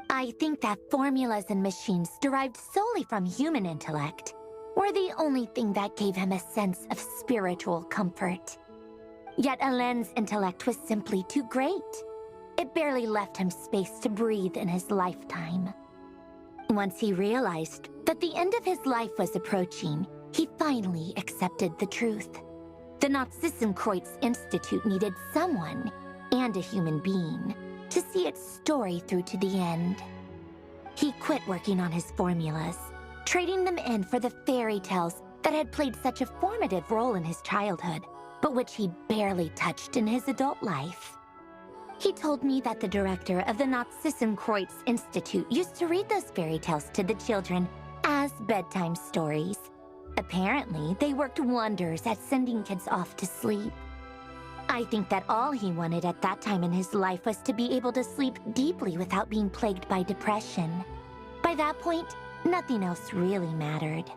I think that formulas and machines derived solely from human intellect were the only thing that gave him a sense of spiritual comfort. Yet Alain's intellect was simply too great. It barely left him space to breathe in his lifetime. Once he realized that the end of his life was approaching, he finally accepted the truth. The Nazissenkreuz Institute needed someone, and a human being, to see its story through to the end. He quit working on his formulas, trading them in for the fairy tales that had played such a formative role in his childhood, but which he barely touched in his adult life. He told me that the director of the Nazissenkreuz Institute used to read those fairy tales to the children as bedtime stories. Apparently, they worked wonders at sending kids off to sleep. I think that all he wanted at that time in his life was to be able to sleep deeply without being plagued by depression. By that point, nothing else really mattered.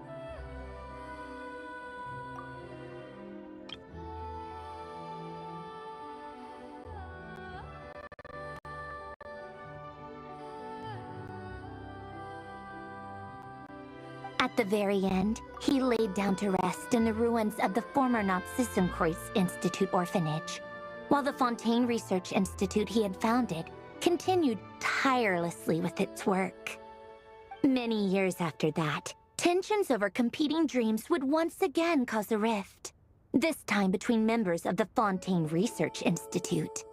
At the very end, he laid down to rest in the ruins of the former Nazissenkreuz Institute orphanage, while the Fontaine Research Institute he had founded continued tirelessly with its work. Many years after that, tensions over competing dreams would once again cause a rift, this time between members of the Fontaine Research Institute.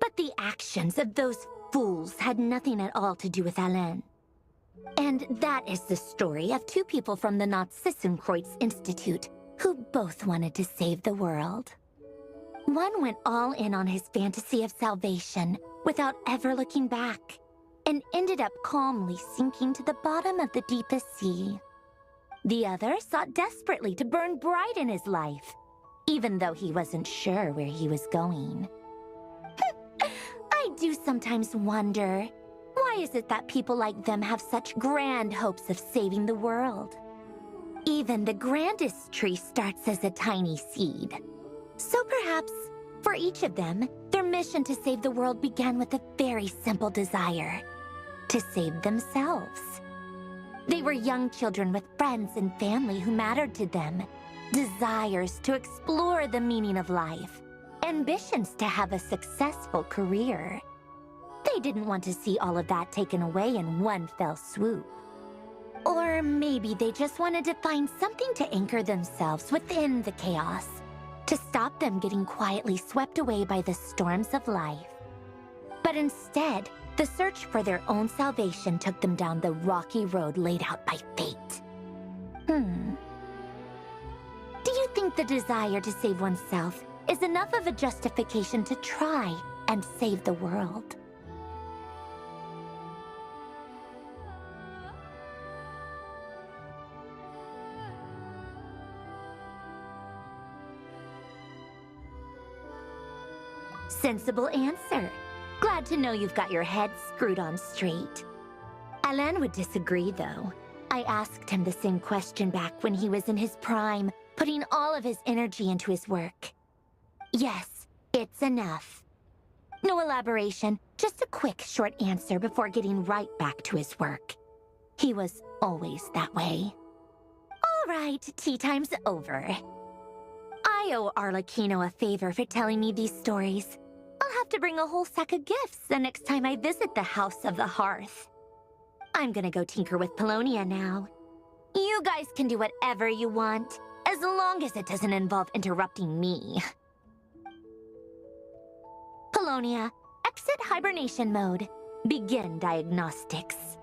But the actions of those fools had nothing at all to do with Alain. And that is the story of two people from the Nazissenkreuz Institute who both wanted to save the world. One went all in on his fantasy of salvation without ever looking back, and ended up calmly sinking to the bottom of the deepest sea. The other sought desperately to burn bright in his life, even though he wasn't sure where he was going. I do sometimes wonder, why is it that people like them have such grand hopes of saving the world? Even the grandest tree starts as a tiny seed. So perhaps, for each of them, their mission to save the world began with a very simple desire: to save themselves. They were young children with friends and family who mattered to them, desires to explore the meaning of life, ambitions to have a successful career. They didn't want to see all of that taken away in one fell swoop. Or maybe they just wanted to find something to anchor themselves within the chaos, to stop them getting quietly swept away by the storms of life. But instead, the search for their own salvation took them down the rocky road laid out by fate. Do you think the desire to save oneself is enough of a justification to try and save the world? Sensible answer. Glad to know you've got your head screwed on straight. Alain would disagree, though. I asked him the same question back when he was in his prime, putting all of his energy into his work. Yes, it's enough. No elaboration, just a quick, short answer before getting right back to his work. He was always that way. All right, tea time's over. I owe Arlecchino a favor for telling me these stories. I'll have to bring a whole sack of gifts the next time I visit the House of the Hearth. I'm gonna go tinker with Polonia now. You guys can do whatever you want, as long as it doesn't involve interrupting me. Polonia, exit hibernation mode. Begin diagnostics.